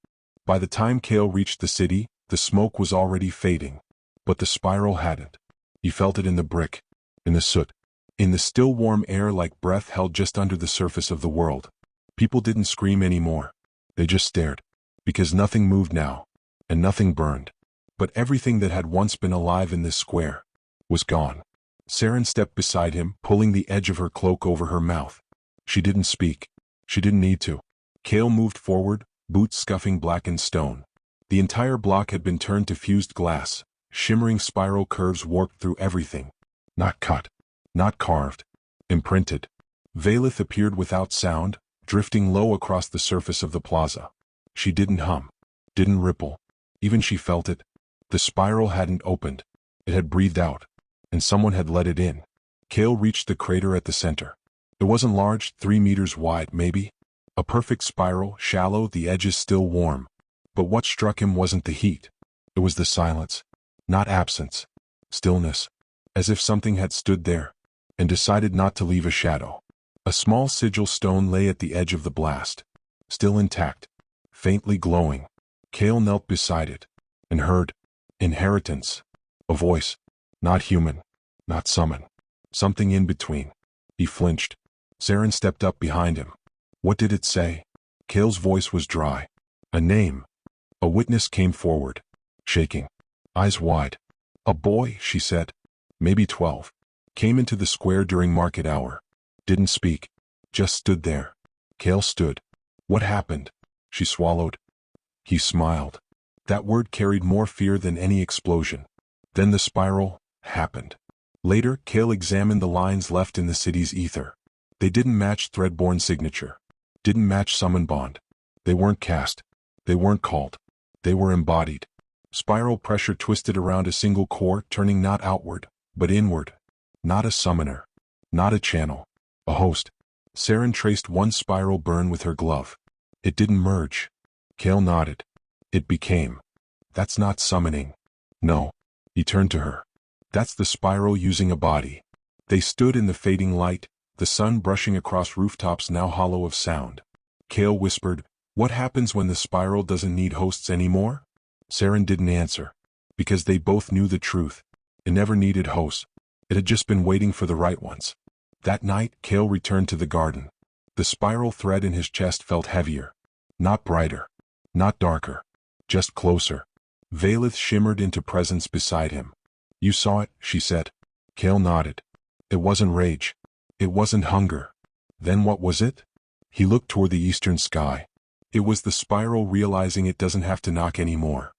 By the time Kael reached the city, the smoke was already fading. But the spiral hadn't. He felt it in the brick. In the soot. In the still warm air like breath held just under the surface of the world. People didn't scream anymore. They just stared. Because nothing moved now. And nothing burned. But everything that had once been alive in this square was gone. Saren stepped beside him, pulling the edge of her cloak over her mouth. She didn't speak. She didn't need to. Kael moved forward, boots scuffing blackened stone. The entire block had been turned to fused glass. Shimmering spiral curves warped through everything. Not cut. Not carved. Imprinted. Vaelith appeared without sound, drifting low across the surface of the plaza. She didn't hum. Didn't ripple. Even she felt it. The spiral hadn't opened. It had breathed out. And someone had let it in. Kael reached the crater at the center. It wasn't large, 3 meters wide, maybe. A perfect spiral, shallow, the edges still warm. But what struck him wasn't the heat. It was the silence. Not absence. Stillness. As if something had stood there. And decided not to leave a shadow. A small sigil stone lay at the edge of the blast. Still intact. Faintly glowing. Kael knelt beside it. And heard. Inheritance. A voice. Not human. Not summon. Something in between. He flinched. Saren stepped up behind him. What did it say? Kael's voice was dry. A name. A witness came forward. Shaking. Eyes wide. A boy, she said. Maybe 12. Came into the square during market hour. Didn't speak. Just stood there. Kael stood. What happened? She swallowed. He smiled. That word carried more fear than any explosion. Then the spiral happened. Later, Kael examined the lines left in the city's ether. They didn't match Threadborn's signature. Didn't match summon bond. They weren't cast. They weren't called. They were embodied. Spiral pressure twisted around a single core, turning not outward, but inward. Not a summoner. Not a channel. A host. Saren traced one spiral burn with her glove. It didn't merge. Kael nodded. It became. That's not summoning. No. He turned to her. That's the spiral using a body. They stood in the fading light, the sun brushing across rooftops now hollow of sound. Kael whispered, what happens when the spiral doesn't need hosts anymore? Saren didn't answer. Because they both knew the truth. It never needed hosts. It had just been waiting for the right ones. That night, Kael returned to the garden. The spiral thread in his chest felt heavier. Not brighter. Not darker. Just closer. Vaelith shimmered into presence beside him. You saw it, she said. Kael nodded. It wasn't rage. It wasn't hunger. Then what was it? He looked toward the eastern sky. It was the spiral realizing it doesn't have to knock anymore.